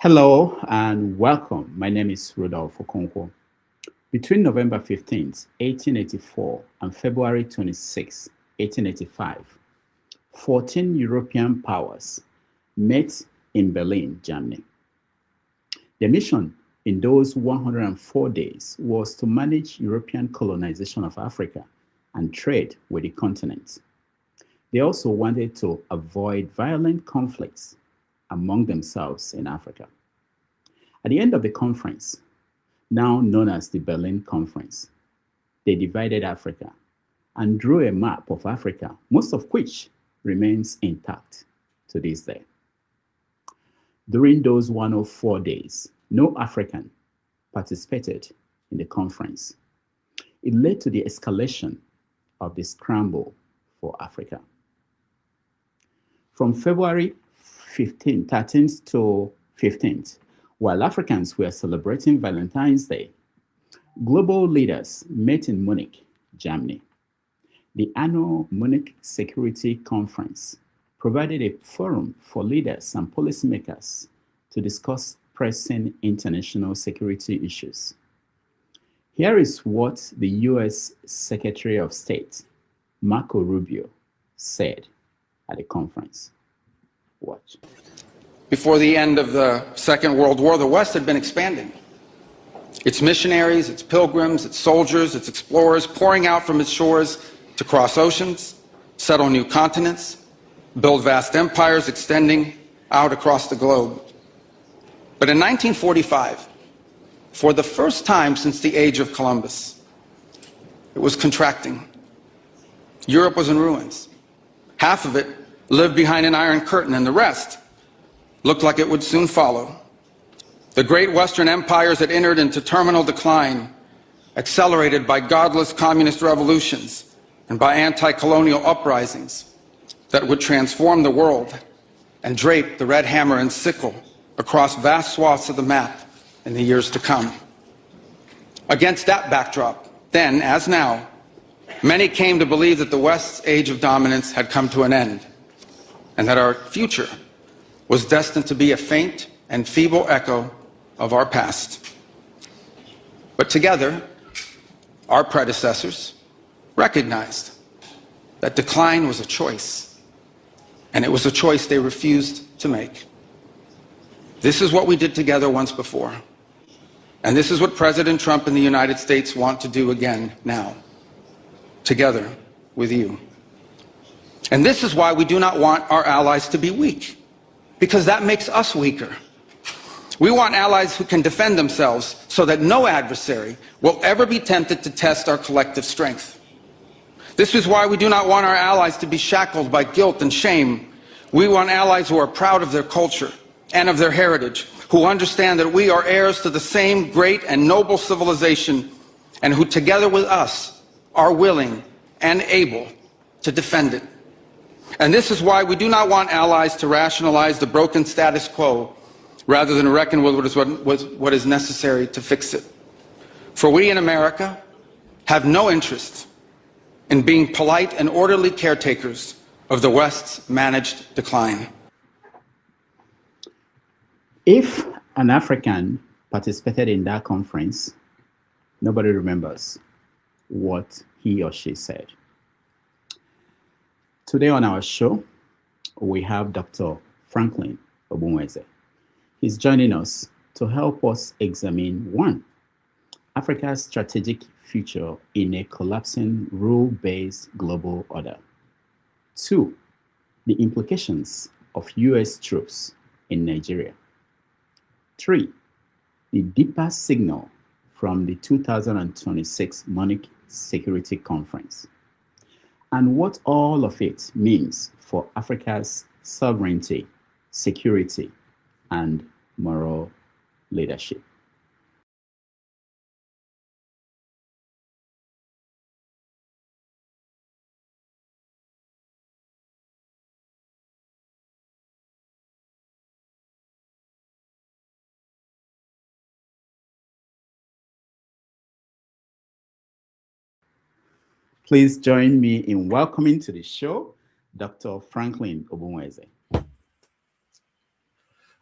Hello and welcome. My name is Rudolph Okonkwo. Between November 15th, 1884 and February 26, 1885, 14 European powers met in Berlin, Germany. Their mission in those 104 days was to manage European colonization of Africa and trade with the continent. They also wanted to avoid violent conflicts among themselves in Africa. At the end of the conference, now known as the Berlin Conference, they divided Africa and drew a map of Africa, most of which remains intact to this day. During those 104 days, no African participated in the conference. It led to the escalation of the scramble for Africa. From February 13th to 15th, while Africans were celebrating Valentine's Day, global leaders met in Munich, Germany. The annual Munich Security Conference provided a forum for leaders and policymakers to discuss pressing international security issues. Here is what the US Secretary of State, Marco Rubio, said at the conference. Watch. Before the end of the Second World War, the West had been expanding. Its missionaries, its pilgrims, its soldiers, its explorers pouring out from its shores to cross oceans, settle new continents, build vast empires extending out across the globe. But in 1945, for the first time since the age of Columbus, it was contracting. Europe was in ruins. Half of it lived behind an iron curtain, and the rest looked like it would soon follow. The great Western empires had entered into terminal decline, accelerated by godless communist revolutions and by anti-colonial uprisings that would transform the world and drape the red hammer and sickle across vast swaths of the map in the years to come. Against that backdrop, then as now, many came to believe that the West's age of dominance had come to an end, and that our future was destined to be a faint and feeble echo of our past. But together, our predecessors recognized that decline was a choice, and it was a choice they refused to make. This is what we did together once before, and this is what President Trump and the United States want to do again now, together with you. And this is why we do not want our allies to be weak, because that makes us weaker. We want allies who can defend themselves so that no adversary will ever be tempted to test our collective strength. This is why we do not want our allies to be shackled by guilt and shame. We want allies who are proud of their culture and of their heritage, who understand that we are heirs to the same great and noble civilization, and who together with us are willing and able to defend it. And this is why we do not want allies to rationalize the broken status quo rather than reckon with what is necessary to fix it. For we in America have no interest in being polite and orderly caretakers of the West's managed decline. If an African participated in that conference, nobody remembers what he or she said. Today on our show, we have Dr. Franklyne Ogbunwezeh. He's joining us to help us examine, one, Africa's strategic future in a collapsing rule-based global order. Two, the implications of US troops in Nigeria. Three, the deeper signal from the 2026 Munich Security Conference, and what all of it means for Africa's sovereignty, security, and moral leadership. Please join me in welcoming to the show Dr. Franklyne Ogbunwezeh.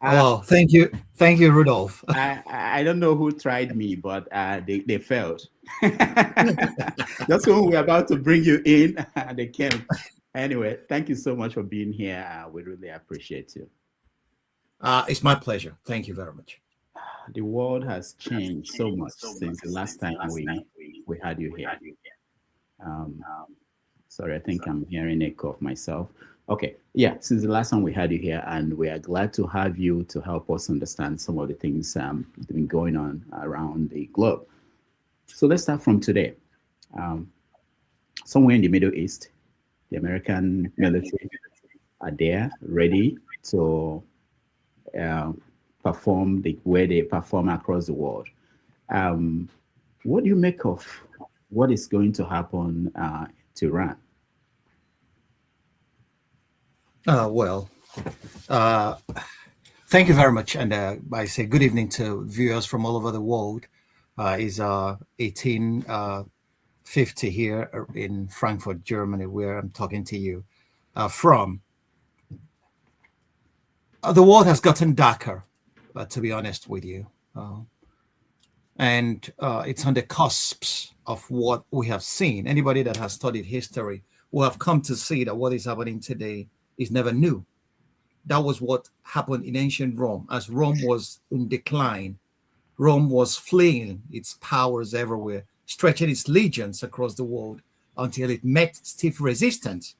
Uh, Oh, thank you, Rudolph. I don't know who tried me, but they failed. Just when we were about to bring you in, they came. Anyway, thank you so much for being here. We really appreciate you. It's my pleasure. Thank you very much. The world has changed so much since the last time we had you here. Um, Sorry, I think I'm hearing echo of myself. Okay, yeah, since the last time we had you here, and we are glad to have you to help us understand some of the things that have been going on around the globe. So let's start from today. Um, Somewhere in the Middle East, the American military are there, ready to uh, perform the way they perform across the world. Um, what do you make of what is going to happen to Iran? Well, uh, thank you very much. And I say good evening to viewers from all over the world. It's 1850 here in Frankfurt, Germany, where I'm talking to you from. The world has gotten darker, to be honest with you. And it's on the cusps of what we have seen. Anybody that has studied history will have come to see that what is happening today is never new. That was what happened in ancient Rome. As Rome was in decline, Rome was fleeing its powers everywhere, stretching its legions across the world until it met stiff resistance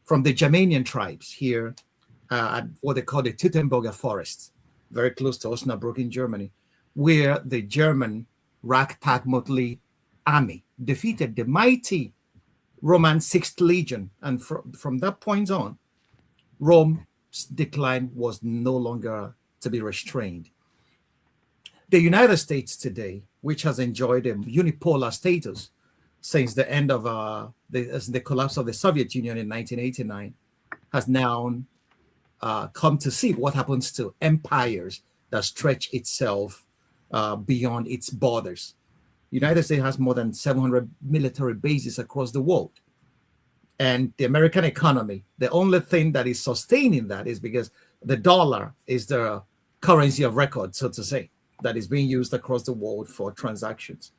from the Germanian tribes here at what they call the Teutoburger Forest, very close to Osnabrück in Germany, where the German ragtag motley army defeated the mighty Roman Sixth Legion. And from that point on, Rome's decline was no longer to be restrained. The United States today, which has enjoyed a unipolar status since the end of the collapse of the Soviet Union in 1989, has now come to see what happens to empires that stretch itself beyond its borders. The United States has more than 700 military bases across the world. And the American economy, the only thing that is sustaining that is because the dollar is the currency of record, so to say, that is being used across the world for transactions.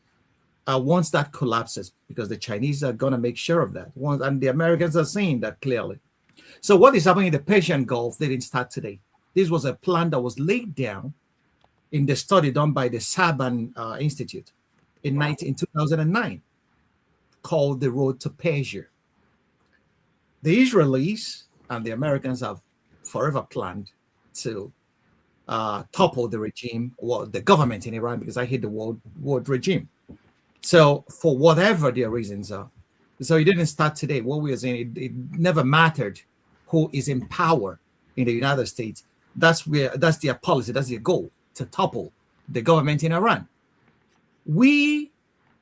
Once that collapses, because the Chinese are going to make sure of that, and the Americans are seeing that clearly. So what is happening in the Persian Gulf didn't start today. This was a plan that was laid down in the study done by the Saban Institute in 2009 called The Road to Persia. The Israelis and the Americans have forever planned to topple the regime, or the government in Iran, because I hate the word regime. So for whatever their reasons are. So it didn't start today. What we are saying, it never mattered who is in power in the United States. That's their policy, that's their goal, to topple the government in Iran. We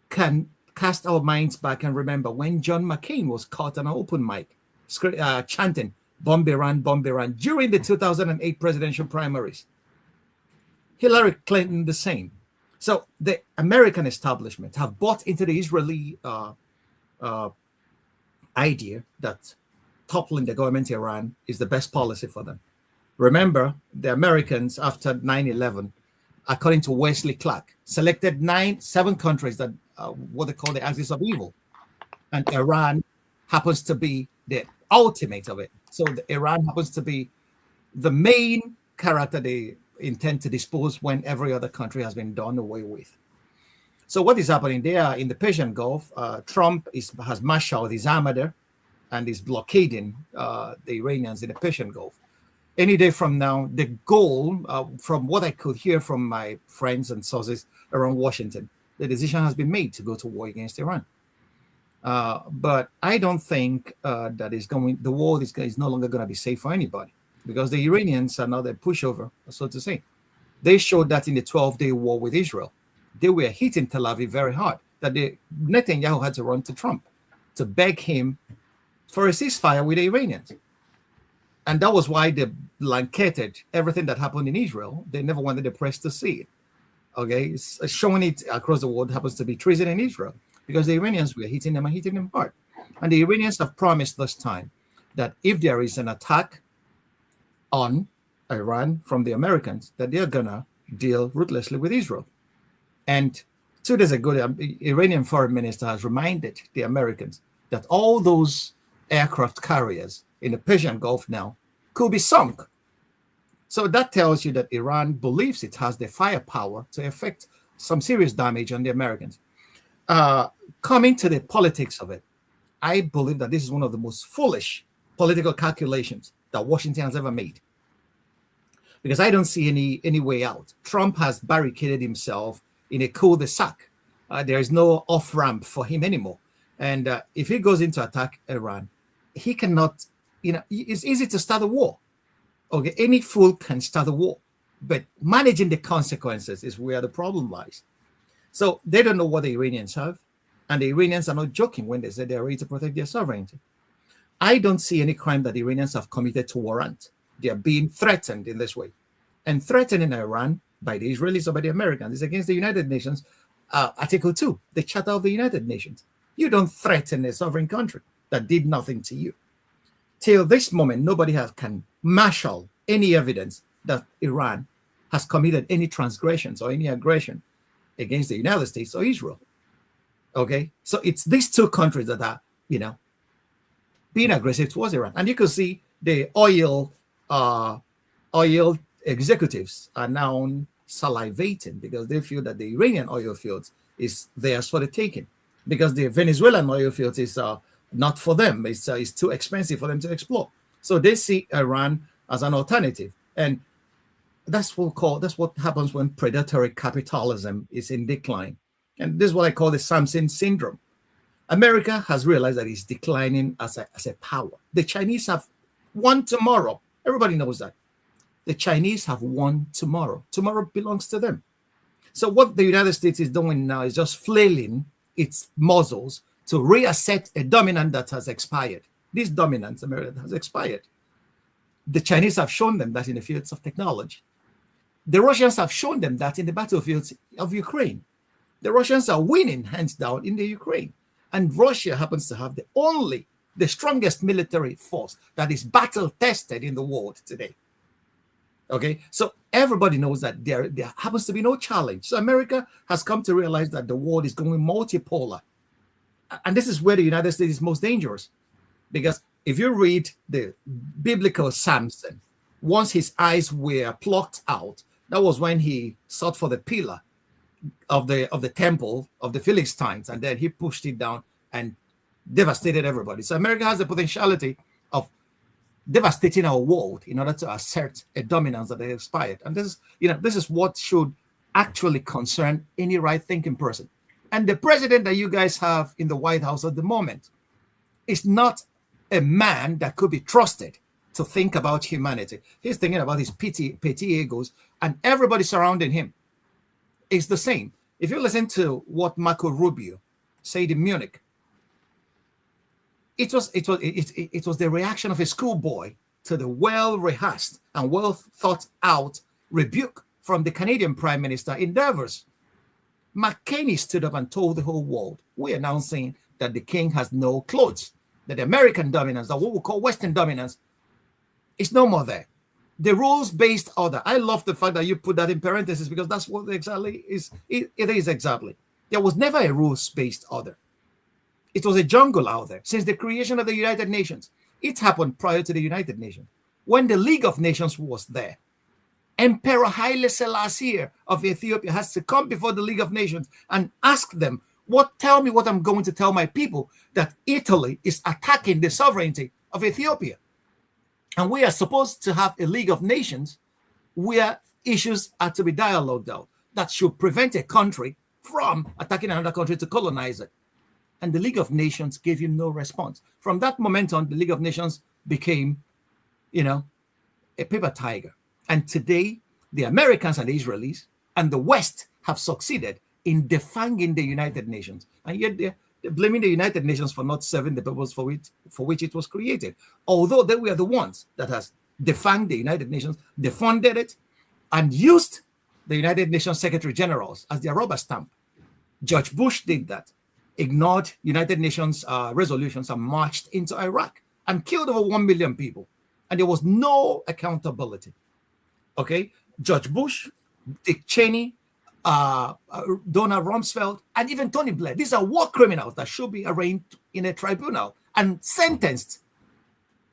can cast our minds back and remember when John McCain was caught on an open mic chanting "Bomb Iran, Bomb Iran" during the 2008 presidential primaries. Hillary Clinton the same. So the American establishment have bought into the Israeli idea that toppling the government in Iran is the best policy for them. Remember, the Americans after 9/11, according to Wesley Clark, selected 7 countries that what they call the axis of evil, and Iran happens to be the ultimate of it. So Iran happens to be the main character they intend to dispose when every other country has been done away with. So what is happening there in the Persian Gulf? Trump has marshaled his armada and is blockading the Iranians in the Persian Gulf. Any day from now, the goal, from what I could hear from my friends and sources around Washington, the decision has been made to go to war against Iran. But I don't think that the world is no longer going to be safe for anybody, because the Iranians are now the pushover, so to say. They showed that in the 12-day war with Israel. They were hitting Tel Aviv very hard, that Netanyahu had to run to Trump to beg him for a ceasefire with the Iranians. And that was why they blanketed everything that happened in Israel. They never wanted the press to see it. Okay, showing it across the world happens to be treason in Israel, because the Iranians were hitting them and hitting them hard. And the Iranians have promised this time that if there is an attack on Iran from the Americans that they're gonna deal ruthlessly with Israel. And 2 days ago, the Iranian foreign minister has reminded the Americans that all those aircraft carriers in the Persian Gulf now could be sunk. So that tells you that Iran believes it has the firepower to effect some serious damage on the Americans. Coming to the politics of it, I believe that this is one of the most foolish political calculations that Washington has ever made, because I don't see any way out. Trump has barricaded himself in a cul-de-sac. There is no off-ramp for him anymore. And if he goes into attack Iran, he cannot, it's easy to start a war. Okay, any fool can start a war, but managing the consequences is where the problem lies. So they don't know what the Iranians have, and the Iranians are not joking when they say they're ready to protect their sovereignty. I don't see any crime that the Iranians have committed to warrant. They are being threatened in this way. And threatening Iran by the Israelis or by the Americans is against the United Nations, Article 2, the Charter of the United Nations. You don't threaten a sovereign country that did nothing to you. Till this moment, nobody can marshal any evidence that Iran has committed any transgressions or any aggression against the United States or Israel. Okay, so it's these two countries that are, being aggressive towards Iran. And you can see the oil executives are now salivating because they feel that the Iranian oil fields is theirs for the taking, because the Venezuelan oil fields is not for them. It's too expensive for them to explore. So they see Iran as an alternative, and that's what happens when predatory capitalism is in decline. And this is what I call the Samson syndrome. America has realized that it's declining as a power. The Chinese have won tomorrow. Everybody knows that. The Chinese have won tomorrow. Tomorrow belongs to them. So what the United States is doing now is just flailing its muzzles to reassert a dominance that has expired. This dominance, America, has expired. The Chinese have shown them that in the fields of technology. The Russians have shown them that in the battlefields of Ukraine. The Russians are winning hands down in the Ukraine. And Russia happens to have the strongest military force that is battle tested in the world today. Okay, so everybody knows that there happens to be no challenge. So America has come to realize that the world is going multipolar. And this is where the United States is most dangerous. Because if you read the biblical Samson, once his eyes were plucked out, that was when he sought for the pillar of the temple of the Philistines, and then he pushed it down and devastated everybody. So America has the potentiality of devastating our world in order to assert a dominance that has expired. And this is what should actually concern any right-thinking person. And the president that you guys have in the White House at the moment is not a man that could be trusted to think about humanity. He's thinking about his petty egos, and everybody surrounding him is the same. If you listen to what Marco Rubio said in Munich, it was the reaction of a schoolboy to the well-rehearsed and well-thought-out rebuke from the Canadian Prime Minister in Davos. McCain stood up and told the whole world, we are now saying that the king has no clothes, that the American dominance, that what we call Western dominance, is no more there. The rules-based order. I love the fact that you put that in parentheses, because that's what exactly is. It is exactly. There was never a rules-based order. It was a jungle out there since the creation of the United Nations. It happened prior to the United Nations. When the League of Nations was there, Emperor Haile Selassie of Ethiopia has to come before the League of Nations and ask them, tell me what I'm going to tell my people, that Italy is attacking the sovereignty of Ethiopia. And we are supposed to have a League of Nations where issues are to be dialogued out that should prevent a country from attacking another country to colonize it. And the League of Nations gave him no response. From that moment on, the League of Nations became, a paper tiger. And today, the Americans and the Israelis and the West have succeeded in defanging the United Nations. And yet they're blaming the United Nations for not serving the purpose for which it was created. Although they were the ones that has defanged the United Nations, defunded it, and used the United Nations Secretary Generals as their rubber stamp. George Bush did that, ignored United Nations resolutions, and marched into Iraq and killed over 1 million people. And there was no accountability. Okay, George Bush, Dick Cheney, Donald Rumsfeld, and even Tony Blair. These are war criminals that should be arraigned in a tribunal and sentenced,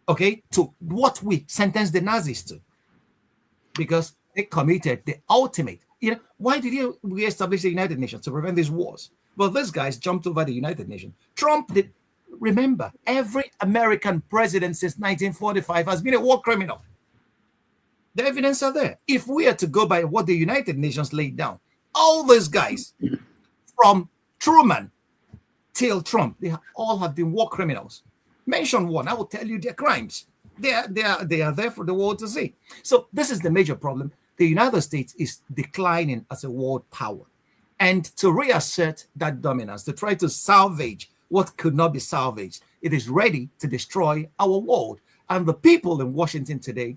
okay, to what we sentenced the Nazis to, because they committed the ultimate. Why did we establish the United Nations? To prevent these wars. Well, these guys jumped over the United Nations. Trump did. Remember, every American president since 1945 has been a war criminal. The evidence are there. If we are to go by what the United Nations laid down, all these guys, from Truman till Trump, they all have been war criminals. Mention one, I will tell you their crimes. They are there for the world to see. So this is the major problem. The United States is declining as a world power. And to reassert that dominance, to try to salvage what could not be salvaged, it is ready to destroy our world. And the people in Washington today,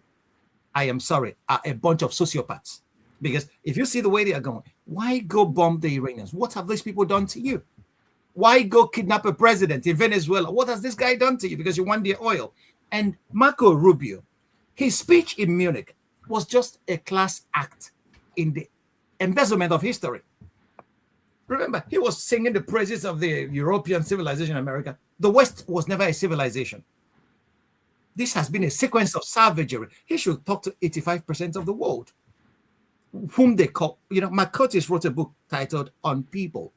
I am sorry, are a bunch of sociopaths. Because if you see the way they are going, why go bomb the Iranians? What have these people done to you? Why go kidnap a president in Venezuela? What has this guy done to you? Because you want their oil. And Marco Rubio, his speech in Munich was just a class act in the embezzlement of history. Remember, he was singing the praises of the European civilization in America. The West was never a civilization. This has been a sequence of savagery. He should talk to 85% of the world, whom they call, Mark Curtis wrote a book titled On People.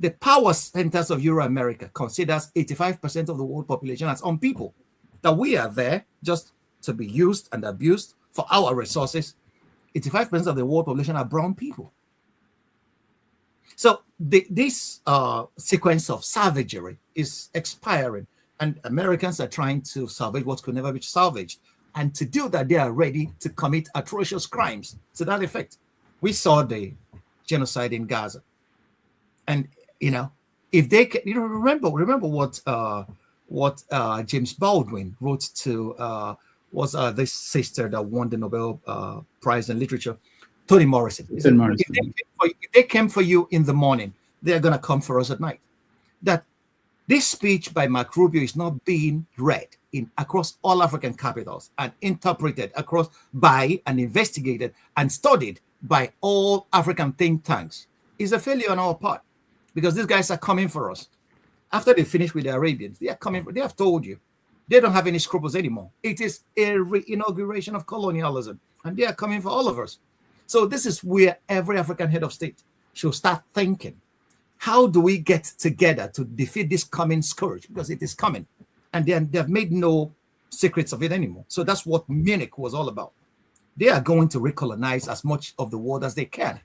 The power centers of Euro-America considers 85% of the world population as on people, that we are there just to be used and abused for our resources. 85% of the world population are brown people. So this sequence of savagery is expiring, and Americans are trying to salvage what could never be salvaged. And to do that, they are ready to commit atrocious crimes to that effect. We saw the genocide in Gaza. And, if they can, remember what James Baldwin wrote to this sister that won the Nobel Prize in Literature, Toni Morrison. If they came for you in the morning, they're going to come for us at night. That this speech by Mark Rubio is not being read across all African capitals and interpreted by and investigated and studied by all African think tanks is a failure on our part, because these guys are coming for us. After they finish with the Arabians, they have told you they don't have any scruples anymore. It is a re-inauguration of colonialism, and they are coming for all of us. So this is where every African head of state should start thinking, how do we get together to defeat this coming scourge? Because it is coming. And they have made no secrets of it anymore. So that's what Munich was all about. They are going to recolonize as much of the world as they can,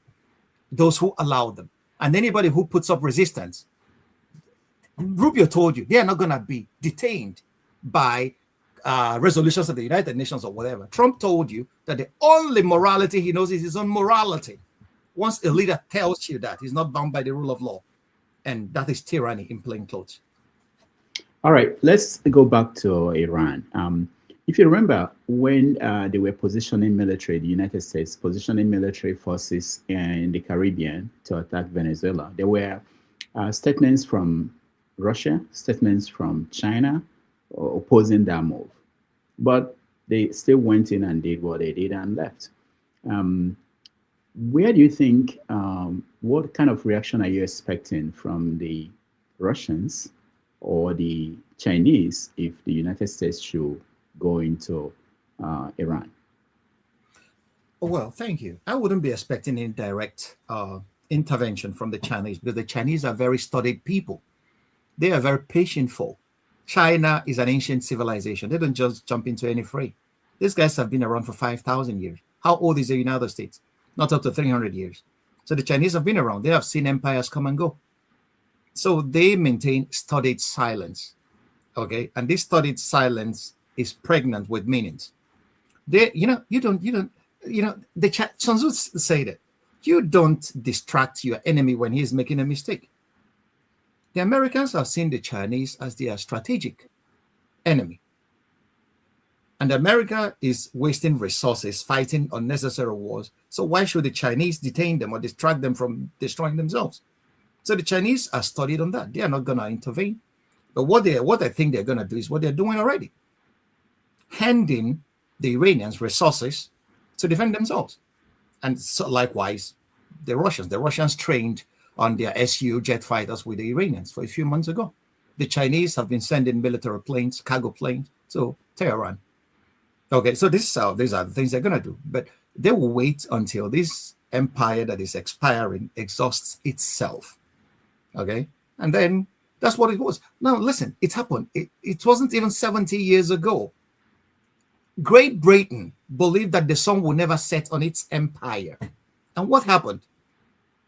those who allow them. And anybody who puts up resistance, Rubio told you, they are not going to be detained by resolutions of the United Nations or whatever. Trump told you that the only morality he knows is his own morality. Once a leader tells you that, he's not bound by the rule of law. And that is tyranny in plain clothes. All right, let's go back to Iran. If you remember, when they were positioning military, the United States positioning military forces in the Caribbean to attack Venezuela, there were statements from Russia, statements from China opposing that move. But they still went in and did what they did and left. Where do you think, what kind of reaction are you expecting from the Russians or the Chinese if the United States should go into Iran? Well, thank you. I wouldn't be expecting any direct intervention from the Chinese, because the Chinese are very studied people. They are very patient folk. China is an ancient civilization. They don't just jump into any fray. These guys have been around for 5,000 years. How old is the United States? Not up to 300 years. So the Chinese have been around. They have seen empires come and go. So they maintain studied silence. Okay. And this studied silence is pregnant with meanings. Sun Tzu said it. You don't distract your enemy when he's making a mistake. The Americans have seen the Chinese as their strategic enemy. And America is wasting resources fighting unnecessary wars. So why should the Chinese detain them or distract them from destroying themselves? So the Chinese are studied on that. They are not going to intervene. But what I think they're going to do is what they're doing already. Handing the Iranians resources to defend themselves. And so likewise, the Russians trained on their Su jet fighters with the Iranians for a few months ago. The Chinese have been sending military planes, cargo planes to Tehran. Okay, so these are the things they're going to do. But they will wait until this empire that is expiring exhausts itself. Okay, and then that's what it was. Now, listen, it happened. It wasn't even 70 years ago. Great Britain believed that the sun would never set on its empire. And what happened?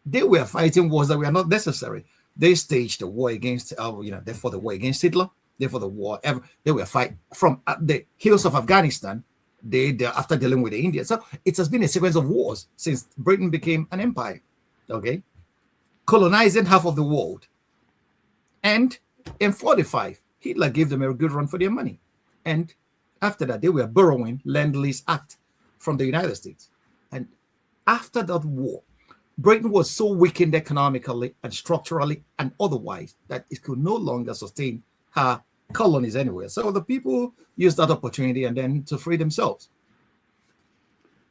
They were fighting wars that were not necessary. They staged a war against, they fought the war against Hitler. They fought the war. They were fighting from the hills of Afghanistan. They after dealing with the Indians. So it has been a sequence of wars since Britain became an empire. Okay, colonizing half of the world. And in 45, Hitler gave them a good run for their money. And after that, they were borrowing Lend-Lease Act from the United States. And after that war, Britain was so weakened economically and structurally and otherwise that it could no longer sustain her colonies anywhere. So the people used that opportunity and then to free themselves.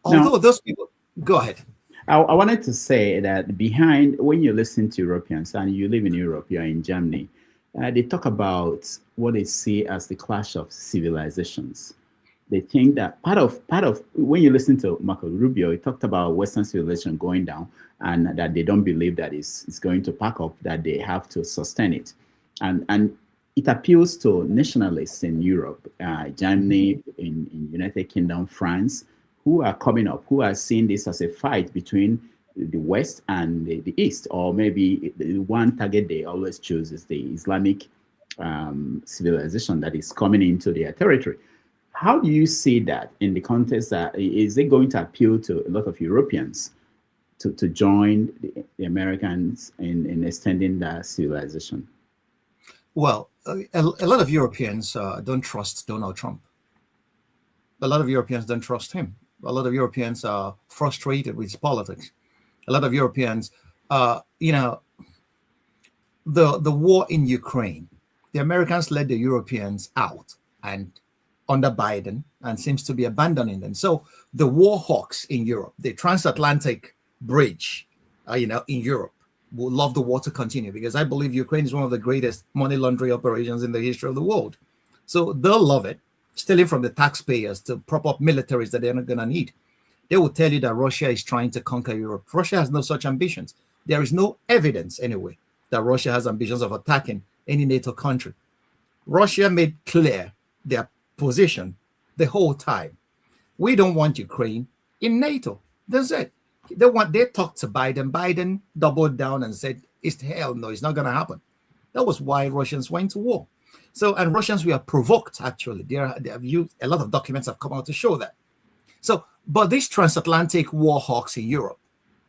Although those people, go ahead. I wanted to say that behind, when you listen to Europeans and you live in Europe, you're in Germany, they talk about what they see as the clash of civilizations. They think that part of when you listen to Marco Rubio, he talked about Western civilization going down and that they don't believe that it's going to pack up, that they have to sustain it. And it appeals to nationalists in Europe, Germany, in United Kingdom, France, who are coming up, who are seeing this as a fight between the West and the East, or maybe the one target they always choose is the Islamic civilization that is coming into their territory. How do you see that in the context that is it going to appeal to a lot of Europeans to join the Americans in extending that civilization? Well, a lot of Europeans don't trust Donald Trump. A lot of Europeans don't trust him. A lot of Europeans are frustrated with his politics. A lot of Europeans, the war in Ukraine, the Americans let the Europeans out and under Biden and seems to be abandoning them. So the war hawks in Europe, the transatlantic bridge, in Europe, would love the war to continue because I believe Ukraine is one of the greatest money laundering operations in the history of the world. So they'll love it, stealing from the taxpayers to prop up militaries that they're not going to need. They will tell you that Russia is trying to conquer Europe. Russia has no such ambitions. There is no evidence anyway that Russia has ambitions of attacking any NATO country. Russia made clear their position the whole time. We don't want Ukraine in NATO. That's it. They talked to Biden. Biden doubled down and said, "It's hell no, it's not going to happen." That was why Russians went to war. So, and Russians were provoked, actually. They have used, a lot of documents have come out to show that. So, but these transatlantic war hawks in Europe,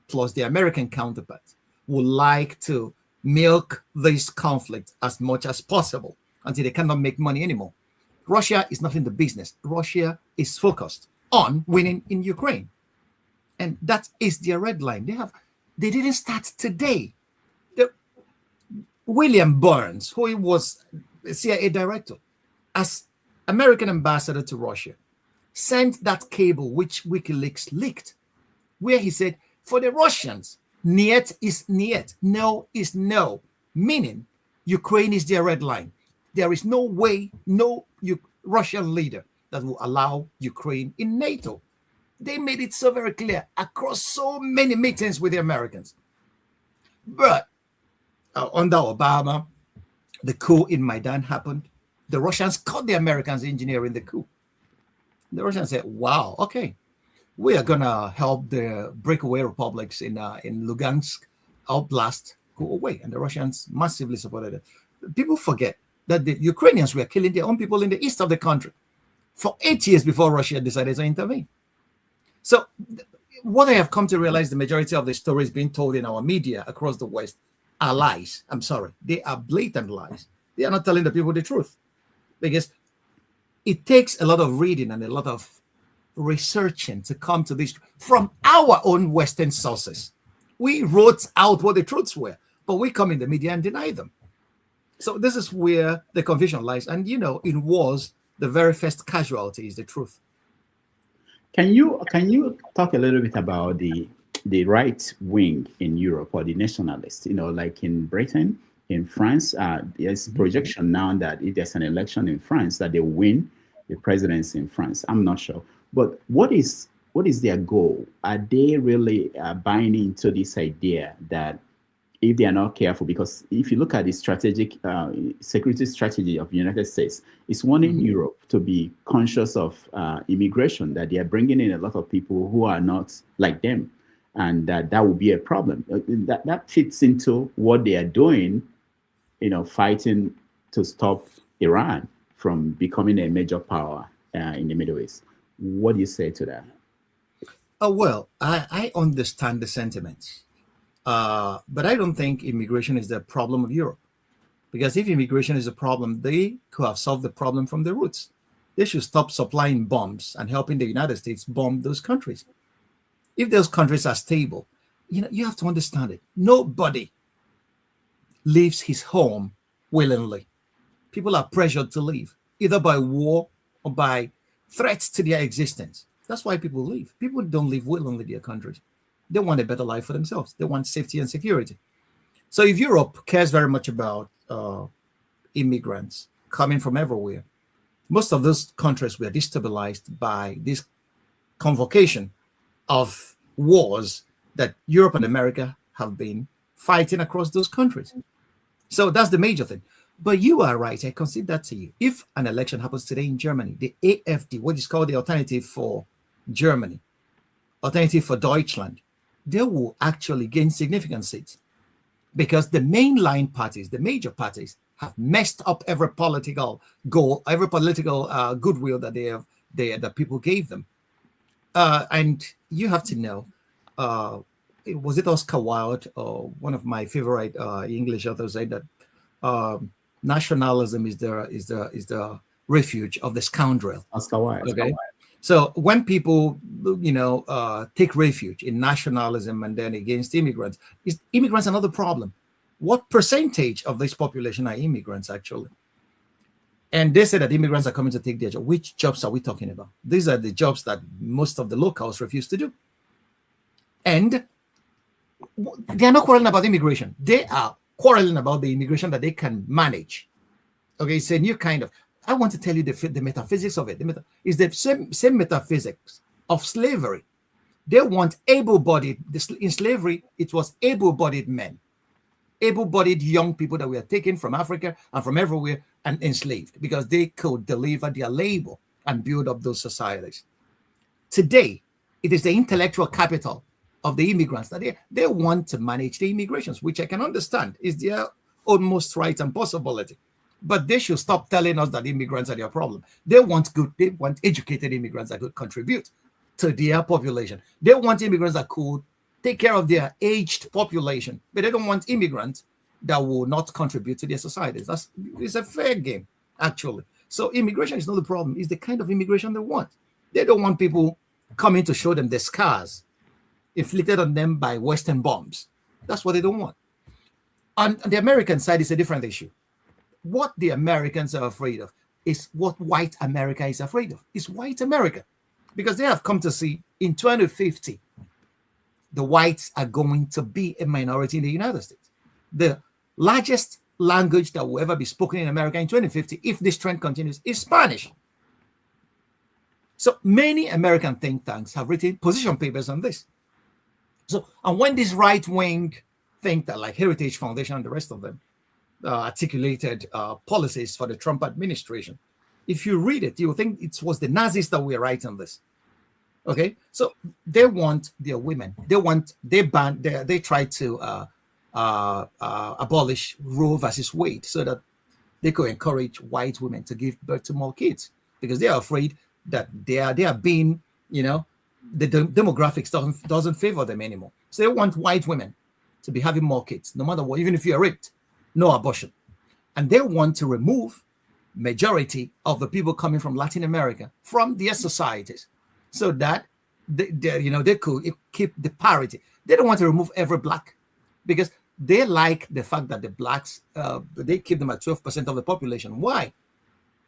plus the American counterparts, would like to milk this conflict as much as possible until they cannot make money anymore. Russia is not in the business. Russia is focused on winning in Ukraine. And that is their red line. They didn't start today. William Burns, who was CIA director, as American ambassador to Russia, sent that cable which WikiLeaks leaked, where he said, for the Russians, niet is niet, no is no, meaning Ukraine is their red line. There is no way, no Russian leader that will allow Ukraine in NATO. They made it so very clear across so many meetings with the Americans. But under Obama, the coup in Maidan happened. The Russians caught the Americans engineering the coup. The Russians said, wow, okay, we are going to help the breakaway republics in Lugansk Oblast go away. And the Russians massively supported it. People forget that the Ukrainians were killing their own people in the east of the country for 8 years before Russia decided to intervene. So what I have come to realize, the majority of the stories being told in our media across the West are lies. I'm sorry. They are blatant lies. They are not telling the people the truth because it takes a lot of reading and a lot of researching to come to this from our own Western sources. We wrote out what the truths were, but we come in the media and deny them. So this is where the confusion lies. And, in wars, the very first casualty is the truth. Can you talk a little bit about the right wing in Europe, or the nationalists? Like in Britain, in France, there's projection now that if there's an election in France, that they win the presidency in France. I'm not sure, but what is their goal? Are they really buying into this idea that if they are not careful, because if you look at the strategic security strategy of the United States, it's wanting Europe to be conscious of immigration, that they are bringing in a lot of people who are not like them, and that will be a problem. That fits into what they are doing, fighting to stop Iran from becoming a major power in the Middle East. What do you say to that? Oh, well, I understand the sentiments. But I don't think immigration is the problem of Europe. Because if immigration is a problem, they could have solved the problem from the roots. They should stop supplying bombs and helping the United States bomb those countries. If those countries are stable, you have to understand it. Nobody leaves his home willingly. People are pressured to leave, either by war or by threats to their existence. That's why people leave. People don't leave willingly their countries. They want a better life for themselves. They want safety and security. So if Europe cares very much about immigrants coming from everywhere, most of those countries were destabilized by this convocation of wars that Europe and America have been fighting across those countries. So that's the major thing. But you are right. I concede that to you. If an election happens today in Germany, the AfD, what is called the alternative for Germany, alternative for Deutschland, they will actually gain significant seats because the mainline parties, the major parties, have messed up every political goal, every political goodwill that that people gave them. And you have to know, was it Oscar Wilde or one of my favorite English authors said that nationalism is the refuge of the scoundrel. Oscar Wilde. Okay. So when people, take refuge in nationalism and then against immigrants, is immigrants another problem? What percentage of this population are immigrants actually? And they say that immigrants are coming to take their job. Which jobs are we talking about? These are the jobs that most of the locals refuse to do. And they are not quarreling about immigration. They are quarreling about the immigration that they can manage. Okay, it's a new kind of. I want to tell you the metaphysics of it. It's the same metaphysics of slavery. They want able-bodied. In slavery, it was able-bodied men, able-bodied young people that were taken from Africa and from everywhere and enslaved because they could deliver their labor and build up those societies. Today, it is the intellectual capital of the immigrants that they want to manage the immigrations, which I can understand is their utmost right and possibility. But they should stop telling us that immigrants are their problem. They want educated immigrants that could contribute to their population. They want immigrants that could take care of their aged population, but they don't want immigrants that will not contribute to their societies. It's a fair game, actually. So immigration is not the problem. It's the kind of immigration they want. They don't want people coming to show them the scars inflicted on them by Western bombs. That's what they don't want. On the American side, it's a different issue. What the Americans are afraid of is what white America is afraid of. It's white America. Because they have come to see in 2050, the whites are going to be a minority in the United States. The largest language that will ever be spoken in America in 2050, if this trend continues, is Spanish. So many American think tanks have written position papers on this. So, and when this right-wing think tank like Heritage Foundation and the rest of them articulated policies for the Trump administration, if you read it, you will think it was the Nazis that were writing this. Okay, so they want their women. They try to abolish Roe versus Wade so that they could encourage white women to give birth to more kids because they are afraid that they are being, the demographics doesn't favor them anymore. So they want white women to be having more kids, no matter what, even if you're raped, no abortion. And they want to remove majority of the people coming from Latin America from their societies so that they could keep the parity. They don't want to remove every black because they like the fact that the blacks, they keep them at 12% of the population. Why?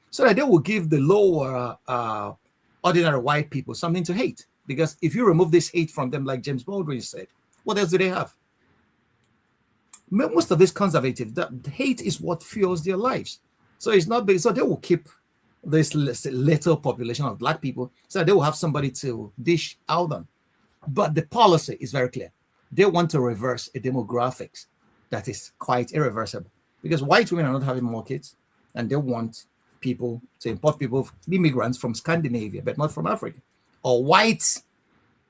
So that they will give the lower ordinary white people something to hate. Because if you remove this hate from them, like James Baldwin said, what else do they have? Most of these conservatives, the hate is what fuels their lives. So it's not big. So they will keep this little population of black people, so they will have somebody to dish out on. But the policy is very clear. They want to reverse a demographics that is quite irreversible, because white women are not having more kids, and they want people to import people, immigrants from Scandinavia, but not from Africa, or white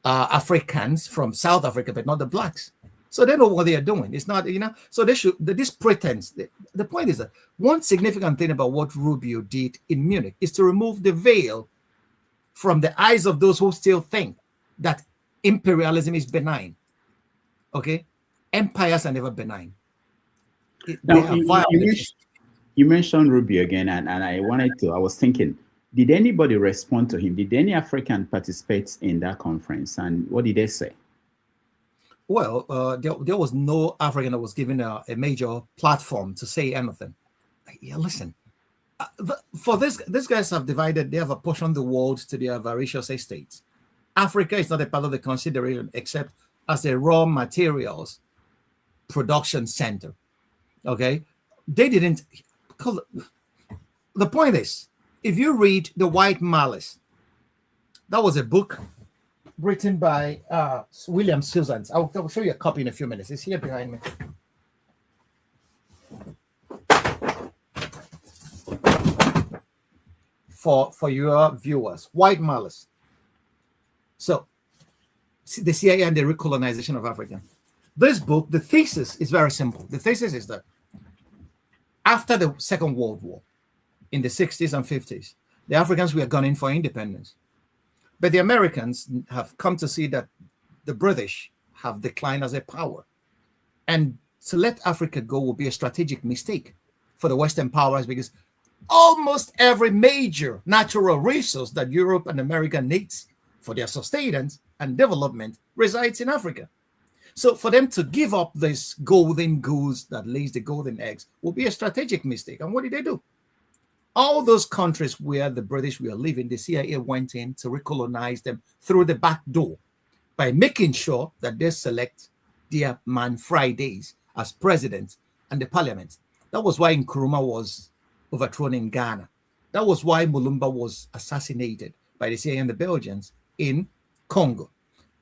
Africans from South Africa, but not the blacks. So they know what they are doing. It's not, so they should, this pretense. The point is that one significant thing about what Rubio did in Munich is to remove the veil from the eyes of those who still think that imperialism is benign. Okay? Empires are never benign. Now, you mentioned Rubio again, and I was thinking, did anybody respond to him? Did any African participate in that conference? And what did they say? Well, there was no African that was given a major platform to say anything. Yeah, listen, for this, these guys have divided, they have apportioned the world to their various estates. Africa is not a part of the consideration except as a raw materials production center. Okay? They didn't, the point is, if you read The White Malice, that was a book written by William Susans. I'll show you a copy in a few minutes. It's here behind me. For your viewers, White Malice. So, the CIA and the recolonization of Africa. This book, the thesis is very simple. The thesis is that after the Second World War, in the 60s and 50s, the Africans were gunning for independence. But the Americans have come to see that the British have declined as a power. And to let Africa go will be a strategic mistake for the Western powers, because almost every major natural resource that Europe and America needs for their sustenance and development resides in Africa. So for them to give up this golden goose that lays the golden eggs will be a strategic mistake. And what did they do? All those countries where the British were living, the CIA went in to recolonize them through the back door by making sure that they select their Man Fridays as president and the parliament. That was why Nkrumah was overthrown in Ghana. That was why Mulumba was assassinated by the CIA and the Belgians in Congo.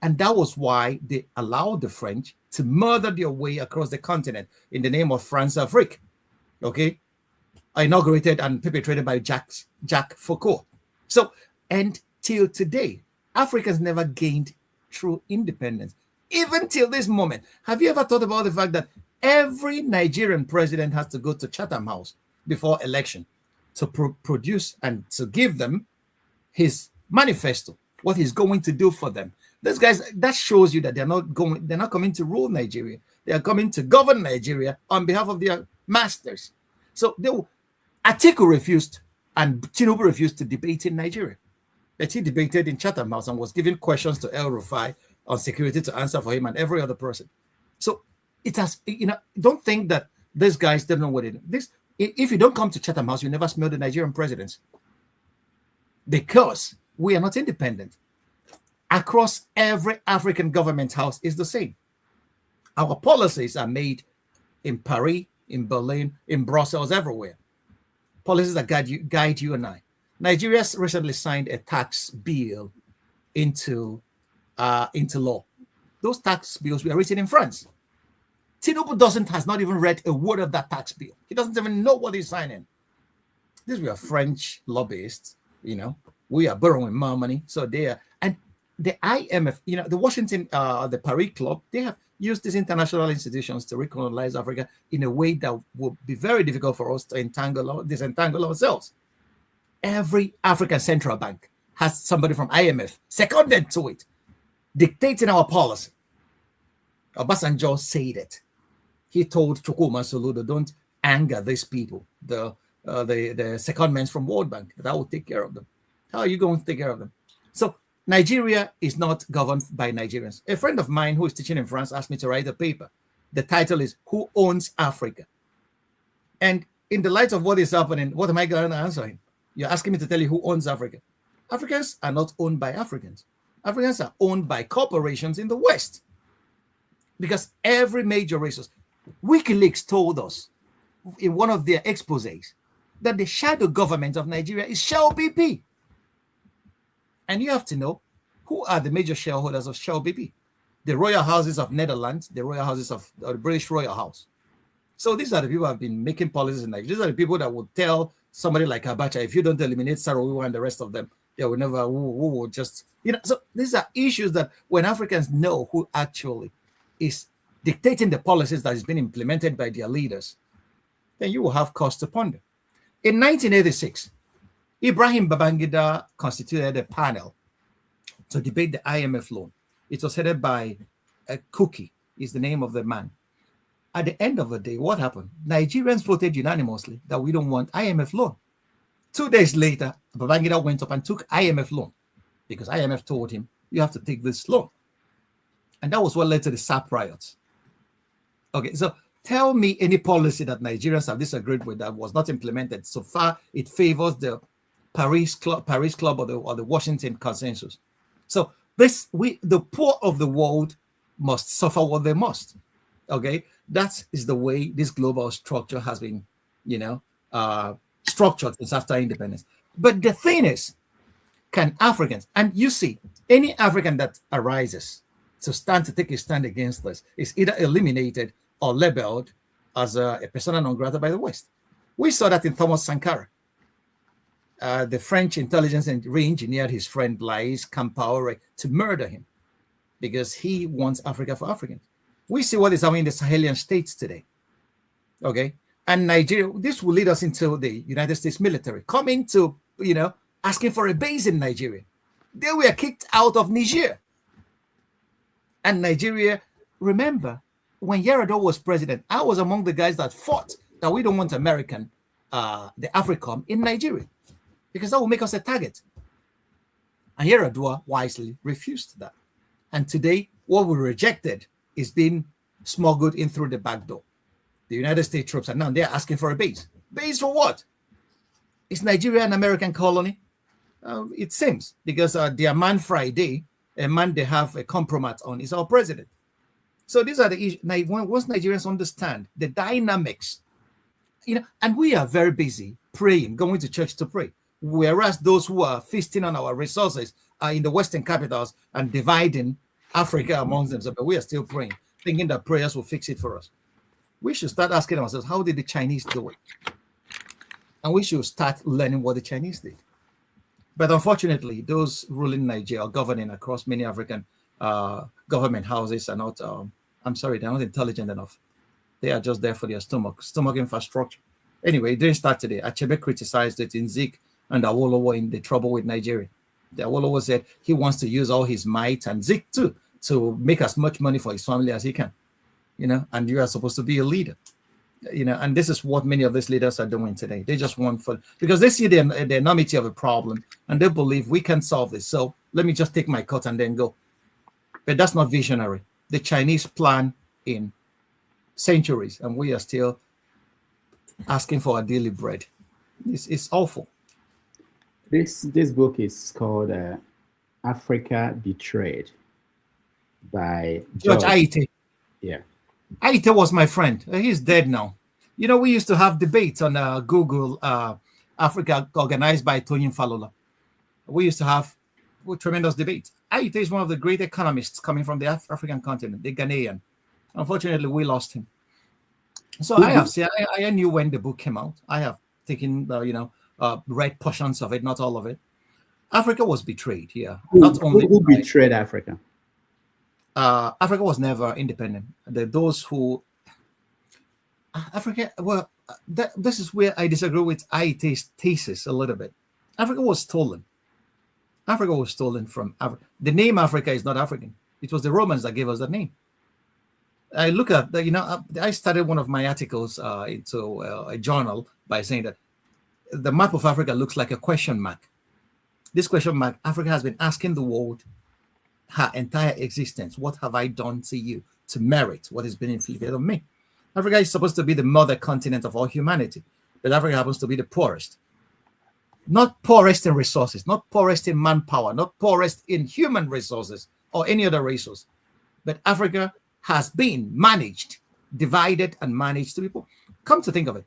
And that was why they allowed the French to murder their way across the continent in the name of France Afrique. Okay? Inaugurated and perpetrated by Jacques Foucault. So, and till today, Africa's never gained true independence. Even till this moment. Have you ever thought about the fact that every Nigerian president has to go to Chatham House before election to produce and to give them his manifesto, what he's going to do for them? These guys, that shows you that they're not coming to rule Nigeria. They are coming to govern Nigeria on behalf of their masters. So Atiku refused and Tinubu refused to debate in Nigeria. But he debated in Chatham House and was giving questions to El Rufai on security to answer for him and every other person. So it has, don't think that these guys don't know what it is. If you don't come to Chatham House, you never smell the Nigerian presidents. Because we are not independent. Across every African government house is the same. Our policies are made in Paris, in Berlin, in Brussels, everywhere. Policies that guide you and I. Nigeria recently signed a tax bill into law. Those tax bills were written in France. Tinubu has not even read a word of that tax bill. He doesn't even know what he's signing. These were French lobbyists, we are borrowing more money. So they are, and the IMF, the Washington, the Paris Club, they have used these international institutions to recolonize Africa in a way that would be very difficult for us to disentangle ourselves. Every African central bank has somebody from IMF seconded to it, dictating our policy. Obasanjo said it. He told Chukwuma Soludo, don't anger these people, the secondments from World Bank, that I will take care of them. How are you going to take care of them? So Nigeria is not governed by Nigerians. A friend of mine who is teaching in France asked me to write a paper. The title is Who Owns Africa? And in the light of what is happening, what am I going to answer him? You're asking me to tell you who owns Africa. Africans are not owned by Africans. Africans are owned by corporations in the West. Because every major resource, WikiLeaks told us in one of their exposés that the shadow government of Nigeria is Shell BP. And you have to know who are the major shareholders of Shell BP. The royal houses of Netherlands, the royal houses of the British Royal House. So these are the people who have been making policies in Nigeria. These are the people that would tell somebody like Abacha, if you don't eliminate Sarawiwa and the rest of them, they will never, who will just, so these are issues that when Africans know who actually is dictating the policies that is being implemented by their leaders, then you will have cause to ponder. In 1986, Ibrahim Babangida constituted a panel to debate the IMF loan. It was headed by Kuki, is the name of the man. At the end of the day, what happened? Nigerians voted unanimously that we don't want IMF loan. 2 days later, Babangida went up and took IMF loan because IMF told him, you have to take this loan. And that was what led to the SAP riots. Okay, so tell me any policy that Nigerians have disagreed with that was not implemented. So far, it favors the Paris Club or the Washington Consensus. So the poor of the world must suffer what they must. Okay, that is the way this global structure has been, structured since after independence. But the thing is, can Africans, and you see, any African that arises to take a stand against this is either eliminated or labeled as a persona non grata by the West. We saw that in Thomas Sankara. The French intelligence re-engineered his friend Blaise Compaoré to murder him because he wants Africa for Africans. We see what is happening in the Sahelian states today. Okay. And Nigeria, this will lead us into the United States military coming to, asking for a base in Nigeria. They were kicked out of Niger. And Nigeria, remember, when Yar'Adua was president, I was among the guys that fought that we don't want the AFRICOM in Nigeria because that will make us a target. And Yar'Adua wisely refused that. And today, what we rejected is being smuggled in through the back door. The United States troops are now they're asking for a base. Base for what? Is Nigeria an American colony? It seems, because their man Friday, a man they have a compromise on, is our president. So these are the issues. Now, once Nigerians understand the dynamics, and we are very busy praying, going to church to pray, whereas those who are feasting on our resources are in the Western capitals and dividing Africa amongst themselves. But we are still praying, thinking that prayers will fix it for us. We should start asking ourselves, how did the Chinese do it? And we should start learning what the Chinese did. But unfortunately, those ruling Nigeria, governing across many African government houses are not, they're not intelligent enough. They are just there for their stomach infrastructure. Anyway, it didn't start today. Achebe criticized it in Zik and Awolowo in the trouble with Nigeria. The Awolowo said he wants to use all his might, and Zik too, to make as much money for his family as he can. And you are supposed to be a leader. And this is what many of these leaders are doing today. They just want because they see the enormity of a problem and they believe we can solve this. So let me just take my cut and then go. But that's not visionary. The Chinese plan in centuries, and we are still asking for our daily bread. It's awful. This book is called Africa Betrayed by George Aite. Yeah. Aite was my friend. He's dead now. We used to have debates on Google, Africa, organized by Tony Falola. We used to have tremendous debates. Aite is one of the great economists coming from the African continent, the Ghanaian. Unfortunately, we lost him. So I knew when the book came out. I have taken, read portions of it, not all of it. Africa was betrayed here. Who betrayed Africa? Africa was never independent. Those who Africa, this is where I disagree with Aite's thesis a little bit. Africa was stolen. Africa was stolen from Africa. The name Africa is not African. It was the Romans that gave us that name. I look at I started one of my articles into a journal by saying that the map of Africa looks like a question mark. This question mark, Africa has been asking the world her entire existence. What have I done to you to merit what has been inflicted on me? Africa is supposed to be the mother continent of all humanity, but Africa happens to be the poorest. not poorest in resources, not poorest in manpower, not poorest in human resources or any other resource, but Africa has been managed, divided and managed to people. Come to think of it,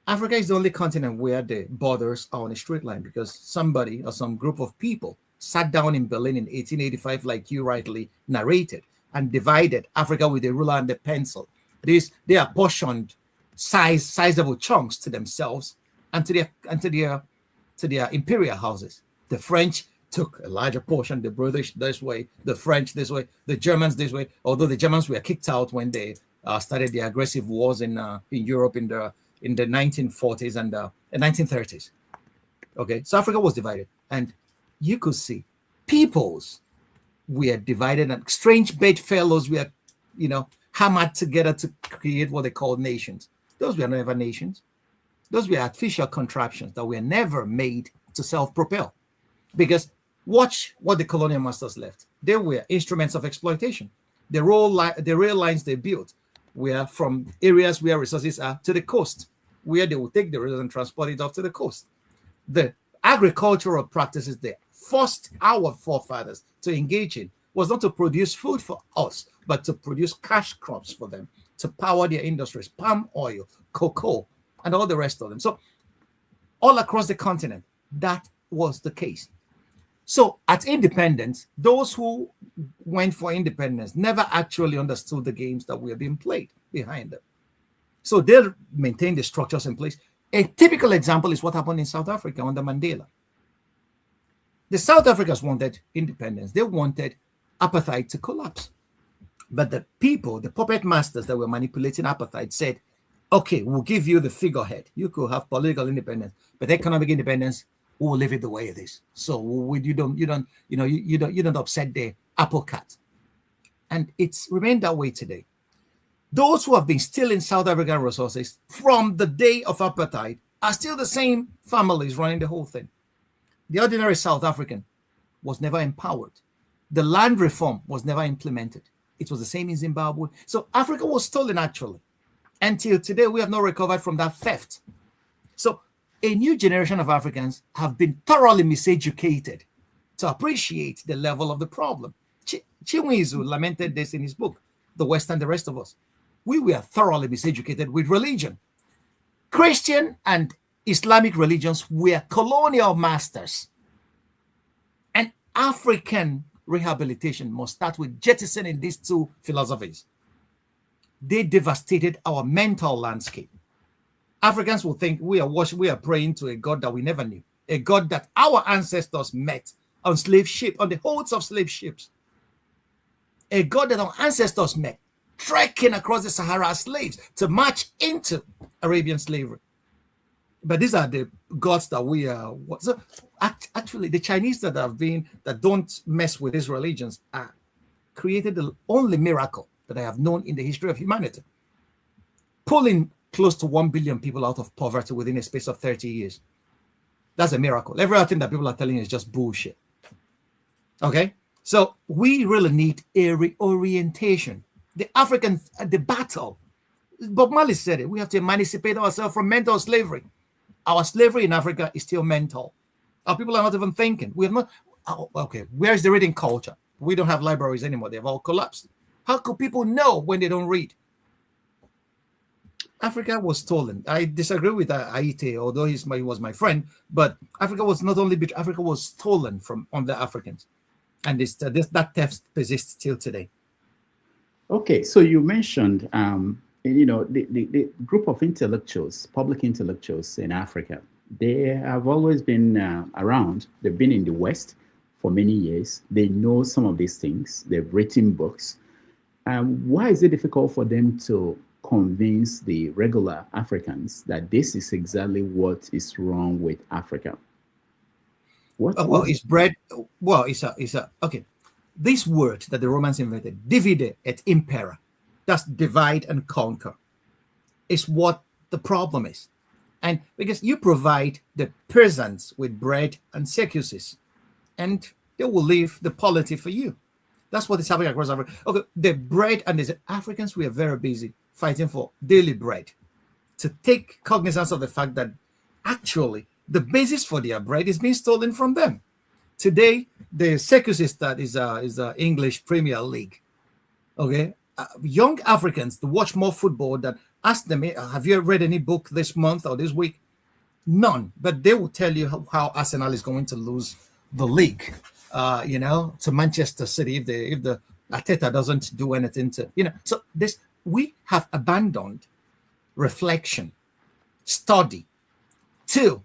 Africa is the only continent where the borders are on a straight line because somebody or some group of people sat down in Berlin in 1885, like you rightly narrated, and divided Africa with a ruler and a pencil. They apportioned sizable chunks to themselves and to their imperial houses. The French took a larger portion, the British this way, the French this way, the Germans this way. Although the Germans were kicked out when they started the aggressive wars in Europe in the 1940s and 1930s. Okay, so Africa was divided, and you could see peoples were divided, and strange bedfellows were, hammered together to create what they called nations. Those were never nations. Those were artificial contraptions that were never made to self-propel. Because watch what the colonial masters left. They were instruments of exploitation. The rail lines they built were from areas where resources are to the coast, where they would take the resources and transport it off to the coast. The agricultural practices they forced our forefathers to engage in was not to produce food for us, but to produce cash crops for them, to power their industries, palm oil, cocoa, and all the rest of them. So all across the continent, that was the case. So at independence, those who went for independence never actually understood the games that were being played behind them. So they maintained the structures in place. A typical example is what happened in South Africa under Mandela. The South Africans wanted independence. They wanted apartheid to collapse. But the people, the puppet masters that were manipulating apartheid said, okay, we'll give you the figurehead. You could have political independence, but economic independence, we will leave it the way it is. So you don't upset the apple cart. And it's remained that way today. Those who have been stealing South African resources from the day of apartheid are still the same families running the whole thing. The ordinary South African was never empowered. The land reform was never implemented. It was the same in Zimbabwe. So Africa was stolen actually. Until today, we have not recovered from that theft. So a new generation of Africans have been thoroughly miseducated to appreciate the level of the problem. Chinwizu lamented this in his book, The West and the Rest of Us. We were thoroughly miseducated with religion. Christian and Islamic religions were colonial masters. And African rehabilitation must start with jettisoning these two philosophies. They devastated our mental landscape. Africans will think we are praying to a God that we never knew, a God that our ancestors met on slave ship, on the holds of slave ships, a God that our ancestors met trekking across the Sahara as slaves to march into Arabian slavery. But these are the gods that we are. So actually, the Chinese that don't mess with these religions created the only miracle that I have known in the history of humanity, pulling close to 1 billion people out of poverty within a space of 30 years. That's a miracle. Everything that people are telling you is just bullshit. Okay? So we really need a reorientation. The Africans, the battle, Bob Marley said it, we have to emancipate ourselves from mental slavery. Our slavery in Africa is still mental. Our people are not even thinking. We have not, okay, where's the reading culture? We don't have libraries anymore. They've all collapsed. How could people know when they don't read? Africa was stolen. I disagree with Haiti, although he was my friend, but Africa was not only, Africa was stolen from on the Africans. And that theft persists till today. Okay, so you mentioned, the group of intellectuals, public intellectuals in Africa, they have always been around. They've been in the West for many years. They know some of these things. They've written books. Why is it difficult for them to convince the regular Africans that this is exactly what is wrong with Africa? Okay. This word that the Romans invented, divide et impera, that's divide and conquer, is what the problem is. And because you provide the peasants with bread and circuses, and they will leave the polity for you. That's what is happening across Africa. Okay, the bread, and the Africans were very busy fighting for daily bread, to take cognizance of the fact that actually The basis for their bread is being stolen from them. Today, the Secusistat is a English Premier League. Okay, young Africans to watch more football than ask them, have you read any book this month or this week? None, but they will tell you how Arsenal is going to lose the league, to Manchester City if the Arteta doesn't do anything to, So this, we have abandoned reflection, study, to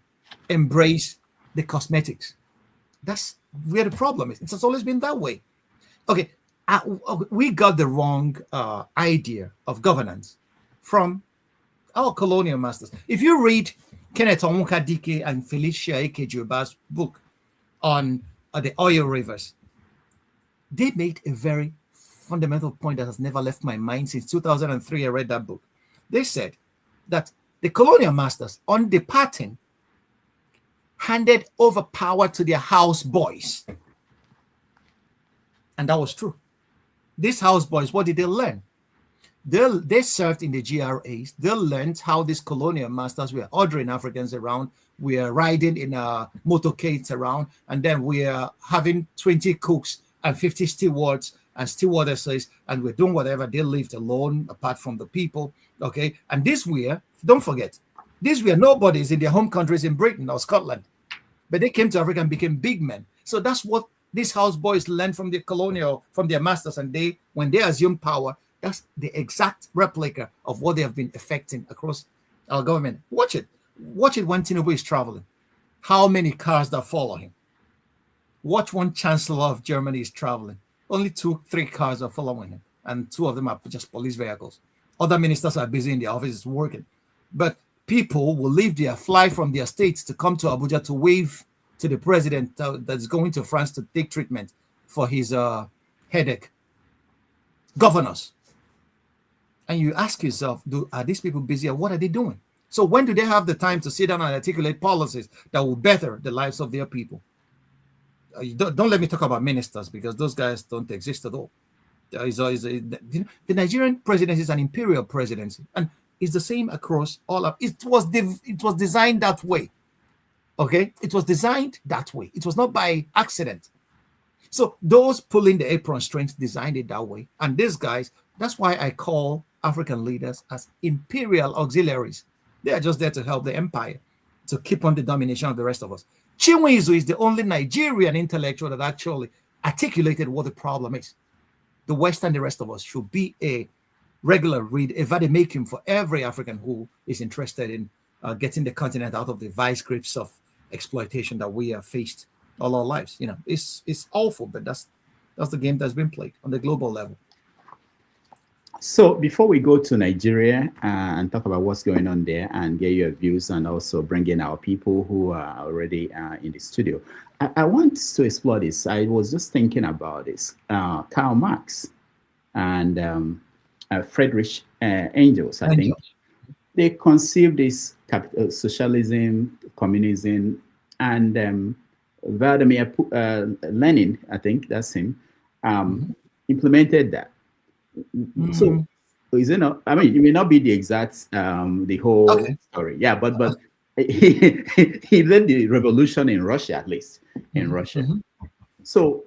embrace the cosmetics. That's where the problem is. It has always been that way. Okay, we got the wrong idea of governance from our colonial masters. If you read Kenneth Onwuka-Dike and Felicia Ikejuba's book on the oil rivers, they made a very fundamental point that has never left my mind since 2003. I read that book. They said that the colonial masters, on departing, handed over power to their house boys. And that was true. These house boys, what did they learn? They served in the GRAs. They learned how these colonial masters were ordering Africans around. We are riding in motorcades around, and then we are having 20 cooks and 50 stewards and stewardesses, and we're doing whatever. They lived alone, apart from the people. Okay, and don't forget, these were nobodies in their home countries in Britain or Scotland, but they came to Africa and became big men. So that's what these houseboys learned from from their masters, and when they assumed power, that's the exact replica of what they have been effecting across our government. Watch it when Tinubu is traveling. How many cars that follow him? Watch when Chancellor of Germany is traveling. Only 2-3 cars are following him, and 2 of them are just police vehicles. Other ministers are busy in their offices working. But people will fly from their states to come to Abuja to wave to the president that's going to France to take treatment for his headache. Governors. And you ask yourself, are these people busy, or what are they doing? So when do they have the time to sit down and articulate policies that will better the lives of their people? Don't let me talk about ministers, because those guys don't exist at all. The Nigerian presidency is an imperial presidency, and it's the same across all of it. It was designed that way. Okay, it was designed that way. It was not by accident. So those pulling the apron strings designed it that way, and these guys. That's why I call African leaders as imperial auxiliaries. They are just there to help the empire, to keep on the domination of the rest of us. Chinwe is the only Nigerian intellectual that actually articulated what the problem is. The West and the rest of us should be a regular read, a vademecum for every African who is interested in getting the continent out of the vice grips of exploitation that we have faced all our lives. It's awful, but that's the game that's been played on the global level. So before we go to Nigeria and talk about what's going on there and get your views, and also bring in our people who are already in the studio, I want to explore this. I was just thinking about this. Karl Marx and Friedrich Engels, I think, they conceived this socialism, communism, and Vladimir Lenin, I think that's him, implemented that. So, is it not? I mean, it may not be the exact the whole story, yeah, but he led the revolution in Russia, at least in Russia. So,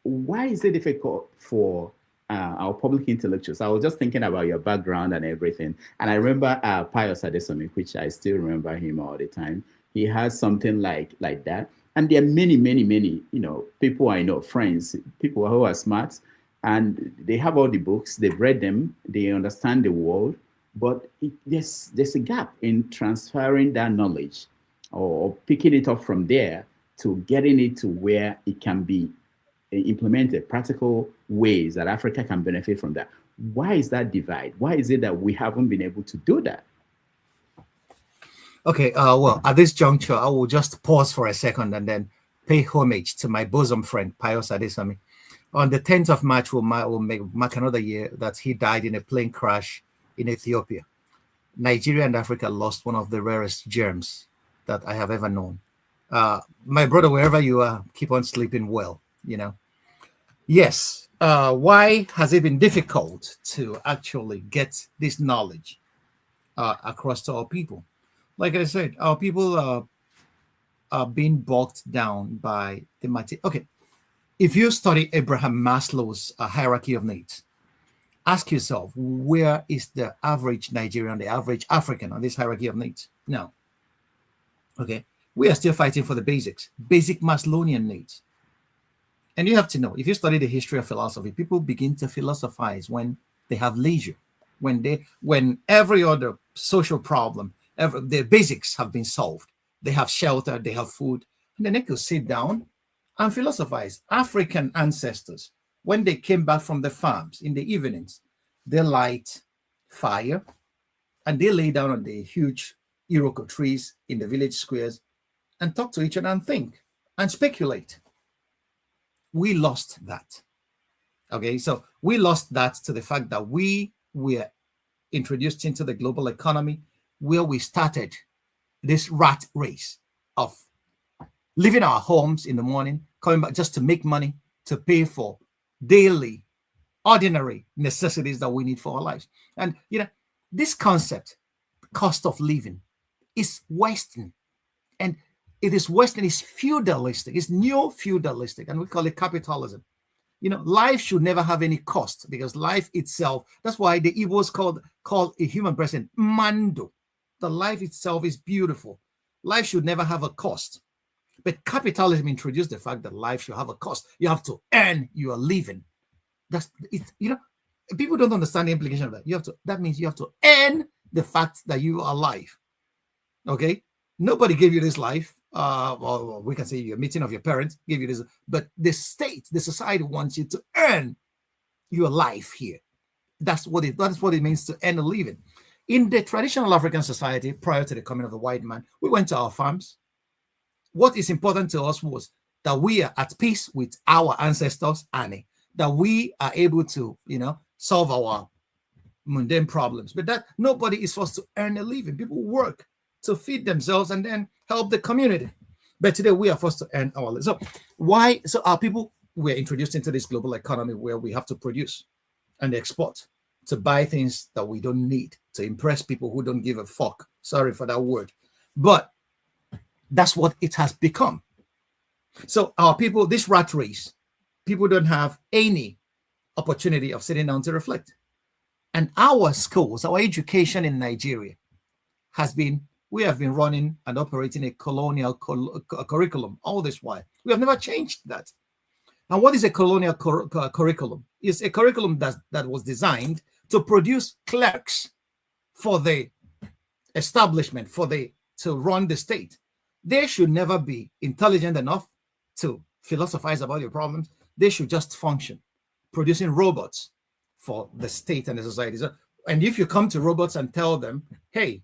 why is it difficult for our public intellectuals? I was just thinking about your background and everything, and I remember Pius Adesomi, which I still remember him all the time. He has something like that, and there are many, people I know, friends, people who are smart. And they have all the books, they've read them, they understand the world, but there's a gap in transferring that knowledge or picking it up from there to getting it to where it can be implemented, practical ways that Africa can benefit from that. Why is that divide? Why is it that we haven't been able to do that? Okay, well, at this juncture, I will just pause for a second and then pay homage to my bosom friend, Pius Adesomi. On the 10th of March, we'll mark another year that he died in a plane crash in Ethiopia. Nigeria and Africa lost one of the rarest gems that I have ever known. My brother, wherever you are, keep on sleeping well, Yes, why has it been difficult to actually get this knowledge across to our people? Like I said, our people being bogged down by the material. Okay, if you study Abraham Maslow's hierarchy of needs, ask yourself, where is the average Nigerian, the average African on this hierarchy of needs? No. Okay, we are still fighting for the basics, basic Maslowian needs. And you have to know, if you study the history of philosophy, people begin to philosophize when they have leisure, when every other social problem, the basics have been solved. They have shelter, they have food, and then they could sit down and philosophize. African ancestors, when they came back from the farms in the evenings, they light fire and they lay down on the huge Iroko trees in the village squares and talk to each other and think and speculate. We lost that. Okay, so we lost that to the fact that we were introduced into the global economy where we started this rat race of leaving our homes in the morning, coming back just to make money, to pay for daily, ordinary necessities that we need for our lives. And, this concept, cost of living, is Western. And it is Western, it's feudalistic, it's neo-feudalistic, and we call it capitalism. Life should never have any cost because life itself, that's why the Igbos call a human person mando. The life itself is beautiful. Life should never have a cost. But capitalism introduced the fact that life should have a cost. You have to earn your living. That's it. People don't understand the implication of that. That means you have to earn the fact that you are alive. Okay? Nobody gave you this life. Well, we can say your meeting of your parents gave you this, but the state, the society wants you to earn your life here. That's what it means to earn a living. In the traditional African society, prior to the coming of the white man, we went to our farms. What is important to us was that we are at peace with our ancestors, Annie, that we are able to, solve our mundane problems, but that nobody is forced to earn a living. People work to feed themselves and then help the community. But today we are forced to earn our living. So why? So our people were introduced into this global economy where we have to produce and export to buy things that we don't need, to impress people who don't give a fuck. Sorry for that word. But that's what it has become. So our people, this rat race, people don't have any opportunity of sitting down to reflect. And our schools, our education in Nigeria we have been running and operating a colonial curriculum all this while. We have never changed that. And what is a colonial curriculum? It's a curriculum that was designed to produce clerks for the establishment, to run the state. They should never be intelligent enough to philosophize about your problems. They should just function, producing robots for the state and the society. So, and if you come to robots and tell them, hey,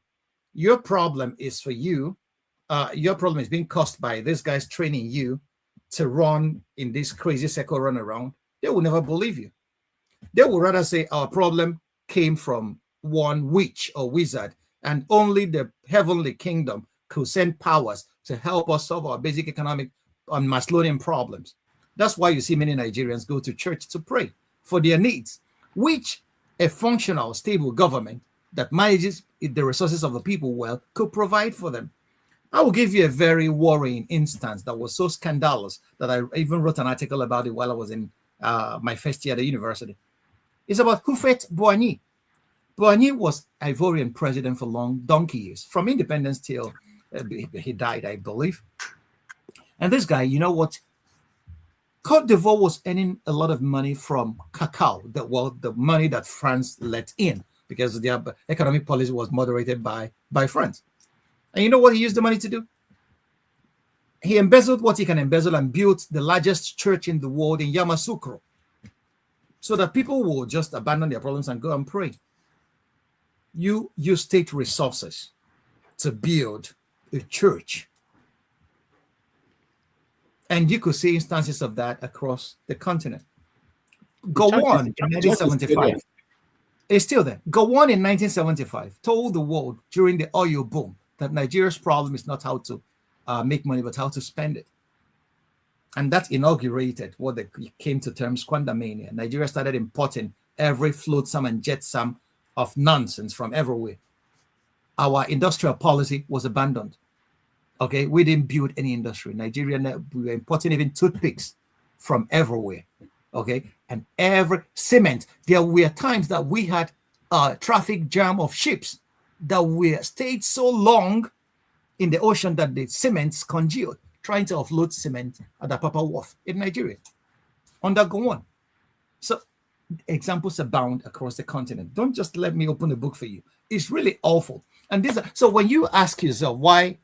your problem is for you, your problem is being caused by this guy's training you to run in this crazy circle run around, they will never believe you. They will rather say our problem came from one witch or wizard, and only the heavenly kingdom could send powers to help us solve our basic economic and Maslowian problems. That's why you see many Nigerians go to church to pray for their needs, which a functional, stable government that manages the resources of the people well could provide for them. I will give you a very worrying instance that was so scandalous that I even wrote an article about it while I was in my first year at the university. It's about Hufet Boigny. Boigny was Ivorian president for long donkey years, from independence till he died, I believe. And this guy, you know what? Côte d'Ivoire was earning a lot of money from cacao, the money that France let in, because their economic policy was moderated by France. And you know what he used the money to do? He embezzled what he can embezzle and built the largest church in the world in Yamoussoukro, so that people will just abandon their problems and go and pray. You use state resources to build a church. And you could see instances of that across the continent. Gowon in 1975. It's still there. Gowon in 1975 told the world during the oil boom that Nigeria's problem is not how to make money, but how to spend it. And that inaugurated what they came to terms Kwandamania. Nigeria started importing every flotsam and jetsam of nonsense from everywhere. Our industrial policy was abandoned. Okay, we didn't build any industry. Nigeria, we were importing even toothpicks from everywhere. Okay, and every cement. There were times that we had a traffic jam of ships that were stayed so long in the ocean that the cements congealed, trying to offload cement at the Papa Wharf in Nigeria. Undergo on. So examples abound across the continent. Don't just let me open the book for you. It's really awful. And this, so when you ask yourself why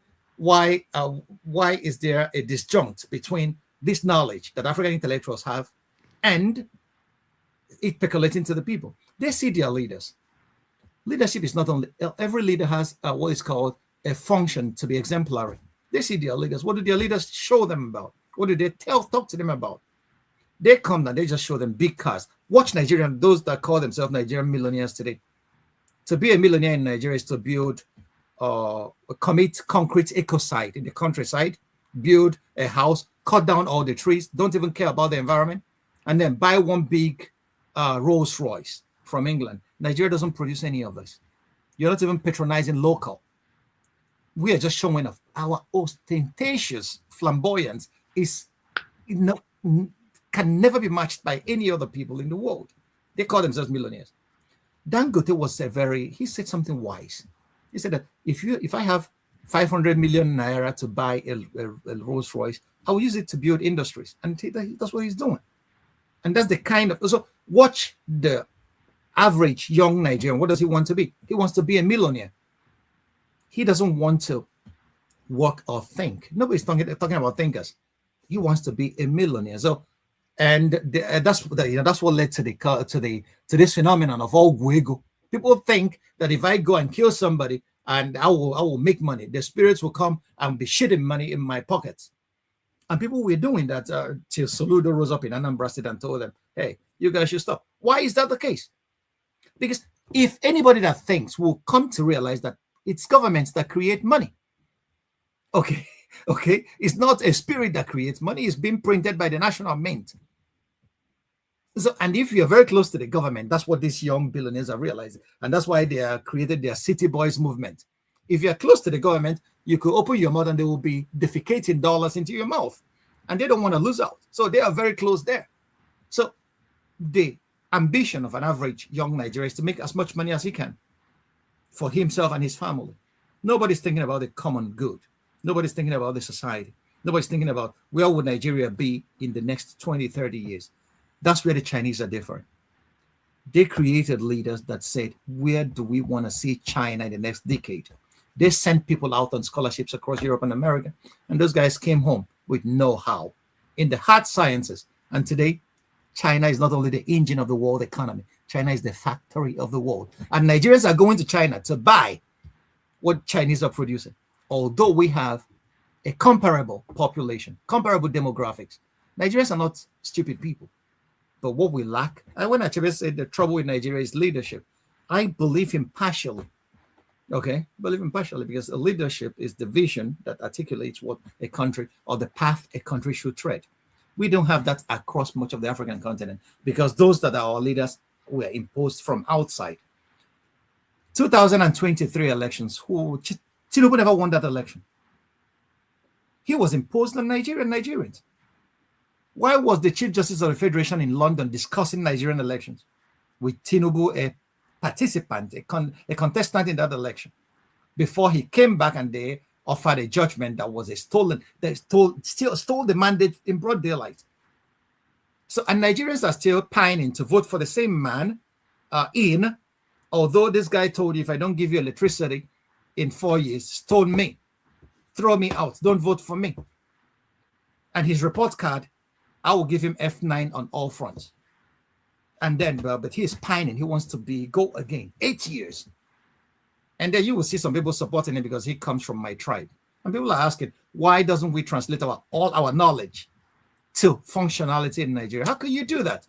is there a disjunct between this knowledge that African intellectuals have and it percolating to the people? They see their leaders. Leadership is not only, every leader has what is called a function to be exemplary. They see their leaders. What do their leaders show them about? What do they talk to them about? They come and they just show them big cars. Watch Nigerian, those that call themselves Nigerian millionaires today. To be a millionaire in Nigeria is to build, commit concrete ecocide in the countryside, build a house, cut down all the trees, don't even care about the environment, and then buy one big Rolls Royce from England. Nigeria doesn't produce any of this. You're not even patronizing local. We are just showing off. Our ostentatious flamboyance is, can never be matched by any other people in the world. They call themselves millionaires. Dangote was he said something wise. He said that if I have 500 million naira to buy a Rolls Royce, I will use it to build industries. And that's what he's doing. And that's the kind of, so watch the average young Nigerian. What does he want to be? He wants to be a millionaire. He doesn't want to work or think. Nobody's talking about thinkers. He wants to be a millionaire. So, and that's what led to this phenomenon of Ogwego. People think that if I go and kill somebody and I will make money, the spirits will come and be shitting money in my pockets. And people were doing that till Soludo rose up in Anambra State and told them, hey, you guys should stop. Why is that the case? Because if anybody that thinks will come to realize that it's governments that create money. Okay. It's not a spirit that creates money. It's being printed by the national mint. So, and if you're very close to the government, that's what these young billionaires are realizing. And that's why they have created their City Boys movement. If you're close to the government, you could open your mouth and they will be defecating dollars into your mouth. And they don't want to lose out. So they are very close there. So the ambition of an average young Nigerian is to make as much money as he can for himself and his family. Nobody's thinking about the common good. Nobody's thinking about the society. Nobody's thinking about where would Nigeria be in the next 20, 30 years. That's where the Chinese are different. They created leaders that said, where do we want to see China in the next decade? They sent people out on scholarships across Europe and America, and those guys came home with know-how in the hard sciences. And today, China is not only the engine of the world economy, China is the factory of the world. And Nigerians are going to China to buy what Chinese are producing. Although we have a comparable population, comparable demographics, Nigerians are not stupid people. But what we lack, and when Achebe said the trouble with Nigeria is leadership, I believe him partially. Okay, believe him partially because a leadership is the vision that articulates what a country or the path a country should tread. We don't have that across much of the African continent because those that are our leaders were imposed from outside. 2023 elections, Tinubu never won that election. He was imposed on Nigerians. Why was the Chief Justice of the Federation in London discussing Nigerian elections with Tinubu, a participant, a contestant in that election, before he came back and they offered a judgment that was stole the mandate in broad daylight? So, and Nigerians are still pining to vote for the same man although this guy told you, if I don't give you electricity in 4 years, stone me, throw me out, don't vote for me. And his report card, I will give him F9 on all fronts. And then, but he is pining. He wants to go again. 8 years. And then you will see some people supporting him because he comes from my tribe. And people are asking, why doesn't we translate all our knowledge to functionality in Nigeria? How can you do that?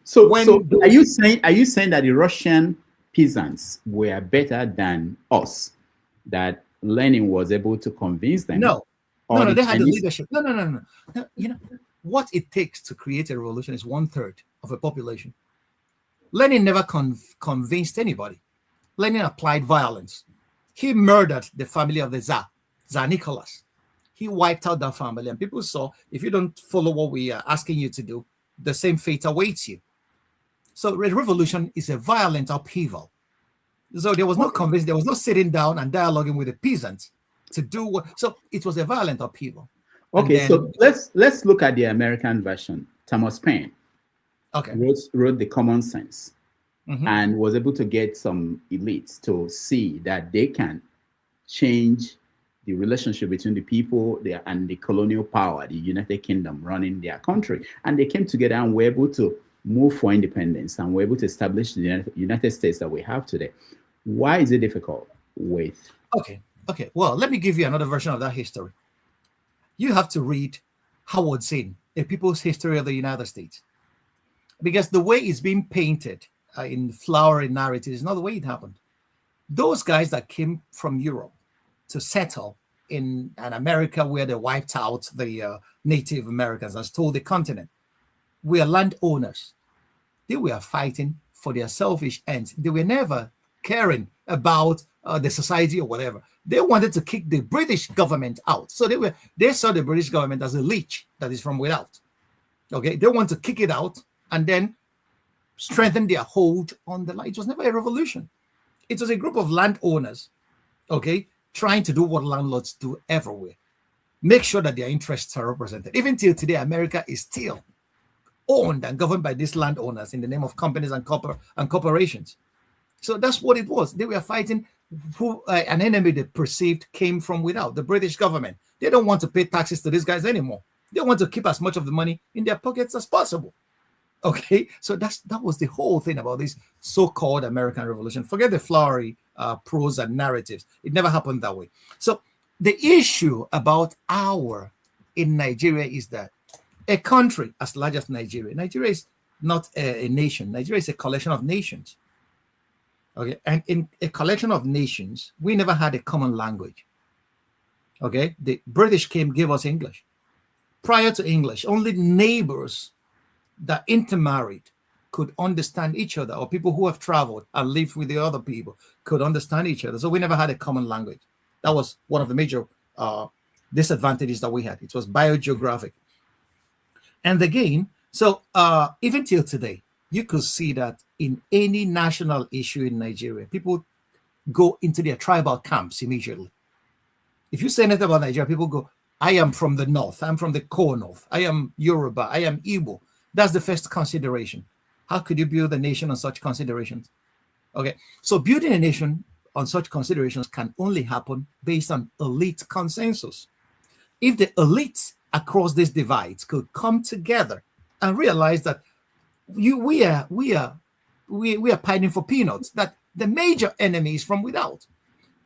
So are you saying that the Russian peasants were better than us? That Lenin was able to convince them? No, they had the leadership. No. You know, what it takes to create a revolution is 1/3 of a population. Lenin never convinced anybody. Lenin applied violence. He murdered the family of the Tsar Tsar Nicholas. He wiped out that family, and people saw, if you don't follow what we are asking you to do, the same fate awaits you. So a revolution is a violent upheaval. So there was no convincing, there was no sitting down and dialoguing with the peasants to do what. So it was a violent upheaval. Okay, so let's look at the American version. Thomas Paine wrote The Common Sense, and was able to get some elites to see that they can change the relationship between the people there and the colonial power, the United Kingdom running their country. And they came together and were able to move for independence and were able to establish the United States that we have today. Why is it difficult with? Okay. Well, let me give you another version of that history. You have to read Howard Zinn, A People's History of the United States. Because the way it's being painted in flowery narrative is not the way it happened. Those guys that came from Europe to settle in an America where they wiped out the Native Americans and stole the continent, were landowners. They were fighting for their selfish ends. They were never caring about the society or whatever. They wanted to kick the British government out. So they saw the British government as a leech that is from without. Okay, they want to kick it out and then strengthen their hold on the land. It was never a revolution. It was a group of landowners, okay, trying to do what landlords do everywhere. Make sure that their interests are represented. Even till today, America is still owned and governed by these landowners in the name of companies and corporations. So that's what it was. They were fighting an enemy they perceived came from without, the British government. They don't want to pay taxes to these guys anymore. They want to keep as much of the money in their pockets as possible. Okay, so that was the whole thing about this so-called American Revolution. Forget the flowery prose and narratives. It never happened that way. So the issue about in Nigeria is that a country as large as Nigeria is not a nation. Nigeria is a collection of nations. Okay, and in a collection of nations, we never had a common language. Okay, the British gave us English. Prior to English, only neighbors that intermarried could understand each other, or people who have traveled and lived with the other people could understand each other. So we never had a common language. That was one of the major disadvantages that we had. It was biogeographic. And again, so even till today, you could see that in any national issue in Nigeria, people go into their tribal camps immediately. If you say anything about Nigeria, people go, I am from the north, I'm from the core north, I am Yoruba, I am Igbo. That's the first consideration. How could you build a nation on such considerations? Okay, so building a nation on such considerations can only happen based on elite consensus. If the elites across these divides could come together and realize that we are pining for peanuts, that the major enemy is from without.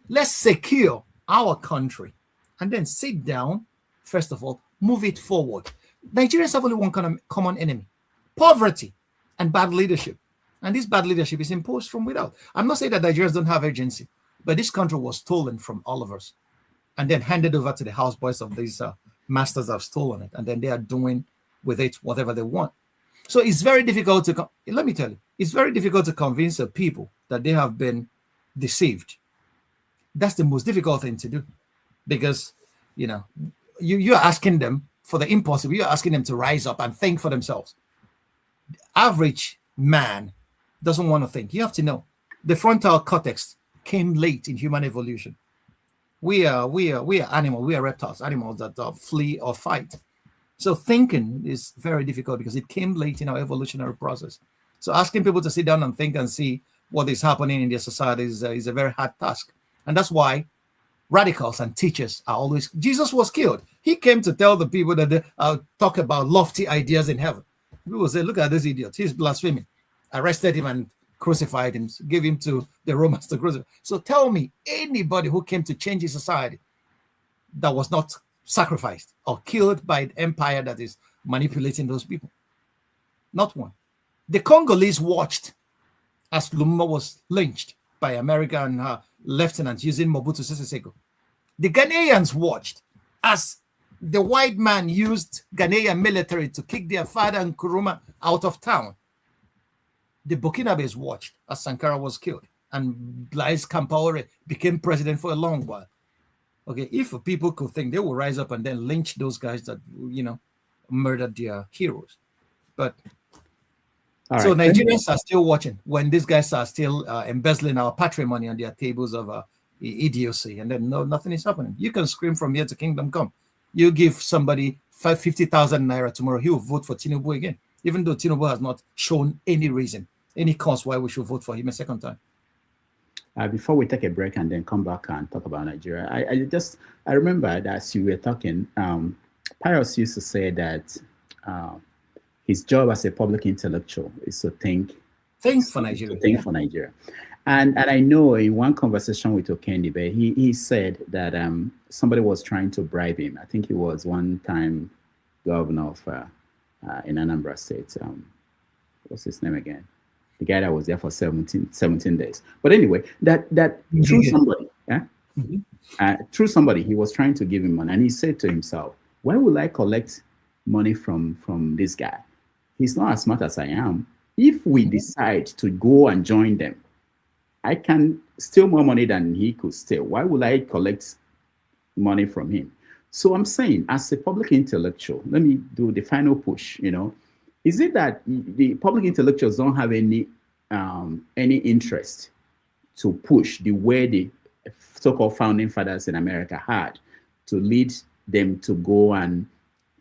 Let's secure our country and then sit down, first of all, move it forward. Nigerians have only one common enemy: poverty and bad leadership. And this bad leadership is imposed from without. I'm not saying that Nigerians don't have agency, but this country was stolen from all of us and then handed over to the houseboys of these masters that have stolen it. And then they are doing with it whatever they want. So it's very difficult let me tell you, it's very difficult to convince the people that they have been deceived. That's the most difficult thing to do, because, you're asking them for the impossible. You're asking them to rise up and think for themselves. The average man doesn't want to think. You have to know the frontal cortex came late in human evolution. We are animals. We are reptiles, animals that flee or fight. So thinking is very difficult because it came late in our evolutionary process. So asking people to sit down and think and see what is happening in their society is a very hard task. And that's why radicals and teachers are always... Jesus was killed. He came to tell the people that they talk about lofty ideas in heaven. People say, look at this idiot. He's blaspheming. Arrested him and crucified him, gave him to the Romans to crucify. So tell me, anybody who came to change his society that was not sacrificed or killed by the empire that is manipulating those people? Not one. The Congolese watched as Lumumba was lynched by American lieutenants using Mobutu Sese Seko. The Ghanaians watched as the white man used Ghanaian military to kick their father and Nkrumah out of town. The Burkinabes watched as Sankara was killed and Blaise Compaoré became president for a long while. Okay, if people could think, they will rise up and then lynch those guys that murdered their heroes. But All so right. Nigerians are still watching when these guys are still embezzling our patrimony on their tables of idiocy, and then nothing is happening. You can scream from here to kingdom come. You give somebody 50,000 naira tomorrow, he will vote for Tinubu again, even though Tinubu has not shown any reason, any cause why we should vote for him a second time. Before we take a break and then come back and talk about Nigeria, I remember that as you were talking, Pius used to say that his job as a public intellectual is to think for Nigeria. To think for Nigeria. And I know in one conversation with Okendibe, he said that somebody was trying to bribe him. I think he was one time governor of in Anambra State. What's his name again? The guy that was there for 17 days. But anyway, that through somebody, through somebody, he was trying to give him money. And he said to himself, why will I collect money from this guy? He's not as smart as I am. If we decide to go and join them, I can steal more money than he could steal. Why would I collect money from him? So I'm saying, as a public intellectual, let me do the final push, Is it that the public intellectuals don't have any interest to push the way the so-called founding fathers in America had to lead them to go and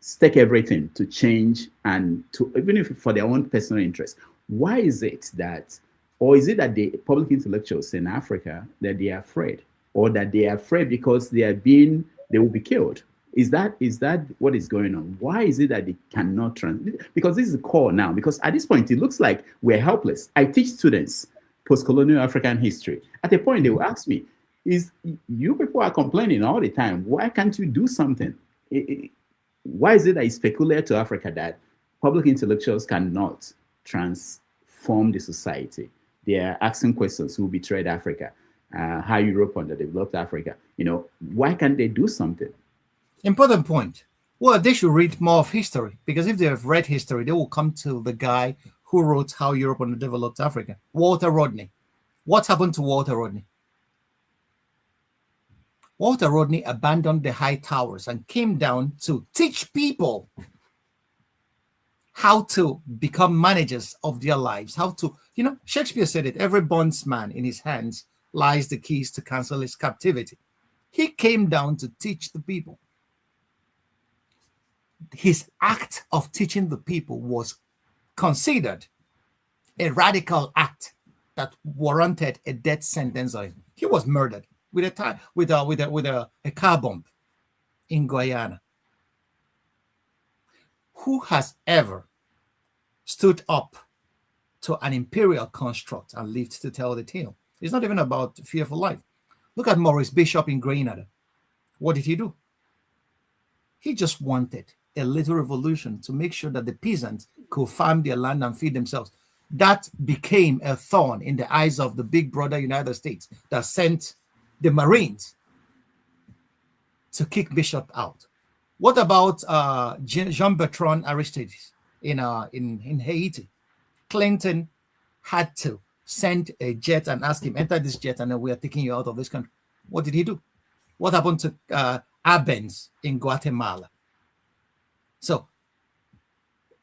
stake everything to change and to, even if for their own personal interest? Why is it that, or is it that the public intellectuals in Africa, that they are afraid, or that they are afraid because they will be killed? Is that what is going on? Why is it that they cannot because this is the core now, because at this point it looks like we're helpless. I teach students post-colonial African history. At a point they will ask me, you people are complaining all the time, why can't you do something? Why is it that it's peculiar to Africa that public intellectuals cannot transform the society? They are asking questions: who betrayed Africa? How Europe underdeveloped Africa? Why can't they do something? Important point. Well, they should read more of history, because if they have read history, they will come to the guy who wrote How Europe Underdeveloped Africa, Walter Rodney. What happened to Walter Rodney? Walter Rodney abandoned the high towers and came down to teach people how to become managers of their lives, how to, Shakespeare said it, every bondsman in his hands lies the keys to cancel his captivity. He came down to teach the people. His act of teaching the people was considered a radical act that warranted a death sentence on him. He was murdered with a car bomb in Guyana. Who has ever stood up to an imperial construct and lived to tell the tale? It's not even about fear for life. Look at Maurice Bishop in Grenada. What did he do? He just wanted a little revolution to make sure that the peasants could farm their land and feed themselves. That became a thorn in the eyes of the big brother United States that sent the Marines to kick Bishop out. What about Jean-Bertrand Aristide in Haiti? Clinton had to send a jet and ask him, enter this jet and then we are taking you out of this country. What did he do? What happened to Arbenz in Guatemala? So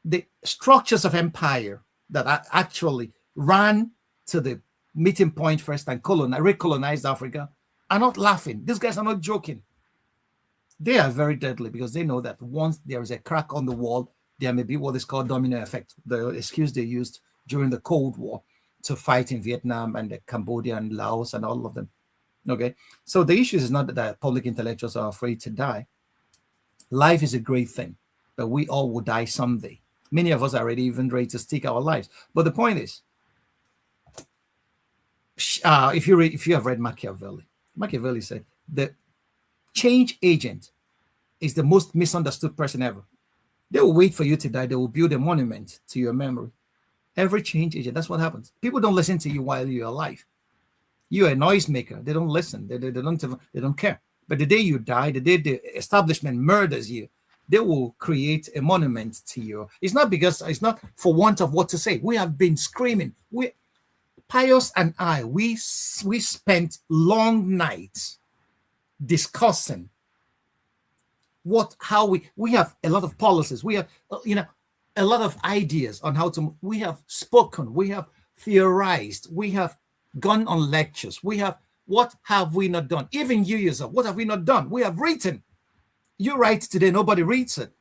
the structures of empire that actually ran to the meeting point first and recolonized Africa are not laughing. These guys are not joking. They are very deadly, because they know that once there is a crack on the wall, there may be what is called domino effect, the excuse they used during the Cold War to fight in Vietnam and Cambodia and Laos and all of them. Okay, so the issue is not that public intellectuals are afraid to die. Life is a great thing, but we all will die someday. Many of us are already even ready to stick our lives. But the point is, if you have read Machiavelli said the change agent is the most misunderstood person ever. They will wait for you to die. They will build a monument to your memory. Every change agent, that's what happens. People don't listen to you while you're alive. You're a noisemaker. They don't listen. They don't care. But the day you die, the day the establishment murders you, they will create a monument to you. It's not for want of what to say. We have been screaming. Pius and I, we spent long nights discussing how we have a lot of policies. We have, a lot of ideas on how to, we have spoken, we have theorized, we have gone on lectures. What have we not done? Even you yourself, what have we not done? We have written. You write today, nobody reads it.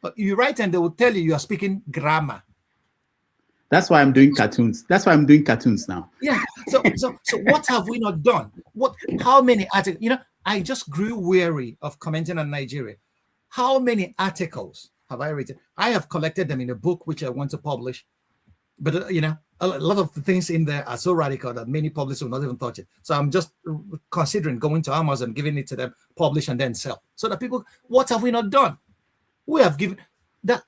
But you write and they will tell you are speaking grammar. That's why I'm doing cartoons. That's why I'm doing cartoons now. Yeah. So what have we not done? How many articles? I just grew weary of commenting on Nigeria. How many articles have I written? I have collected them in a book which I want to publish. But a lot of the things in there are so radical that many publishers will not even touch it. So I'm just considering going to Amazon, giving it to them, publish and then sell. So that people, what have we not done? We have given that,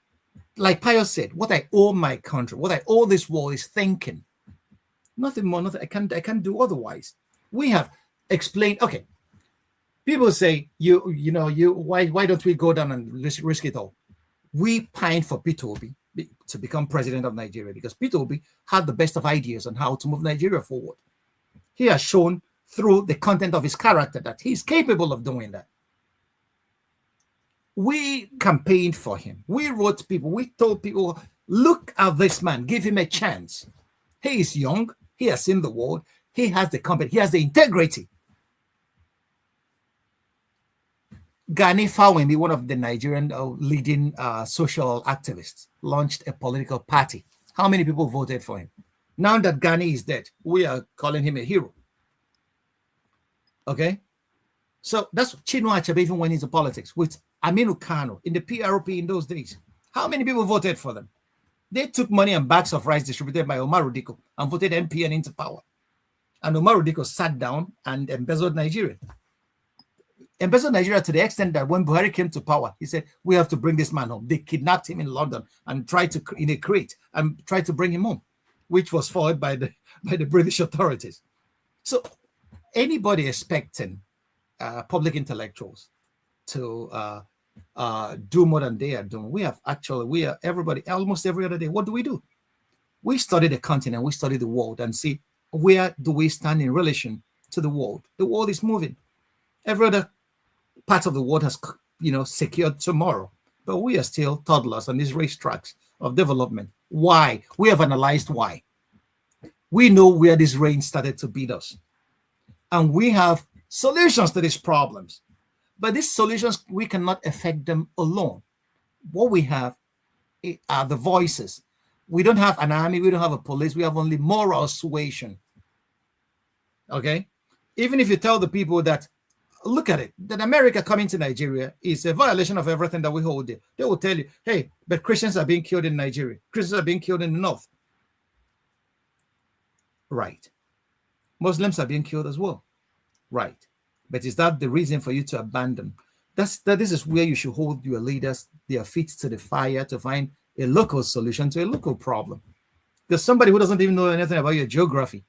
like Pius said, what I owe my country, what I owe this world is thinking. Nothing more, nothing. I can't do otherwise. We have explained. Okay, people say why don't we go down and risk it all? We pined for Peter Obi to become president of Nigeria because Peter Obi had the best of ideas on how to move Nigeria forward. He has shown through the content of his character that he's capable of doing that. We campaigned for him. We wrote people. We told people, look at this man. Give him a chance. He is young. He has seen the world. He has the competence. He has the integrity. Gani Fawembi, one of the Nigerian leading social activists, launched a political party. How many people voted for him? Now that Gani is dead, we are calling him a hero. Okay? So that's Chinua Achebe even went into politics with Aminu Kano in the PRP in those days. How many people voted for them? They took money and bags of rice distributed by Omar Diko and voted MPN into power. And Omar Diko sat down and embezzled Nigeria. Embezzled Nigeria to the extent that when Buhari came to power, he said, we have to bring this man home. They kidnapped him in London and tried to, in a crate, and tried to bring him home, which was followed by the British authorities. So anybody expecting public intellectuals to do more than they are doing, everybody, almost every other day, what do? We study the continent, we study the world and see where do we stand in relation to the world. The world is moving. Every other part of the world has, secured tomorrow, but we are still toddlers on these racetracks of development. Why? We have analyzed why. We know where this rain started to beat us, and we have solutions to these problems. But these solutions, we cannot affect them alone. What we have are the voices. We don't have an army. We don't have a police. We have only moral suasion. Okay? Even if you tell the people that, look at it, that America coming to Nigeria is a violation of everything that we hold there, they will tell you, hey, but Christians are being killed in Nigeria. Christians are being killed in the north. Right. Muslims are being killed as well. Right. But is that the reason for you to abandon? This is where you should hold your leaders, their feet to the fire to find a local solution to a local problem. There's somebody who doesn't even know anything about your geography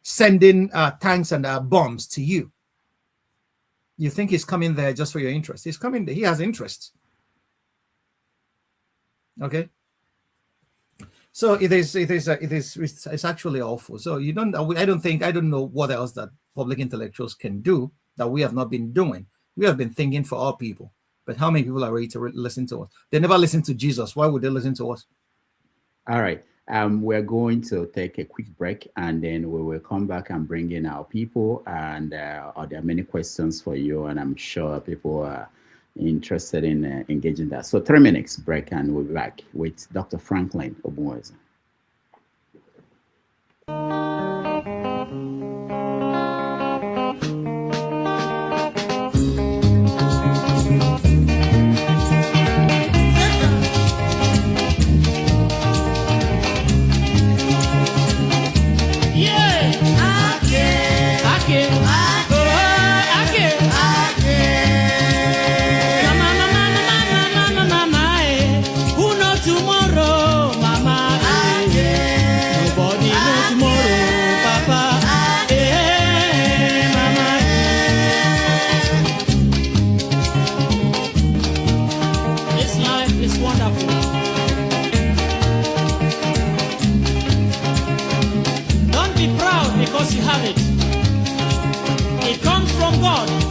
sending tanks and bombs to you. You think he's coming there just for your interest. He's coming there. He has interests. Okay. So it's actually awful. So I don't know what else that public intellectuals can do that we have not been doing. We have been thinking for our people, but how many people are ready to listen to us? They never listen to Jesus. Why would they listen to us? All right. We're going to take a quick break, and then we will come back and bring in our people. And there are many questions for you, and I'm sure people are interested in engaging that. So 3 minutes break, and we'll be back with Dr. Franklyne Ogbunwezeh. God.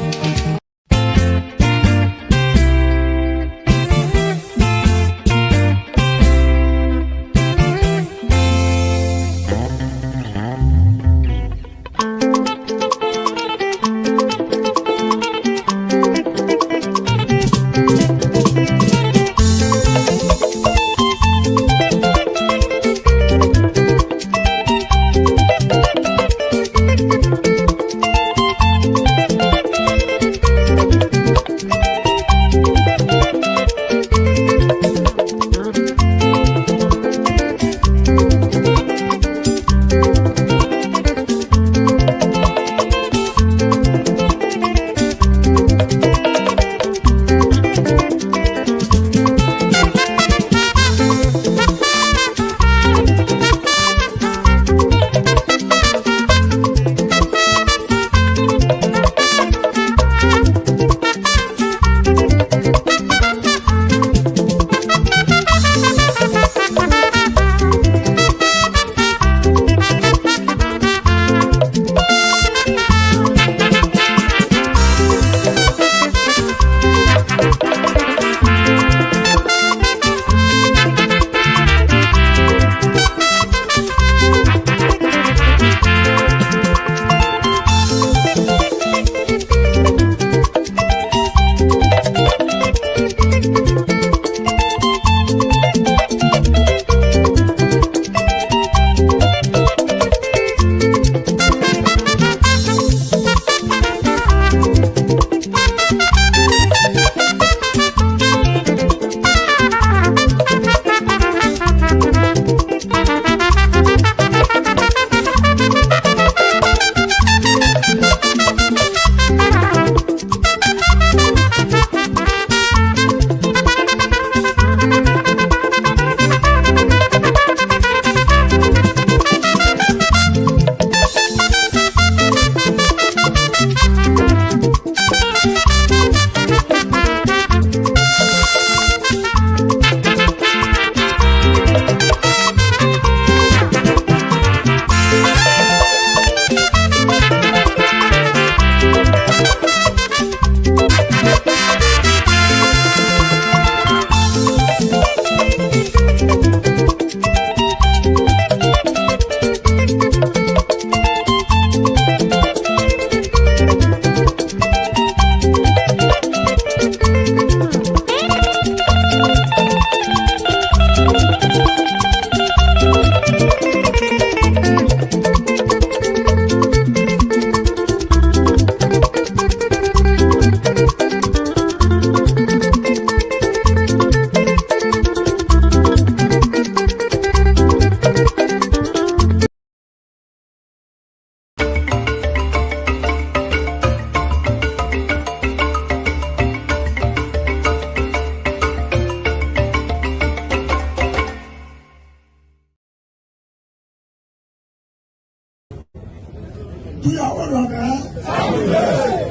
Do you want to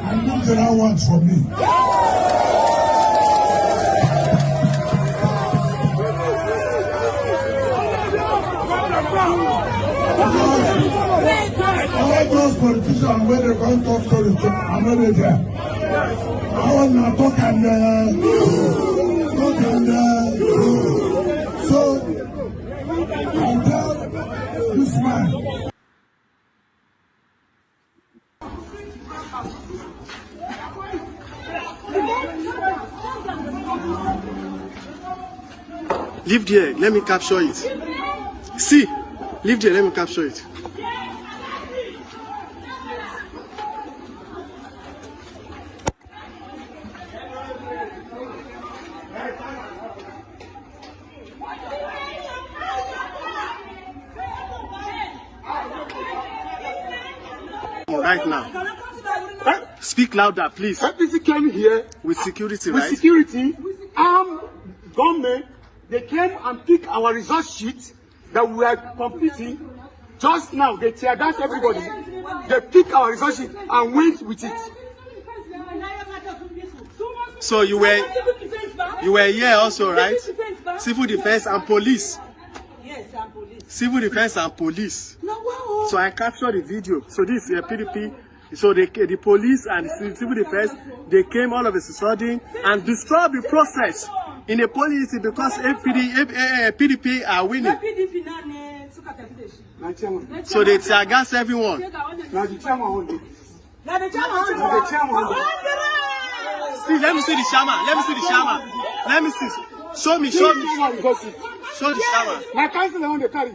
and look that one for me. All those politicians when they come talk stories, I'm not there. I want to talk and so I tell this man. Leave there, let me capture it. See, leave there, let me capture it. Right now. Speak louder, please. FPC came here with security, with right? security, armed gunmen. They came and picked our result sheet that we were completing. Just now, they tear gas everybody. They picked our result sheet and went with it. So you were here also, right? Civil defense and police. Yes, and police. Civil defense and police. No, wow. So I captured the video. So this is a PDP So the police and the civil defense, they came all of a sudden and disturbed the process in the policy because PDP are winning. So they tear gas everyone. See, let me see the shaman. Let me see the shaman. Let me see. Show me. Show the shaman. My council on the carry.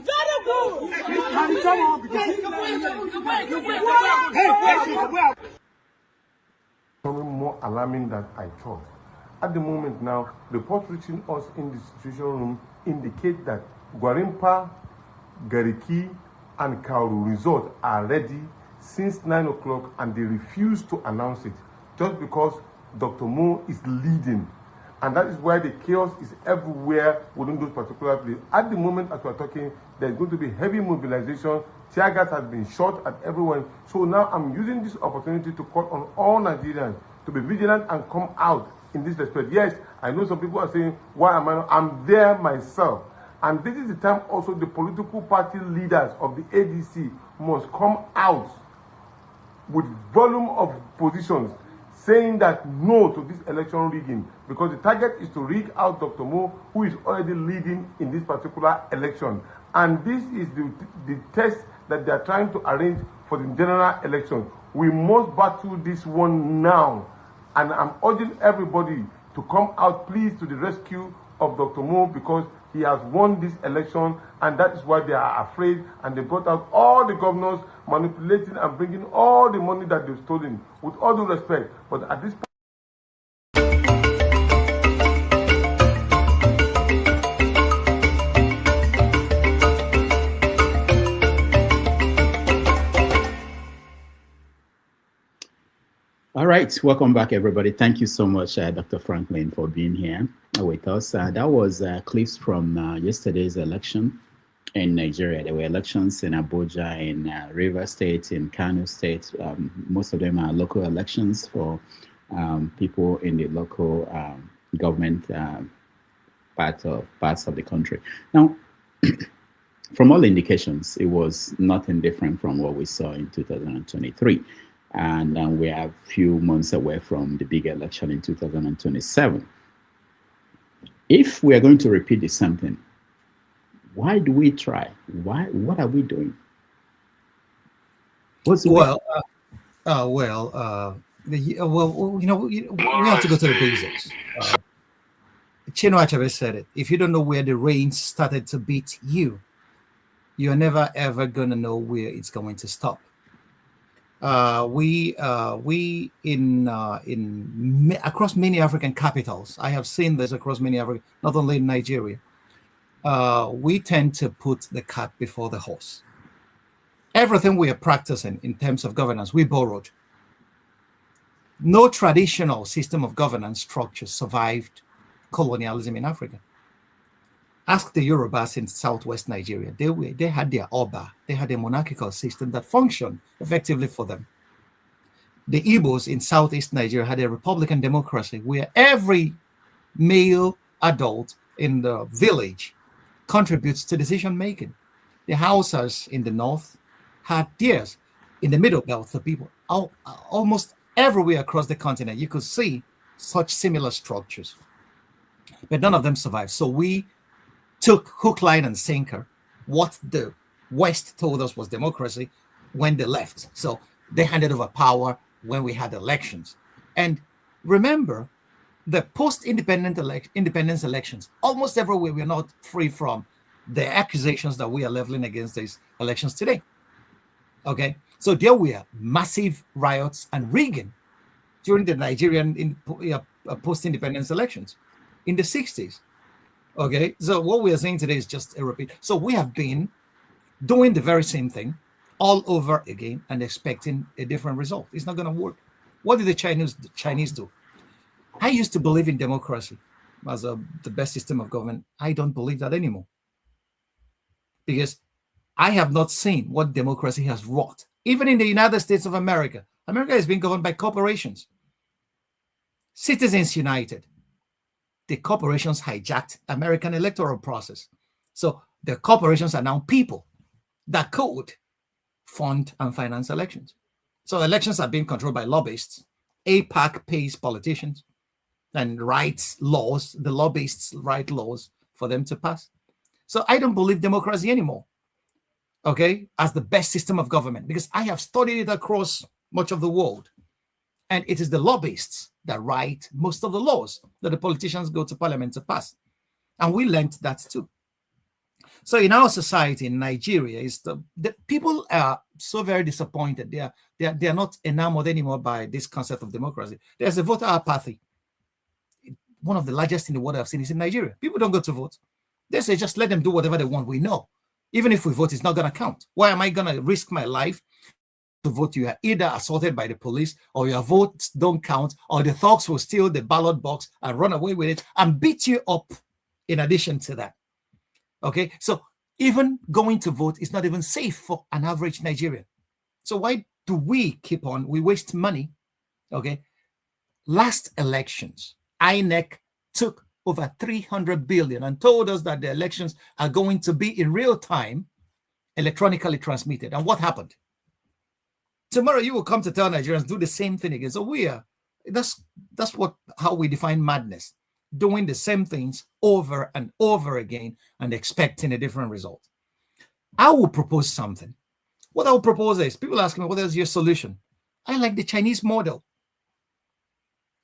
Something more alarming than I thought. At the moment now, reports reaching us in the situation room indicate that Gwarimpa, Gariki, and Kauru resort are ready since 9 o'clock, and they refuse to announce it just because Dr. Mo is leading. And that is why the chaos is everywhere within those particular places. At the moment, as we're talking, there's going to be heavy mobilization. Tear gas has been shot at everyone. So now I'm using this opportunity to call on all Nigerians to be vigilant and come out in this respect. Yes, I know some people are saying, why am I not? I'm there myself. And this is the time also the political party leaders of the ADC must come out with volume of positions saying that no to this election rigging, because the target is to rig out Dr. Mo, who is already leading in this particular election. And this is the test that they are trying to arrange for the general election. We must battle this one now. And I'm urging everybody to come out, please, to the rescue of Dr. Mo, because he has won this election, and that is why they are afraid, and they brought out all the governors manipulating and bringing all the money that they've stolen, with all due respect. But at this point, All right, welcome back, everybody. Thank you so much, Dr. Franklyne, for being here with us. That was clips from yesterday's election in Nigeria. There were elections in Abuja, in Rivers State, in Kano State. Most of them are local elections for people in the local government parts of the country. Now, from all indications, it was nothing different from what we saw in 2023. And we are a few months away from the big election in 2027. If we are going to repeat the same thing, why do we try? What are we doing? We have to go to the basics. Chinua Achebe said it. If you don't know where the rain started to beat you, you're never ever gonna know where it's going to stop. Across many African capitals, I have seen this across many African, not only in Nigeria, we tend to put the cart before the horse. Everything we are practicing in terms of governance, we borrowed. No traditional system of governance structure survived colonialism in Africa. Ask the Yorubas in southwest Nigeria. They had their Oba. They had a monarchical system that functioned effectively for them. The Igbos in southeast Nigeria had a republican democracy where every male adult in the village contributes to decision making. The Hausas in the north had theirs. In the middle belt, the people, almost everywhere across the continent, you could see such similar structures. But none of them survived. So we took hook, line, and sinker what the West told us was democracy when they left. So they handed over power when we had elections. And remember, the post-independence elections, almost everywhere we're not free from the accusations that we are leveling against these elections today. Okay, so there were massive riots and rigging during the Nigerian post-independence elections in the 60s. Okay, so what we are saying today is just a repeat. So we have been doing the very same thing all over again and expecting a different result. It's not going to work. What did the Chinese do? I used to believe in democracy as the best system of government. I don't believe that anymore, because I have not seen what democracy has wrought. Even in the United States of America, America is being governed by corporations. Citizens United. The corporations hijacked American electoral process. So the corporations are now people that could fund and finance elections. So elections are being controlled by lobbyists. APAC pays politicians and writes laws. The lobbyists write laws for them to pass. So I don't believe democracy anymore, okay, as the best system of government, because I have studied it across much of the world. And it is the lobbyists that write most of the laws that the politicians go to parliament to pass. And we learned that too. So in our society in Nigeria, the people are so very disappointed. They are not enamored anymore by this concept of democracy. There's a voter apathy. One of the largest in the world I've seen is in Nigeria. People don't go to vote. They say just let them do whatever they want. We know. Even if we vote, it's not going to count. Why am I going to risk my life to vote? You are either assaulted by the police, or your votes don't count, or the thugs will steal the ballot box and run away with it and beat you up in addition to that. Okay, so even going to vote is not even safe for an average Nigerian. So why do we keep on? We waste money. Okay, last elections, INEC took over 300 billion and told us that the elections are going to be in real time, electronically transmitted. And what happened? Tomorrow you will come to tell Nigerians do the same thing again. So that's how we define madness. Doing the same things over and over again and expecting a different result. I will propose something. What I will propose is, people ask me, what is your solution? I like the Chinese model.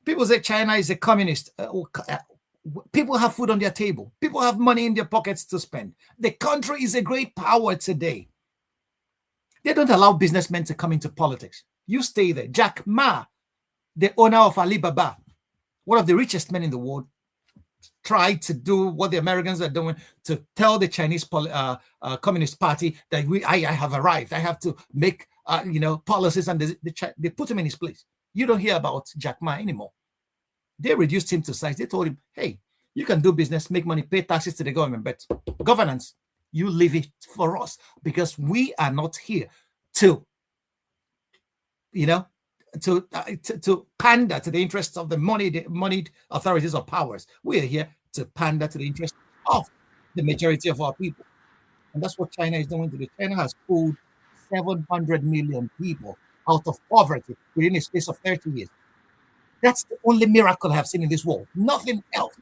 People say China is a communist. People have food on their table. People have money in their pockets to spend. The country is a great power today. They don't allow businessmen to come into politics. You stay there. Jack Ma, the owner of Alibaba, one of the richest men in the world, tried to do what the Americans are doing, to tell the Chinese Communist Party that I have arrived. I have to make policies, and they put him in his place. You don't hear about Jack Ma anymore. They reduced him to size. They told him, hey, you can do business, make money, pay taxes to the government, but governance, you leave it for us, because we are not here to pander to the interests of the moneyed authorities or powers. We are here to pander to the interests of the majority of our people. And that's what China is doing today. China has pulled 700 million people out of poverty within a space of 30 years. That's the only miracle I have seen in this world. Nothing else.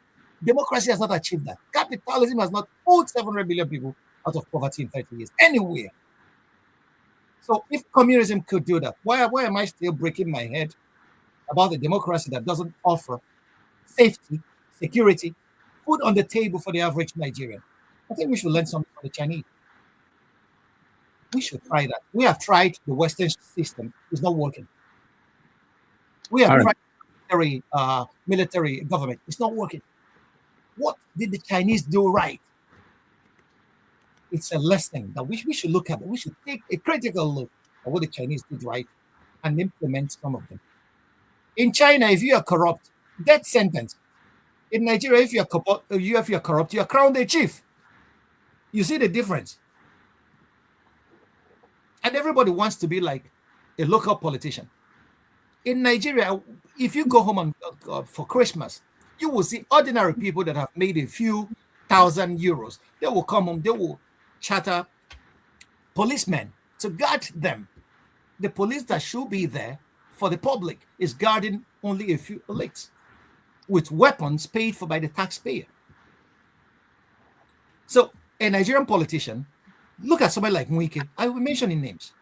Democracy has not achieved that. Capitalism has not pulled 700 million people out of poverty in 30 years anywhere. So if communism could do that, why am I still breaking my head about the democracy that doesn't offer safety, security, food on the table for the average Nigerian? I think we should learn something from the Chinese. We should try that. We have tried the Western system. It's not working. We have tried military government. It's not working. What did the Chinese do right? It's a lesson that we should look at. We should take a critical look at what the Chinese did right and implement some of them. In China, if you are corrupt, death sentence. In Nigeria, if you are corrupt, you are crowned a chief. You see the difference? And everybody wants to be like a local politician. In Nigeria, if you go home for Christmas, you will see ordinary people that have made a few thousand euros. They will come home, they will charter policemen to guard them. The police that should be there for the public is guarding only a few elites with weapons paid for by the taxpayer. So a Nigerian politician, look at somebody like Wike. I will mention in names.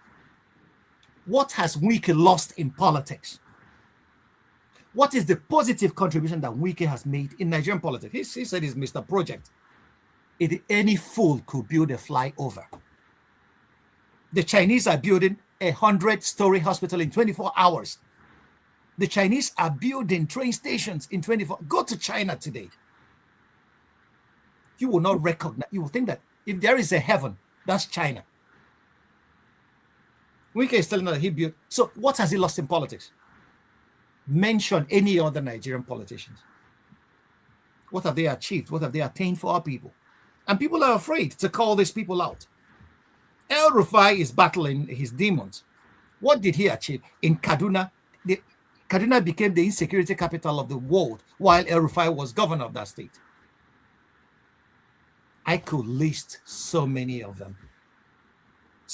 What has Wike lost in politics? What is the contribution that Wike has made in Nigerian politics? He said he's Mr. Project. Any fool could build a flyover. The Chinese are building a 100-story hospital in 24 hours. The Chinese are building train stations in 24. Go to China today. You will not recognize. You will think that if there is a heaven, that's China. Wike is telling us that he built. So what has he lost in politics? Mention any other Nigerian politicians. What have they achieved? What have they attained for our people? And people are afraid to call these people out. El Rufai is battling his demons. What did he achieve? In Kaduna, Kaduna became the insecurity capital of the world while El Rufai was governor of that state. I could list so many of them.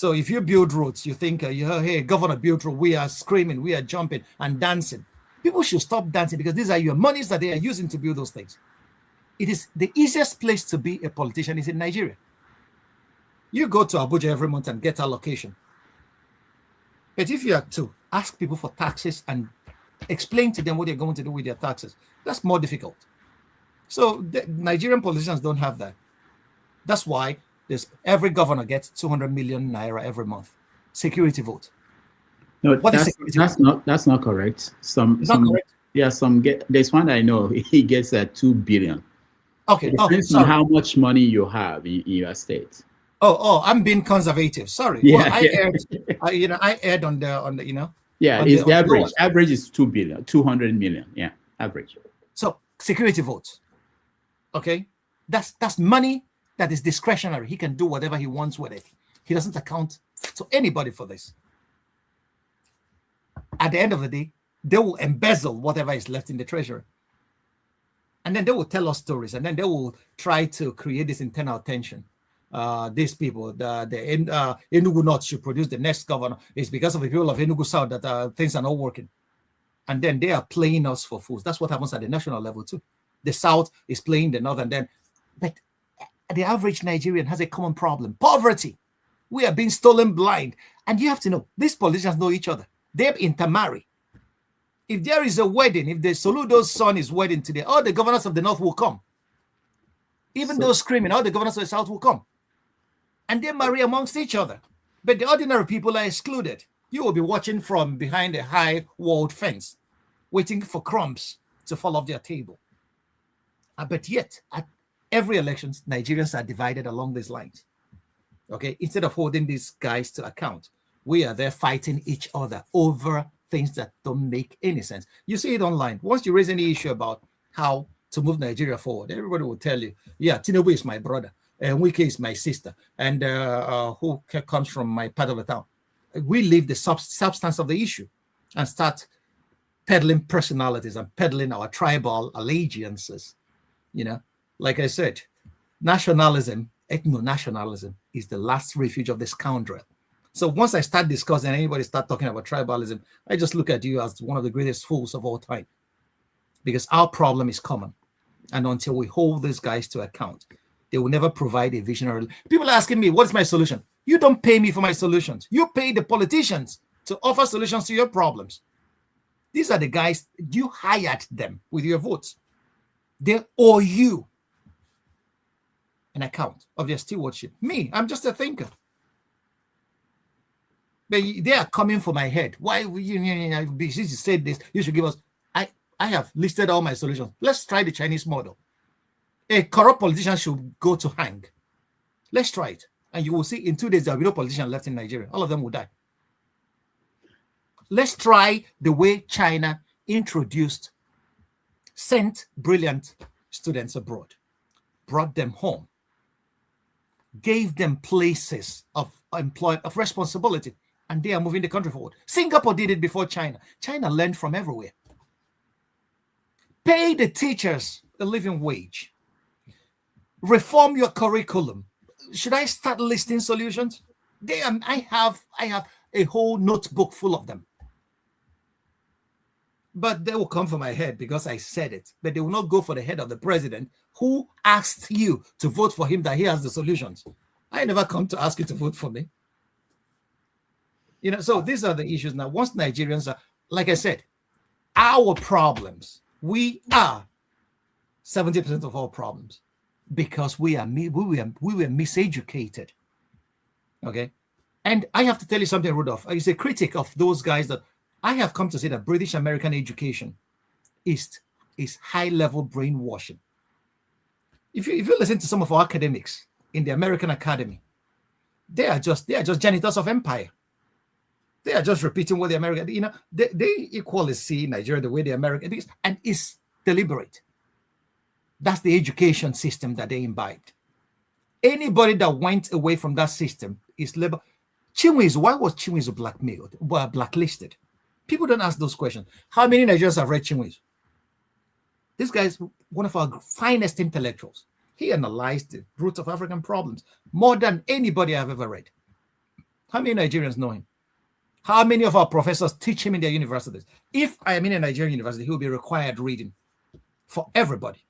So if you build roads, you think, hey, governor build road, we are screaming, we are jumping and dancing. People should stop dancing because these are your monies that they are using to build those things. It is the easiest place to be a politician is in Nigeria. You go to Abuja every month and get allocation. But if you are to ask people for taxes and explain to them what they're going to do with their taxes, that's more difficult. So the Nigerian politicians don't have that. That's why every governor gets 200 million naira every month. Security vote. No, that's not correct. Correct? Yeah, there's one I know he gets 2 billion. Okay. It depends on how much money you have in your state. Oh, I'm being conservative. Sorry. Yeah, well, I aired on the. Yeah, it's the average. Average is 2 billion, 200 million. Yeah, average. So security votes. Okay, that's money that is discretionary. He can do whatever he wants with it. He doesn't account to anybody for this. At the end of the day, they will embezzle whatever is left in the treasury. And then they will tell us stories, and then they will try to create this internal tension. These people, the Enugu North should produce the next governor. It's because of the people of Enugu South that things are not working. And then they are playing us for fools. That's what happens at the national level too. The South is playing the North, and then, but the average Nigerian has a common problem: poverty. We are being stolen blind. And you have to know, these politicians know each other. They intermarry. If there is a wedding, if the Soludo's son is wedding today, all the governors of the North will come. Even those screaming, all the governors of the South will come. And they marry amongst each other. But the ordinary people are excluded. You will be watching from behind a high walled fence, waiting for crumbs to fall off their table. But yet, at every election, Nigerians are divided along these lines. Okay, instead of holding these guys to account, we are there fighting each other over things that don't make any sense. You see it online. Once you raise any issue about how to move Nigeria forward, everybody will tell you, yeah, Tinubu is my brother, and Wike is my sister, and who comes from my part of the town. We leave the substance of the issue and start peddling personalities and peddling our tribal allegiances. You know, like I said, nationalism, ethno-nationalism is the last refuge of the scoundrel. So once I start discussing, anybody start talking about tribalism, I just look at you as one of the greatest fools of all time, because our problem is common. And until we hold these guys to account, they will never provide a visionary. People are asking me, what's my solution? You don't pay me for my solutions. You pay the politicians to offer solutions to your problems. These are the guys, you hired them with your votes. They owe you an account of their stewardship. Me, I'm just a thinker. But they are coming for my head. Why since you said this, you should give us. I have listed all my solutions. Let's try the Chinese model. A corrupt politician should go to hang. Let's try it. And you will see in 2 days, there will be no politician left in Nigeria. All of them will die. Let's try the way China sent brilliant students abroad, brought them home, gave them places of responsibility, and they are moving the country forward. Singapore did it before China. China learned from everywhere. Pay the teachers a living wage. Reform your curriculum. Should I start listing solutions? I have a whole notebook full of them. But they will come for my head because I said it. But they will not go for the head of the president who asked you to vote for him, that he has the solutions. I never come to ask you to vote for me. You know, so these are the issues now. Once Nigerians are, like I said, our problems, we are 70% of all problems because we were miseducated. Okay. And I have to tell you something, Rudolph. As a critic of those guys, that I have come to say that British American education is high-level brainwashing. If you listen to some of our academics in the American Academy, they are just janitors of empire. They are just repeating what the American, they equally see Nigeria the way the American is, and it's deliberate. That's the education system that they imbibed. Anybody that went away from that system is labeled. Chinwezu, why was Chinwezu blacklisted? People don't ask those questions. How many Nigerians have read Chinwezu? This guy is one of our finest intellectuals. He analyzed the roots of African problems more than anybody I've ever read. How many Nigerians know him? How many of our professors teach him in their universities? If I am in a Nigerian university, he will be required reading for everybody.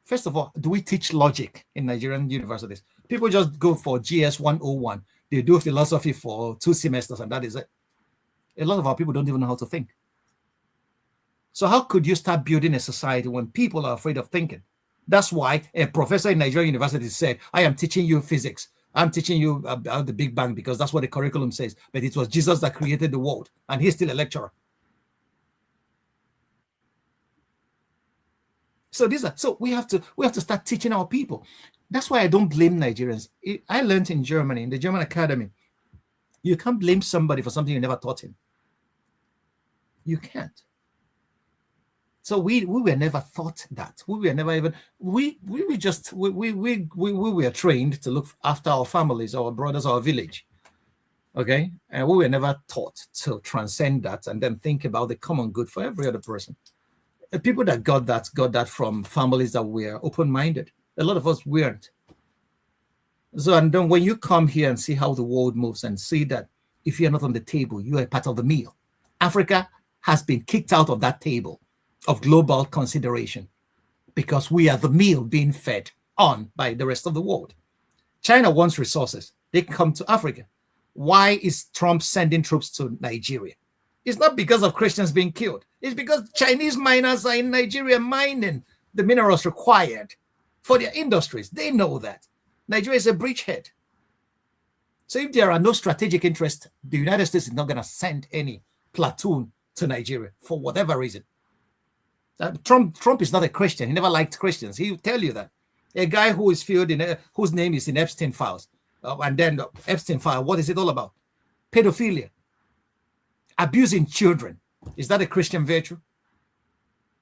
First of all, do we teach logic in Nigerian universities? People just go for GS 101. They do philosophy for 2 semesters, and that is it. A lot of our people don't even know how to think. So how could you start building a society when people are afraid of thinking? That's why a professor in Nigerian university said, I am teaching you physics. I'm teaching you about the Big Bang because that's what the curriculum says. But it was Jesus that created the world, and he's still a lecturer. So we have to start teaching our people. That's why I don't blame Nigerians. I learned in Germany, in the German academy, you can't blame somebody for something you never taught him. You can't. So we were never taught that. We were never even we were trained to look after our families, our brothers, our village. Okay, and we were never taught to transcend that and then think about the common good for every other person. The people that got that from families that were open-minded. A lot of us weren't. So, and then when you come here and see how the world moves and see that if you're not on the table, you are part of the meal. Africa has been kicked out of that table of global consideration because we are the meal being fed on by the rest of the world. China wants resources. They come to Africa. Why is Trump sending troops to Nigeria? It's not because of Christians being killed. It's because Chinese miners are in Nigeria mining the minerals required for their industries. They know that. Nigeria is a bridgehead. So if there are no strategic interests, the United States is not going to send any platoon to Nigeria for whatever reason. Trump is not a Christian. He never liked Christians. He will tell you that. A guy who is filled in, whose name is in Epstein files. And then the Epstein file, what is it all about? Pedophilia. Abusing children. Is that a Christian virtue?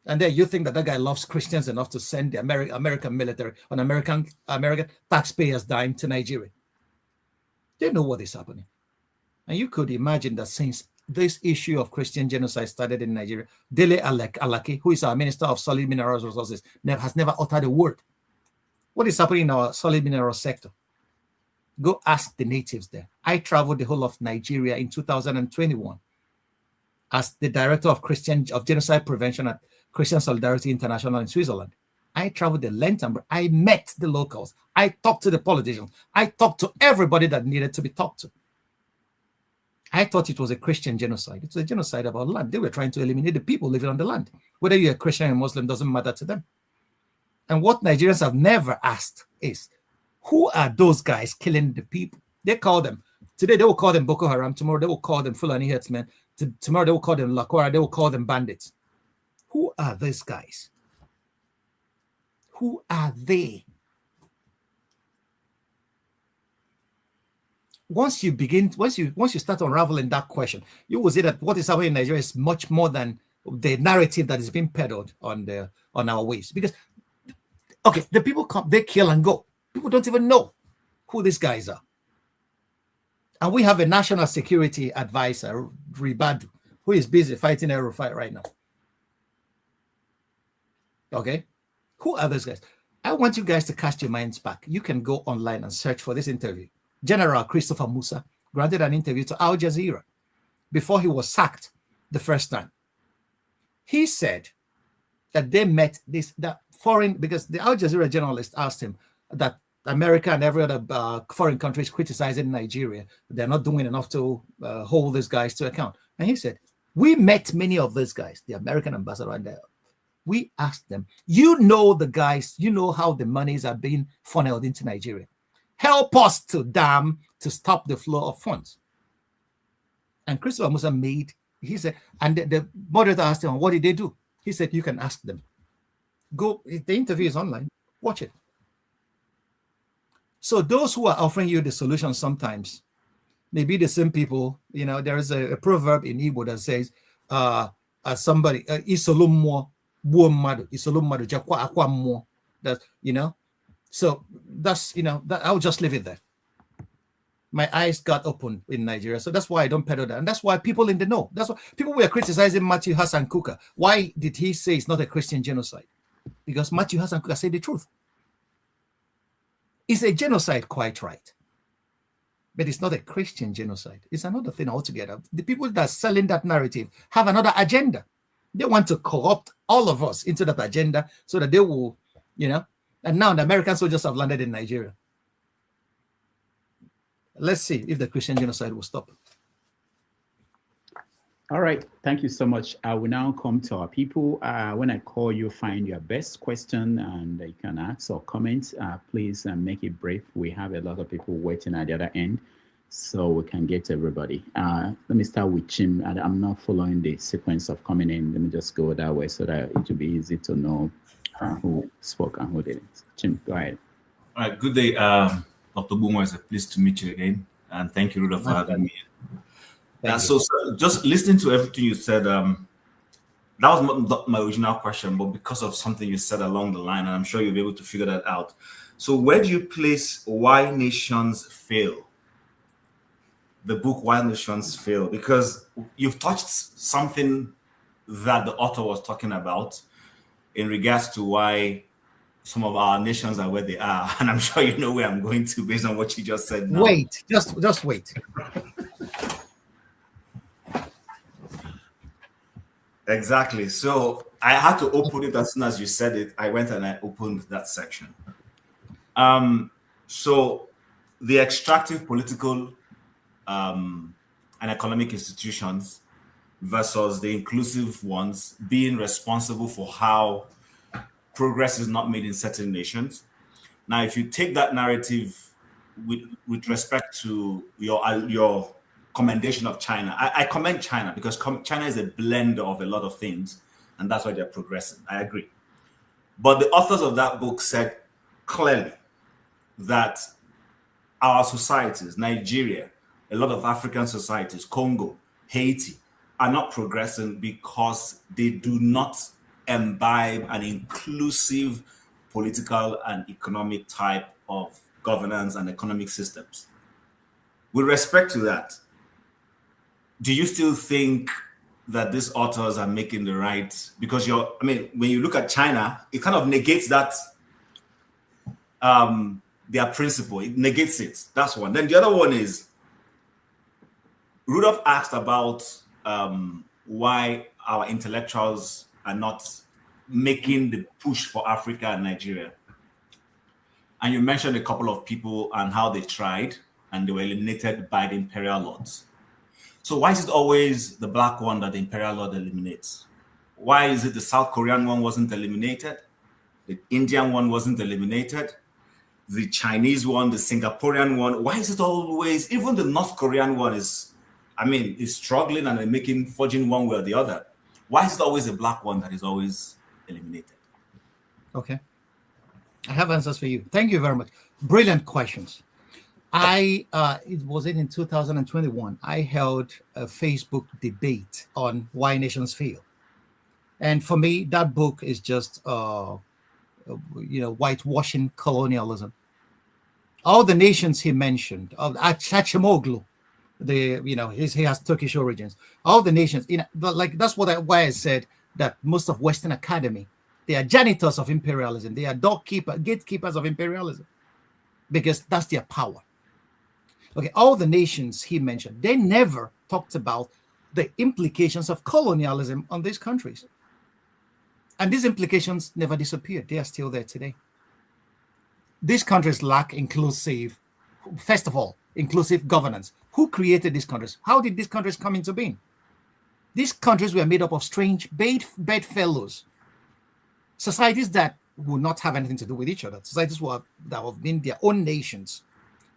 And then you think that guy loves Christians enough to send the American military on American taxpayers' dime to Nigeria. They know what is happening. And you could imagine that since this issue of Christian genocide started in Nigeria, Dele Alaki, who is our Minister of Solid Minerals Resources, has never uttered a word. What is happening in our solid mineral sector? Go ask the natives there. I traveled the whole of Nigeria in 2021 as the director of genocide prevention at Christian Solidarity International in Switzerland. I traveled the length and I met the locals. I talked to the politicians. I talked to everybody that needed to be talked to. I thought it was a Christian genocide. It's a genocide about land. They were trying to eliminate the people living on the land. Whether you're a Christian or Muslim doesn't matter to them. And what Nigerians have never asked is, who are those guys killing the people? They call them, today they will call them Boko Haram, tomorrow they will call them Fulani herdsmen, tomorrow they will call them Lakwara, they will call them bandits. Who are these guys? Who are they? Once you start unraveling that question, you will see that what is happening in Nigeria is much more than the narrative that is being peddled on our waves. Because, okay, the people come, they kill and go. People don't even know who these guys are. And we have a national security advisor, Ribadu, who is busy fighting a fight right now. Okay? Who are those guys? I want you guys to cast your minds back. You can go online and search for this interview. General Christopher Musa granted an interview to Al Jazeera before he was sacked the first time. He said that they met because the Al Jazeera journalist asked him that America and every other foreign country is criticizing Nigeria. They're not doing enough to hold these guys to account. And he said, we met many of these guys, the American ambassador and we asked them, you know the guys, you know how the monies are being funneled into Nigeria. Help us to stop the flow of funds. And Christopher Musa he said, and the moderator asked him, what did they do? He said, you can ask them. Go, the interview is online, watch it. So those who are offering you the solution sometimes may be the same people. You know, there is a proverb in Igbo that says, somebody, isolummo buomadu, isolumadu jakwa akwa mo. That, you know, so that's, you know, that I'll just leave it there. My eyes got open in Nigeria. So that's why I don't peddle that. And that's why people in the know. That's why people were criticizing Matthew Hassan Kuka. Why did he say it's not a Christian genocide? Because Matthew Hassan Kuka said the truth. It's a genocide, quite right. but it's not a Christian genocide. It's another thing altogether. The people that are selling that narrative have another agenda. They want to corrupt all of us into that agenda so that they will, and now the American soldiers have landed in Nigeria. Let's see if the Christian genocide will stop. All right. Thank you so much. I will now come to our people. When I call you, find your best question and you can ask or comment. Please make it brief. We have a lot of people waiting at the other end, so we can get to everybody. Let me start with Chim. I'm not following the sequence of coming in. Let me just go that way so that it will be easy to know who spoke and who didn't. Chim, go ahead. All right. Good day, Dr. Ogbunwezeh. Pleased to meet you again. And thank you, Ruda, for having me. So just listening to everything you said, that was not my original question, but because of something you said along the line, and I'm sure you'll be able to figure that out. So where do you place Why Nations Fail? The book Why Nations Fail, because you've touched something that the author was talking about in regards to why some of our nations are where they are. And I'm sure you know where I'm going to based on what you just said now. Wait, just wait. Exactly. So I had to open it as soon as you said it. I went and I opened that section. So the extractive political and economic institutions versus the inclusive ones being responsible for how progress is not made in certain nations. Now, if you take that narrative with respect to your commendation of China. I commend China because China is a blend of a lot of things, and that's why they're progressing. I agree. But the authors of that book said clearly that our societies, Nigeria, a lot of African societies, Congo, Haiti, are not progressing because they do not imbibe an inclusive political and economic type of governance and economic systems. With respect to that, do you still think that these authors are making the right? Because when you look at China, it kind of negates that their principle. It negates it. That's one. Then the other one is Rudolph asked about why our intellectuals are not making the push for Africa and Nigeria. And you mentioned a couple of people and how they tried and they were eliminated by the imperial lords. So why is it always the black one that the imperial lord eliminates? Why is it the South Korean one wasn't eliminated? The Indian one wasn't eliminated? The Chinese one, the Singaporean one? Why is it always, even the North Korean one is struggling and forging one way or the other? Why is it always the black one that is always eliminated? Okay. I have answers for you. Thank you very much. Brilliant questions. It was in 2021, I held a Facebook debate on Why Nations Fail. And for me, that book is just, whitewashing colonialism. All the nations he mentioned, Achimoglu, he has Turkish origins. All the nations, that's why I said that most of Western academy, they are janitors of imperialism. They are gatekeepers of imperialism because that's their power. Okay, all the nations he mentioned, they never talked about the implications of colonialism on these countries. And these implications never disappeared. They are still there today. These countries lack inclusive governance. Who created these countries? How did these countries come into being? These countries were made up of strange bedfellows. Societies that would not have anything to do with each other. Societies that have been their own nations,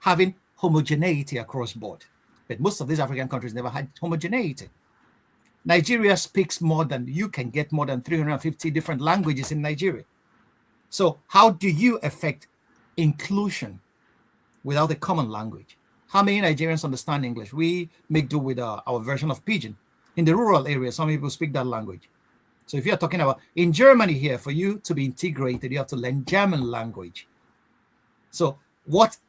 having homogeneity across board. But most of these African countries never had homogeneity. Nigeria speaks you can get more than 350 different languages in Nigeria. So how do you affect inclusion without a common language? How many Nigerians understand English? We make do with our version of Pidgin. In the rural areas, some people speak that language. So if you're talking about in Germany here, for you to be integrated, you have to learn German language. So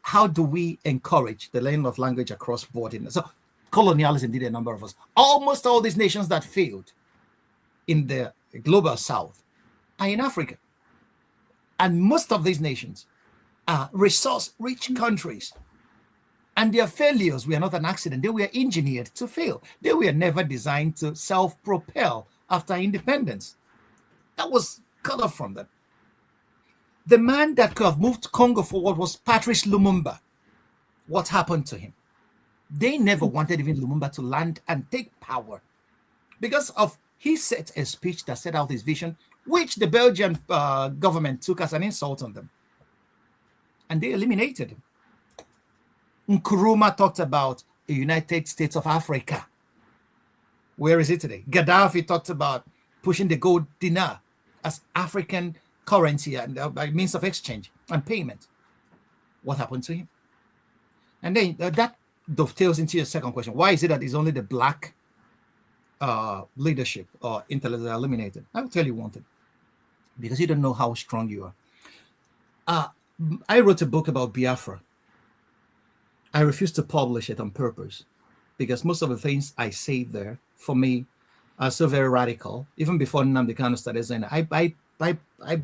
how do we encourage the learning of language across borders? So colonialism did a number of us. Almost all these nations that failed in the global south are in Africa. And most of these nations are resource-rich countries. And their failures were not an accident. They were engineered to fail. They were never designed to self-propel after independence. That was cut off from them. The man that could have moved Congo forward was Patrice Lumumba. What happened to him? They never wanted even Lumumba to land and take power because of he set a speech that set out his vision, which the Belgian government took as an insult on them. And they eliminated him. Nkrumah talked about a United States of Africa. Where is it today? Gaddafi talked about pushing the gold dinar as African currency and by means of exchange and payment. What happened to him? And then that dovetails into your second question. Why is it that it's only the black leadership or intellect that are eliminated? I'll tell you one thing. Because you don't know how strong you are. I wrote a book about Biafra. I refused to publish it on purpose because most of the things I say there, for me, are so very radical. Even before Nnamdi Kanu started saying it, I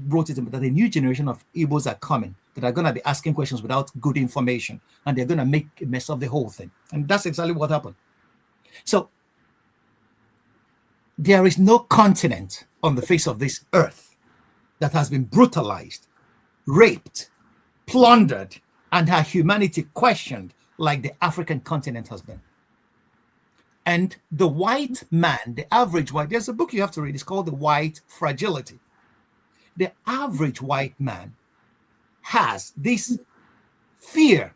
wrote it that a new generation of Igbos are coming that are going to be asking questions without good information, and they're going to make a mess of the whole thing. And that's exactly what happened. So there is no continent on the face of this earth that has been brutalized, raped, plundered, and her humanity questioned like the African continent has been. And the white man, the average white, there's a book you have to read, it's called The White Fragility. The average white man has this fear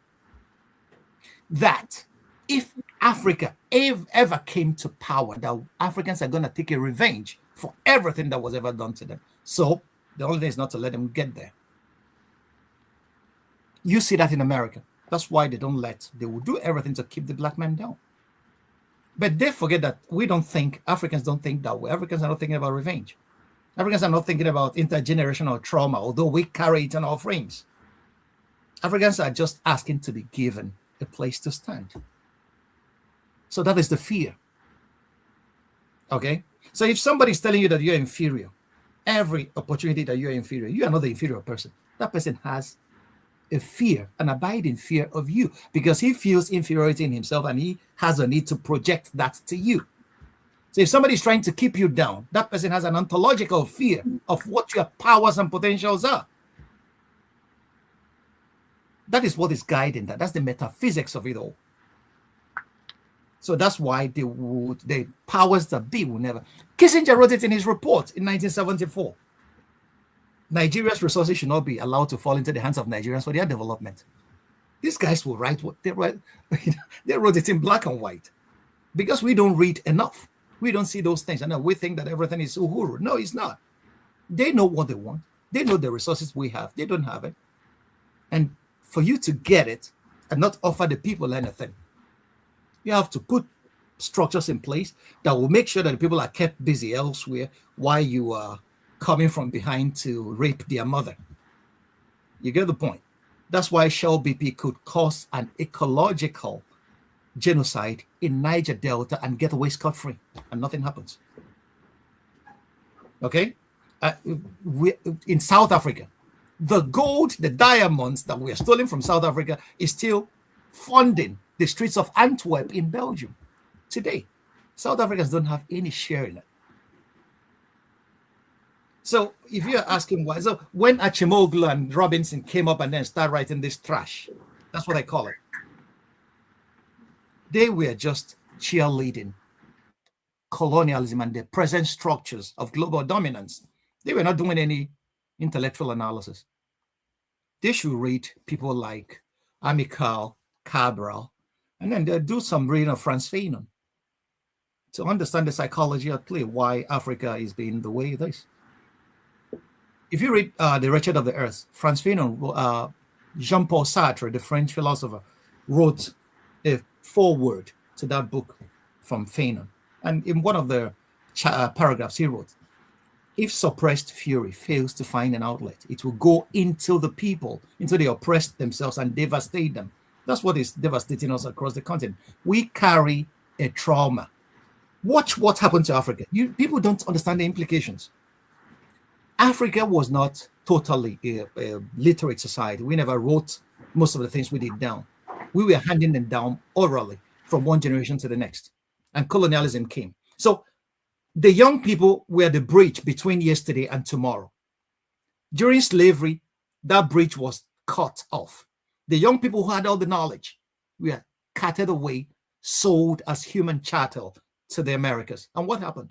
that if Africa ever came to power, that Africans are going to take a revenge for everything that was ever done to them. So the only thing is not to let them get there. You see that in America. That's why they will do everything to keep the black man down. But they forget that Africans don't think that way. Africans are not thinking about revenge. Africans are not thinking about intergenerational trauma, although we carry it in our frames. Africans are just asking to be given a place to stand. So that is the fear. Okay? So if somebody's telling you that you're inferior, every opportunity that you're inferior, you are not the inferior person. That person has a fear, an abiding fear of you, because he feels inferiority in himself and he has a need to project that to you. So if somebody is trying to keep you down, that person has an ontological fear of what your powers and potentials are. That is what is guiding that. That's the metaphysics of it all. So that's why the powers that be will never. Kissinger wrote it in his report in 1974. Nigeria's resources should not be allowed to fall into the hands of Nigerians for their development. These guys will write what they write. They wrote it in black and white because we don't read enough. We don't see those things. And we think that everything is uhuru. No, it's not. They know what they want. They know the resources we have. They don't have it. And for you to get it and not offer the people anything, you have to put structures in place that will make sure that the people are kept busy elsewhere while you are coming from behind to rape their mother. You get the point. That's why Shell BP could cause an ecological genocide in Niger Delta and get away scot-free, and nothing happens. Okay? In South Africa, the gold, the diamonds that were stolen from South Africa is still funding the streets of Antwerp in Belgium today. South Africans don't have any share in it. So if you're asking why, so when Achimoglu and Robinson came up and then started writing this trash, that's what I call it. They were just cheerleading colonialism and the present structures of global dominance. They were not doing any intellectual analysis. They should read people like Amical, Cabral, and then they'll do some reading of Frantz Fanon to understand the psychology at play, why Africa is being the way it is. If you read The Wretched of the Earth, Frantz Fanon, Jean-Paul Sartre, the French philosopher, wrote a foreword to that book from Fanon. And in one of the paragraphs he wrote, if suppressed fury fails to find an outlet, it will go into the people, into the oppressed themselves and devastate them. That's what is devastating us across the continent. We carry a trauma. Watch what happened to Africa. People don't understand the implications. Africa was not totally a literate society. We never wrote most of the things we did down. We were handing them down orally from one generation to the next. And colonialism came. So the young people were the bridge between yesterday and tomorrow. During slavery, that bridge was cut off. The young people who had all the knowledge were carted away, sold as human chattel to the Americas. And what happened?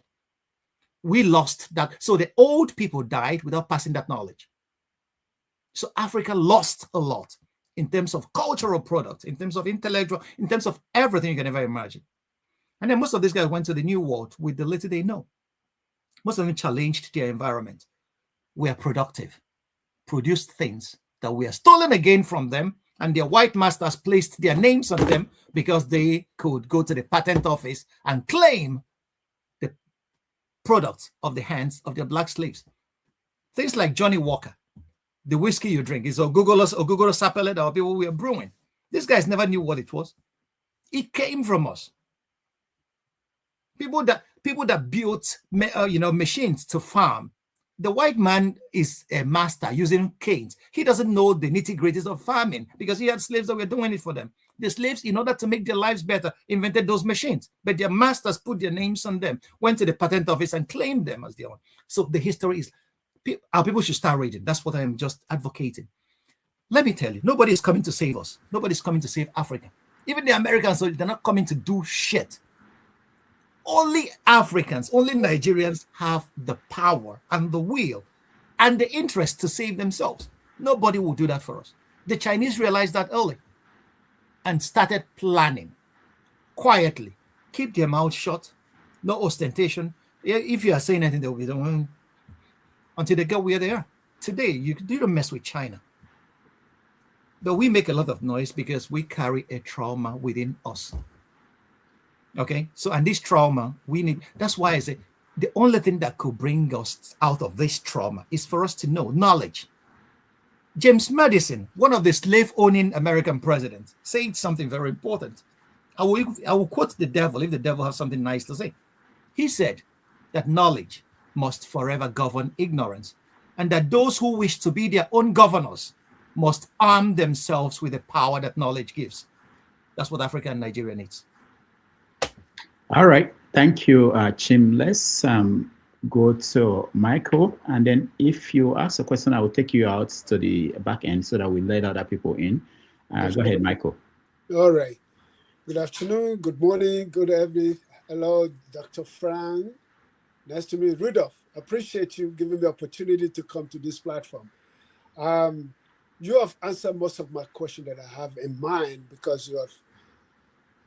We lost that. So the old people died without passing that knowledge. So Africa lost a lot in terms of cultural products, in terms of intellectual, in terms of everything you can ever imagine. And then most of these guys went to the New World with the little they know. Most of them challenged their environment, were productive, produced things that were stolen again from them, and their white masters placed their names on them because they could go to the patent office and claim the products of the hands of their black slaves. Things like Johnny Walker, the whiskey you drink, is Ogugoro Sapele that people were brewing. These guys never knew what it was. It came from us. People that built machines to farm. The white man is a master using canes. He doesn't know the nitty-gritties of farming because he had slaves that were doing it for them. The slaves, in order to make their lives better, invented those machines. But their masters put their names on them, went to the patent office and claimed them as their own. So the history is, our people should start reading. That's what I'm just advocating. Let me tell you, nobody is coming to save us. Nobody's coming to save Africa. Even the Americans, they're not coming to do shit. Only Africans, only Nigerians have the power and the will and the interest to save themselves. Nobody will do that for us. The Chinese realized that early and started planning quietly. Keep their mouth shut, no ostentation. If you are saying anything, they'll be doing until they get where they are. Today, you don't mess with China. But we make a lot of noise because we carry a trauma within us. Okay, so and this trauma, that's why I say the only thing that could bring us out of this trauma is for us to know knowledge. James Madison, one of the slave-owning American presidents, said something very important. I will quote the devil if the devil has something nice to say. He said that knowledge must forever govern ignorance, and that those who wish to be their own governors must arm themselves with the power that knowledge gives. That's what Africa and Nigeria needs. All right. Thank you, Chim. Let's go to Michael. And then if you ask a question, I will take you out to the back end so that we let other people in. Go ahead, Michael. All right. Good afternoon. Good morning. Good evening. Hello, Dr. Frank. Nice to meet you. Rudolph, appreciate you giving me the opportunity to come to this platform. You have answered most of my questions that I have in mind because you have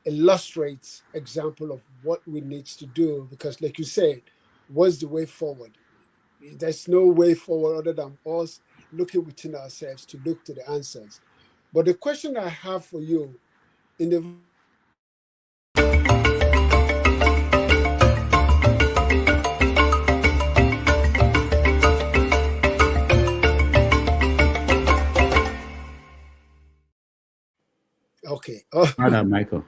illustrates example of what we need to do, because like you said, what's the way forward? There's no way forward other than us looking within ourselves to look to the answers. But the question I have for you in the okay. Michael.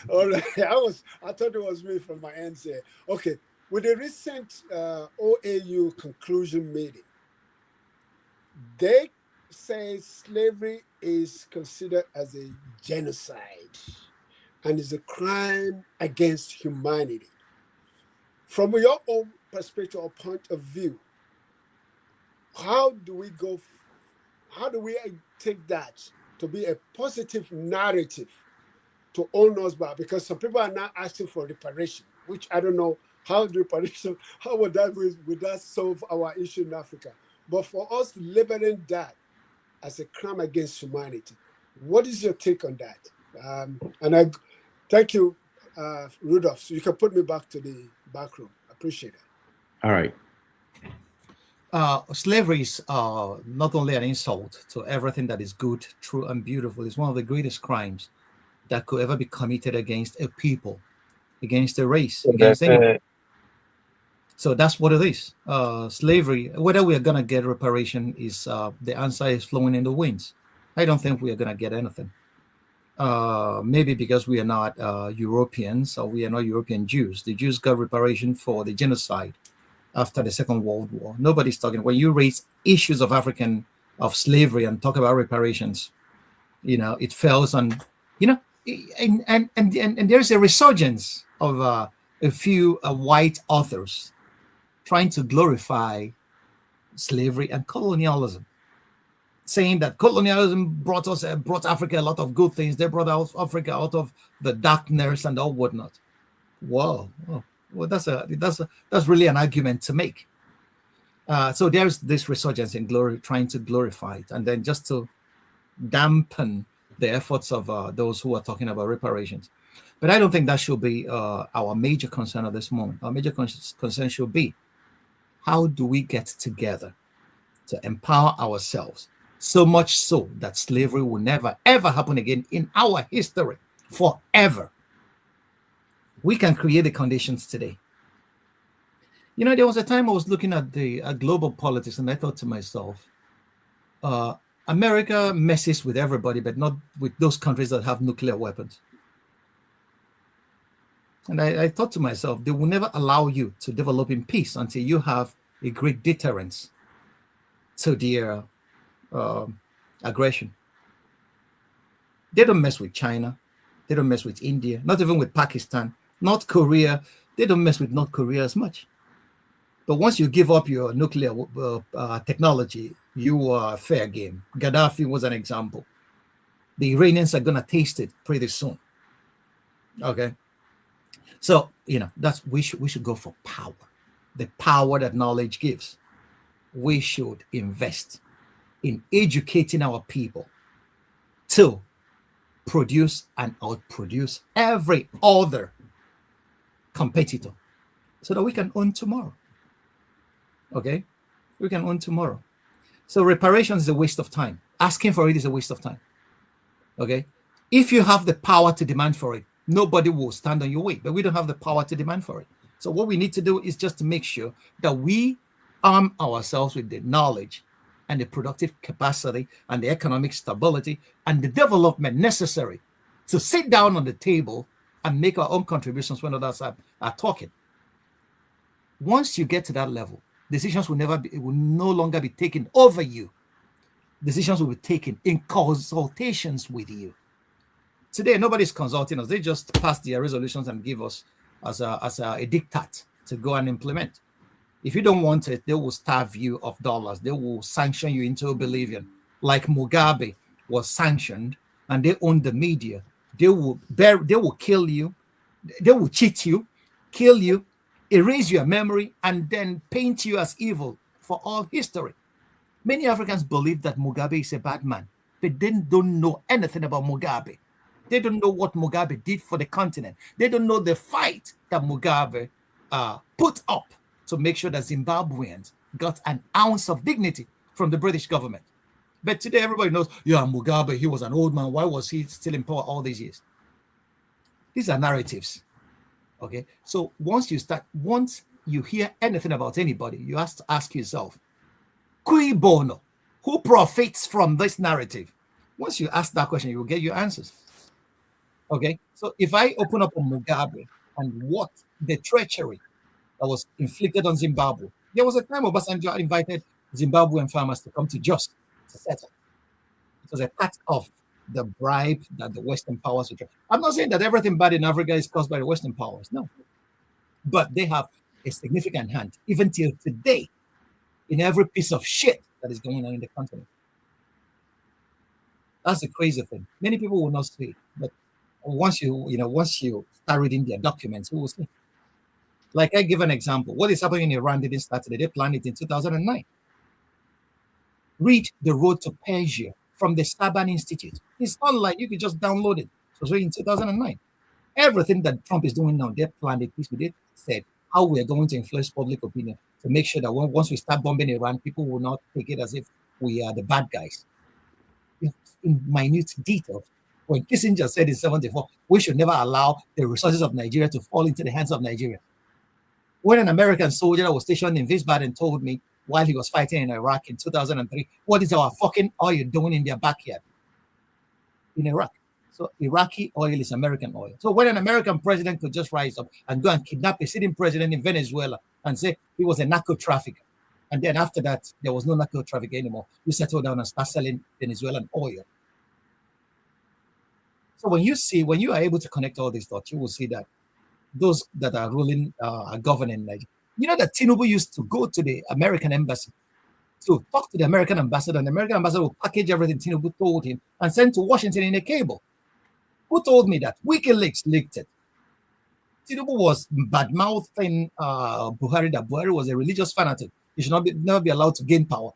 All right. I thought it was me from my end here. Okay. With the recent OAU conclusion meeting, they say slavery is considered as a genocide and is a crime against humanity. From your own perspective or point of view, how do we take that to be a positive narrative to own us back? Because some people are now asking for reparation, which I don't know how would that solve our issue in Africa? But for us labeling that as a crime against humanity, what is your take on that? And I thank you, Rudolph. So you can put me back to the back room. I appreciate it. All right. Slavery is not only an insult to everything that is good, true, and beautiful. It's one of the greatest crimes that could ever be committed against a people, against a race, against anyone. So that's what it is. Slavery, whether we are going to get reparation, is the answer is flowing in the winds. I don't think we are going to get anything. Maybe because we are not Europeans, or we are not European Jews. The Jews got reparation for the genocide after the Second World War. Nobody's talking. When you raise issues of slavery and talk about reparations, it fails on You know, and there's a resurgence of a few white authors trying to glorify slavery and colonialism, saying that colonialism brought Africa a lot of good things. They brought Africa out of the darkness and all whatnot. Whoa, well, that's really an argument to make. So there's this resurgence in glory, trying to glorify it, and then just to dampen the efforts of those who are talking about reparations. But I don't think that should be our major concern at this moment. Our major concern should be, how do we get together to empower ourselves, so much so that slavery will never, ever happen again in our history, forever? We can create the conditions today. You know, there was a time I was looking at the global politics, and I thought to myself, America messes with everybody, but not with those countries that have nuclear weapons. And I thought to myself, they will never allow you to develop in peace until you have a great deterrence to their aggression. They don't mess with China. They don't mess with India, not even with Pakistan. North Korea, they don't mess with North Korea as much. But once you give up your nuclear technology, you are fair game. Gaddafi was an example. The Iranians are going to taste it pretty soon. Okay. So, you know, we should go for power, the power that knowledge gives. We should invest in educating our people to produce and outproduce every other competitor so that we can own tomorrow. Okay? We can own tomorrow. So reparations is a waste of time. Asking for it is a waste of time. Okay? If you have the power to demand for it, nobody will stand on your way, but we don't have the power to demand for it. So what we need to do is just to make sure that we arm ourselves with the knowledge and the productive capacity and the economic stability and the development necessary to sit down on the table and make our own contributions when others are talking. Once you get to that level, decisions will no longer be taken over you. Decisions will be taken in consultations with you. Today, nobody's consulting us. They just pass their resolutions and give us as a diktat to go and implement. If you don't want it, they will starve you of dollars. They will sanction you into oblivion, like Mugabe was sanctioned, and they own the media. They will kill you. They will cheat you, kill you, erase your memory, and then paint you as evil for all history. Many Africans believe that Mugabe is a bad man, but they don't know anything about Mugabe. They don't know what Mugabe did for the continent. They don't know the fight that Mugabe put up to make sure that Zimbabweans got an ounce of dignity from the British government. But today everybody knows, yeah, Mugabe, he was an old man. Why was he still in power all these years? These are narratives. Okay. So once you hear anything about anybody, you have to ask yourself, cui bono? Who profits from this narrative? Once you ask that question, you will get your answers. Okay, so if I open up on Mugabe and what the treachery that was inflicted on Zimbabwe, there was a time Obasanjo invited Zimbabwean farmers to come to Jos to settle. It was a part of the bribe that the Western powers would. I'm not saying that everything bad in Africa is caused by the Western powers, no. But they have a significant hand, even till today, in every piece of shit that is going on in the continent. That's the crazy thing. Many people will not see it, but once you start reading their documents, you will see. Like I give an example. What is happening in Iran didn't start today. They planned it in 2009. Read The Road to Persia from the Saban Institute. It's online. You can just download it. It was in 2009. Everything that Trump is doing now, they planned it. They said how we are going to influence public opinion to make sure that once we start bombing Iran, people will not take it as if we are the bad guys. In minute detail. When Kissinger said in 1974, we should never allow the resources of Nigeria to fall into the hands of Nigeria. When an American soldier that was stationed in Wiesbaden told me while he was fighting in Iraq in 2003, what is our fucking oil doing in their backyard? In Iraq. So Iraqi oil is American oil. So when an American president could just rise up and go and kidnap a sitting president in Venezuela and say he was a narco trafficker, and then after that, there was no narco traffic anymore, we settled down and start selling Venezuelan oil. So when you are able to connect all these dots, you will see that those that are ruling, are governing Nigeria. You know that Tinubu used to go to the American embassy to talk to the American ambassador, and the American ambassador will package everything Tinubu told him and send to Washington in a cable. Who told me that? WikiLeaks leaked it. Tinubu was bad-mouthing Buhari, that Buhari was a religious fanatic. He should never be allowed to gain power.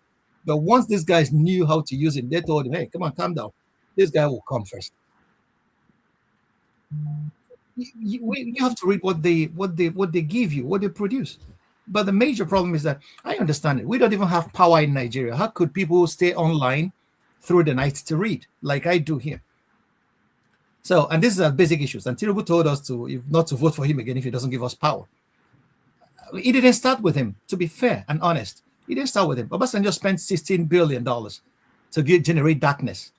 But once these guys knew how to use it, they told him, hey, come on, calm down. This guy will come first. You have to read what they give you, what they produce. But the major problem is that I understand it. We don't even have power in Nigeria. How could people stay online through the night to read like I do here? So, and this is our basic issues. And Tinubu told us not to vote for him again if he doesn't give us power. It didn't start with him, to be fair and honest. It didn't start with him. Obasanjo spent $16 billion to generate darkness.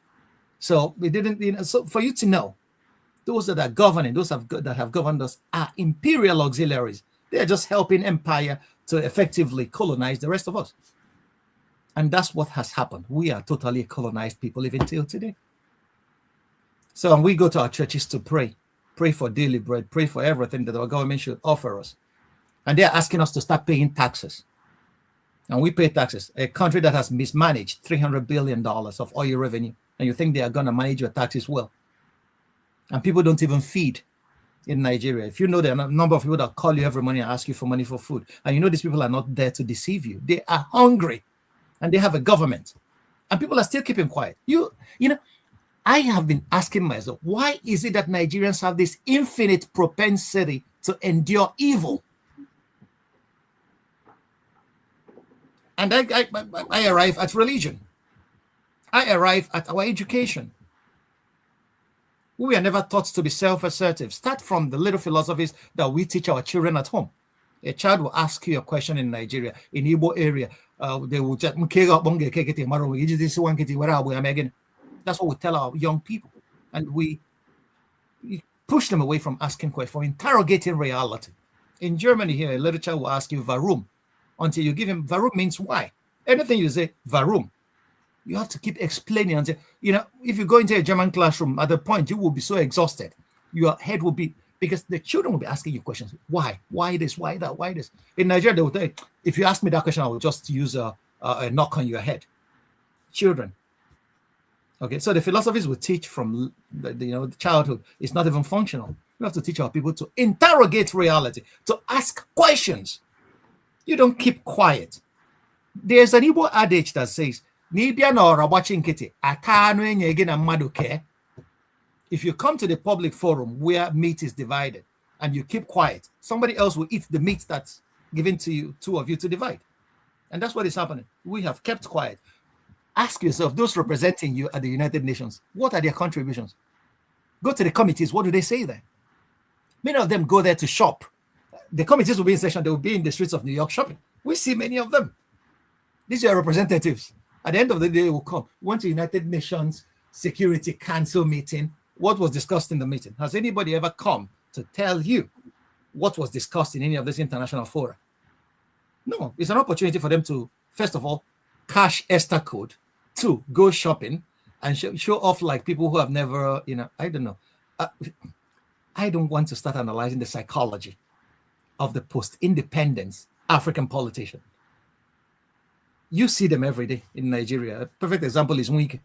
So we didn't, so for you to know, those that are governing, that have governed us are imperial auxiliaries. They are just helping empire to effectively colonize the rest of us. And that's what has happened. We are totally colonized people even till today. So when we go to our churches to pray for daily bread, pray for everything that our government should offer us. And they're asking us to start paying taxes. And we pay taxes. A country that has mismanaged $300 billion of oil revenue, and you think they are going to manage your taxes well. And people don't even feed in Nigeria. If you know the number of people that call you every morning and ask you for money for food, and you know these people are not there to deceive you. They are hungry, and they have a government. And people are still keeping quiet. You know, I have been asking myself, why is it that Nigerians have this infinite propensity to endure evil? And I arrive at religion. I arrive at our education. We are never taught to be self-assertive. Start from the little philosophies that we teach our children at home. A child will ask you a question in Nigeria, in Igbo area. They will just, that's what we tell our young people. And we push them away from asking questions, from interrogating reality. In Germany here, a little child will ask you warum, until you give him, warum means why. Anything you say, warum. You have to keep explaining and say, you know, if you go into a German classroom, at the point you will be so exhausted. Your head will be, because the children will be asking you questions. Why? Why this? Why that? Why this? In Nigeria, they will say, if you ask me that question, I will just use a knock on your head. Children. Okay, so the philosophies we teach from the childhood is not even functional. We have to teach our people to interrogate reality, to ask questions. You don't keep quiet. There's an Igbo adage that says, if you come to the public forum where meat is divided and you keep quiet, somebody else will eat the meat that's given to you, two of you to divide. And that's what is happening. We have kept quiet. Ask yourself, those representing you at the United Nations, what are their contributions? Go to the committees. What do they say there? Many of them go there to shop. The committees will be in session. They will be in the streets of New York shopping. We see many of them. These are representatives. At the end of the day, they will come. We went to United Nations Security Council meeting. What was discussed in the meeting? Has anybody ever come to tell you what was discussed in any of these international fora? No. It's an opportunity for them to, first of all, cash ESTA code. 2, go shopping and show off like people who have never, I don't know. I don't want to start analyzing the psychology of the post-independence African politician. You see them every day in Nigeria. A perfect example is Wike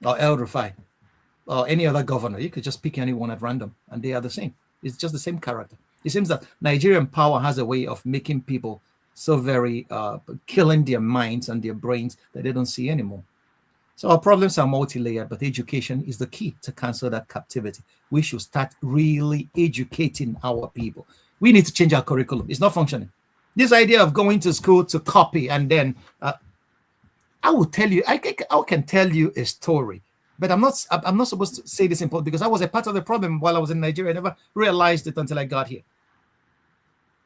or El Rufai or any other governor. You could just pick anyone at random and they are the same. It's just the same character. It seems that Nigerian power has a way of making people so very killing their minds and their brains that they don't see anymore. So our problems are multi-layered, but education is the key to cancel that captivity. We should start really educating our people. We need to change our curriculum. It's not functioning. This idea of going to school to copy and then I will tell you, I can tell you a story, but I'm not supposed to say this in public because I was a part of the problem while I was in Nigeria. I never realized it until I got here.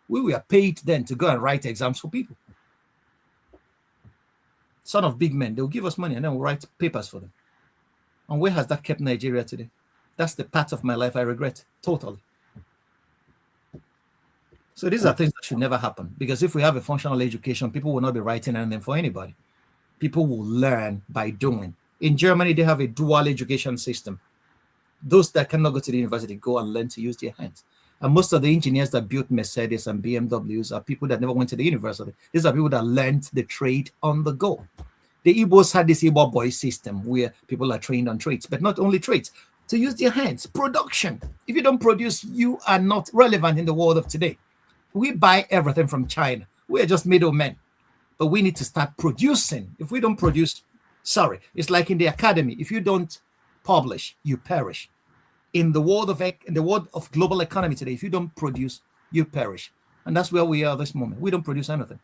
We were paid then to go and write exams for people. Son of big men, they'll give us money and then we'll write papers for them. And where has that kept Nigeria today? That's the part of my life I regret totally. So these are things that should never happen, because if we have a functional education, people will not be writing anything for anybody. People will learn by doing. In Germany, they have a dual education system. Those that cannot go to the university go and learn to use their hands. And most of the engineers that built Mercedes and BMWs are people that never went to the university. These are people that learned the trade on the go. The Igbos had this Igbo boy system where people are trained on trades, but not only trades, to use their hands. Production. If you don't produce, you are not relevant in the world of today. We buy everything from China. We are just middlemen. But we need to start producing. If we don't produce, sorry, it's like in the academy. If you don't publish, you perish. In the world of global economy today, if you don't produce, you perish. And that's where we are this moment. We don't produce anything.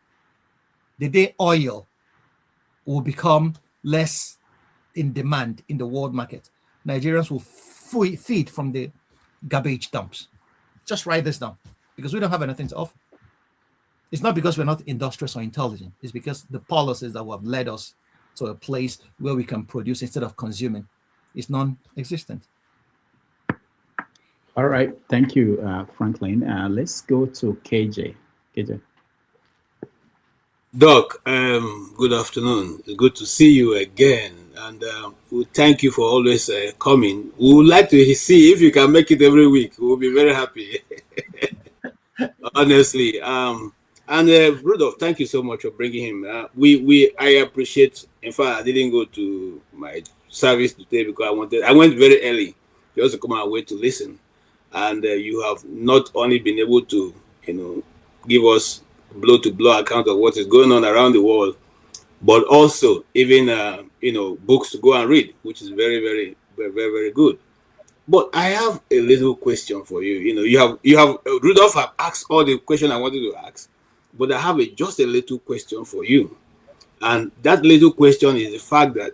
The day oil will become less in demand in the world market, Nigerians will feed from the garbage dumps. Just write this down, because we don't have anything to offer. It's not because we're not industrious or intelligent. It's because the policies that have led us to a place where we can produce instead of consuming is non-existent. All right. Thank you, Franklyne. Let's go to KJ. KJ. Doc, good afternoon. It's good to see you again. And we thank you for always coming. We would like to see if you can make it every week. We'll be very happy. Honestly. And Rudolph, thank you so much for bringing him. I appreciate. In fact, I didn't go to my service today because I went very early just to come our way to listen. And you have not only been able to, give us blow-to-blow account of what is going on around the world, but also even, books to go and read, which is very, very, very, very, very good. But I have a little question for you. You have Rudolph have asked all the questions I wanted to ask, but I have just a little question for you. And that little question is the fact that,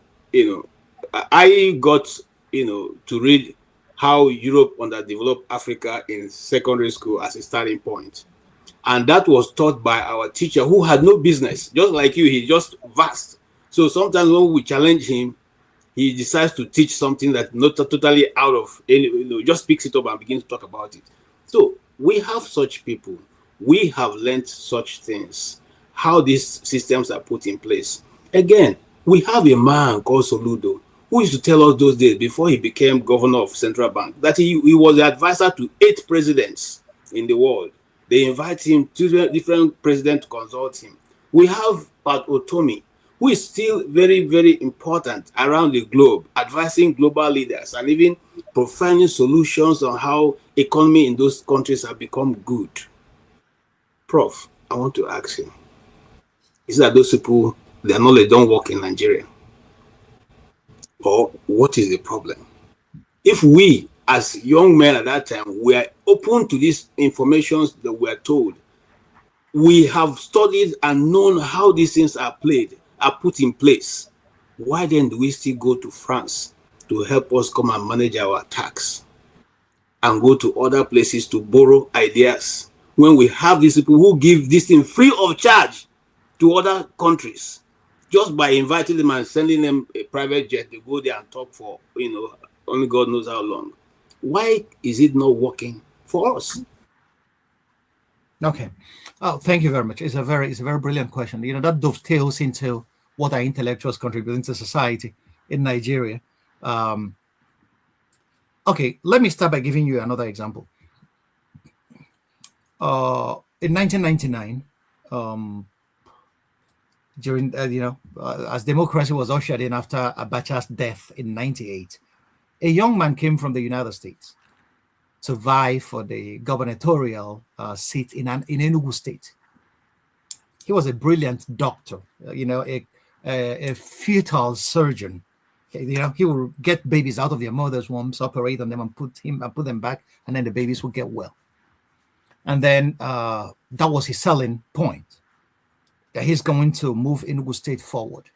I got, to read how Europe underdeveloped Africa in secondary school as a starting point. And that was taught by our teacher who had no business, just like you, he's just vast. So sometimes when we challenge him, he decides to teach something that's not totally out of any, just picks it up and begins to talk about it. So we have such people. We have learned such things, how these systems are put in place. Again, we have a man called Soludo who used to tell us those days before he became governor of Central Bank that he was the advisor to 8 presidents in the world. They invite him to different presidents to consult him. We have Pat Otomi, who is still very, very important around the globe, advising global leaders and even providing solutions on how economy in those countries have become good. Prof, I want to ask you, is that those people, their knowledge don't work in Nigeria? Or what is the problem? If we, as young men at that time, were open to these informations that we are told, we have studied and known how these things are put in place, why then do we still go to France to help us come and manage our tax and go to other places to borrow ideas when we have these people who give this thing free of charge to other countries just by inviting them and sending them a private jet to go there and talk for, only God knows how long? Why is it not working for us? Okay. Oh, thank you very much. It's a very brilliant question. That dovetails into what our intellectuals contribute to society in Nigeria. Okay, let me start by giving you another example. In 1999, during as democracy was ushered in after Abacha's death in 98, a young man came from the United States to vie for the gubernatorial seat in Enugu State. He was a brilliant doctor, a fetal surgeon. He will get babies out of their mother's wombs, operate on them, and put them back, and then the babies will get well. And then that was his selling point, that he's going to move Enugu State forward.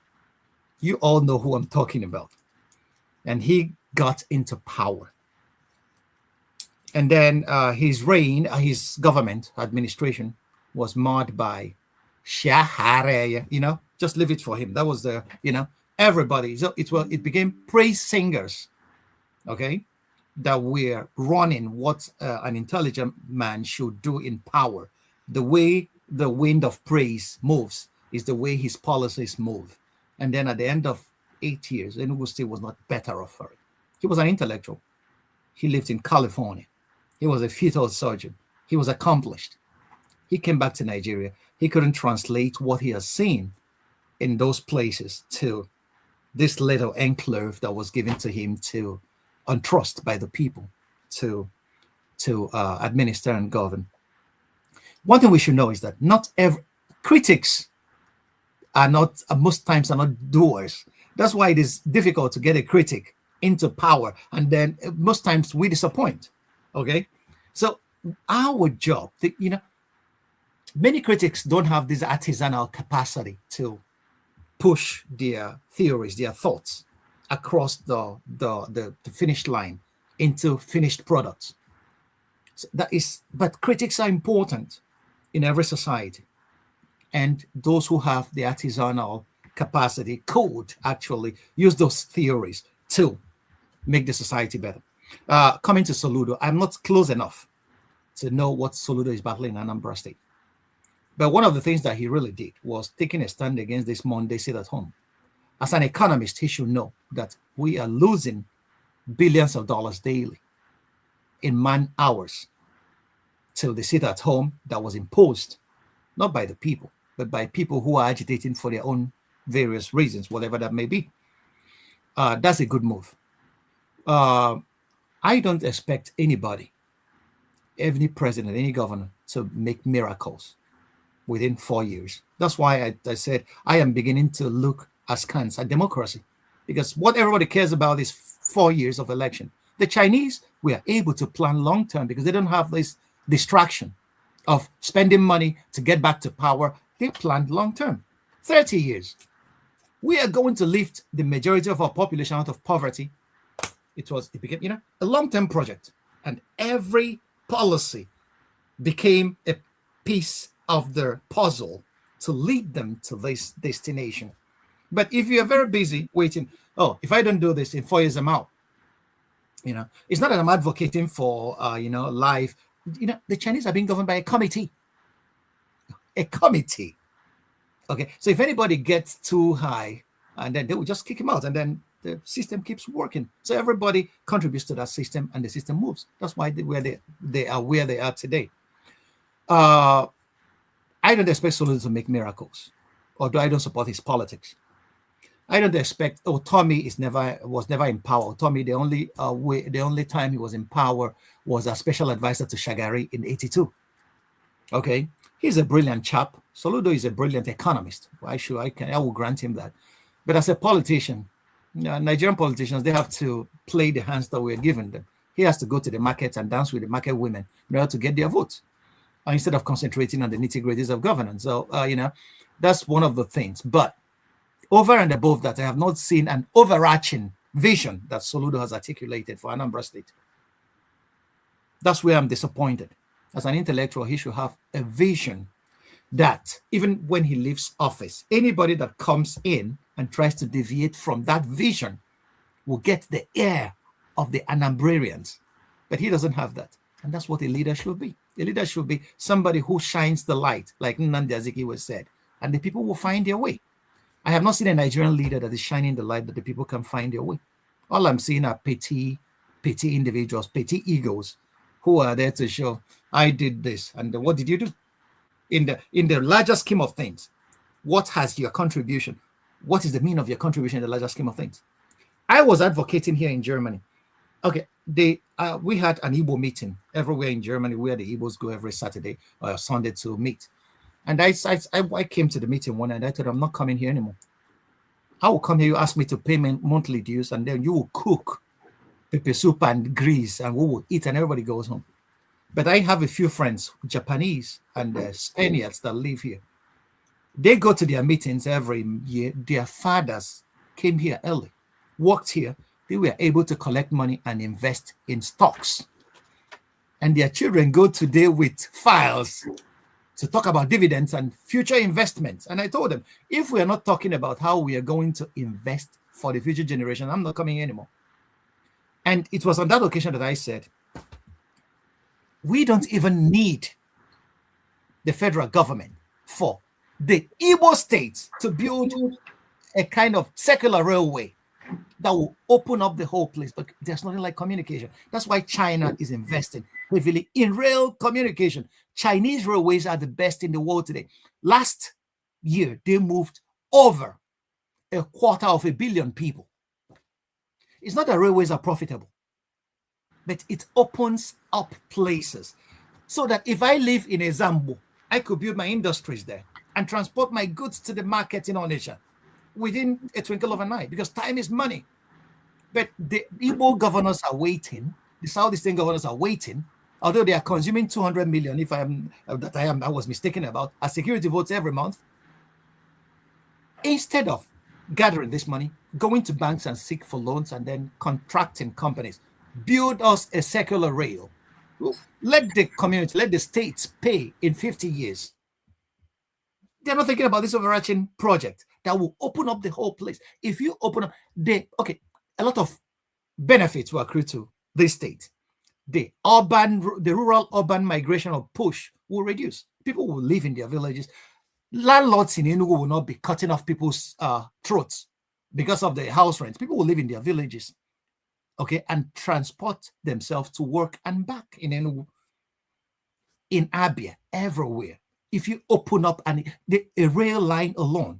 You all know who I'm talking about. And he got into power. And then his reign, his government administration was marred by Shahare, just leave it for him. That was the, everybody. So it became praise singers, okay, that were running what an intelligent man should do in power. The way the wind of praise moves is the way his policies move. And then at the end of 8 years, Enugu State was not better off for it. He was an intellectual. He lived in California. He was a fetal surgeon. He was accomplished. He came back to Nigeria. He couldn't translate what he has seen in those places to this little enclave that was given to him to untrust by the people to administer and govern. One thing we should know is that not every critics are not, most times are not doers. That's why it is difficult to get a critic into power, and then most times we disappoint. Okay, so our job, many critics don't have this artisanal capacity to push their theories, their thoughts across the finish line into finished products. So but critics are important in every society, and those who have the artisanal capacity could actually use those theories to make the society better. Coming to Soludo, I'm not close enough to know what Soludo is battling in Anambra State. But one of the things that he really did was taking a stand against this Monday sit at home. As an economist, he should know that we are losing billions of dollars daily in man hours to the sit at home that was imposed, not by the people, but by people who are agitating for their own various reasons, whatever that may be. That's a good move. I don't expect anybody, any president, any governor, to make miracles within 4 years. That's why I said I am beginning to look askance at democracy, because what everybody cares about is 4 years of election. The Chinese were able to plan long term because they don't have this distraction of spending money to get back to power. They planned long term, 30 years. We are going to lift the majority of our population out of poverty. It became, a long-term project, and every policy became a piece of the puzzle to lead them to this destination. But if you are very busy waiting, if I don't do this in 4 years, I'm out. It's not that I'm advocating for, life. The Chinese are being governed by a committee. A committee. Okay, so if anybody gets too high, and then they will just kick him out, and then the system keeps working. So everybody contributes to that system, and the system moves. That's why they are where they are today. I don't expect Soludo to make miracles, although I don't support his politics. I don't expect. Tommy was never in power. Tommy, the only time he was in power was a special advisor to Shagari in '82. Okay, he's a brilliant chap. Soludo is a brilliant economist. I will grant him that. But as a politician, Nigerian politicians, they have to play the hands that we're giving them. He has to go to the market and dance with the market women in order to get their votes, instead of concentrating on the nitty-gritties of governance. So, that's one of the things. But over and above that, I have not seen an overarching vision that Soludo has articulated for Anambra State. That's where I'm disappointed. As an intellectual, he should have a vision that even when he leaves office, anybody that comes in and tries to deviate from that vision will get the air of the Anambrarians. But he doesn't have that. And that's what a leader should be. A leader should be somebody who shines the light, like Nnamdi Azikiwe said, and the people will find their way. I have not seen a Nigerian leader that is shining the light that the people can find their way. All I'm seeing are petty individuals, petty egos, who are there to show, I did this. And what did you do? In the larger scheme of things, what has your contribution? What is the meaning of your contribution in the larger scheme of things? I was advocating here in Germany. Okay, we had an Igbo meeting everywhere in Germany where the Igbos go every Saturday or Sunday to meet. And I came to the meeting one night and I told them, I'm not coming here anymore. I will come here, you ask me to pay monthly dues, and then you will cook pepper soup and grease, and we will eat, and everybody goes home. But I have a few friends, Japanese and Spaniards, that live here. They go to their meetings every year. Their fathers came here early, worked here. They were able to collect money and invest in stocks. And their children go today with files to talk about dividends and future investments. And I told them, if we are not talking about how we are going to invest for the future generation, I'm not coming anymore. And it was on that occasion that I said, we don't even need the federal government for the Igbo states to build a kind of secular railway that will open up the whole place. But there's nothing like communication. That's why China is investing heavily in rail communication. Chinese railways are the best in the world today. Last year, they moved over 250 million people. It's not that railways are profitable, but it opens up places so that if I live in a Zambo, I could build my industries there and transport my goods to the market in Onitsha within a twinkle of an eye, because time is money. But the Igbo governors are waiting, the Southeastern governors are waiting, although they are consuming 200 million, if I was mistaken about, as security votes every month. Instead of gathering this money, going to banks and seek for loans and then contracting companies, build us a secular rail. Let the community, let the states pay in 50 years. They're not thinking about this overarching project that will open up the whole place. If you open up a lot of benefits will accrue to this state. The rural urban migration or push will reduce. People will live in their villages. Landlords in Enugu will not be cutting off people's throats because of the house rents. People will live in their villages, okay, and transport themselves to work and back in Enugu, in Abia, everywhere. If you open up a rail line alone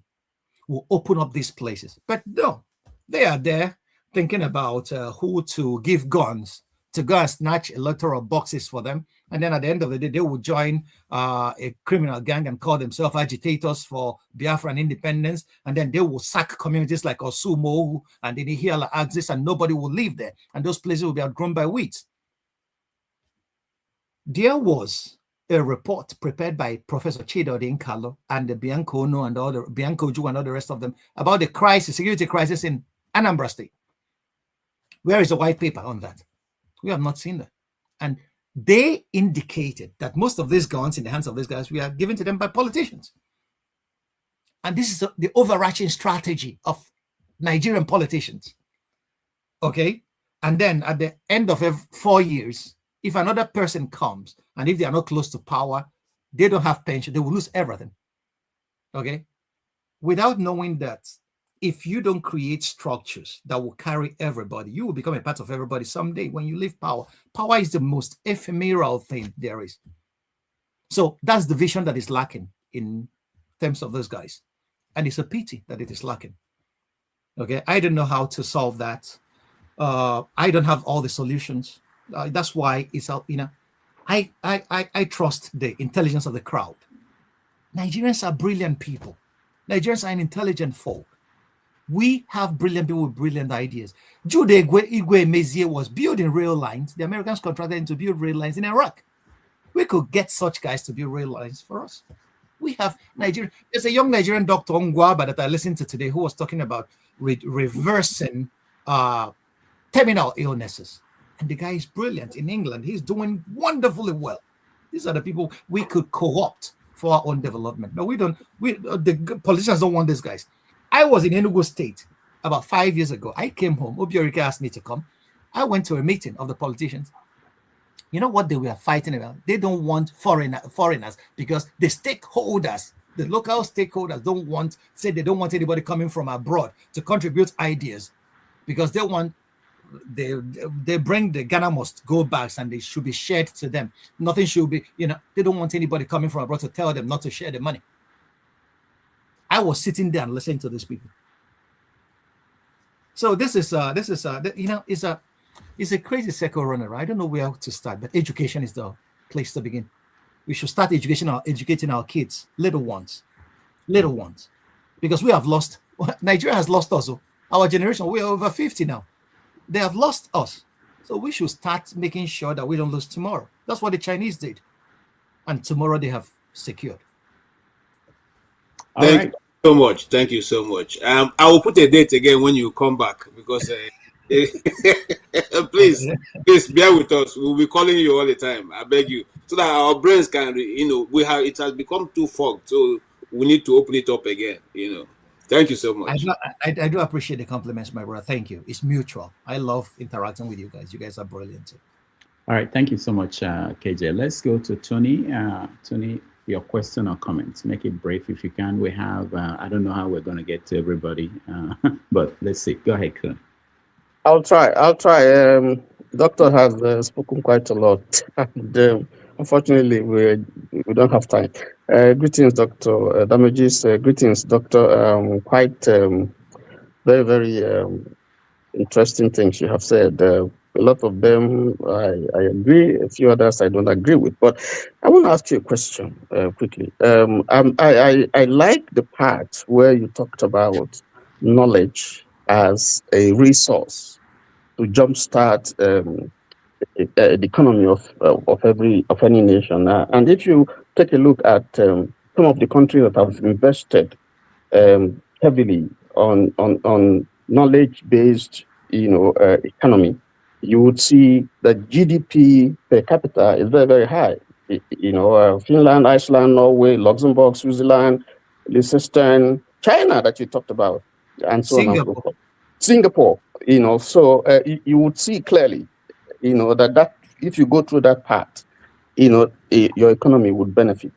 will open up these places. But no, they are there thinking about who to give guns to go and snatch electoral boxes for them. And then at the end of the day, they will join a criminal gang and call themselves agitators for Biafran independence. And then they will sack communities like Osumo and the Nihiala axis, and nobody will live there. And those places will be outgrown by wheat. There was a report prepared by Professor Chido Nkalo and the Bianco Ono and Bianco Ju and all the rest of them about the crisis, security crisis in Anambra State. Where is the white paper on that? We have not seen that. And they indicated that most of these guns in the hands of these guys were given to them by politicians. And this is the overarching strategy of Nigerian politicians. Okay? And then at the end of 4 years, if another person comes and if they are not close to power, they don't have pension, they will lose everything. Okay? Without knowing that if you don't create structures that will carry everybody, you will become a part of everybody someday when you leave power. Power is the most ephemeral thing there is. So that's the vision that is lacking in terms of those guys. And it's a pity that it is lacking. Okay, I don't know how to solve that. I don't have all the solutions. That's why it's out, I trust the intelligence of the crowd. Nigerians are brilliant people. Nigerians are an intelligent folk. We have brilliant people with brilliant ideas. Jude Igwe Mezie was building rail lines. The Americans contracted him to build rail lines in Iraq. We could get such guys to build rail lines for us. We have Nigeria. There's a young Nigerian doctor, Ngwaba, that I listened to today who was talking about reversing terminal illnesses. And the guy is brilliant in England. He's doing wonderfully well. These are the people we could co-opt for our own development. But the politicians don't want these guys. I was in Enugu State about 5 years ago. I came home. Obiorike asked me to come. I went to a meeting of the politicians. You know what they were fighting about? They don't want foreigners because the stakeholders, the local stakeholders they don't want anybody coming from abroad to contribute ideas because they bring the Ghana must go bags and they should be shared to them. Nothing should be, they don't want anybody coming from abroad to tell them not to share the money. I was sitting there and listening to these people. So it's a crazy circle runner. I don't know where to start, but education is the place to begin. We should start educating our kids, little ones, because we have lost. Nigeria has lost us. Our generation, we are over 50 now. They have lost us. So we should start making sure that we don't lose tomorrow. That's what the Chinese did. And tomorrow they have secured. Thank you so much. Thank you so much. I will put a date again when you come back because please bear with us. We'll be calling you all the time. I beg you, so that our brains can, it has become too fogged. So we need to open it up again. Thank you so much. I do appreciate the compliments, my brother. Thank you. It's mutual. I love interacting with you guys. You guys are brilliant too. All right. Thank you so much, KJ. Let's go to Tony. Tony, your question or comments. Make it brief if you can. We have, I don't know how we're going to get to everybody, but let's see. Go ahead, Kun. I'll try. Doctor has spoken quite a lot, and unfortunately, we don't have time. Greetings, Doctor Damages. Greetings, Doctor. Quite very very interesting things you have said. A lot of them I agree. A few others I don't agree with. But I want to ask you a question quickly. I like the part where you talked about knowledge as a resource to jumpstart the economy of any nation. And if you take a look at some of the countries that have invested heavily on knowledge based economy, you would see that GDP per capita is very very high. Finland, Iceland, Norway, Luxembourg, Switzerland, Liechtenstein, China that you talked about, and so on and so forth. Singapore, so you would see clearly, that if you go through that path, your economy would benefit.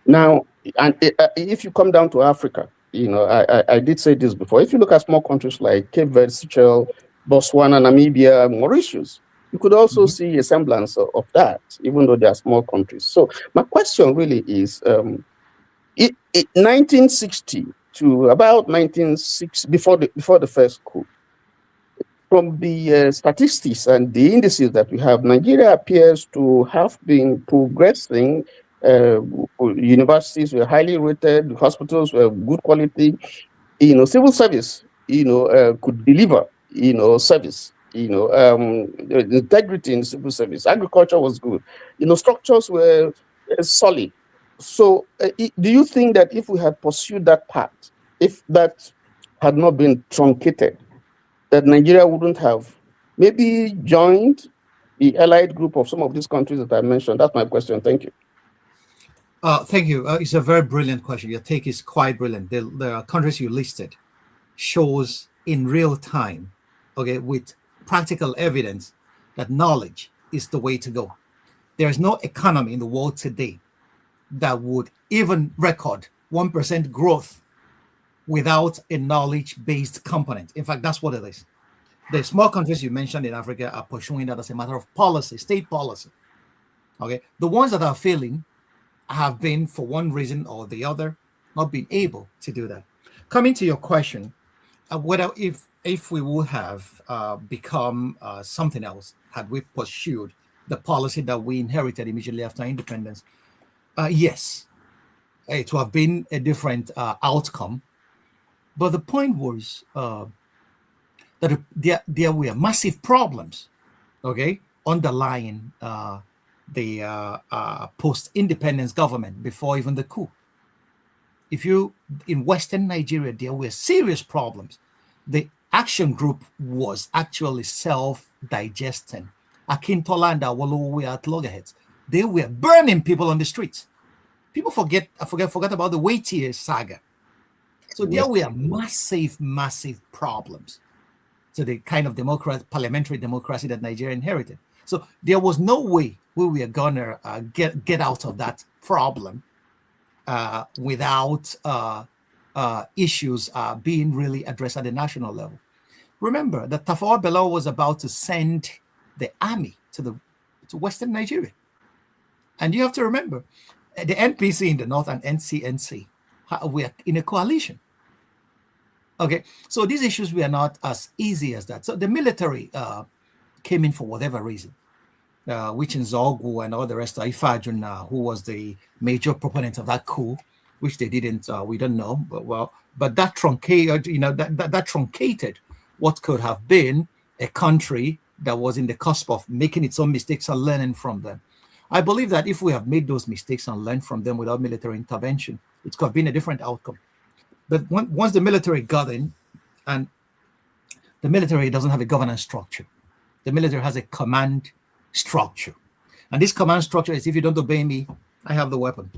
Now, and if you come down to Africa, I did say this before. If you look at small countries like Cape Verde, Seychelles, Botswana, Namibia, Mauritius, you could also see a semblance of that, even though they are small countries. So my question really is, 1960 to about 1960, before the first coup, from the statistics and the indices that we have, Nigeria appears to have been progressing. Universities were highly rated, hospitals were good quality, civil service, could deliver, service, integrity in civil service, agriculture was good, structures were solid. So do you think that if we had pursued that path, if that had not been truncated, that Nigeria wouldn't have maybe joined the allied group of some of these countries that I mentioned? That's my question. Thank you. Thank you. It's a very brilliant question. Your take is quite brilliant. The countries you listed shows in real time, okay, with practical evidence that knowledge is the way to go. There is no economy in the world today that would even record 1% growth without a knowledge-based component. In fact, that's what it is. The small countries you mentioned in Africa are pursuing that as a matter of policy, state policy. Okay, the ones that are failing have been, for one reason or the other, not been able to do that. Coming to your question, whether if we would have become something else had we pursued the policy that we inherited immediately after independence, yes, it would have been a different outcome. But the point was that there were massive problems, okay, underlying the post-independence government before even the coup. In Western Nigeria, there were serious problems. The action group was actually self-digesting. Akintola and Awolowo were at loggerheads. They were burning people on the streets. People forget about the Waitier saga. So there were massive problems to the kind of parliamentary democracy that Nigeria inherited. So there was no way we were gonna get out of that problem without issues being really addressed at the national level. Remember that Tafawa Balewa was about to send the army to Western Nigeria, and you have to remember the NPC in the north and NCNC were in a coalition. Okay, so these issues were not as easy as that. So the military came in for whatever reason, which in Zogu and all the rest of Ifajuna, who was the major proponent of that coup, which they didn't, we don't know, but that truncated, that truncated what could have been a country that was in the cusp of making its own mistakes and learning from them. I believe that if we have made those mistakes and learned from them without military intervention, it could have been a different outcome. But once the military got in, and the military doesn't have a governance structure, the military has a command structure. And this command structure is, if you don't obey me, I have the weapon.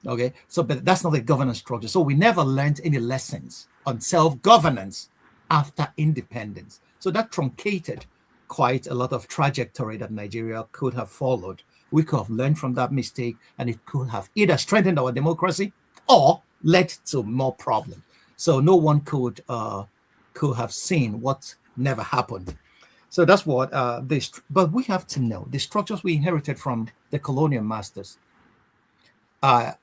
Okay, so but that's not a governance structure. So we never learned any lessons on self-governance after independence. So that truncated quite a lot of trajectory that Nigeria could have followed. We could have learned from that mistake, and it could have either strengthened our democracy or led to more problems. So no one could have seen what never happened. So that's what but we have to know the structures we inherited from the colonial masters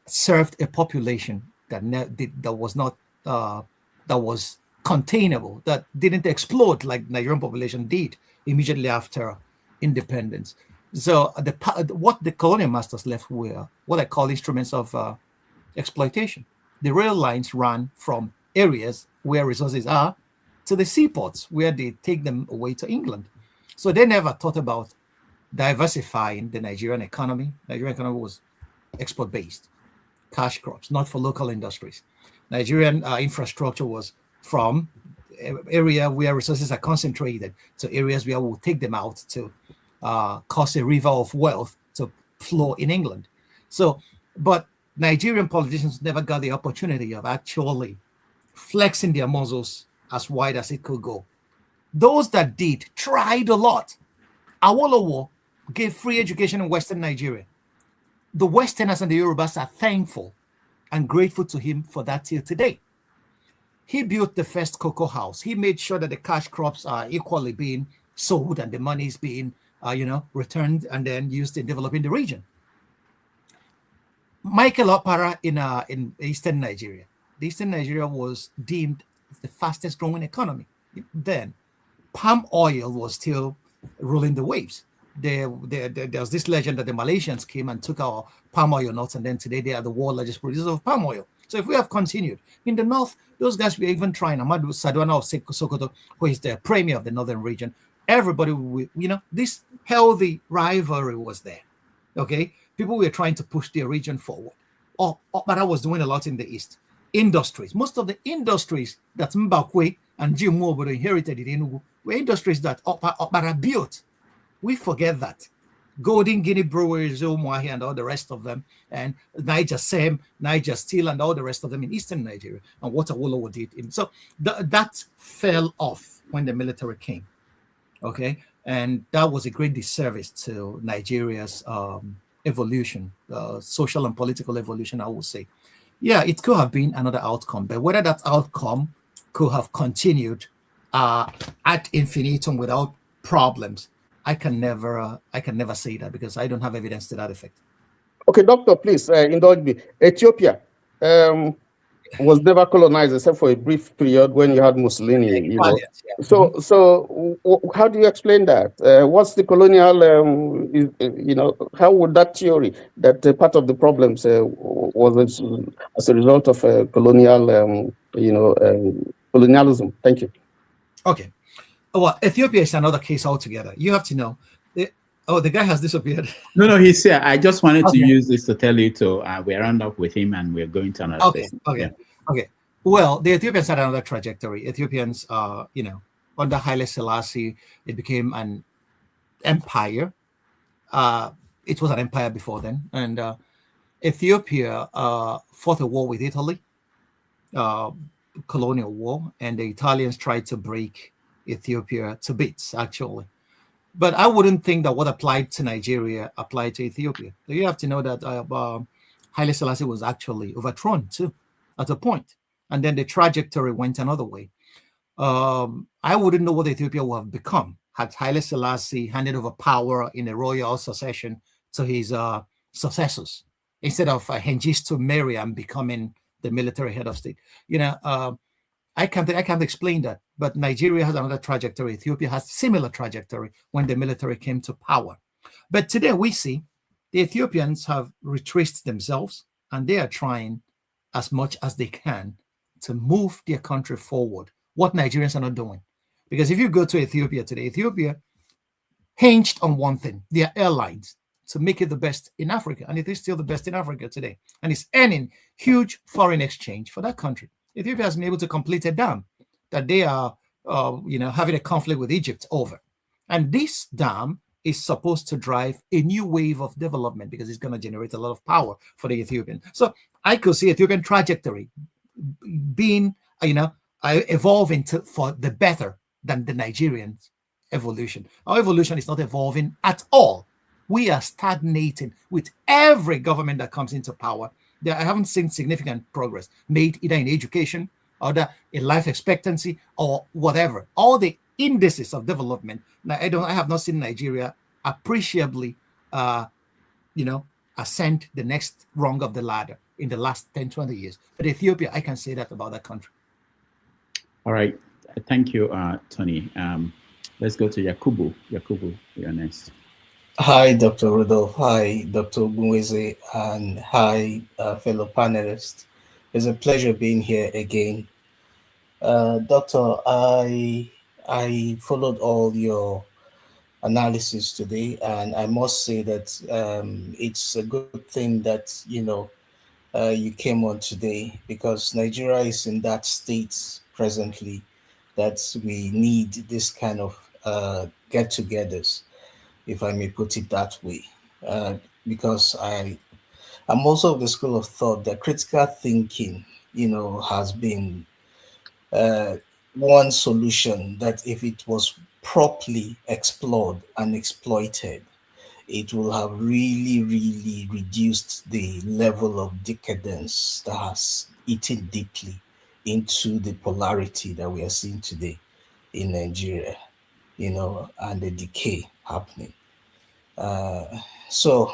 served a population that was not that was containable, that didn't explode like Nigerian population did immediately after independence. So what the colonial masters left were what I call instruments of exploitation. The rail lines ran from areas where resources are to the seaports where they take them away to England. So they never thought about diversifying the Nigerian economy. Nigerian economy was export-based, cash crops, not for local industries. Nigerian infrastructure was from area where resources are concentrated to areas where we'll take them out to cause a river of wealth to flow in England. So, but Nigerian politicians never got the opportunity of actually flexing their muscles as wide as it could go. Those that did tried a lot. Awolowo gave free education in Western Nigeria. The Westerners and the Yorubas are thankful and grateful to him for that till today. He built the first cocoa house. He made sure that the cash crops are equally being sold and the money is being, returned and then used in developing the region. Michael Opara in Eastern Nigeria. The Eastern Nigeria was deemed the fastest growing economy. Then palm oil was still ruling the waves. There was this legend that the Malaysians came and took our palm oil nuts, and then today they are the world largest producers of palm oil. So if we have continued in the north, those guys were even trying. Amadou Sadwana of Sokoto, who is the premier of the northern region, everybody, this healthy rivalry was there. Okay, people were trying to push their region forward. Opara was doing a lot in the east. Industries, most of the industries that Mbakwe and Jim Mobodo inherited in Enugu were industries that Opara built. We forget that. Golden Guinea Breweries, Umuahi, and all the rest of them, and Niger Sem, Niger Steel, and all the rest of them in eastern Nigeria, and what Awolowo did. So that fell off when the military came. Okay, and that was a great disservice to Nigeria's evolution, social and political evolution, I would say. Yeah, it could have been another outcome, but whether that outcome could have continued ad infinitum without problems, I can never say that because I don't have evidence to that effect. Okay, doctor, please indulge me. Ethiopia was never colonized except for a brief period when you had Mussolini. Yeah. So how do you explain that? What's the colonial? How would that theory that part of the problems was as a result of colonial, colonialism? Thank you. Okay. Well, Ethiopia is another case altogether. You have to know. The guy has disappeared. No, he's here. I just wanted to use this to tell you we round up with him and we're going to another place. Okay. Well, the Ethiopians had another trajectory. Ethiopians, under Haile Selassie, it became an empire. It was an empire before then. And Ethiopia fought a war with Italy, colonial war, and the Italians tried to break Ethiopia to bits, actually. But I wouldn't think that what applied to Nigeria applied to Ethiopia. So you have to know that Haile Selassie was actually overthrown too at a point. And then the trajectory went another way. I wouldn't know what Ethiopia would have become had Haile Selassie handed over power in a royal succession to his successors instead of Mengistu Mariam becoming the military head of state. I can't explain that, but Nigeria has another trajectory. Ethiopia has similar trajectory when the military came to power. But today we see the Ethiopians have retraced themselves and they are trying as much as they can to move their country forward, what Nigerians are not doing. Because if you go to Ethiopia today, Ethiopia hinged on one thing, their airlines, to make it the best in Africa. And it is still the best in Africa today. And it's earning huge foreign exchange for that country. Ethiopia has been able to complete a dam that they are, having a conflict with Egypt over. And this dam is supposed to drive a new wave of development because it's going to generate a lot of power for the Ethiopian. So I could see Ethiopian trajectory being, evolving for the better than the Nigerian evolution. Our evolution is not evolving at all. We are stagnating with every government that comes into power. I haven't seen significant progress made either in education or in life expectancy or whatever. All the indices of development. Now, I have not seen Nigeria appreciably, ascend the next rung of the ladder in the last 10, 20 years. But Ethiopia, I can say that about that country. All right. Thank you, Tony. Let's go to Yakubu. Yakubu, you're next. Hi, Dr. Rudolph. Hi, Dr. Ogbunwezeh, and hi, fellow panelists. It's a pleasure being here again. Doctor, I followed all your analysis today, and I must say that it's a good thing that you came on today, because Nigeria is in that state presently that we need this kind of get-togethers, if I may put it that way, because I'm also of the school of thought that critical thinking, has been one solution that, if it was properly explored and exploited, it will have really, really reduced the level of decadence that has eaten deeply into the polarity that we are seeing today in Nigeria, and the decay happening. So,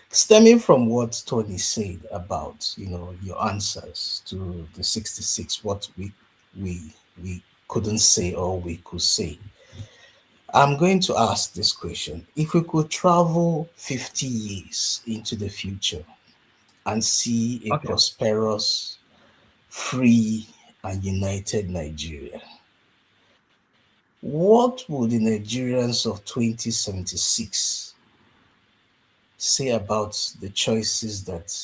stemming from what Tony said about, your answers to the 66, what we couldn't say or we could say, I'm going to ask this question. If we could travel 50 years into the future and see a prosperous, free, and united Nigeria, what would the Nigerians of 2076 say about the choices that,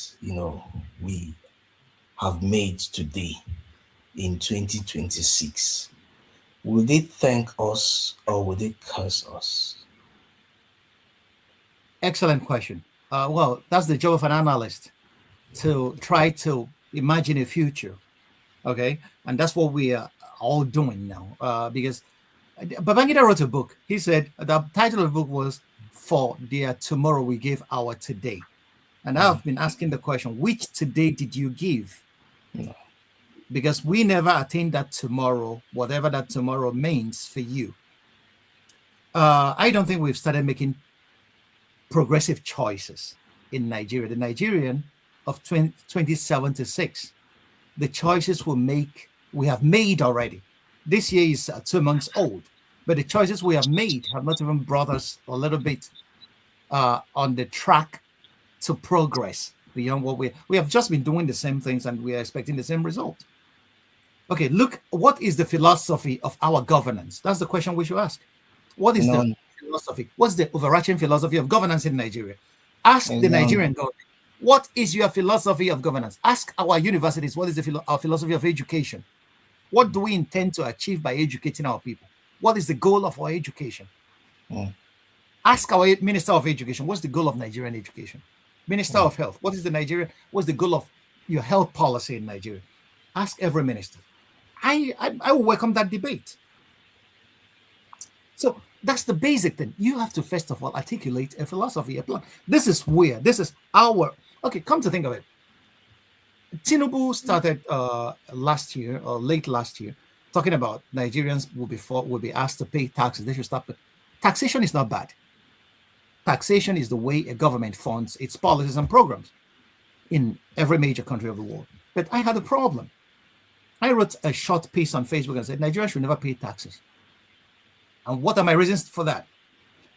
we have made today in 2026? Will they thank us or will they curse us? Excellent question. Well, that's the job of an analyst, to try to imagine a future. Okay. And that's what we are all doing now. Because Babangida wrote a book. He said the title of the book was "For Their Tomorrow We Gave Our Today." And I've been asking the question, which today did you give? No. Because we never attained that tomorrow, whatever that tomorrow means for you. I don't think we've started making progressive choices in Nigeria. The Nigerian of 2076, the choices we have made already. This year is 2 months old, but the choices we have made have not even brought us a little bit on the track to progress beyond what we have just been doing the same things, and we are expecting the same result. Okay, look, what is the philosophy of our governance? That's the question we should ask. What is the philosophy? What's the overarching philosophy of governance in Nigeria? Ask the Nigerian government, what is your philosophy of governance? Ask our universities, what is our philosophy of education? What do we intend to achieve by educating our people? What is the goal of our education? Ask our Minister of Education, what's the goal of Nigerian education? Minister of Health, what's the goal of your health policy in Nigeria? Ask every minister. I will welcome that debate. So that's the basic thing. You have to first of all articulate a philosophy, a plan. This is our, okay, come to think of it. Tinubu started last year or late last year talking about Nigerians will be asked to pay taxes. They should stop it. Taxation is not bad. Taxation is the way a government funds its policies and programs in every major country of the world. But I had a problem. I wrote a short piece on Facebook and said Nigeria should never pay taxes. And what are my reasons for that?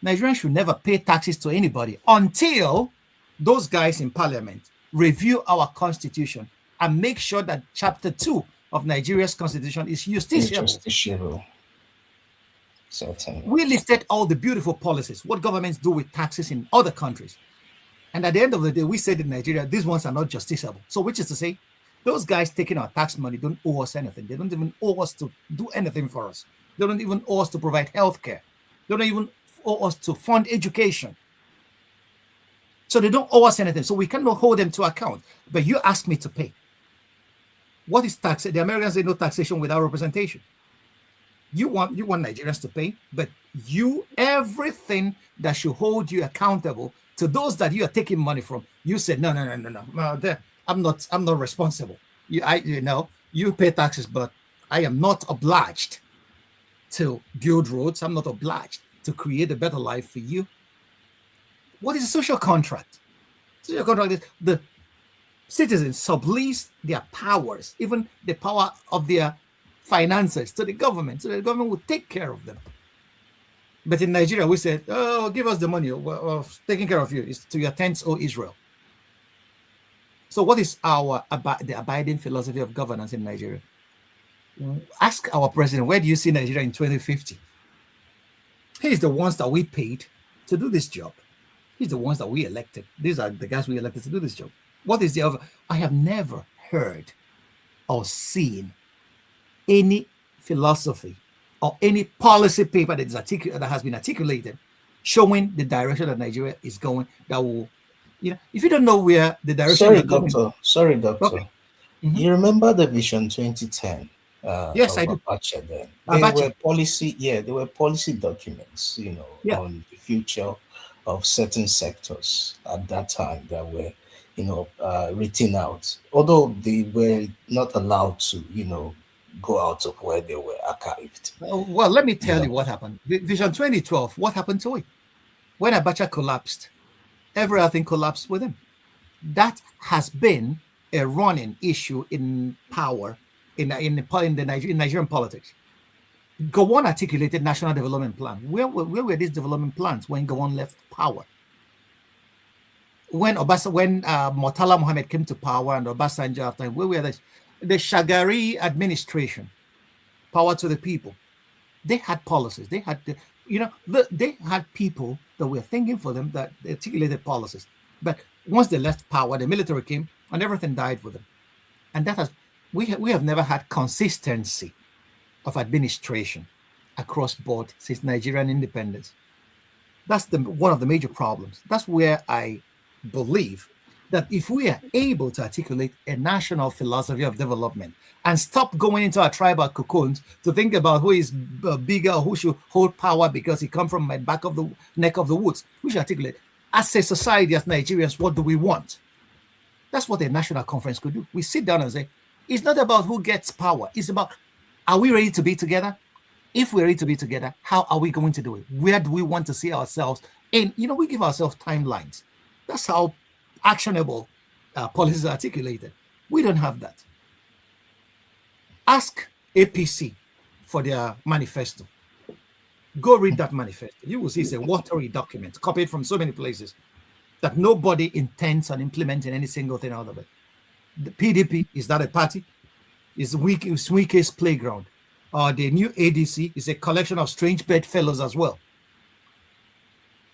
Nigerians should never pay taxes to anybody until those guys in parliament review our constitution and make sure that chapter 2 of Nigeria's constitution is justiciable. Certainly. We listed all the beautiful policies, what governments do with taxes in other countries. And at the end of the day, we said in Nigeria, these ones are not justiciable. So which is to say, those guys taking our tax money don't owe us anything. They don't even owe us to do anything for us. They don't even owe us to provide health care. They don't even owe us to fund education. So they don't owe us anything. So we cannot hold them to account. But you ask me to pay. What is tax? The Americans say no taxation without representation. You want Nigerians to pay, but everything that should hold you accountable to those that you are taking money from, you said no. I'm not responsible. You pay taxes, but I am not obliged to build roads. I'm not obliged to create a better life for you. What is a social contract? Social contract is the citizens sublease their powers, even the power of their finances, to the government, so the government will take care of them. But in Nigeria, we said, oh, give us the money. We're taking care of you. It's to your tents, O Israel. So what is the abiding philosophy of governance in Nigeria? Ask our president, where do you see Nigeria in 2050? He's the ones that we paid to do this job. He's the ones that we elected. These are the guys we elected to do this job. What is the other? I have never heard or seen any philosophy or any policy paper that has been articulated showing the direction that Nigeria is going, that will, if you don't know where the direction Sorry, is going. Sorry, doctor. Okay. Mm-hmm. You remember the Vision 2010? Yes, I do. Abacha then. There were policy documents, on the future of certain sectors at that time that were, written out, although they were not allowed to, go out of where they were archived. Well, let me tell you what happened. Vision 2012, what happened to it? When Abacha collapsed, everything collapsed with him. That has been a running issue in power in Nigerian politics. Gowon articulated national development plan. Where were these development plans when Gowon left power? When Murtala Mohammed came to power and Obasanjo after him, where were the Shagari administration, power to the people? They had policies. They had, they had people that were thinking for them, that articulated policies. But once they left power, the military came and everything died with them. And we have never had consistency of administration across board since Nigerian independence. That's one of the major problems. That's where I believe that if we are able to articulate a national philosophy of development and stop going into our tribal cocoons to think about who is bigger or who should hold power because he comes from my back of the neck of the woods, we should articulate, as a society, as Nigerians, what do we want? That's what a national conference could do. We sit down and say, it's not about who gets power. It's about, are we ready to be together? If we're ready to be together, how are we going to do it? Where do we want to see ourselves? And, we give ourselves timelines. That's how actionable policies are articulated. We don't have that. Ask APC for their manifesto. Go read that manifesto. You will see it's a watery document copied from so many places that nobody intends on implementing any single thing out of it. The PDP, is that a party? It's weakest playground. The new ADC is a collection of strange bedfellows as well.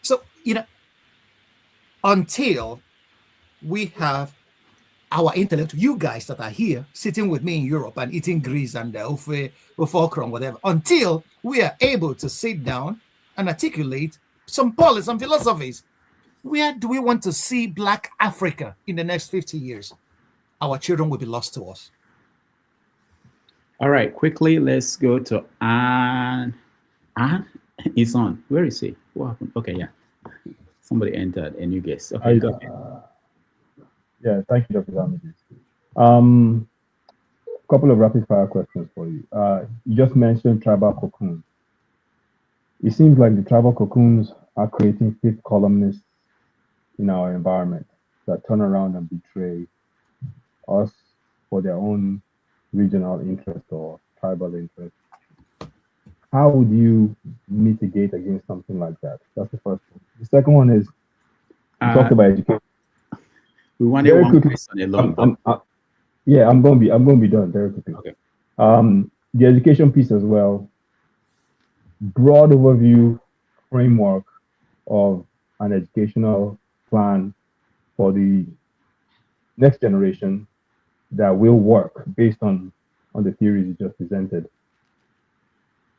So, until we have our intellect, you guys that are here sitting with me in Europe and eating grease and okra and whatever, until we are able to sit down and articulate some policies, some philosophies. Where do we want to see Black Africa in the next 50 years? Our children will be lost to us. All right, quickly, let's go to Anne. Anne is on. Where is he? What happened? Okay, yeah. Somebody entered, a new guest. Okay. Yeah, thank you, Dr. Damages. Couple of rapid fire questions for you. You just mentioned tribal cocoons. It seems like the tribal cocoons are creating fifth columnists in our environment that turn around and betray us for their own regional interest or tribal interest. How would you mitigate against something like that? That's the first one. The second one is, you talked about education. We wanted very one quickly, question alone. I'm going to be done very quickly. Okay. The education piece as well. Broad overview framework of an educational plan for the next generation that will work based on the theories you just presented.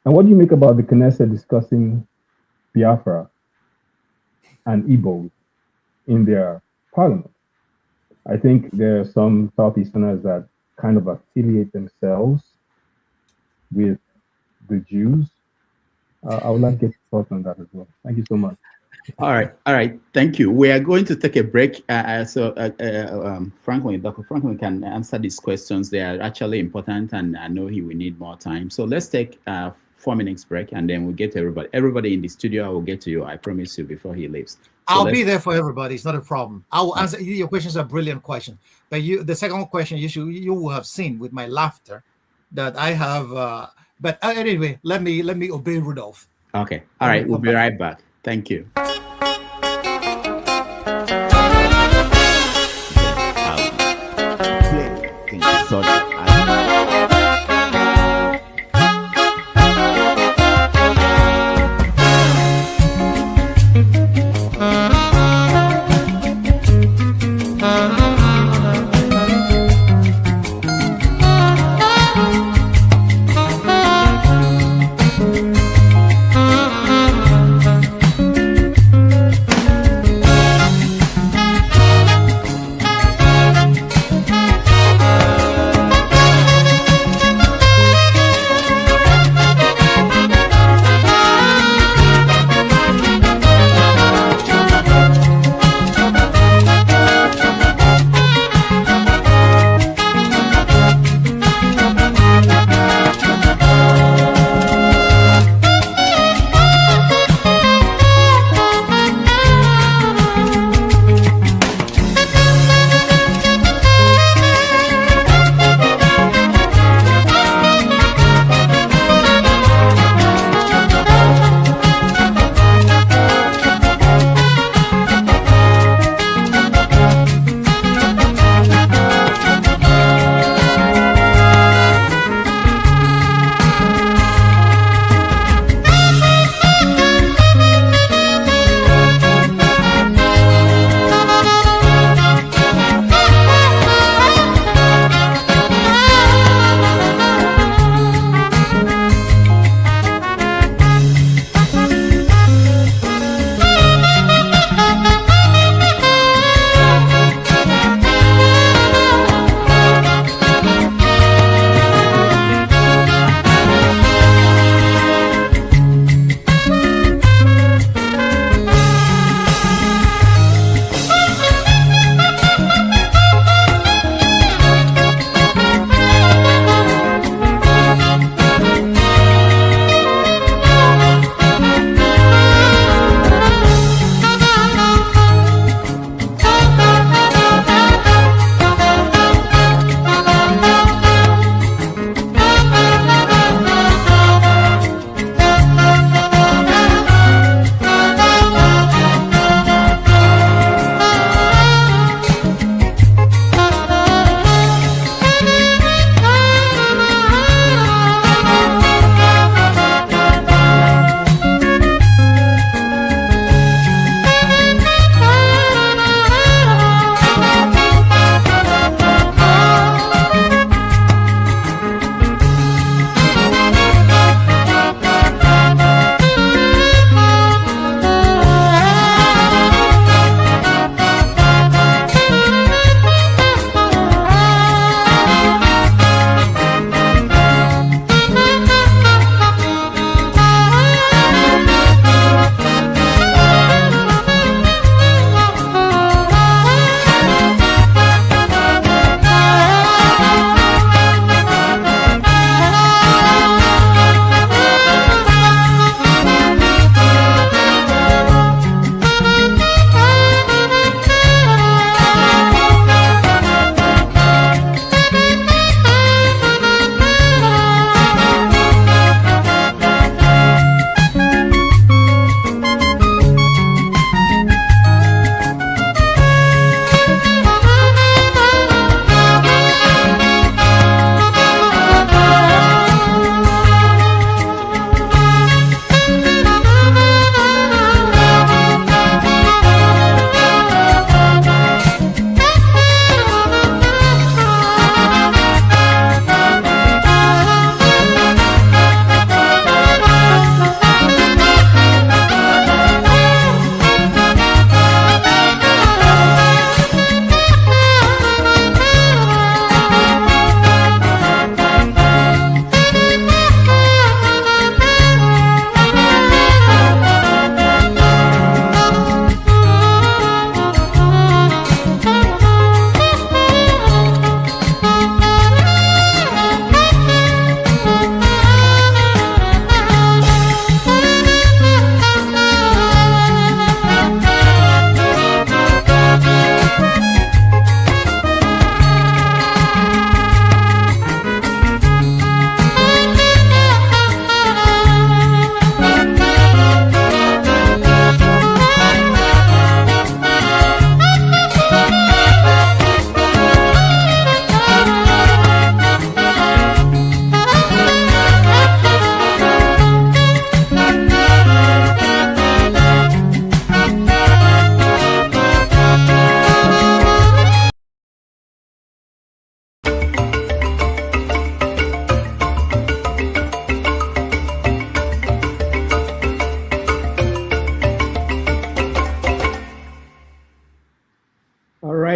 And what do you make about the Knesset discussing Biafra and Igbo in their parliament? I think there are some Southeasterners that kind of affiliate themselves with the Jews. I would like to get your thoughts on that as well. Thank you so much. All right. Thank you. We are going to take a break. Dr. Franklyne can answer these questions. They are actually important, and I know he will need more time. So let's take 4 minutes break, and then we'll get to everybody. Everybody in the studio, I will get to you. I promise you before he leaves. So I'll be there for everybody. It's not a problem. I will answer your questions. Are brilliant questions, but the second question you will have seen with my laughter that I have. But anyway, let me obey Rudolph. Okay. All right. We'll be right back. Thank you.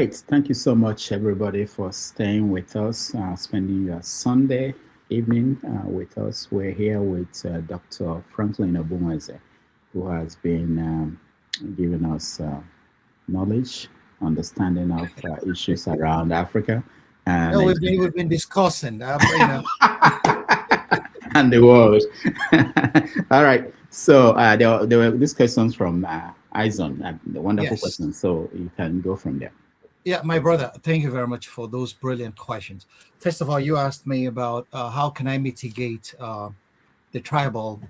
right. Thank you so much, everybody, for staying with us, spending your Sunday evening with us. We're here with Dr. Franklyne Ogbunwezeh, who has been giving us knowledge, understanding of issues around Africa. And No, we've been discussing, and the world. All right. So there were these questions from Izon, the wonderful Yes. questions. So you can go from there. Yeah, my brother, thank you very much for those brilliant questions. First of all, you asked me about how can I mitigate the tribal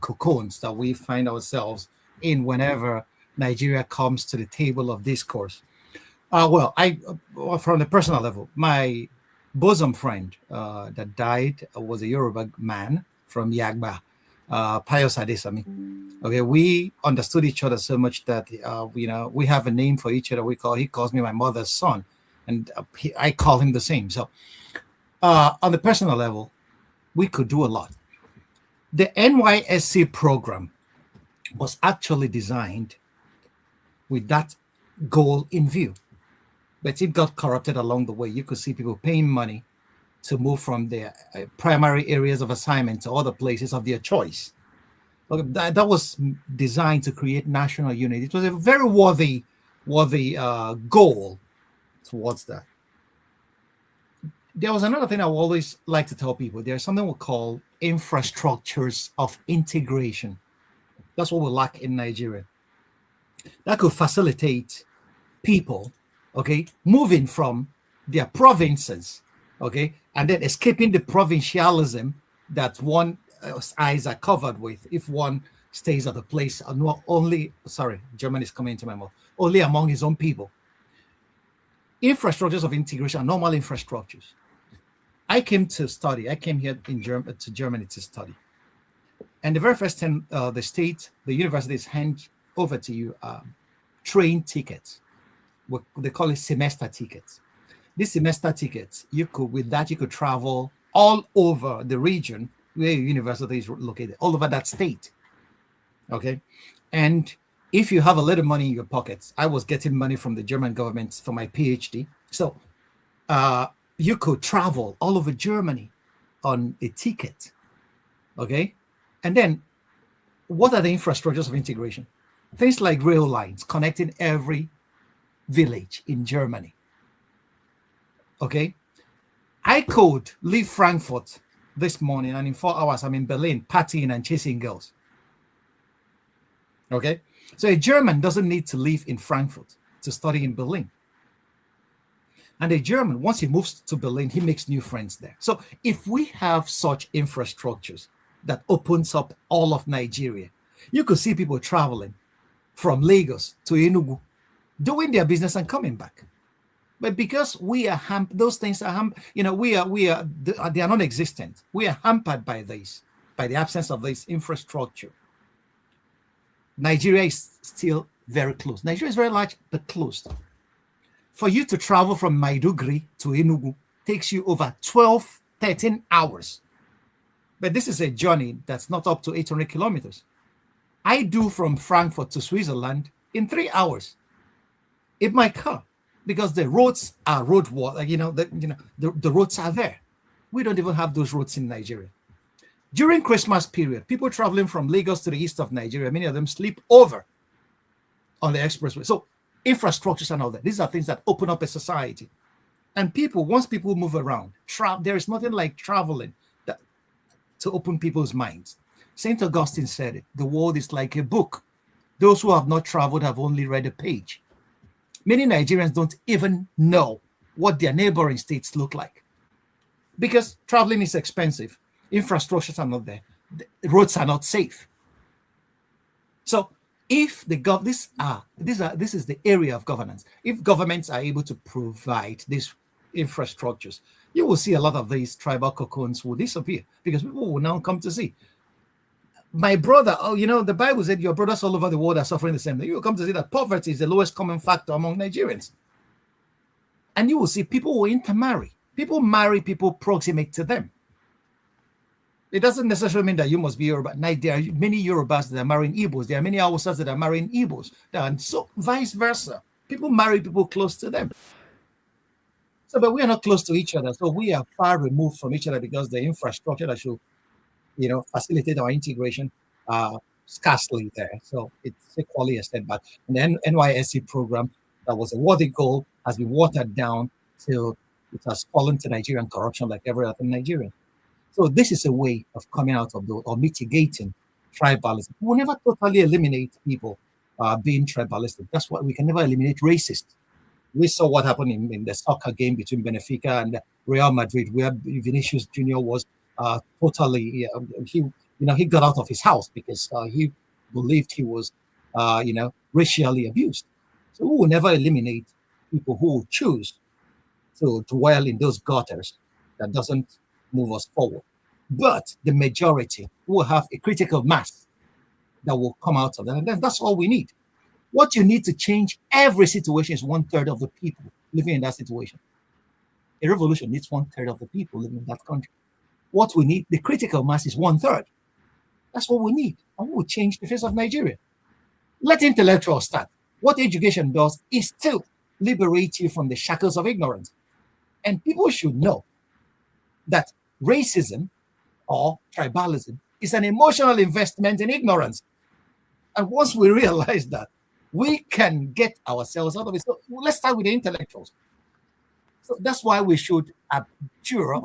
cocoons that we find ourselves in whenever Nigeria comes to the table of discourse. Well, from the personal level, my bosom friend that died was a Yoruba man from Yagba, Pius Adesami. Okay, we understood each other so much that we have a name for each other. He calls me my mother's son, and I call him the same. So, on the personal level, we could do a lot. The NYSC program was actually designed with that goal in view, but it got corrupted along the way. You could see people paying money to move from their primary areas of assignment to other places of their choice. That was designed to create national unity. It was a very worthy goal towards that. There was another thing I would always like to tell people. There's something we call infrastructures of integration. That's what we lack in Nigeria. That could facilitate people, okay, moving from their provinces, okay, and then escaping the provincialism that one eyes are covered with if one stays at a place German is coming into my mouth, only among his own people. Infrastructures of integration are normal infrastructures. I came here to Germany to study. And the very first thing the universities hand over to you are train tickets. They call it semester tickets. These semester tickets, you could travel all over the region where your university is located, all over that state. Okay. And if you have a little money in your pockets, I was getting money from the German government for my PhD. So you could travel all over Germany on a ticket. Okay. And then what are the infrastructures of integration? Things like rail lines connecting every village in Germany. Okay. I could leave Frankfurt this morning and in 4 hours I'm in Berlin partying and chasing girls. Okay. So a German doesn't need to live in Frankfurt to study in Berlin. And a German, once he moves to Berlin, he makes new friends there. So if we have such infrastructures that opens up all of Nigeria, you could see people traveling from Lagos to Enugu, doing their business and coming back. But because we are those things are they are non-existent. We are hampered by the absence of this infrastructure. Nigeria is still very close. Nigeria is very large, but closed. For you to travel from Maiduguri to Enugu takes you over 13 hours. But this is a journey that's not up to 800 kilometers. I do from Frankfurt to Switzerland in 3 hours in my car because the roads are the roads are there. We don't even have those roads in Nigeria. During Christmas period, people traveling from Lagos to the east of Nigeria, many of them sleep over on the expressway. So infrastructures and all that, these are things that open up a society. And once people move around, there is nothing like traveling to open people's minds. St. Augustine said it, the world is like a book. Those who have not traveled have only read a page. Many Nigerians don't even know what their neighboring states look like because traveling is expensive. Infrastructures are not there. The roads are not safe. So if this is the area of governance. If governments are able to provide these infrastructures, you will see a lot of these tribal cocoons will disappear because people will now come to see. My brother, the Bible said your brothers all over the world are suffering the same thing. You will come to see that poverty is the lowest common factor among Nigerians. And you will see people will intermarry. People marry people proximate to them. It doesn't necessarily mean that you must be Yoruba. There are many Yorubas that are marrying Igbos. There are many Hausas that are marrying Igbos. And so vice versa. People marry people close to them. So, but we are not close to each other. So we are far removed from each other because the infrastructure that should, facilitate our integration scarcely there. So it's equally a setback. And the NYSC program that was a worthy goal has been watered down till it has fallen to Nigerian corruption like every other Nigerian. So this is a way of coming out of or mitigating tribalism. We'll never totally eliminate people being tribalistic. That's why we can never eliminate racists. We saw what happened in the soccer game between Benfica and Real Madrid, where Vinicius Jr. was totally, he got out of his house because he believed he was, racially abused. So we will never eliminate people who will choose to dwell in those gutters. That doesn't move us forward. But the majority will have a critical mass that will come out of that. And that's all we need. What you need to change every situation is 1/3 of the people living in that situation. A revolution needs 1/3 of the people living in that country. What we need, the critical mass is 1/3. That's what we need. And we will change the face of Nigeria. Let intellectuals start. What education does is to liberate you from the shackles of ignorance. And people should know that racism or tribalism is an emotional investment in ignorance. And once we realize that, we can get ourselves out of it. So let's start with the intellectuals. So that's why we should abjure,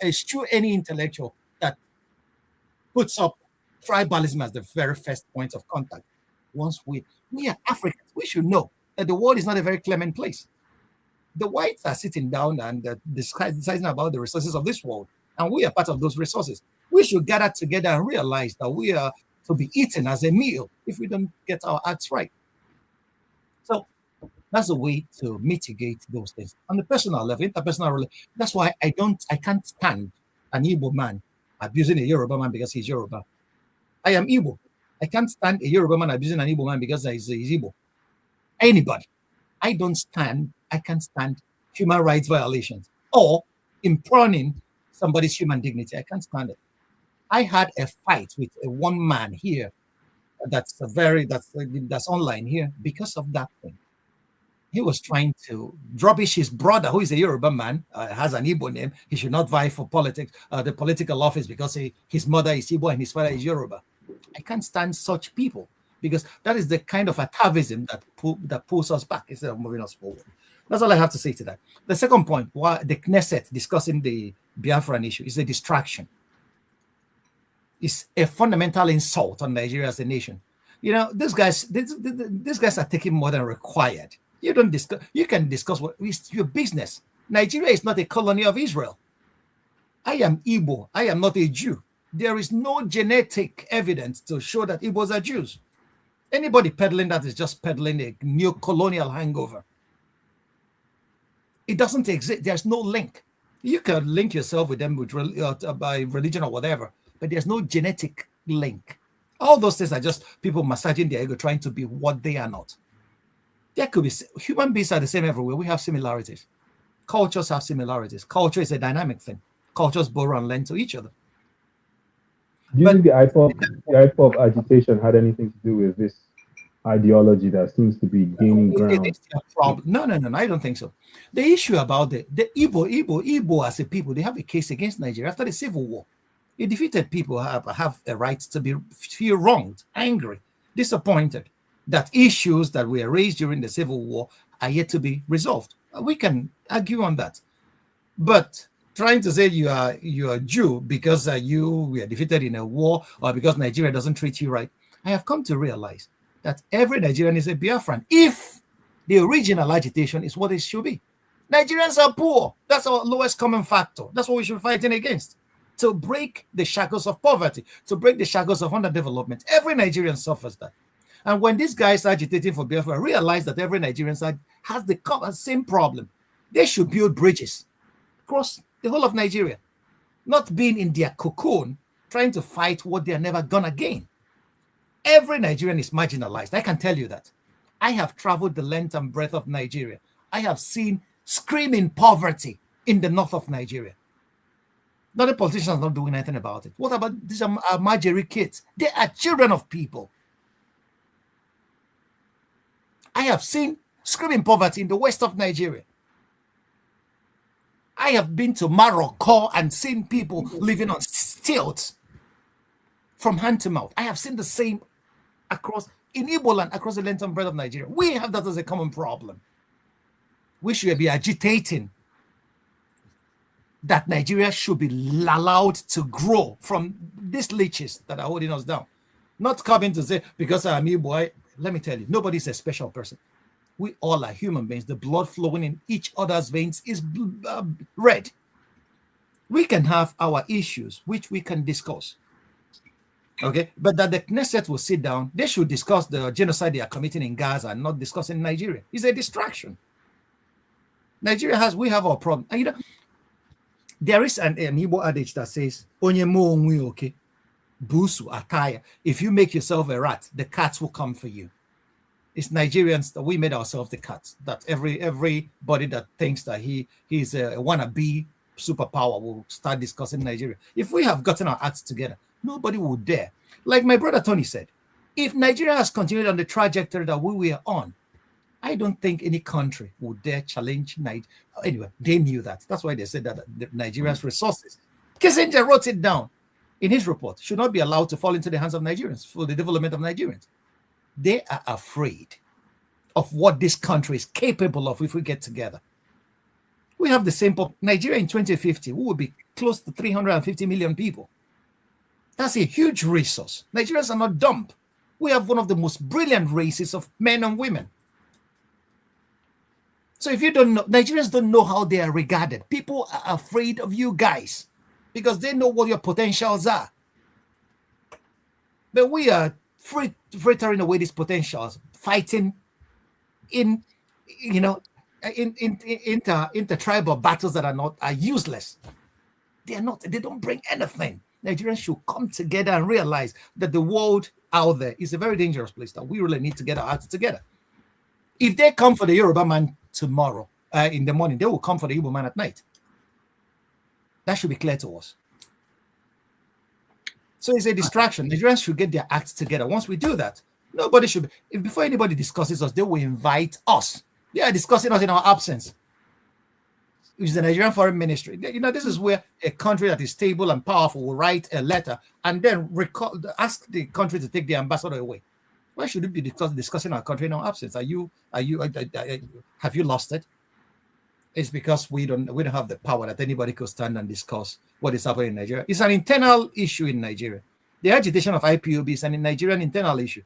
eschew any intellectual that puts up tribalism as the very first point of contact. Once we are Africans, we should know that the world is not a very clement place. The whites are sitting down and deciding about the resources of this world, and we are part of those resources. We should gather together and realize that we are to be eaten as a meal if we don't get our acts right. So that's a way to mitigate those things. On the personal level, interpersonal, that's why I can't stand an Igbo man abusing a Yoruba man because he's Yoruba. I am Igbo. I can't stand a Yoruba man abusing an Igbo man because he's Igbo. Anybody. I can't stand human rights violations or impugning somebody's human dignity. I can't stand it. I had a fight with one man here that's online here because of that thing. He was trying to rubbish his brother, who is a Yoruba man, has an Igbo name. He should not vie for politics, the political office, because his mother is Igbo and his father is Yoruba. I can't stand such people because that is the kind of atavism that pulls us back instead of moving us forward. That's all I have to say to that. The second point, why the Knesset discussing the Biafran issue, is a distraction. It's a fundamental insult on Nigeria as a nation. These guys are taking more than required. You can discuss what is your business. Nigeria is not a colony of Israel. I am Igbo. I am not a Jew. There is no genetic evidence to show that Igbos are Jews. Anybody peddling that is just peddling a new colonial hangover. It doesn't exist. There's no link. You can link yourself with them by religion or whatever, but there's no genetic link. All those things are just people massaging their ego, trying to be what they are not. There could be human beings are the same everywhere. We have similarities. Cultures have similarities. Culture is a dynamic thing. Cultures borrow and lend to each other. Do you think the IPOP agitation had anything to do with this ideology that seems to be gaining ground? No, I don't think so. The issue about the Igbo as a people, they have a case against Nigeria after the Civil War. The defeated people have a right to feel wronged, angry, disappointed that issues that were raised during the Civil War are yet to be resolved. We can argue on that. But trying to say you are a Jew because you were defeated in a war or because Nigeria doesn't treat you right, I have come to realize that every Nigerian is a Biafran if the original agitation is what it should be. Nigerians are poor. That's our lowest common factor. That's what we should be fighting against. To break the shackles of poverty, to break the shackles of underdevelopment. Every Nigerian suffers that. And when these guys agitating for Biafra realize that every Nigerian has the same problem, they should build bridges across the whole of Nigeria, not being in their cocoon, trying to fight what they are never gonna gain. Every Nigerian is marginalized. I can tell you that. I have traveled the length and breadth of Nigeria. I have seen screaming poverty in the north of Nigeria. Not the politicians not doing anything about it. What about these Marjorie kids? They are children of people. I have seen screaming poverty in the west of Nigeria. I have been to Morocco and seen people living on stilts from hand to mouth. I have seen the same across in Igbo land, across the length and breadth of Nigeria. We have that as a common problem. We should be agitating that Nigeria should be allowed to grow from these leeches that are holding us down. Not coming to say, because I'm Igbo, let me tell you, nobody's a special person. We all are human beings. The blood flowing in each other's veins is red. We can have our issues, which we can discuss. Okay, but that the Knesset will sit down, they should discuss the genocide they are committing in Gaza and not discussing Nigeria. It's a distraction. We have our problem. And there is an Igbo adage that says, Onye mo onwe oke, busu ataya. If you make yourself a rat, the cats will come for you. It's Nigerians that we made ourselves the cats. That everybody that thinks that he's a wannabe superpower will start discussing Nigeria. If we have gotten our acts together, nobody would dare. Like my brother Tony said, if Nigeria has continued on the trajectory that we were on, I don't think any country would dare challenge Nigeria. Anyway, they knew that. That's why they said that Nigeria's resources. Kissinger wrote it down in his report, should not be allowed to fall into the hands of Nigerians for the development of Nigerians. They are afraid of what this country is capable of if we get together. We have the same Nigeria in 2050, we will be close to 350 million people. That's a huge resource. Nigerians are not dumb. We have one of the most brilliant races of men and women. So if you don't know, Nigerians don't know how they are regarded. People are afraid of you guys because they know what your potentials are. But we are frittering away these potentials, fighting in intertribal battles that are useless. They don't bring anything. Nigerians should come together and realize that the world out there is a very dangerous place, that we really need to get our acts together. If they come for the Yoruba man tomorrow in the morning, they will come for the Igbo man at night. That should be clear to us. So it's a distraction. Nigerians should get their acts together. Once we do that, nobody should be, before anybody discusses us, they will invite us. They are discussing us in our absence. Which is the Nigerian Foreign Ministry. This is where a country that is stable and powerful will write a letter and then ask the country to take the ambassador away. Why should it be discussing our country in our absence? Have you lost it? It's because we don't have the power that anybody could stand and discuss what is happening in Nigeria. It's an internal issue in Nigeria. The agitation of IPOB is an Nigerian internal issue.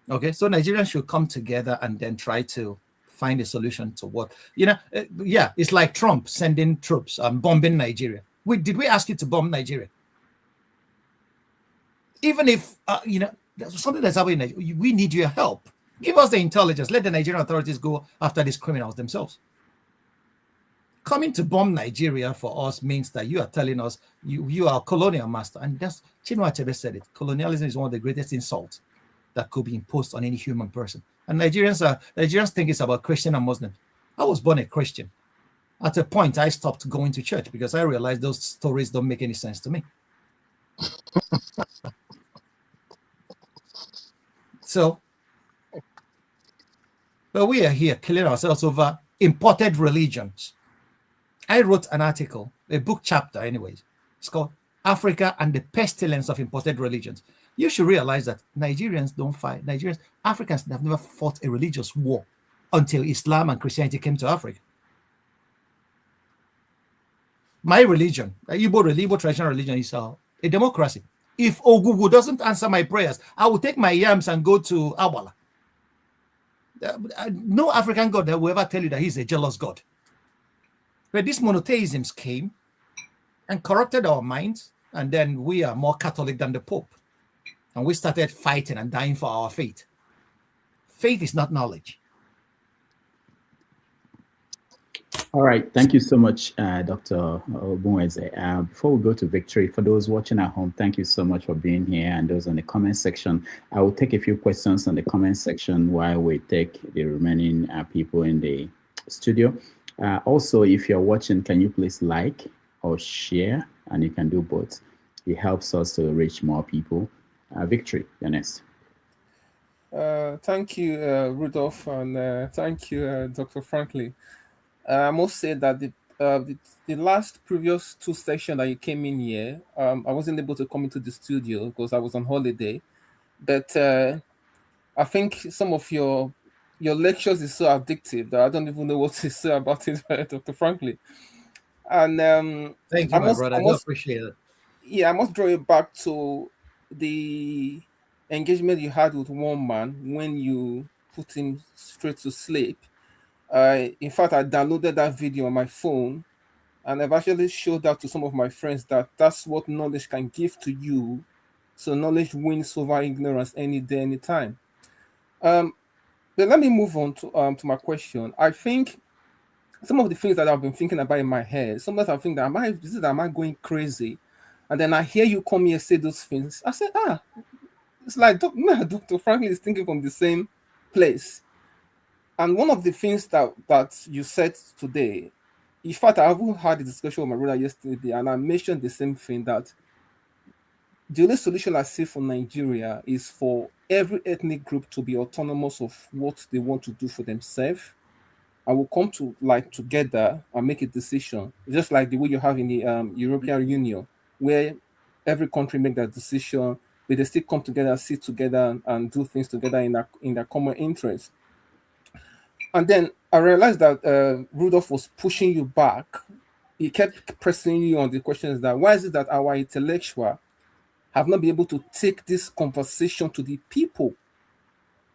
Okay, so Nigerians should come together and then try to find a solution to what, it's like Trump sending troops and bombing Nigeria. Did we ask you to bomb Nigeria? Even if, something that's happening in Nigeria, we need your help. Give us the intelligence. Let the Nigerian authorities go after these criminals themselves. Coming to bomb Nigeria for us means that you are telling us you are a colonial master. And that's, Chinua Achebe said it. Colonialism is one of the greatest insults that could be imposed on any human person. And Nigerians think it's about Christian and Muslim. I was born a Christian. At a point, I stopped going to church because I realized those stories don't make any sense to me. But we are here killing ourselves over imported religions. I wrote an article, a book chapter anyways. It's called Africa and the Pestilence of Imported Religions. You should realize that Nigerians don't fight. Africans have never fought a religious war until Islam and Christianity came to Africa. My religion, the Igbo traditional religion, is a democracy. If Ogugu doesn't answer my prayers, I will take my yams and go to Awala. No African God that will ever tell you that he's a jealous God. But these monotheisms came and corrupted our minds, and then we are more Catholic than the Pope. And we started fighting and dying for our faith. Faith is not knowledge. All right. Thank you so much, Dr. Ogbunwezeh. Before we go to victory, for those watching at home, thank you so much for being here. And those in the comment section, I will take a few questions in the comment section while we take the remaining people in the studio. Also, if you're watching, can you please like or share? And you can do both. It helps us to reach more people. Victory, you're next. Thank you, Rudolph, and thank you, Dr. Franklin. I must say that the last previous two sessions that you came in here, I wasn't able to come into the studio because I was on holiday. But I think some of your lectures is so addictive that I don't even know what to say about it, Dr. Franklin. And Thank you, my brother. I do appreciate it. Yeah, I must draw it back to the engagement you had with one man when you put him straight to sleep. In fact, I downloaded that video on my phone, and I've actually showed that to some of my friends that that's what knowledge can give to you. So knowledge wins over ignorance any day, any time. But let me move on to my question. I think some of the things that I've been thinking about in my head, sometimes I think that am I going crazy? And then I hear you come here say those things. I said, it's like Dr. Franklin is thinking from the same place. And one of the things that you said today, in fact, I haven't had a discussion with my brother yesterday, and I mentioned the same thing, that the only solution I see for Nigeria is for every ethnic group to be autonomous of what they want to do for themselves. I will come to together and make a decision, just like the way you have in the European Union, where every country make that decision, but they still come together, sit together, and do things together in their common interest. And then I realized that Rudolph was pushing you back. He kept pressing you on the questions that why is it that our intellectual have not been able to take this conversation to the people?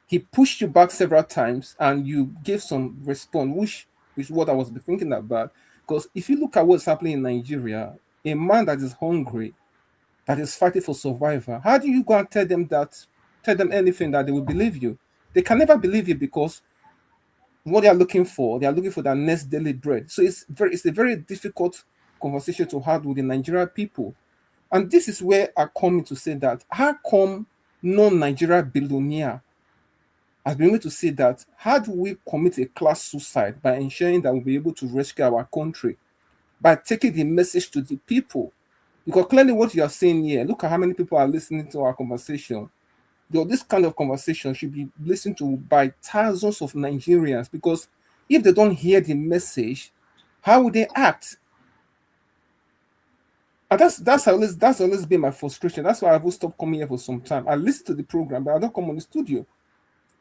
He pushed you back several times, and you gave some response, which is what I was thinking about. Because if you look at what's happening in Nigeria, a man that is hungry, that is fighting for survival, how do you go and tell them anything that they will believe you? They can never believe you, because what they are looking for their next daily bread. So it's a very difficult conversation to have with the Nigerian people. And this is where I come in to say that how come non-Nigeria billionaire has been able to say that how do we commit a class suicide by ensuring that we'll be able to rescue our country by taking the message to the people? Because clearly what you are saying here, look at how many people are listening to our conversation. This kind of conversation should be listened to by thousands of Nigerians, because if they don't hear the message, how would they act? And that's always been my frustration. That's why I've stopped coming here for some time. I listen to the program, but I don't come on the studio.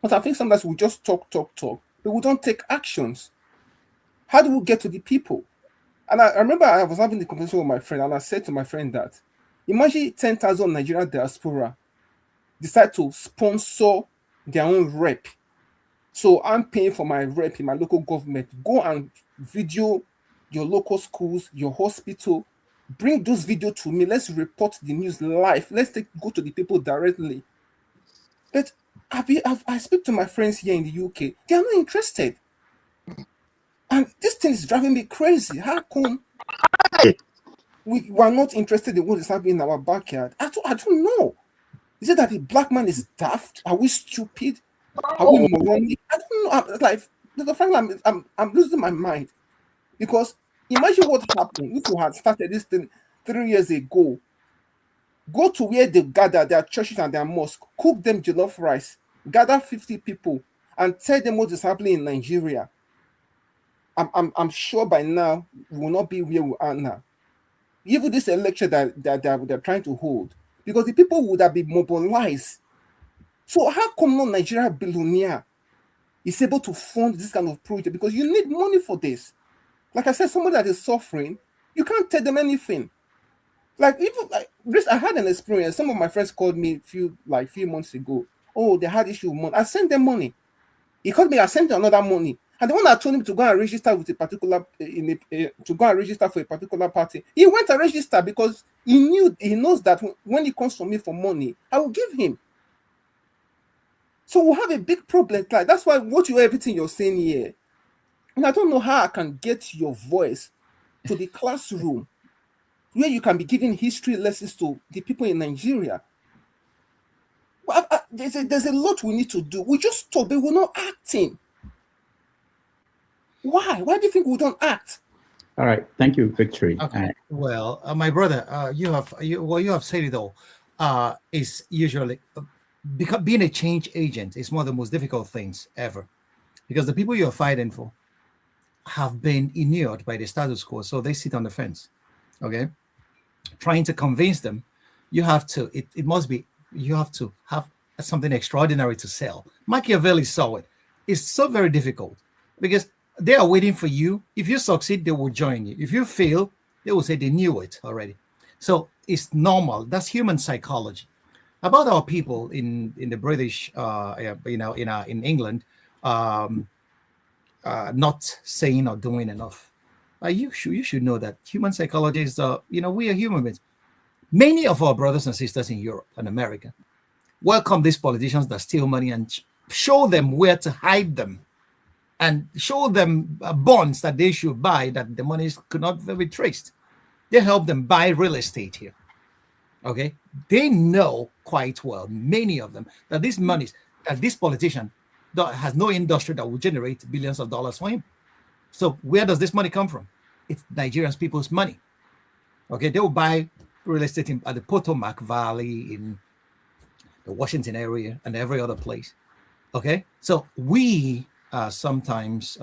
But I think sometimes we just talk, but we don't take actions. How do we get to the people? And I remember I was having the conversation with my friend, and I said to my friend that imagine 10,000 Nigerian diaspora decide to sponsor their own rep. So I'm paying for my rep in my local government. Go and video your local schools, your hospital. Bring those videos to me. Let's report the news live. Let's go to the people directly. But I speak to my friends here in the UK. They are not interested. And this thing is driving me crazy. How come we are not interested in what is happening in our backyard? I don't know. Is it that the black man is daft? Are we stupid? Are we moronic? I don't know. Dr. Franklin, I'm losing my mind. Because imagine what happened if we had started this thing 3 years ago. Go to where they gather, their churches and their mosques, cook them jollof rice, gather 50 people, and tell them what is happening in Nigeria. I'm sure by now we will not be where we are now. Even this election that they're trying to hold, because the people would have been mobilized. So how come no Nigerian billionaire is able to fund this kind of project? Because you need money for this. Like I said, somebody that is suffering, you can't tell them anything. I had an experience. Some of my friends called me few months ago. Oh, they had issue with money. I sent them money. He called me. I sent him another money. And the one that told him to go and register with a particular to go and register for a particular party, he went and registered because he knows that when he comes for me for money, I will give him. So we'll have a big problem. Like that's why everything you're saying here, and I don't know how I can get your voice to the classroom where you can be giving history lessons to the people in Nigeria. There's a lot we need to do. We just talk, but we're not acting. Why? Why do you think we don't act? All right. Thank you, Victory. Okay. Well, my brother, you have said it all. Is usually because being a change agent is one of the most difficult things ever, because the people you're fighting for have been inured by the status quo, so they sit on the fence. Okay, trying to convince them, you have to. It must be. You have to have something extraordinary to sell. Machiavelli saw it. It's so very difficult because they are waiting for you. If you succeed, they will join you. If you fail, they will say they knew it already. So it's normal. That's human psychology. About our people in the British, in England, not saying or doing enough. You should know that human psychology is we are human beings. Many of our brothers and sisters in Europe and America welcome these politicians that steal money and show them where to hide them, and show them bonds that they should buy that the money could not be traced. They help them buy real estate here. Okay, they know quite well, many of them, that these monies, that this politician has no industry that will generate billions of dollars for him. So where does this money come from? It's Nigerian people's money. Okay, they will buy real estate at the Potomac Valley, in the Washington area, and every other place. Okay, so we sometimes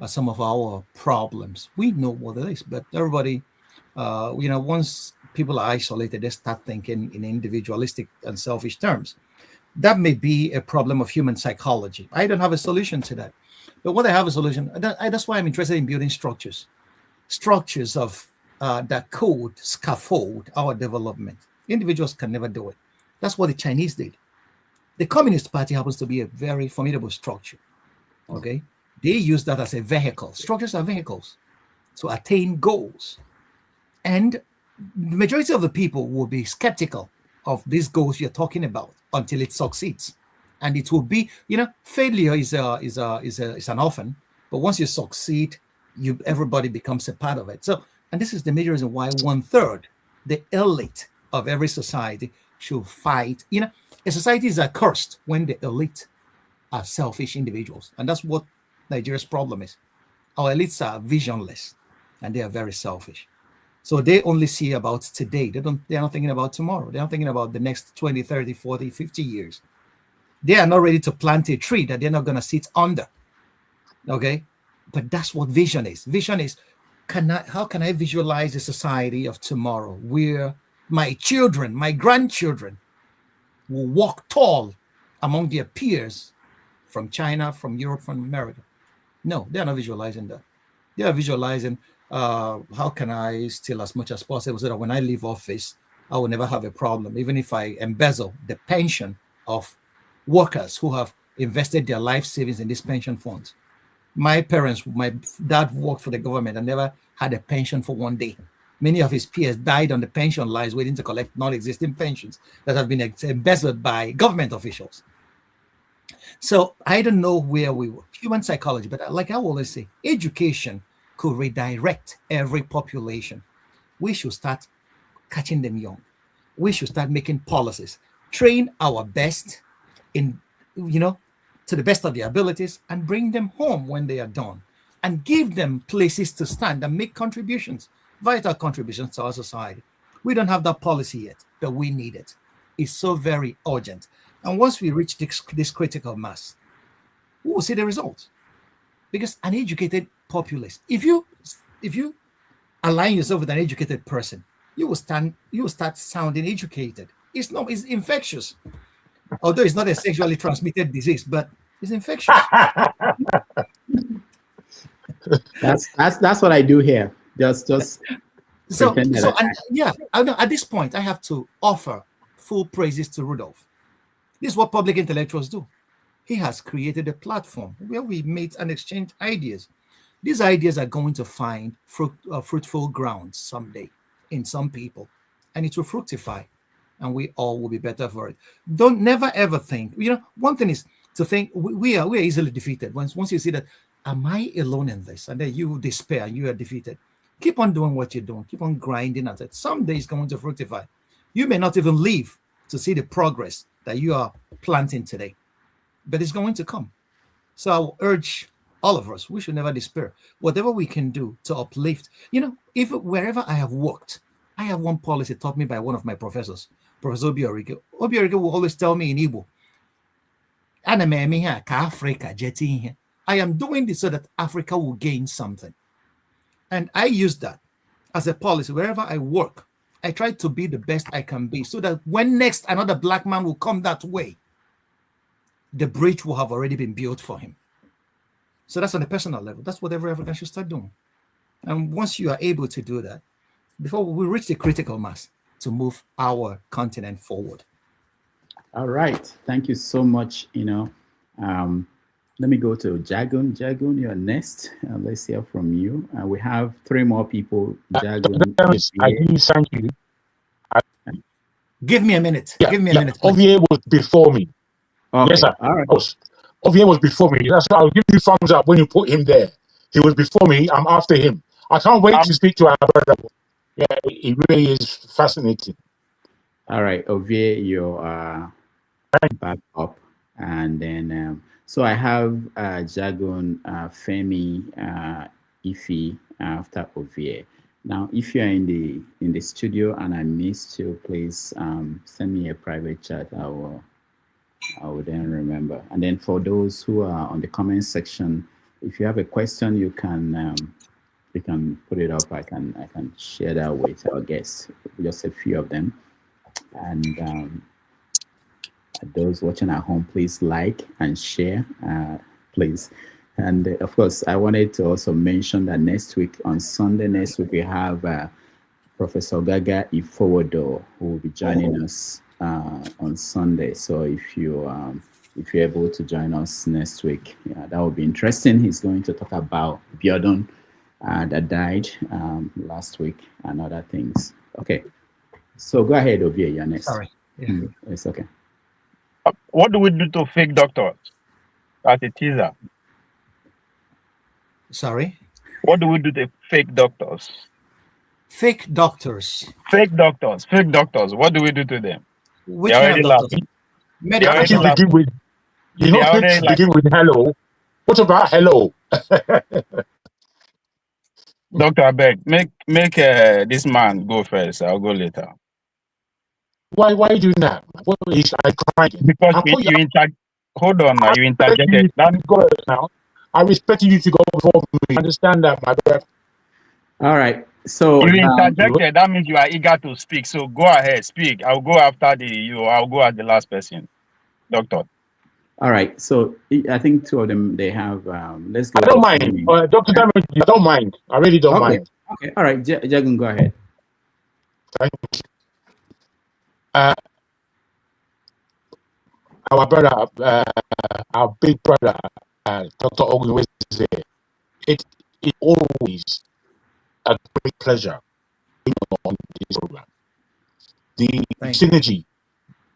some of our problems, we know what it is, but everybody, once people are isolated, they start thinking in individualistic and selfish terms. That may be a problem of human psychology. I don't have a solution to that. But what I have a solution, that's why I'm interested in building structures of that could scaffold our development. Individuals can never do it. That's what the Chinese did. The Communist Party happens to be a very formidable structure. Okay, they use that as a vehicle. Structures are vehicles to attain goals, and the majority of the people will be skeptical of these goals you're talking about until it succeeds. And it will be, failure is an orphan, but once you succeed, everybody becomes a part of it. So, and this is the major reason why 1/3, the elite of every society, should fight. A society is accursed when the elite are selfish individuals, and that's what Nigeria's problem is. Our elites are visionless, and they are very selfish. So they only see about today. They're not thinking about tomorrow. They're not thinking about the next 20, 30, 40, 50 years. They are not ready to plant a tree that they're not going to sit under. Okay? But that's what vision is. Vision is, how can I visualize a society of tomorrow where my children, my grandchildren will walk tall among their peers from China, from Europe, from America? No, they're not visualizing that. They are visualizing, how can I steal as much as possible so that when I leave office, I will never have a problem, even if I embezzle the pension of workers who have invested their life savings in these pension funds. My dad worked for the government and never had a pension for one day. Many of his peers died on the pension lines waiting to collect non-existing pensions that have been embezzled by government officials. So I don't know where we were. Human psychology, but like I always say, education could redirect every population. We should start catching them young. We should start making policies, train our best in, to the best of their abilities, and bring them home when they are done, and give them places to stand and make contributions, vital contributions to our society. We don't have that policy yet, but we need it. It's so very urgent. And once we reach this critical mass, we will see the results. Because an educated populace, if you align yourself with an educated person, you will start sounding educated. It's infectious. Although it's not a sexually transmitted disease, but it's infectious. That's what I do here. Just at this point, I have to offer full praises to Rudolph. This is what public intellectuals do. He has created a platform where we meet and exchange ideas. These ideas are going to find fruitful ground someday in some people, and it will fructify, and we all will be better for it. Don't never ever think. One thing is to think we are easily defeated. Once you see that, am I alone in this? And then you despair, you are defeated. Keep on doing what you're doing. Keep on grinding at it. Someday it's going to fructify. You may not even live to see the progress that you are planting today, but it's going to come. So I will urge all of us, we should never despair. Whatever we can do to uplift, if wherever I have worked, I have one policy taught me by one of my professors, Professor Obiorige. Obiorige will always tell me in Igbo, Ana me ka Africa jetting here. I am doing this so that Africa will gain something. And I use that as a policy wherever I work. I try to be the best I can be so that when next another black man will come that way, the bridge will have already been built for him. So that's on a personal level. That's what every African should start doing. And once you are able to do that, before we reach the critical mass to move our continent forward. All right. Thank you so much. Let me go to Jagun. Jagun, you're next. Let's hear from you. We have 3 more people. Jagun. I do thank you. Give me a minute. Yeah, Give me a minute. Ovie was before me. Okay. Yes, sir. All right. Ovie was before me. That's why I'll give you thumbs up when you put him there. He was before me. I'm after him. I can't wait to speak to our brother. Yeah, it really is fascinating. All right, Ovie, you're back up. And then, so I have Jagun, Femi, Ife after Ovie. Now, if you're in the studio and I missed you, please send me a private chat. I will then remember. And then for those who are on the comment section, if you have a question, you can put it up. I can share that with our guests, just a few of them. And those watching at home, please like and share, please. And of course, I wanted to also mention that on Sunday next week, we have Professor Gaga Ifowodo, who will be joining us on Sunday. So if you're able to join us next week, that will be interesting. He's going to talk about Biodun that died last week and other things. Okay, so go ahead, Ovie, you're next. Sorry. Yeah. It's okay. What do we do to fake doctors? As a teaser. Sorry? What do we do to fake doctors? Fake doctors. Fake doctors. Fake doctors. What do we do to them? Which kind of doctors? They already begin with, begin with hello. What about hello? Dr. Abeg, make this man go first. I'll go later. Why are you doing that? What is I crying? Because hold on now, you interjected. Go now. I respect you to go before me. Understand that, my brother. All right. So you interjected. That means you are eager to speak. So go ahead, speak. I'll go after I'll go as the last person, doctor. All right. So I think 2 of them they have. Let's go. I don't mind, Dr. Damage. I don't mind. I really don't mind. Okay. All right, Jagun, go ahead. Thank you. Our brother, our big brother, Dr. Ogbunwezeh, it always a great pleasure being on this program. The synergy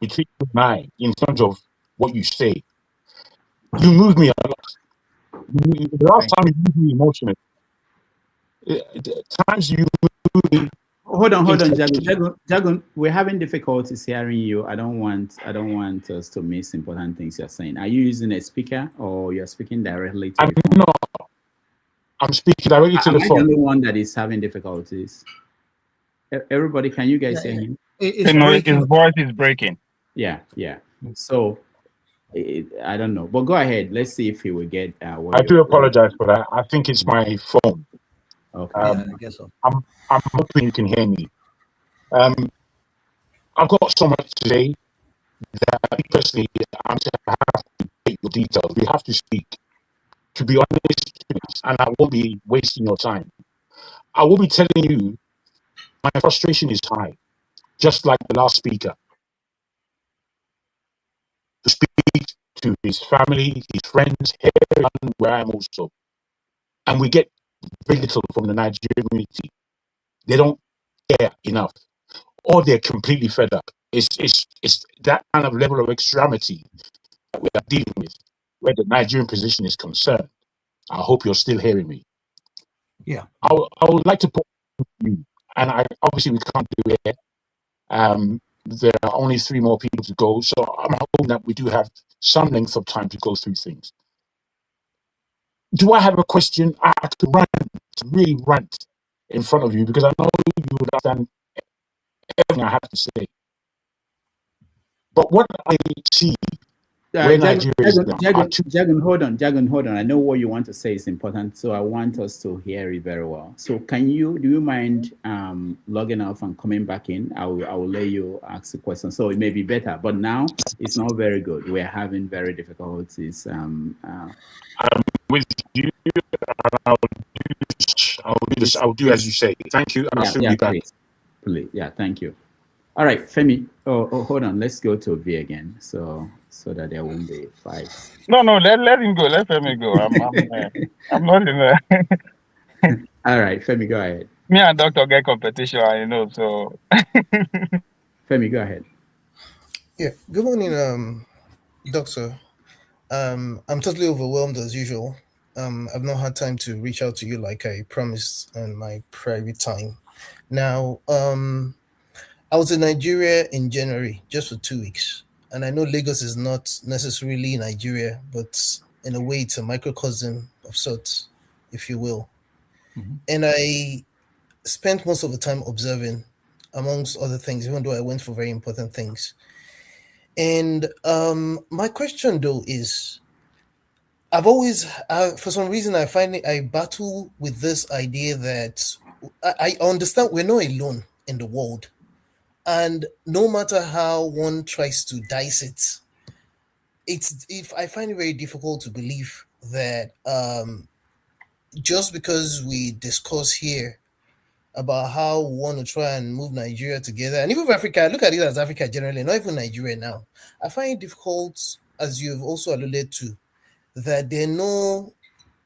between you and I, in terms of what you say, you move me a lot. The last time you moved me emotionally, times you moved me. Hold on, Jagun. We're having difficulties hearing you. I don't want us to miss important things you're saying. Are you using a speaker or you're speaking directly to the phone? No, I'm speaking directly to the phone. I'm the only one that is having difficulties. Everybody, can you guys hear him? His voice is breaking. Yeah. So I don't know, but go ahead. Let's see if he will get. I do apologize for that. I think it's my phone. Okay. I guess so. I'm hoping you can hear me. I've got so much today that personally I'm going to have to take your details. We have to speak. To be honest, and I won't be wasting your time. I will be telling you my frustration is high, just like the last speaker. To speak to his family, his friends, here where I am also. And we get very little from the Nigerian community. They don't care enough, or they're completely fed up. It's that kind of level of extremity that we are dealing with, where the Nigerian position is concerned. I hope you're still hearing me. Yeah. I would like to put you, and obviously we can't do it. There are only 3 more people to go, so I'm hoping that we do have some length of time to go through things. Do I have a question? I could really rant in front of you because I know you would understand everything I have to say. But what I see where Nigeria is now. Jagan, hold on. I know what you want to say is important, so I want us to hear it very well. So do you mind logging off and coming back in? I will let you ask the question. So it may be better, but now it's not very good. We're having very difficulties. With you, I'll do as you say. Thank you. I'll soon be back. Please. Yeah, thank you. All right, Femi. Oh, hold on. Let's go to V again, so that there won't be fights. No, let him go. Let Femi go. I'm not in there. All right, Femi, go ahead. Me and Doctor get competition, I know. So, Femi, go ahead. Yeah. Good morning, Doctor. I'm totally overwhelmed as usual. I've not had time to reach out to you like I promised on my private time. Now, I was in Nigeria in January, just for 2 weeks. And I know Lagos is not necessarily Nigeria, but in a way, it's a microcosm of sorts, if you will. Mm-hmm. And I spent most of the time observing, amongst other things, even though I went for very important things. And my question, though, is I've always, for some reason, I battle with this idea that I understand we're not alone in the world. And no matter how one tries to dice it, I find it very difficult to believe that just because we discuss here about how we want to try and move Nigeria together, and even Africa, I look at it as Africa generally, not even Nigeria now. I find it difficult, as you've also alluded to, that there are no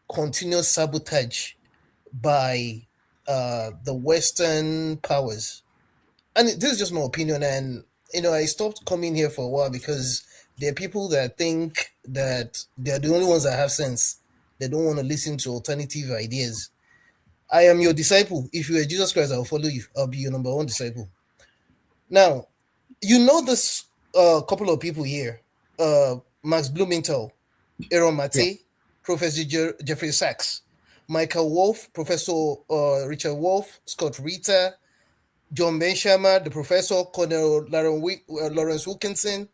continuous sabotage by the Western powers. And this is just my opinion. And, I stopped coming here for a while because there are people that think that they're the only ones that have sense. They don't want to listen to alternative ideas. I am your disciple. If you are Jesus Christ, I'll follow you. I'll be your number one disciple. Now, this couple of people here, Max Blumenthal, Aaron Mate, Professor Jeffrey Sachs, Michael Wolff, Professor Richard Wolff, Scott Ritter, John Benshama, the Professor, Colonel Lawrence Wilkinson,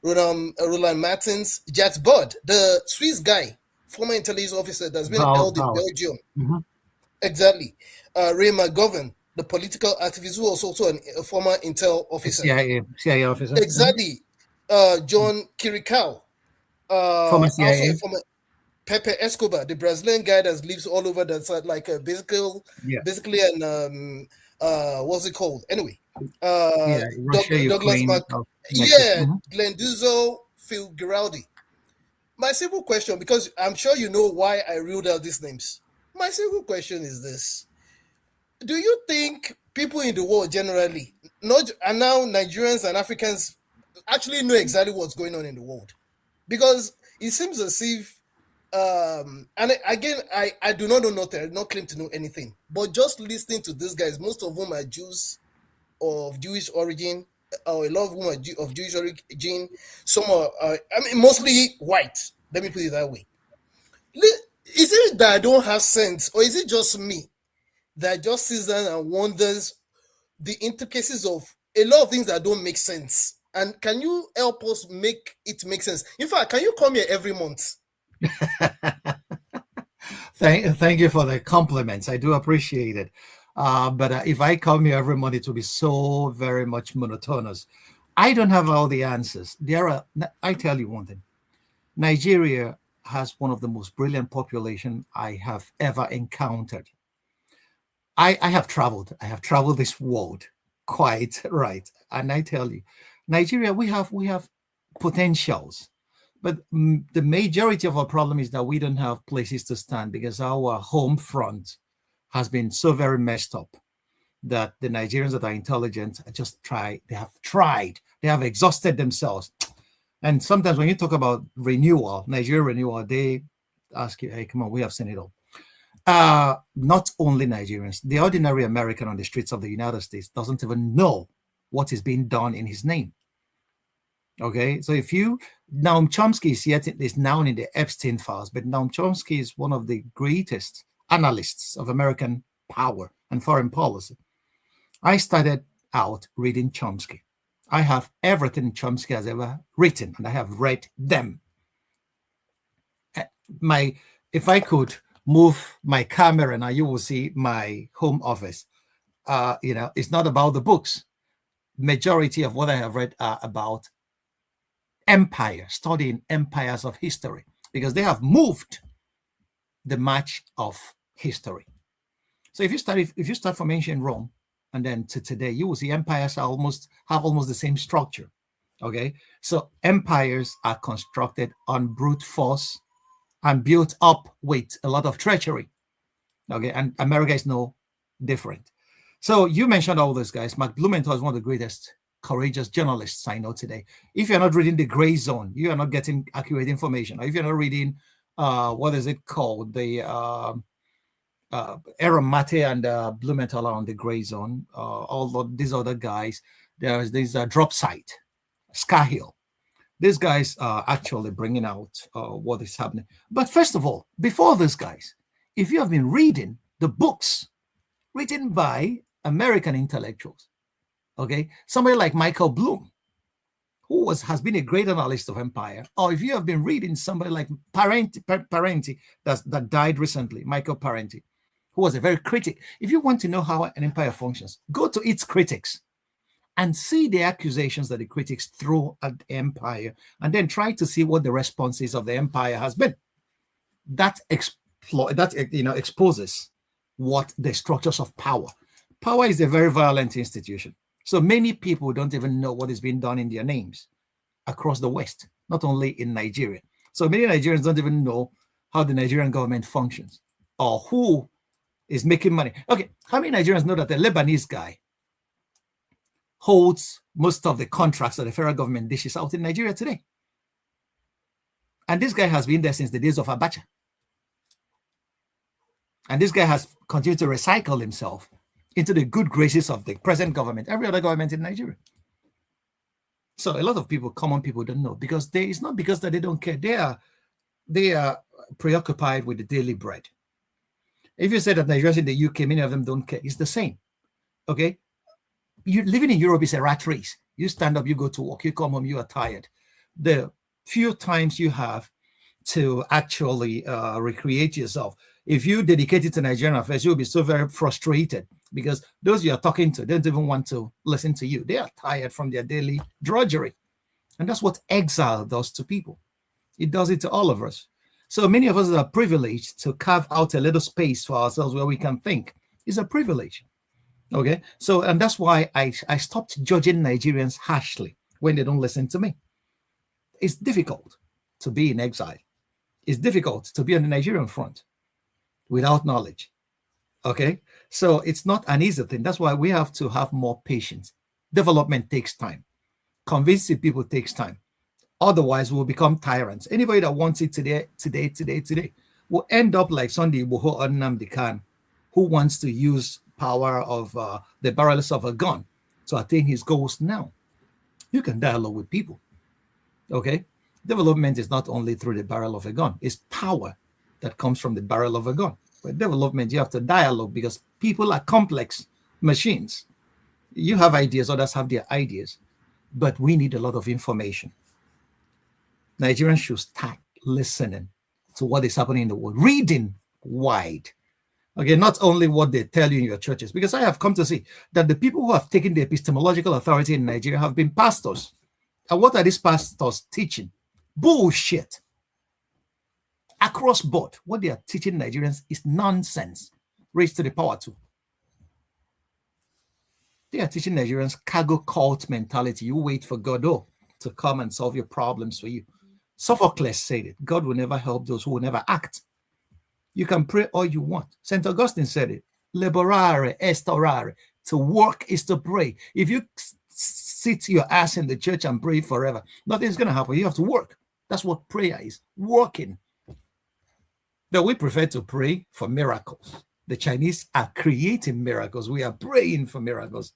Roland Martins, Jack Budd, the Swiss guy, former intelligence officer that's been held in Belgium. Mm-hmm. Exactly. Ray McGovern, the political activist who was also a former intel officer. CIA officer. Exactly. John Kirikau, former CIA. Also former Pepe Escobar, the Brazilian guy that lives all over that side, like basically an what's it called? Anyway, Russia, Douglas Ukraine, Glenn Duzzo, Phil Giraldi. My simple question, because I'm sure you know why I ruled out these names. My simple question is this: do you think people in the world generally, and now Nigerians and Africans, actually know exactly what's going on in the world? Because it seems as if, and again, I do not know nothing, I do not claim to know anything, but just listening to these guys, most of whom are Jews of Jewish origin, or a lot of whom are of Jewish origin, some are, mostly white. Let me put it that way. Is it that I don't have sense, or is it just me that just sits down and wonders the intricacies of a lot of things that don't make sense? And can you help us make it make sense? In fact, can you come here every month? Thank you for the compliments. I do appreciate it. But if I come here every month, it will be so very much monotonous. I don't have all the answers. I tell you one thing. Nigeria has one of the most brilliant population I have ever encountered. I have traveled this world quite right. And I tell you, Nigeria, we have potentials. But the majority of our problem is that we don't have places to stand because our home front has been so very messed up that the Nigerians that are intelligent they have exhausted themselves. And sometimes when you talk about Nigeria renewal, they ask you, hey, come on, we have seen it all. Not only Nigerians, the ordinary American on the streets of the United States doesn't even know what is being done in his name. Okay, so Noam Chomsky is now in the Epstein files, but Noam Chomsky is one of the greatest analysts of American power and foreign policy. I started out reading Chomsky. I have everything Chomsky has ever written, and I have read them. If I could move my camera now, you will see my home office. It's not about the books. Majority of what I have read are about empire, studying empires of history, because they have moved the march of history. So if you start from ancient Rome and then to today, you will see empires have almost the same structure. Okay, so empires are constructed on brute force and built up with a lot of treachery. Okay, and America is no different. So you mentioned all those guys. Mark Blumenthal is one of the greatest courageous journalists I know today. If you're not reading The Gray Zone, you are not getting accurate information. Or if you're not reading, what is it called? The Aaron Mate and Blumenthal are on The Gray Zone. All of these other guys, there's this drop site, Scahill. These guys are actually bringing out what is happening. But first of all, before these guys, if you have been reading the books written by American intellectuals, okay, somebody like Michael Bloom, who has been a great analyst of empire, or if you have been reading somebody like Parenti that died recently, Michael Parenti, who was a very critic. If you want to know how an empire functions, go to its critics and see the accusations that the critics throw at the empire, and then try to see what the responses of the empire has been. That exposes what the structures of power. Power is a very violent institution. So many people don't even know what is being done in their names across the West, not only in Nigeria. So many Nigerians don't even know how the Nigerian government functions or who is making money. Okay, how many Nigerians know that the Lebanese guy holds most of the contracts that the federal government dishes out in Nigeria today? And this guy has been there since the days of Abacha. And this guy has continued to recycle himself into the good graces of the present government, every other government in Nigeria. So a lot of people, common people, don't know, because it's not because that they don't care. They are preoccupied with the daily bread. If you say that Nigerians in the UK, many of them don't care, it's the same. Okay? You living in Europe is a rat race. You stand up, you go to work, you come home, you are tired. The few times you have to actually recreate yourself, if you dedicate it to Nigerian affairs, you'll be so very frustrated because those you are talking to don't even want to listen to you. They are tired from their daily drudgery. And that's what exile does to people. It does it to all of us. So many of us are privileged to carve out a little space for ourselves where we can think. It's a privilege. Okay? So, and that's why I stopped judging Nigerians harshly when they don't listen to me. It's difficult to be in exile. It's difficult to be on the Nigerian front without knowledge. Okay? So it's not an easy thing. That's why we have to have more patience. Development takes time. Convincing people takes time. Otherwise, we'll become tyrants. Anybody that wants it today will end up like Sunday Igboho or Nnamdi Kanu, who wants to use power of the barrels of a gun to attain his goals now. You can dialogue with people. Okay? Development is not only through the barrel of a gun. It's power that comes from the barrel of a gun. But development, you have to dialogue because people are complex machines. You have ideas, others have their ideas. But we need a lot of information. Nigerians should start listening to what is happening in the world, reading wide. Okay, not only what they tell you in your churches, because I have come to see that the people who have taken the epistemological authority in Nigeria have been pastors. And what are these pastors teaching? Bullshit. Across board, what they are teaching Nigerians is nonsense, raised to the power 2. They are teaching Nigerians cargo cult mentality. You wait for Godot to come and solve your problems for you. Sophocles said it. God will never help those who will never act. You can pray all you want. St. Augustine said it. Laborare est orare. To work is to pray. If you sit your ass in the church and pray forever, nothing's going to happen. You have to work. That's what prayer is. Working. But we prefer to pray for miracles. The Chinese are creating miracles. We are praying for miracles.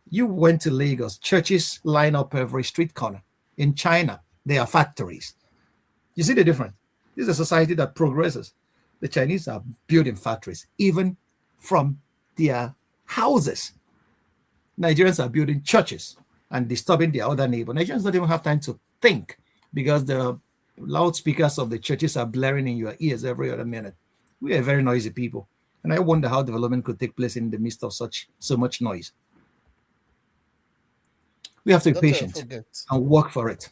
You went to Lagos. Churches line up every street corner. In China, there are factories. You see the difference? This is a society that progresses. The Chinese are building factories, even from their houses. Nigerians are building churches. and disturbing their other neighbor. Nigerians don't even have time to think because the loudspeakers of the churches are blaring in your ears every other minute. We are very noisy people. And I wonder how development could take place in the midst of so much noise. We have to be patient and work for it.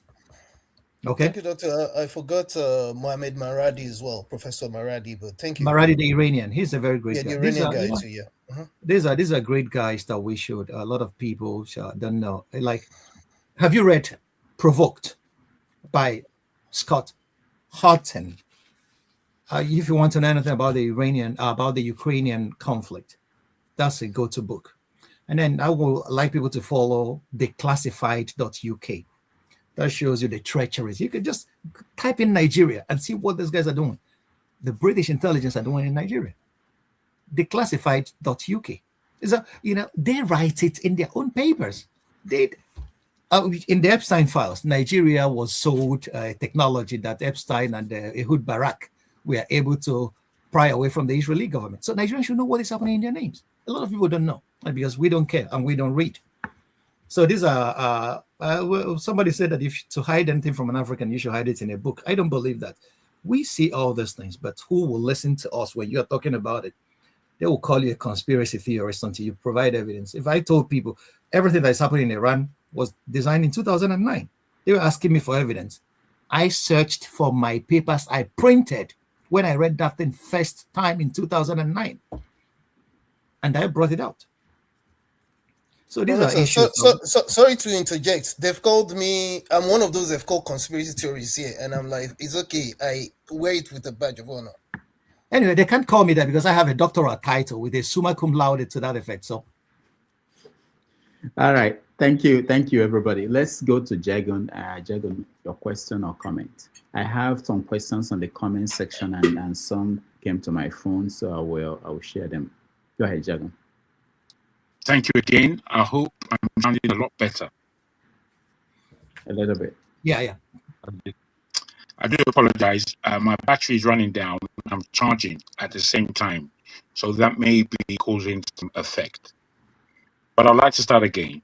Okay. Thank you, Doctor. I forgot Mohammed Maradi as well, Professor Maradi, but thank you. Maradi, the Iranian, he's a very great guy. The Iranian guy too, yeah. These are great guys that we should. A lot of people don't know. Like, have you read "Provoked" by Scott Houghton? If you want to know anything about the Ukrainian conflict, that's a go-to book. And then I would like people to follow declassified.uk. That shows you the treacheries. You can just type in Nigeria and see what these guys are doing. The British intelligence are doing in Nigeria. Declassified.uk. So, they write it in their own papers. In the Epstein files, Nigeria was sold technology that Epstein and Ehud Barak were able to pry away from the Israeli government. So Nigerians should know what is happening in their names. A lot of people don't know because we don't care and we don't read. So these are, somebody said that if to hide anything from an African, you should hide it in a book. I don't believe that. We see all these things, but who will listen to us when you're talking about it? They will call you a conspiracy theorist until you provide evidence. If I told people everything that is happening in Iran was designed in 2009, they were asking me for evidence. I searched for my papers I printed when I read that thing first time in 2009. And I brought it out. So these are issues. Sorry to interject. They've called me, I'm one of those they've called conspiracy theories here. And I'm like, it's okay. I wear it with a badge of honor. Anyway, they can't call me that because I have a doctoral title with a summa cum laude to that effect. So, all right. Thank you, everybody. Let's go to Jagon. Jagon, your question or comment? I have some questions on the comment section, and some came to my phone, so I will share them. Go ahead, Jagon. Thank you again. I hope I'm sounding a lot better. A little bit. Yeah. I do apologize. My battery is running down. I'm charging at the same time, so that may be causing some effect. But I'd like to start again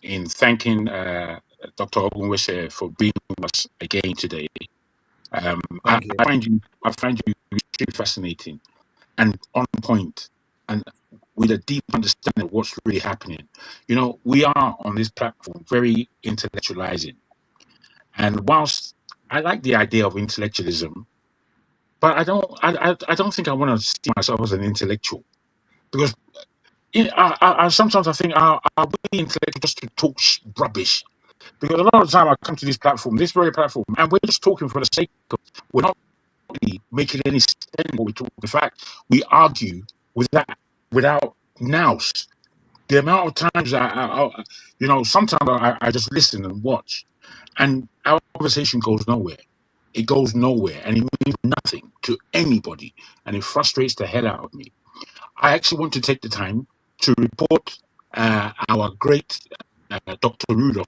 in thanking Dr. Ogbunwezeh for being with us again today. I find you extremely fascinating and on point, and with a deep understanding of what's really happening. We are on this platform very intellectualizing, and whilst I like the idea of intellectualism, but I don't think I want to see myself as an intellectual, because sometimes I think are we intellectual just to talk rubbish? Because a lot of the time I come to this very platform, and we're just talking for the sake of it. We're not really making any sense what we talk. In fact, we argue without nous. The amount of times sometimes I just listen and watch, and our conversation goes nowhere. It goes nowhere, and it means nothing to anybody, and it frustrates the hell out of me. I actually want to take the time to report our great Dr. Rudolph,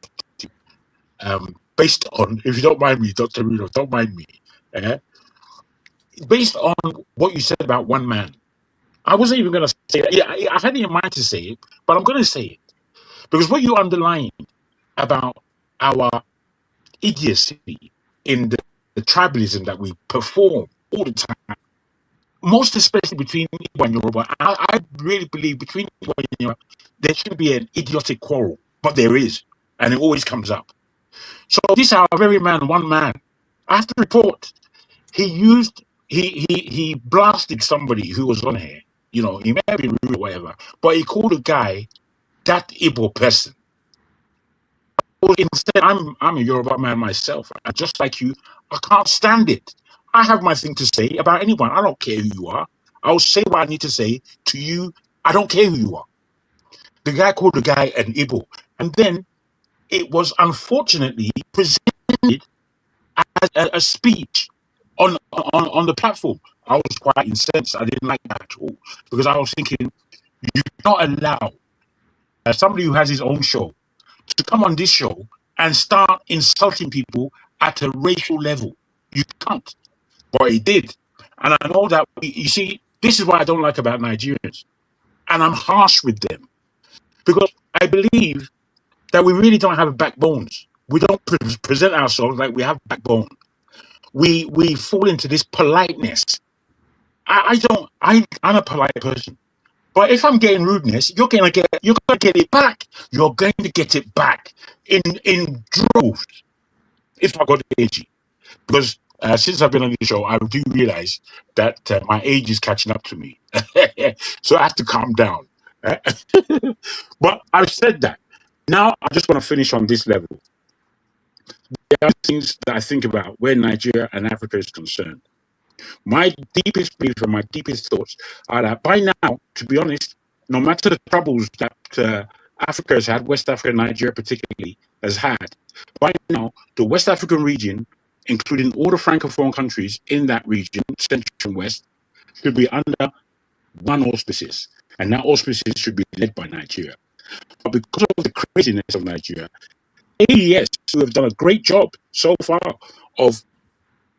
based on, if you don't mind me, Dr. Rudolph, don't mind me, based on what you said about one man. I wasn't even going to say that. Yeah, I had it in mind to say it, but I'm going to say it. Because what you underlined about our idiocy in the tribalism that we perform all the time, most especially between Igbo and Yoruba, I really believe between Igbo and Yoruba, there should be an idiotic quarrel, but there is, and it always comes up. So this our very man, one man, I have to report, he blasted somebody who was on here. He may have been rude or whatever, but he called a guy that Igbo person. Instead, I'm a Yoruba man myself, and just like you, I can't stand it. I have my thing to say about anyone. I don't care who you are. I'll say what I need to say to you. I don't care who you are. The guy called the guy an Igbo, and then it was unfortunately presented as a speech on the platform. I was quite incensed. I didn't like that at all, because I was thinking, you cannot allow somebody who has his own show to come on this show and start insulting people at a racial level. You can't. But he did. And I know that, you see, this is what I don't like about Nigerians. And I'm harsh with them, because I believe that we really don't have backbones. We don't present ourselves like we have backbone. We fall into this politeness. I'm a polite person. But if I'm getting rudeness, you're gonna get it back. You're going to get it back in droves if I got the energy. Because since I've been on the show, I do realize that my age is catching up to me. So I have to calm down. But I've said that. Now I just want to finish on this level. There are things that I think about where Nigeria and Africa is concerned. My deepest belief and my deepest thoughts are that by now, to be honest, no matter the troubles that Africa has had, West Africa, Nigeria particularly, has had, by now, the West African region, including all the Francophone countries in that region, Central and West, should be under one auspices. And that auspices should be led by Nigeria. But because of the craziness of Nigeria, AES, who have done a great job so far of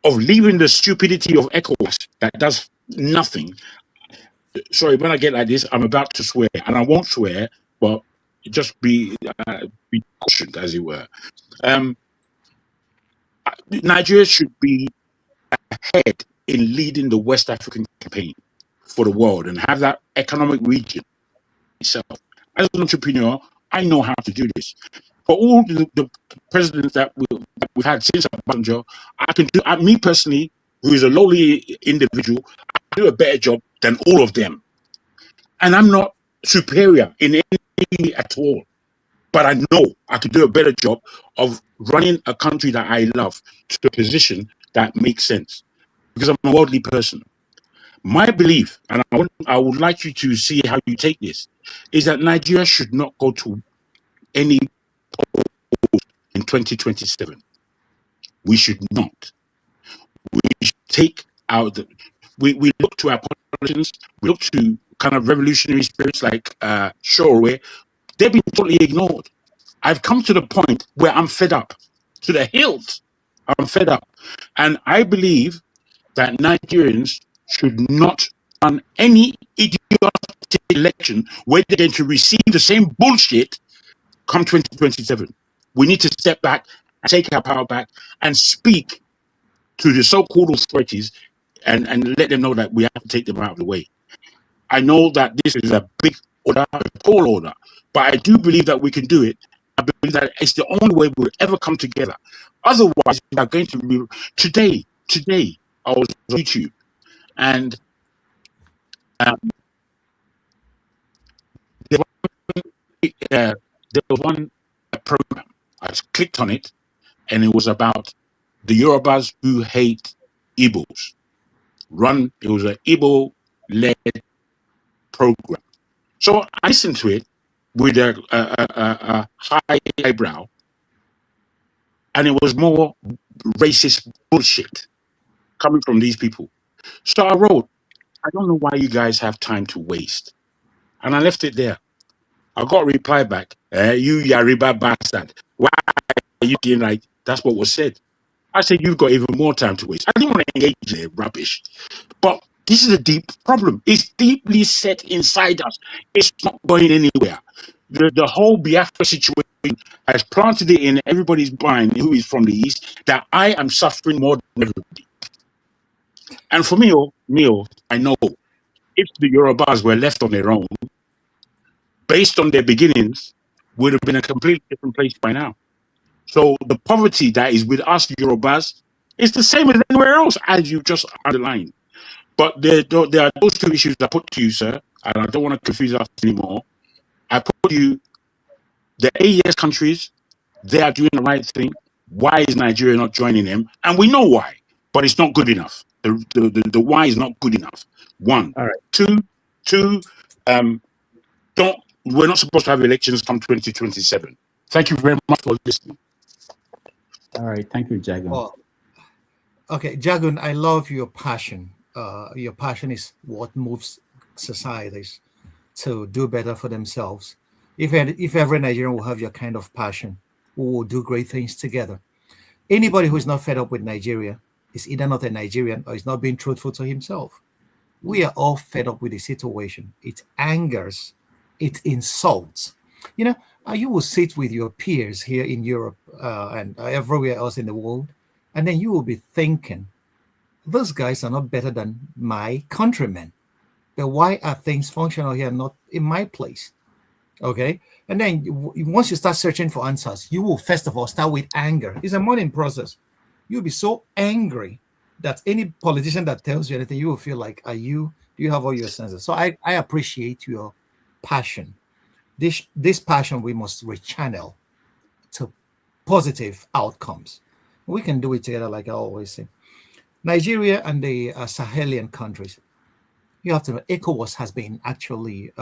leaving the stupidity of ECOWAS that does nothing. Sorry, when I get like this, I'm about to swear, and I won't swear, but just be cautioned, as it were. Nigeria should be ahead in leading the West African campaign for the world and have that economic region itself. As an entrepreneur, I know how to do this. For all the presidents that we've had since Obasanjo, I can do, me personally, who is a lowly individual, I do a better job than all of them. And I'm not superior in any at all. But I know I could do a better job of running a country that I love to a position that makes sense. Because I'm a worldly person. My belief, and I would like you to see how you take this, is that Nigeria should not go to any polls in 2027. We should not. We should take out we look to our politicians, we look to kind of revolutionary spirits like Shoreway. They've been totally ignored. I've come to the point where I'm fed up to the hilt. I'm fed up. And I believe that Nigerians should not run any idiotic election where they're going to receive the same bullshit come 2027. We need to step back and take our power back and speak to the so-called authorities and let them know that we have to take them out of the way. I know that this is a big order, a tall order, but I do believe that we can do it. I believe that it's the only way we'll ever come together. Otherwise, we are going to be... Today, I was on YouTube, and there was one program. I clicked on it, and it was about the Yorubas who hate Igbos. It was an Igbo-led program. So I listened to it with a high eyebrow, and it was more racist bullshit coming from these people. So I wrote, I don't know why you guys have time to waste. And I left it there. I got a reply back, you Yariba bastard. Why are you doing like that's what was said? I said, you've got even more time to waste. I didn't want to engage in rubbish. But this is a deep problem. It's deeply set inside us. It's not going anywhere. The whole Biafra situation has planted it in everybody's mind who is from the East that I am suffering more than everybody. And for me, I know if the Yorubas were left on their own, based on their beginnings, would have been a completely different place by now. So the poverty that is with us Yorubas is the same as anywhere else, as you just underlined. But there are those two issues I put to you, sir, and I don't want to confuse us anymore. I put to you, the AES countries, they are doing the right thing. Why is Nigeria not joining them? And we know why, but it's not good enough. The why is not good enough. One. All right. Two, we're not supposed to have elections come 2027. Thank you very much for listening. All right, thank you, Jagun. Well, okay, Jagun, I love your passion. Your passion is what moves societies to do better for themselves. If every Nigerian will have your kind of passion, we will do great things together. Anybody who is not fed up with Nigeria is either not a Nigerian or is not being truthful to himself. We are all fed up with the situation. It angers, it insults. You know, you will sit with your peers here in Europe and everywhere else in the world, and then you will be thinking, those guys are not better than my countrymen. But why are things functional here, not in my place? Okay. And then once you start searching for answers, you will first of all start with anger. It's a mourning process. You'll be so angry that any politician that tells you anything, you will feel like, do you have all your senses? So I appreciate your passion. This passion we must rechannel to positive outcomes. We can do it together, like I always say. Nigeria and the Sahelian countries, you have to know, ECOWAS has been actually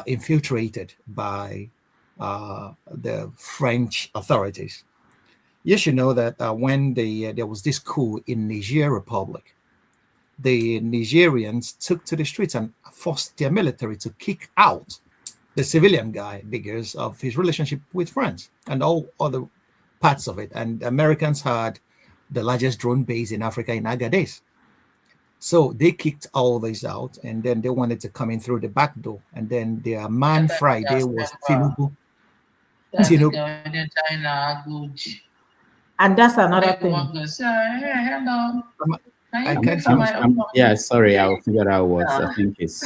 infiltrated by the French authorities. You should know that when there was this coup in Niger Republic, the Nigerians took to the streets and forced their military to kick out the civilian guy because of his relationship with France and all other parts of it. And Americans had the largest drone base in Africa in Agadez. So they kicked all this out, and then they wanted to come in through the back door. And then their man Friday was Tinubu. And that's another thing. I can't hear. Yeah, sorry, I'll figure out what I think is.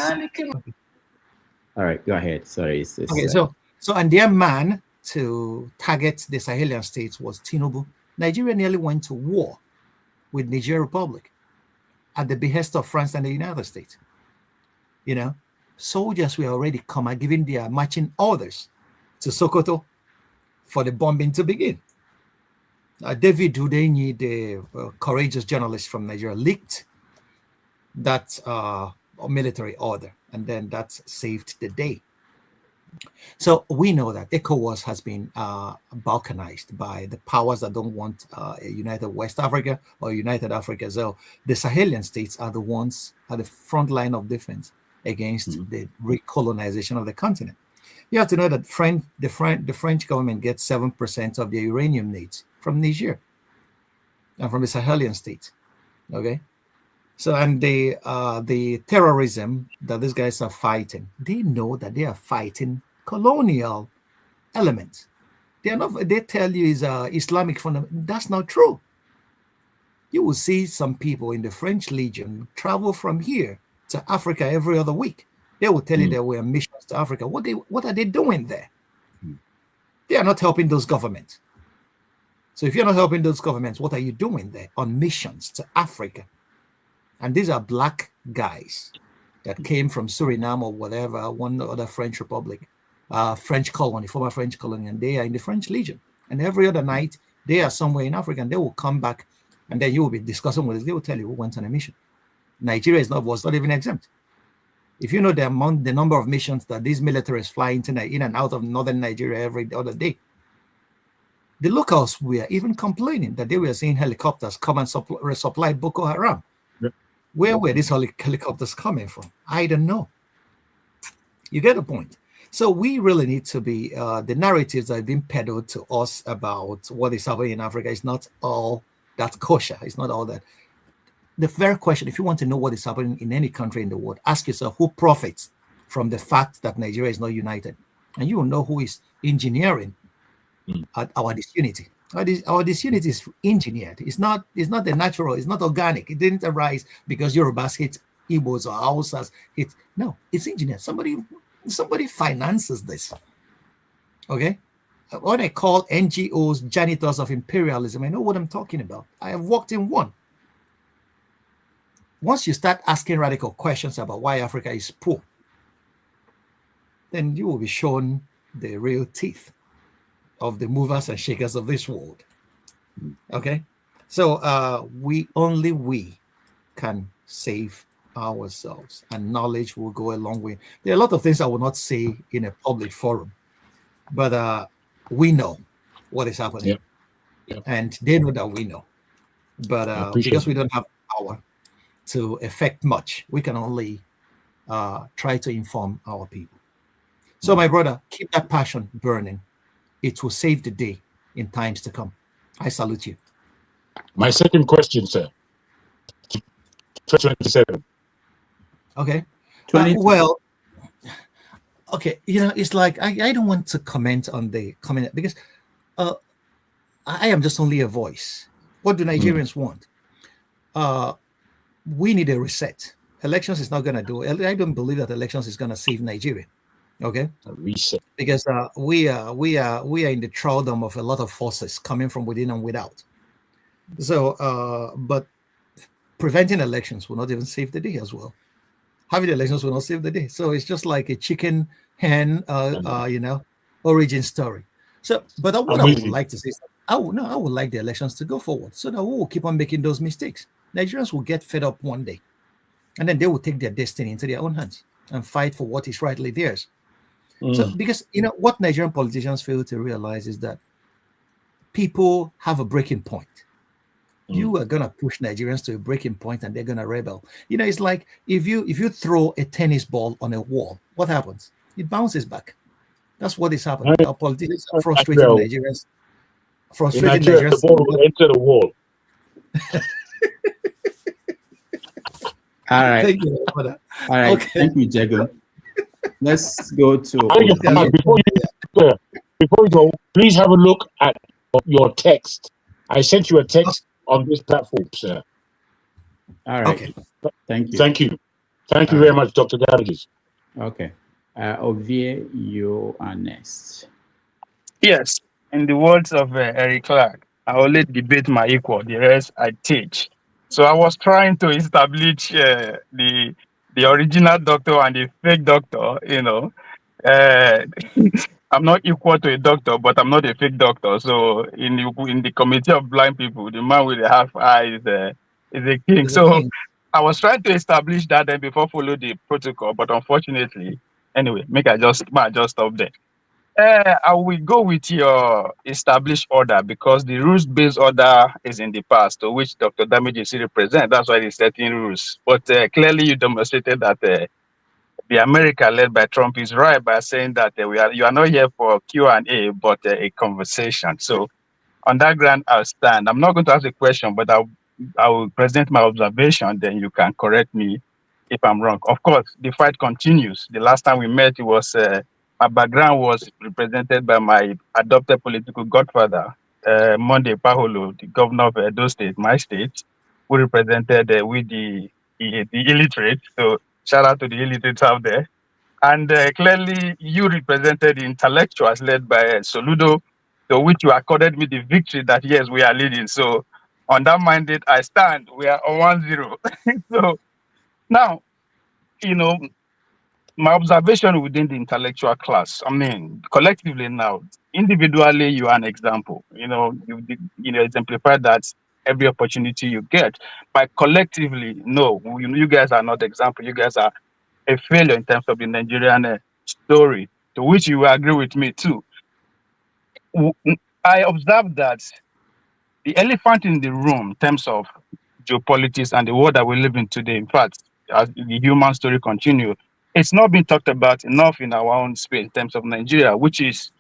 All right, go ahead. Sorry. Okay, so and their man to target the Sahelian states was Tinubu. Nigeria nearly went to war with Niger Republic at the behest of France and the United States. You know, soldiers were already giving their marching orders to Sokoto for the bombing to begin. David Udenyi, the courageous journalist from Nigeria, leaked that military order, and then that saved the day. So we know that ECOWAS has been balkanized by the powers that don't want a united West Africa or united Africa. So the Sahelian states are the ones at the front line of defense against the recolonization of the continent. You have to know that the French government gets 7% of their uranium needs from Niger and from the Sahelian states. Okay. So, and the terrorism that these guys are fighting, they know that they are fighting colonial elements. They are not. They tell you is Islamic fundamental. That's not true. You will see some people in the French Legion travel from here to Africa every other week. They will tell you there were missions to Africa. What are they doing there? They are not helping those governments. So if you're not helping those governments, what are you doing there on missions to Africa? And these are black guys that came from Suriname or whatever, one other French republic, French colony, former French colony, and they are in the French Legion. And every other night, they are somewhere in Africa, and they will come back, and then you will be discussing with us. They will tell you who went on a mission. Nigeria was not even exempt. If you know the number of missions that these militaries fly in and out of northern Nigeria every other day, the locals were even complaining that they were seeing helicopters come and resupply Boko Haram. Where were these helicopters coming from? I don't know. You get the point. So we really need to be, the narratives that have been peddled to us about what is happening in Africa is not all that kosher. It's not all that. The very question, if you want to know what is happening in any country in the world, ask yourself who profits from the fact that Nigeria is not united. And you will know who is engineering our disunity. Our disunity is engineered. It's not the natural. It's not organic. It didn't arise because Yorubas hit Igbos or Hausas hit. No, it's engineered. Somebody finances this. Okay, when I call NGOs janitors of imperialism, I know what I'm talking about. I have worked in one. Once you start asking radical questions about why Africa is poor, then you will be shown the real teeth of the movers and shakers of this world. Okay, so we can save ourselves, and knowledge will go a long way. There are a lot of things I will not say in a public forum, but we know what is happening, and they know that we know. But because we don't have power to affect much, we can only try to inform our people. So, my brother, keep that passion burning. It will save the day in times to come. I salute you. My second question, sir. 2027. Okay. Well, Okay, it's like I don't want to comment on the comment because uh, I am just only a voice. What do Nigerians want? Uh, we need a reset. Elections is not going to do it. I don't believe that elections is going to save Nigeria. Okay, A reset. because we are in the thraldom of a lot of forces coming from within and without. So, but preventing elections will not even save the day as well. Having elections will not save the day. So it's just like a chicken hen, origin story. So, but what I'm I with would you. like to say is, I would like the elections to go forward so that we will keep on making those mistakes. Nigerians will get fed up one day, and then they will take their destiny into their own hands and fight for what is rightly theirs. So, because what Nigerian politicians fail to realize is that people have a breaking point. You are gonna push Nigerians to a breaking point, and they're gonna rebel. It's like if you throw a tennis ball on a wall, what happens? It bounces back. That's what is happening. Our politicians are frustrating Nigerians. In Nigeria, the ball will enter the wall. All right. Thank you for that. All right. Okay. Thank you, Jago. Let's go to before you go, please have a look at your text. I sent you a text on this platform, sir. All right. Okay. Thank you. Thank you. Thank you very much, Dr. Damages. Okay. Ovie, you are next. Yes. In the words of Eric Clark, I only debate my equal, the rest I teach. So I was trying to establish the original doctor and the fake doctor, Uh, I'm not equal to a doctor, but I'm not a fake doctor. So in the committee of blind people, the man with the half eye is a king. So I was trying to establish that then before follow the protocol, but unfortunately, anyway, I just stop there. I will go with your established order because the rules-based order is in the past, to which Dr. Damage represent. That's why he's setting rules. But clearly, you demonstrated that the America led by Trump is right by saying that you are not here for Q&A, but a conversation. So on that ground, I'll stand. I'm not going to ask a question, but I will present my observation. Then you can correct me if I'm wrong. Of course, the fight continues. The last time we met, it was my background was represented by my adopted political godfather, Monday Paholo, the governor of Edo State, my state, who represented with the illiterate. So shout out to the illiterates out there. And clearly, you represented the intellectuals led by Soludo, to which you accorded me the victory that, yes, we are leading. So on that mandate, I stand. We are on 1-0. So now, my observation within the intellectual class, I mean, collectively now, individually, you are an example. You exemplified that every opportunity you get. But collectively, no, you guys are not example. You guys are a failure in terms of the Nigerian story, to which you will agree with me too. I observed that the elephant in the room in terms of geopolitics and the world that we live in today, in fact, as the human story continues, it's not been talked about enough in our own space in terms of Nigeria, which is,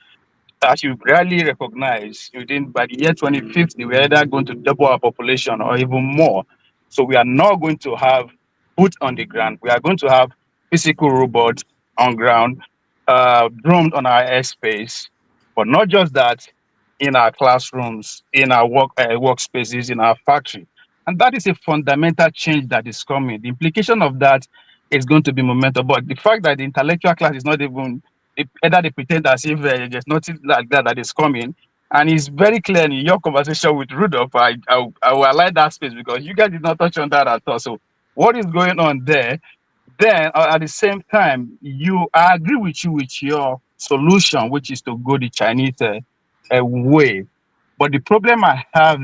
as you rarely recognize, by the year 2050, we're either going to double our population or even more. So we are not going to have boots on the ground. We are going to have physical robots on ground, drones on our airspace. But not just that, in our classrooms, in our workspaces, in our factory. And that is a fundamental change that is coming. The implication of that is going to be momentum. But the fact that the intellectual class is not even, either they pretend as if there's nothing like that is coming. And it's very clear in your conversation with Rudolph, I will highlight that space because you guys did not touch on that at all. So what is going on there? Then at the same time, I agree with you with your solution, which is to go the Chinese way. But the problem I have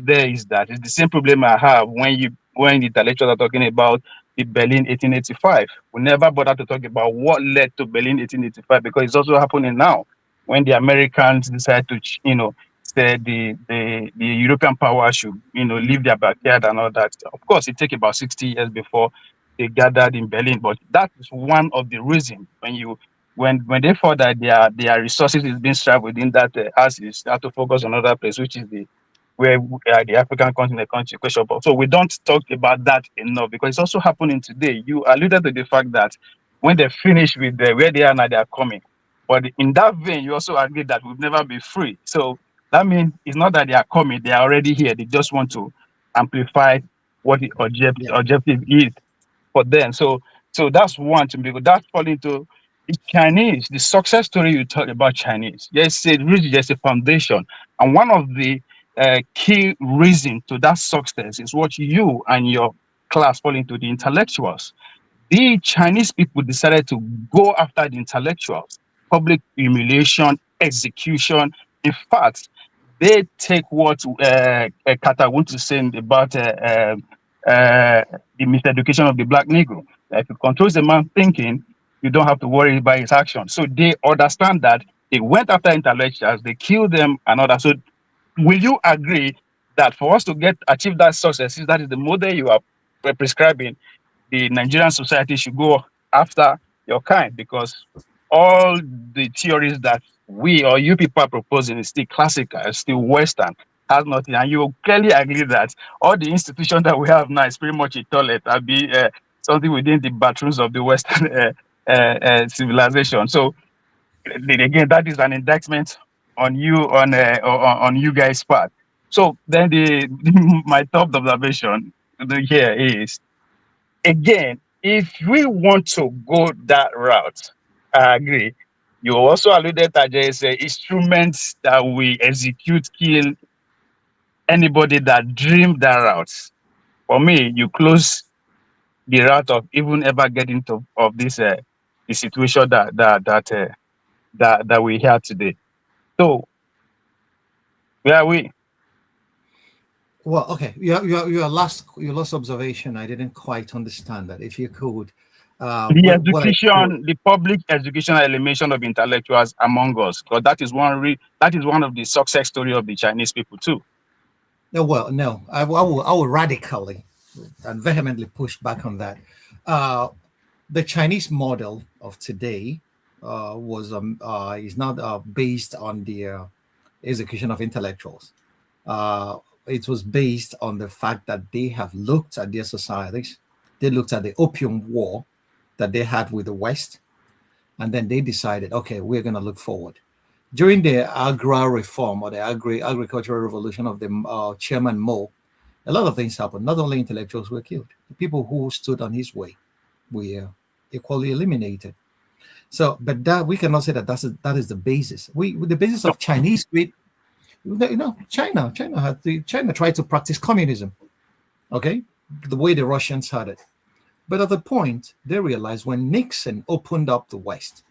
there is that it's the same problem I have when the intellectuals are talking about the Berlin 1885. We never bother to talk about what led to Berlin 1885 because it's also happening now when the Americans decide to, say the European power should, leave their backyard and all that. Of course, it takes about 60 years before they gathered in Berlin, but that is one of the reasons when they thought that their resources is being strapped within that axis, they have to focus on another place, which is where the African continent question. So we don't talk about that enough because it's also happening today. You alluded to the fact that when they finish with where they are now, they are coming. But in that vein, you also agree that we'll never be free. So that means it's not that they are coming; they are already here. They just want to amplify what the objective is for them. So that's one thing, because that's falling into the Chinese, the success story you talk about Chinese. There's a foundation. And one of the key reasons to that success is what you and your class fall into, the intellectuals. The Chinese people decided to go after the intellectuals, public humiliation, execution. In fact, they take what Kata wants to say about the miseducation of the black Negro. If it controls the man thinking, you don't have to worry about his action. So they understand that they went after intellectuals, they killed them and all that. So will you agree that for us to achieve that success, that is the model you are prescribing, the Nigerian society should go after your kind? Because all the theories that we or you people are proposing is still classical, is still Western, has nothing. And you clearly agree that all the institutions that we have now is pretty much a toilet, be something within the bathrooms of the Western civilization. So again, that is an indictment on you, on you guys' part. So then my top observation here is, again, if we want to go that route, I agree. You also alluded that there is instruments that we execute, kill anybody that dream that route. For me, you close the route of even ever getting to of this the situation that we have today. So where are we? Well, okay. Your last observation, I didn't quite understand that. If you could, The what I education, the public educational elimination of intellectuals among us, because that is one of the success story of the Chinese people too. no, well, no, I will radically and vehemently push back on that. The Chinese model of today is not based on the execution of intellectuals. It was based on the fact that they have looked at their societies. They looked at the opium war that they had with the West, and then they decided, okay, we're going to look forward. During the agri reform or the agricultural revolution of the Chairman Mao, a lot of things happened. Not only intellectuals were killed, the people who stood on his way were equally eliminated. So, but that we cannot say that that is the basis. The basis of Chinese greed. China tried to practice communism. Okay, the way the Russians had it. But at the point, they realized when Nixon opened up the West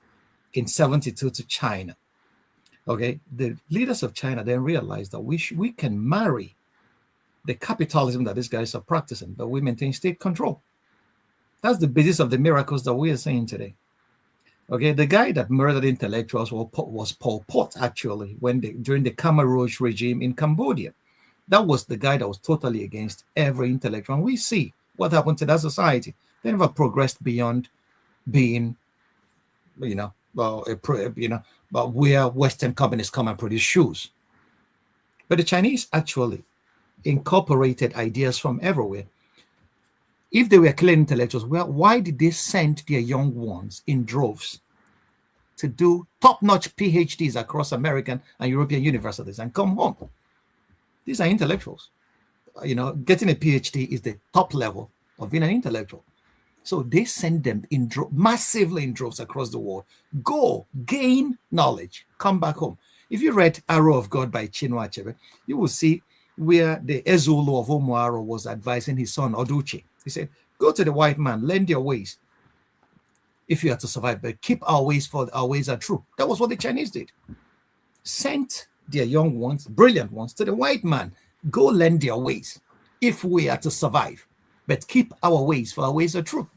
in 72 to China, okay, the leaders of China then realized that we can marry the capitalism that these guys are practicing, but we maintain state control. That's the basis of the miracles that we are seeing today. Okay, the guy that murdered intellectuals was Pol Pot, actually, during the Khmer Rouge regime in Cambodia. That was the guy that was totally against every intellectual. And we see what happened to that society. They never progressed beyond being, but where Western companies come and produce shoes. But the Chinese actually incorporated ideas from everywhere. If they were killing intellectuals, well, why did they send their young ones in droves to do top-notch PhDs across American and European universities and come home? These are intellectuals. Getting a PhD is the top level of being an intellectual. So they send them massively in droves across the world. Go, gain knowledge, come back home. If you read Arrow of God by Chinua Achebe, you will see where the Ezulu of Omuaro was advising his son Oduchi. He said, go to the white man, learn their ways if you are to survive, but keep our ways, for our ways are true. That was what the Chinese did. Sent their young ones, brilliant ones, to the white man. Go learn their ways if we are to survive, but keep our ways, for our ways are true.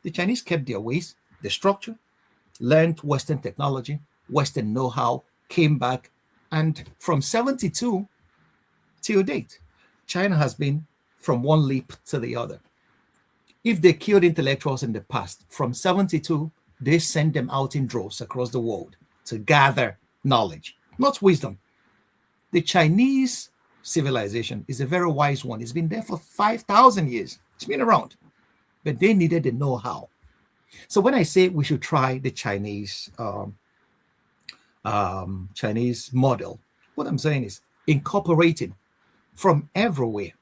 The Chinese kept their ways, the structure, learned Western technology, Western know-how, came back, and from 72 till date, China has been from one leap to the other. If they killed intellectuals in the past, from 72, they send them out in droves across the world to gather knowledge, not wisdom. The Chinese civilization is a very wise one. It's been there for 5,000 years. It's been around, but they needed the know-how. So when I say we should try the Chinese Chinese model, what I'm saying is incorporating from everywhere.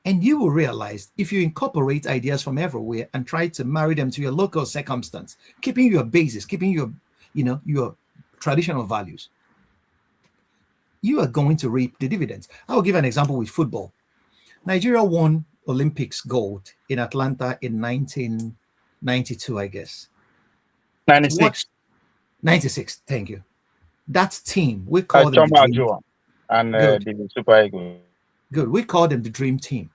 And you will realize if you incorporate ideas from everywhere and try to marry them to your local circumstance, keeping your basis, keeping your, your traditional values, you are going to reap the dividends. I will give an example with football. Nigeria won Olympics gold in Atlanta in 1992, I guess. 96. 96, thank you. That team, we call them the dream. And Good. the Super Eagles. Good. We call them the dream team.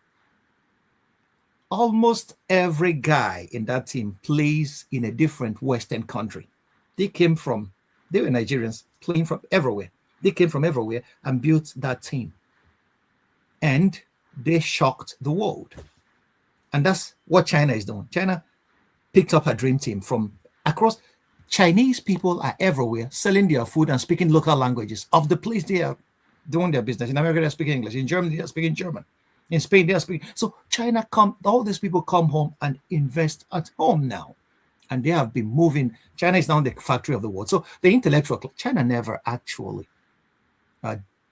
Almost every guy in that team plays in a different Western country. They were Nigerians playing from everywhere. They came from everywhere and built that team. And they shocked the world. And that's what China is doing. China picked up a dream team from across. Chinese people are everywhere selling their food and speaking local languages of the place they are doing their business. In America, they're speaking English. In Germany, they're speaking German. In Spain, they're speaking. So China all these people come home and invest at home now. And they have been moving. China is now the factory of the world. So the intellectual, China never actually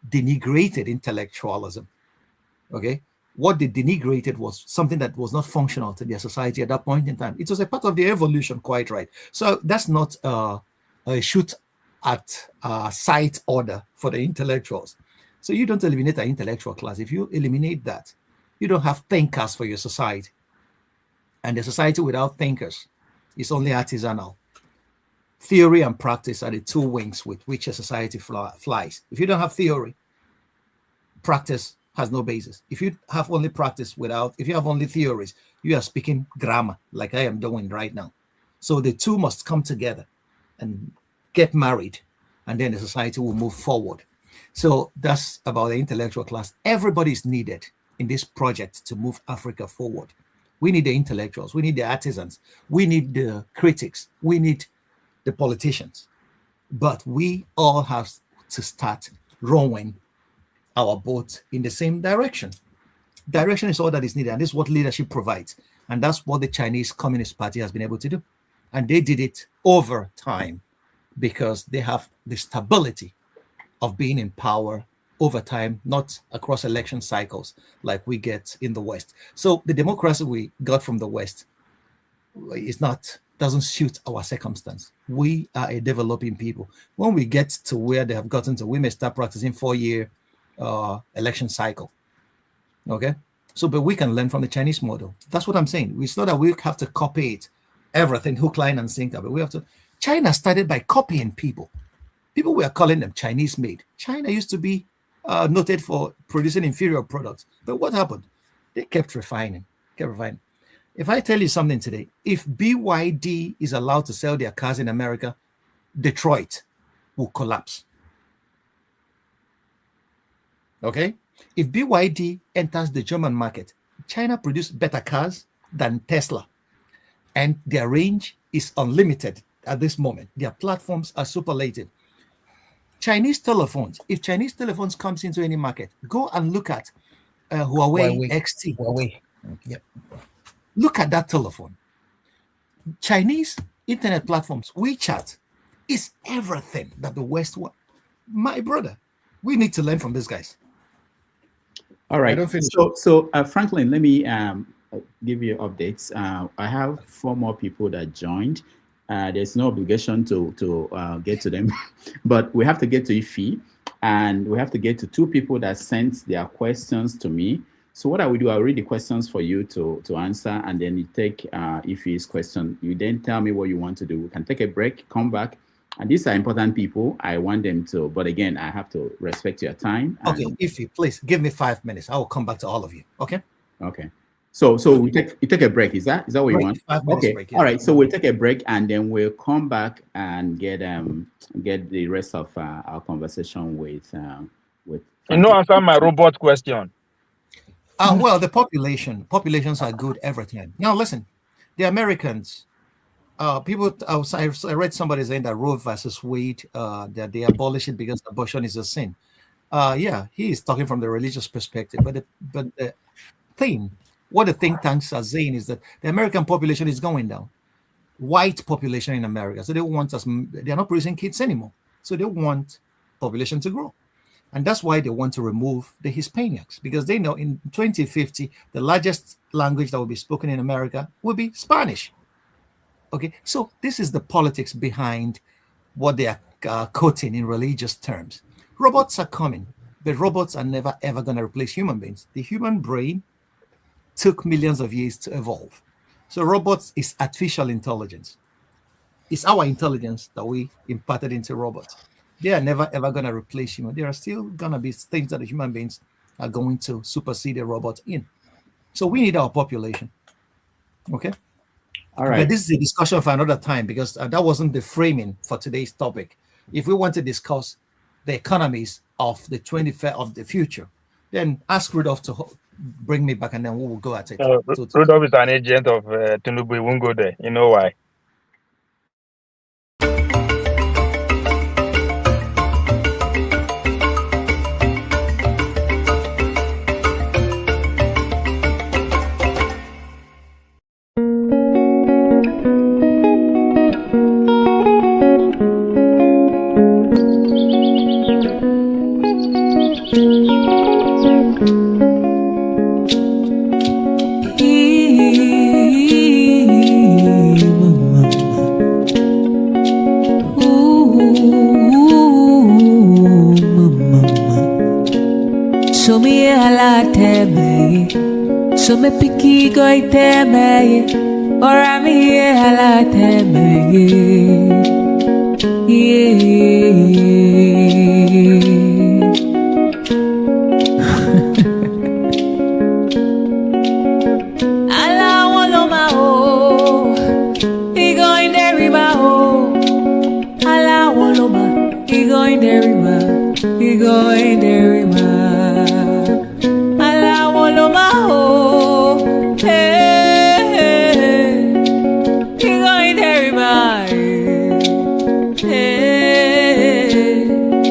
denigrated intellectualism. Okay? What they denigrated was something that was not functional to their society at that point in time. It was a part of the evolution, quite right. So that's not a shoot at sight order for the intellectuals. So you don't eliminate the intellectual class. If you eliminate that, you don't have thinkers for your society. And the society without thinkers is only artisanal. Theory and practice are the two wings with which a society flies. If you don't have theory, practice has no basis. If you have only practice if you have only theories, you are speaking grammar like I am doing right now. So the two must come together and get married, and then the society will move forward. So that's about the intellectual class. Everybody is needed in this project to move Africa forward. We need the intellectuals. We need the artisans. We need the critics. We need the politicians. But we all have to start rowing our boat in the same direction. Direction is all that is needed, and this is what leadership provides. And that's what the Chinese Communist Party has been able to do. And they did it over time because they have the stability of being in power over time, not across election cycles like we get in the West. So the democracy we got from the West doesn't suit our circumstance. We are a developing people. When we get to where they have gotten to, we may start practicing 4-year election cycle. Okay? So, but we can learn from the Chinese model. That's what I'm saying. It's not that we have to copy it, everything, hook, line, and sinker, but we have to. China started by copying people. People were calling them Chinese made. China used to be noted for producing inferior products. But what happened? They kept refining. If I tell you something today, if BYD is allowed to sell their cars in America, Detroit will collapse. Okay? If BYD enters the German market, China produces better cars than Tesla. And their range is unlimited at this moment. Their platforms are superlative. Chinese telephones, if Chinese telephones comes into any market, go and look at Huawei XT. Huawei. Yep. Look at that telephone. Chinese internet platforms, WeChat, is everything that the West wants. My brother, we need to learn from these guys. All right. So Franklyne, let me give you updates. I have 4 more people that joined. There's no obligation to get to them, but we have to get to Ife, and we have to get to 2 people that sent their questions to me. So what I will do, I'll read the questions for you to answer, and then you take Ife's question. You then tell me what you want to do. We can take a break, come back. And these are important people. I want them to, but again, I have to respect your time. Okay, Ife, please give me 5 minutes. I will come back to all of you. Okay. Okay. So you take a break. Is that what you want? 5 minutes okay. break. Yeah. All right. So we'll take a break, and then we'll come back and get the rest of our conversation with. You know, answer my robot question. Well, the populations are good every time. Now, listen, the Americans, I read somebody saying that Roe versus Wade, that they abolish it because abortion is a sin. Yeah, he is talking from the religious perspective, but the thing, what the think tanks are saying is that the American population is going down. white population in America. So they want us, they are not producing kids anymore. So they want population to grow. And that's why they want to remove the Hispanics, because they know in 2050, the largest language that will be spoken in America will be Spanish. Okay, so this is the politics behind what they are quoting in religious terms. Robots are coming, but robots are never ever going to replace human beings. The human brain took millions of years to evolve. So robots is artificial intelligence. It's our intelligence that we imparted into robots. They are never ever going to replace human. There are still going to be things that the human beings are going to supersede a robot in. So we need our population. Okay. All right. But this is a discussion for another time, because that wasn't the framing for today's topic. If we want to discuss the economies of the 21st of the future, then ask Rudolph to bring me back, and then we will go at it. Rudolph is an agent of Tinubu. He won't go there. You know why? So me picky go iteme, or I'm here hala teme, Ala woloma ho, he going there riba ho. Ala woloma, he going there riba, he going there riba. Ala woloma ho.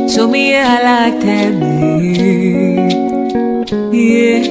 So me I like that yeah.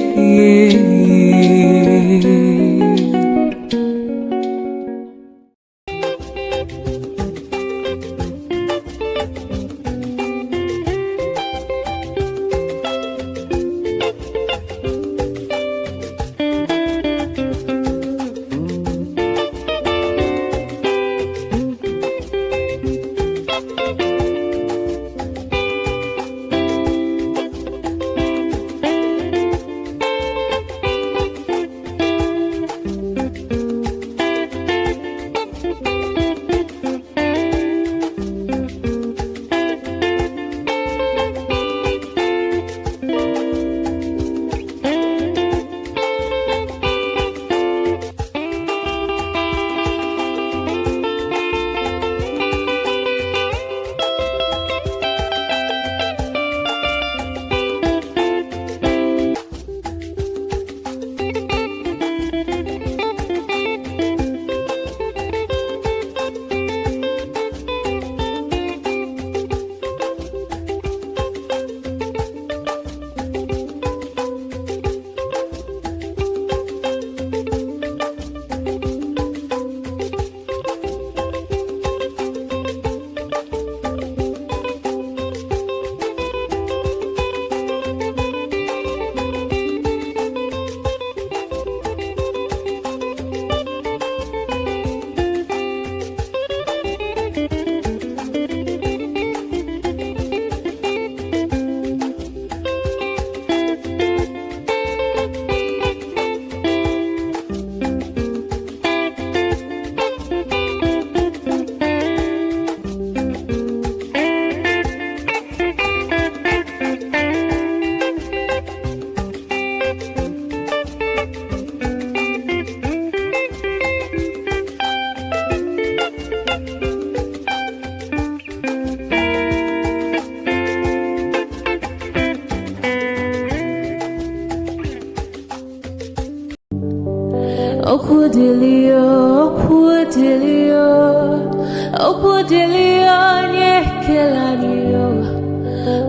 Okudilio nyekelanio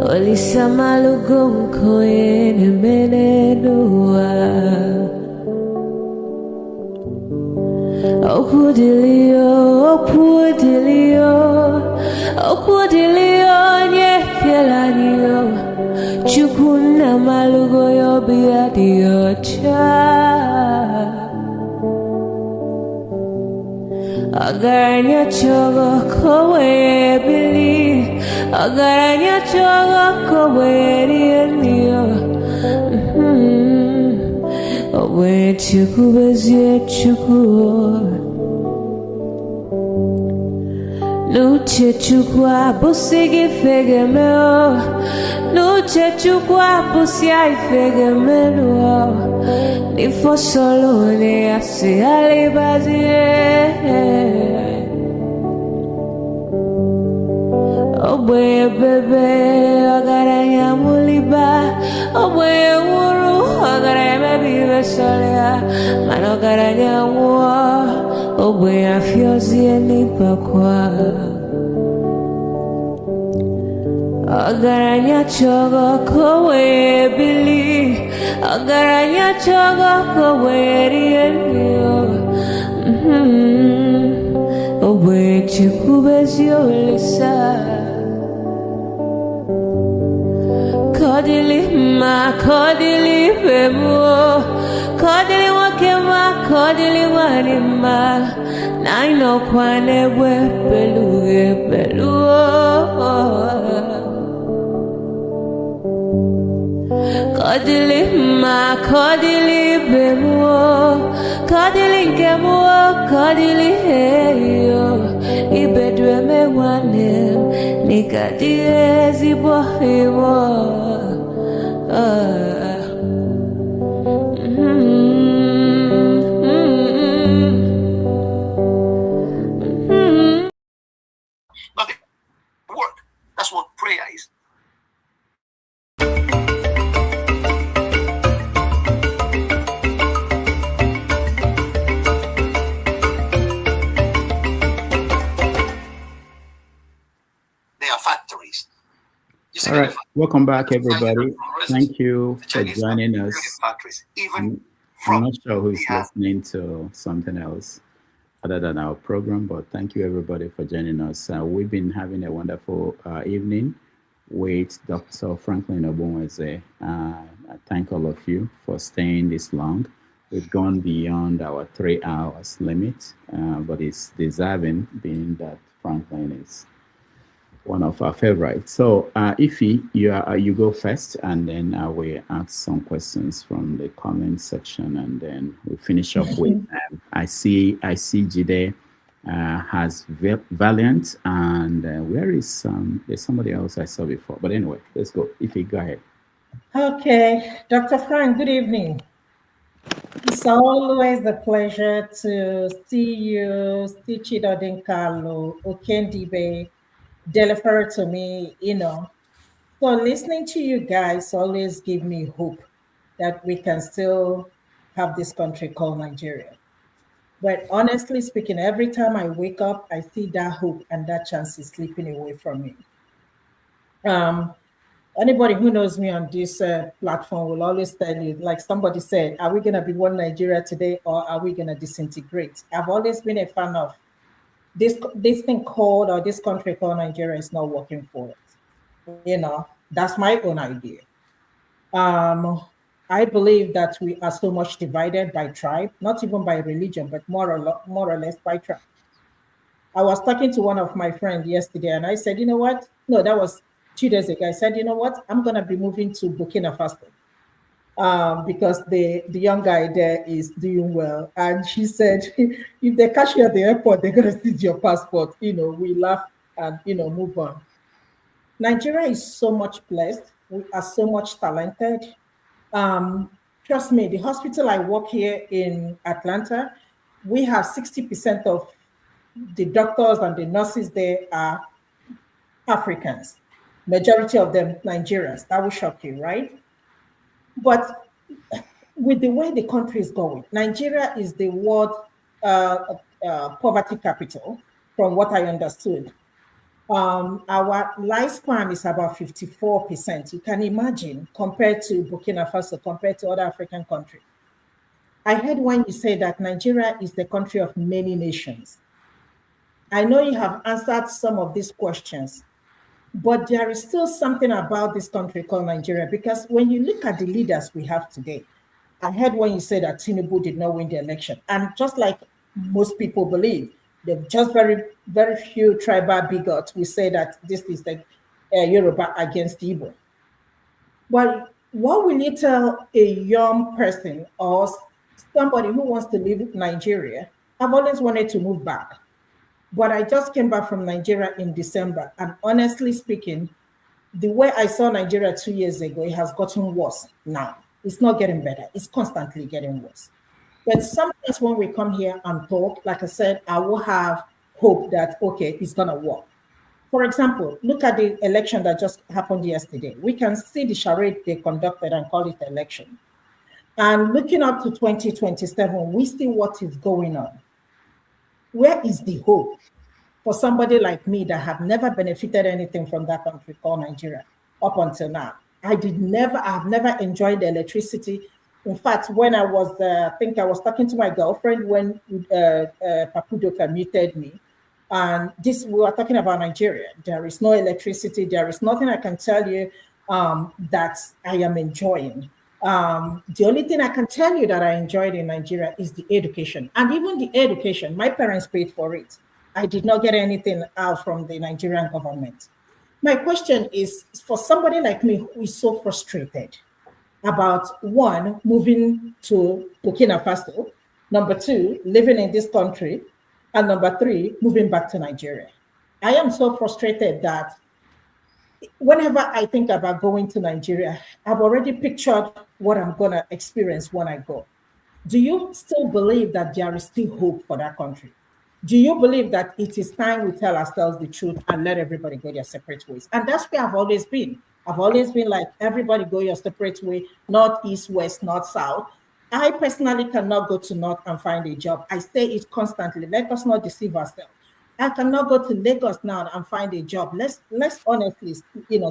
Olisama lugonko ene menenua Okudilio, okudilio, okudilio, nyekelanio. Chukuna malugo yo biadio cha. Agaranya chogo kowe bili, agaranya chogo kowe rienio. Owe chuku bezie chuku. Nuche chukwa busigi fegemeo, nuche chukwa busia ifegemelo. Ni fosolo ne asi alibazie. Owe bebe agaranya muliba, owe wuru agaranya bibe solia, mano agaranya wo, owe afiozi enipakwa. Agaranya chogo kowe bili, agaranya chogo kowe rienio. Owe chikubezio lisa. Kodili ma, kodili bemo, kodili wakema, kodili wanima. Naino kwane we beluge beluo. Kodili ma, kodili bemo, kodili kemo, kodili heyo. Ibedwe me wanem, nikadie zibohimo. Nothing work. That's what prayer is. They are factories. All right, welcome back, everybody. Thank you for joining us. I'm not sure who is listening to something else other than our program, but thank you, everybody, for joining us. We've been having a wonderful evening with Dr. Franklyne Ogbunwezeh. I thank all of you for staying this long. We've gone beyond our 3 hours limit, but it's deserving, being that Franklyne is one of our favorites. So, Ify, you go first, and then I will ask some questions from the comment section, and then we finish up with. I see Jide has Valiant, and where is there's somebody else I saw before. But anyway, let's go. Ify, go ahead. Okay, Dr. Frank, good evening. It's always a pleasure to see you, Stichido Dinkalo, Okendibe, deliver to me, So listening to you guys always give me hope that we can still have this country called Nigeria. But honestly speaking, every time I wake up, I see that hope and that chance is slipping away from me. Anybody who knows me on this platform will always tell you, like somebody said, are we going to be one Nigeria today, or are we going to disintegrate? I've always been a fan of this thing called, or this country called Nigeria is not working for us. That's my own idea. I believe that we are so much divided by tribe, not even by religion, but more or less by tribe. I was talking to one of my friends yesterday, and I said, you know what? No, that was 2 days ago. I said, you know what? I'm going to be moving to Burkina Faso because the young guy there is doing well. And she said, if they catch you at the airport, they're going to seize your passport. We laugh and, move on. Nigeria is so much blessed. We are so much talented. Trust me, the hospital I work here in Atlanta, we have 60% of the doctors and the nurses there are Africans. Majority of them Nigerians. That will shock you, right? But with the way the country is going, Nigeria is the world poverty capital, from what I understood. Our lifespan is about 54%. You can imagine, compared to Burkina Faso, compared to other African countries. I heard when you say that Nigeria is the country of many nations. I know you have answered some of these questions, but there is still something about this country called Nigeria, because when you look at the leaders we have today, I heard when you said that Tinubu did not win the election. And just like most people believe, they're just very few tribal bigots will say that this is the Yoruba against Igbo. But what will you tell a young person or somebody who wants to leave Nigeria? I've always wanted to move back, but I just came back from Nigeria in December. And honestly speaking, the way I saw Nigeria 2 years ago, it has gotten worse now. It's not getting better. It's constantly getting worse. But sometimes when we come here and talk, like I said, I will have hope that, okay, it's going to work. For example, look at the election that just happened yesterday. We can see the charade they conducted and call it election. And looking up to 2027, we see what is going on. Where is the hope for somebody like me that have never benefited anything from that country called Nigeria up until now? I've never enjoyed the electricity. In fact, when I was, I think I was talking to my girlfriend when Papudoka muted me. And we were talking about Nigeria. There is no electricity. There is nothing I can tell you that I am enjoying. The only thing I can tell you that I enjoyed in Nigeria is the education. And even the education, my parents paid for it. I did not get anything out from the Nigerian government. My question is, for somebody like me who is so frustrated about, one, moving to Burkina Faso, number two, living in this country, and number three, moving back to Nigeria. I am so frustrated that whenever I think about going to Nigeria, I've already pictured what I'm going to experience when I go. Do you still believe that there is still hope for that country? Do you believe that it is time we tell ourselves the truth and let everybody go their separate ways? And that's where I've always been. I've always been like, everybody go your separate way, north, east, west, north, south. I personally cannot go to north and find a job. I say it constantly. Let us not deceive ourselves. I cannot go to Lagos now and find a job. Let's honestly,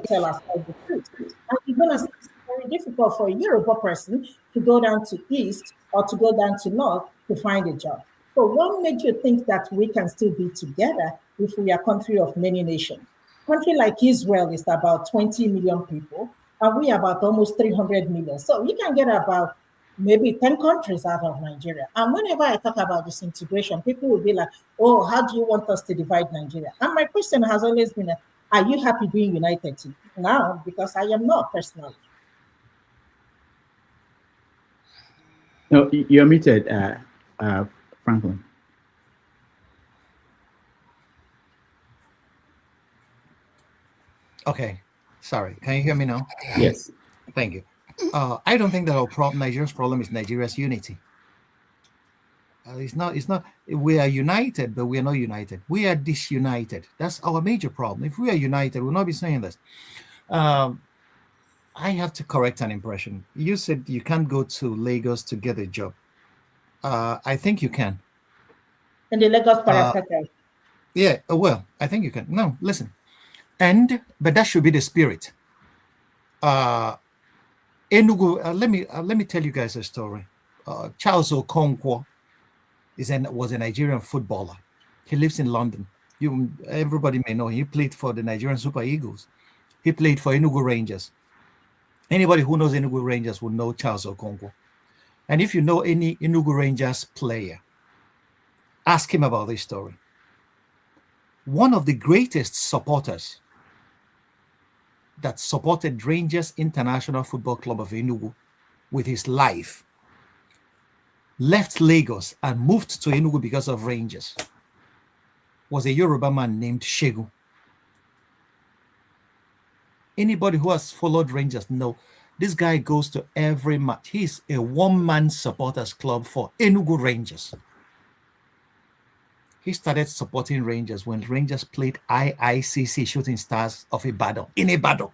tell ourselves the truth. And it's very difficult for a Yoruba person to go down to east or to go down to north to find a job. So what made you think that we can still be together if we are a country of many nations? Country like Israel is about 20 million people, and we are about almost 300 million. So you can get about maybe 10 countries out of Nigeria. And whenever I talk about this integration, people will be like, oh, how do you want us to divide Nigeria? And my question has always been, are you happy being united now? Because I am not personally. No, you're muted, Franklyne. Okay, sorry. Can you hear me now? Yes. Thank you. I don't think that our problem, Nigeria's problem, is Nigeria's unity. It's not. We are united, but we are not united. We are disunited. That's our major problem. If we are united, we'll not be saying this. I have to correct an impression. You said you can't go to Lagos to get a job. I think you can. In the Lagos parastatal. Yeah, well, I think you can. No, listen. But that should be the spirit. Enugu, let me tell you guys a story. Charles Okonkwo was a Nigerian footballer. He lives in London. Everybody may know him. He played for the Nigerian Super Eagles. He played for Enugu Rangers. Anybody who knows Enugu Rangers will know Charles Okonkwo. And if you know any Enugu Rangers player, ask him about this story. One of the greatest supporters that supported Rangers International Football Club of Enugu with his life left Lagos and moved to Enugu because of Rangers was a Yoruba man named Shegu. Anybody who has followed Rangers know this guy goes to every match. He's a one-man supporters club for Enugu Rangers. He started supporting Rangers when Rangers played IICC Shooting Stars of Ibadan in Ibadan.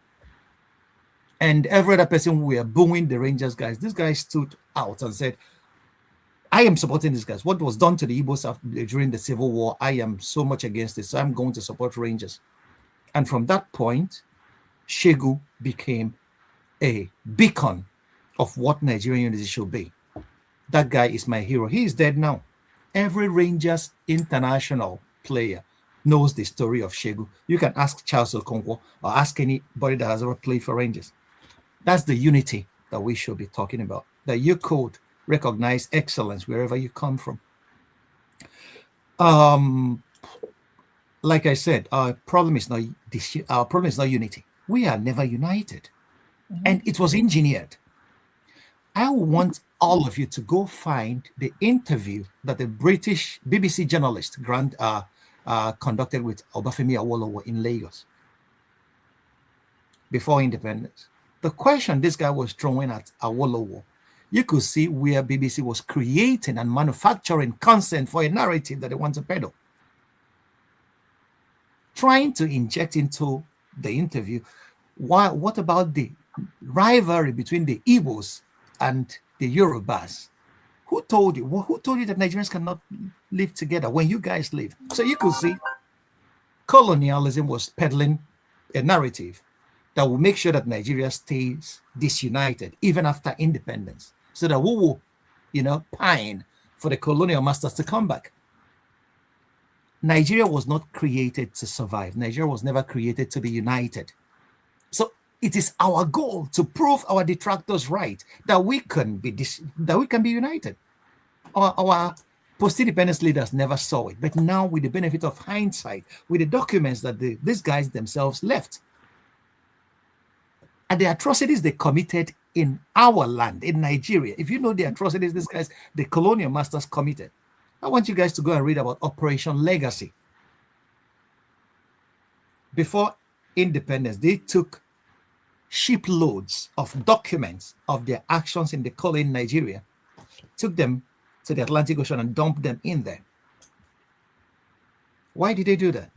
And every other person were booing the Rangers guys. This guy stood out and said, I am supporting these guys. What was done to the Igbos during the Civil War, I am so much against it. So I'm going to support Rangers. And from that point, Shegu became a beacon of what Nigerian unity should be. That guy is my hero. He is dead now. Every Rangers international player knows the story of Shegu. You can ask Charles Okonkwo or ask anybody that has ever played for Rangers. That's the unity that we should be talking about. That you could recognize excellence wherever you come from. Like I said, our problem is not unity. We are never united, and it was engineered. I want all of you to go find the interview that the British BBC journalist conducted with Obafemi Awolowo in Lagos before independence. The question this guy was throwing at Awolowo, you could see where BBC was creating and manufacturing consent for a narrative that they want to peddle. Trying to inject into the interview, what about the rivalry between the Igbos and the Yorubas? Who told you? Who told you that Nigerians cannot live together when you guys live? So you could see colonialism was peddling a narrative that will make sure that Nigeria stays disunited even after independence, so that we will, pine for the colonial masters to come back. Nigeria was not created to survive. Nigeria was never created to be united. So it is our goal to prove our detractors right, that we can be united. Our post-independence leaders never saw it, but now, with the benefit of hindsight, with the documents that these guys themselves left, and the atrocities they committed in our land, in Nigeria, if you know the atrocities these guys, the colonial masters, committed, I want you guys to go and read about Operation Legacy. Before independence, they took shiploads of documents of their actions in the colony in Nigeria, took them to the Atlantic Ocean and dumped them in there. Why did they do that?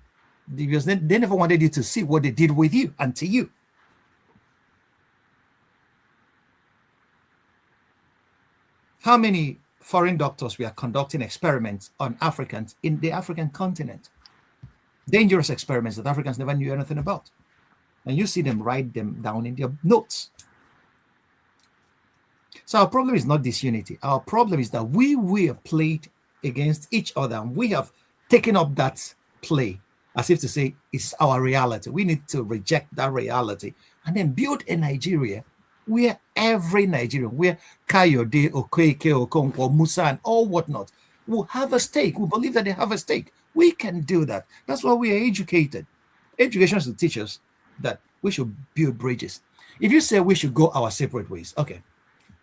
Because they never wanted you to see what they did with you and to you. How many foreign doctors were conducting experiments on Africans in the African continent? Dangerous experiments that Africans never knew anything about. And you see them write them down in their notes. So our problem is not disunity. Our problem is that we have played against each other, and we have taken up that play as if to say it's our reality. We need to reject that reality and then build a Nigeria where every Nigerian, where Kayode, Okeke, Okonkwo, Musa, and all whatnot, will have a stake. We believe that they have a stake. We can do that. That's why we are educated. Education is to teach us that we should build bridges. If you say we should go our separate ways, okay,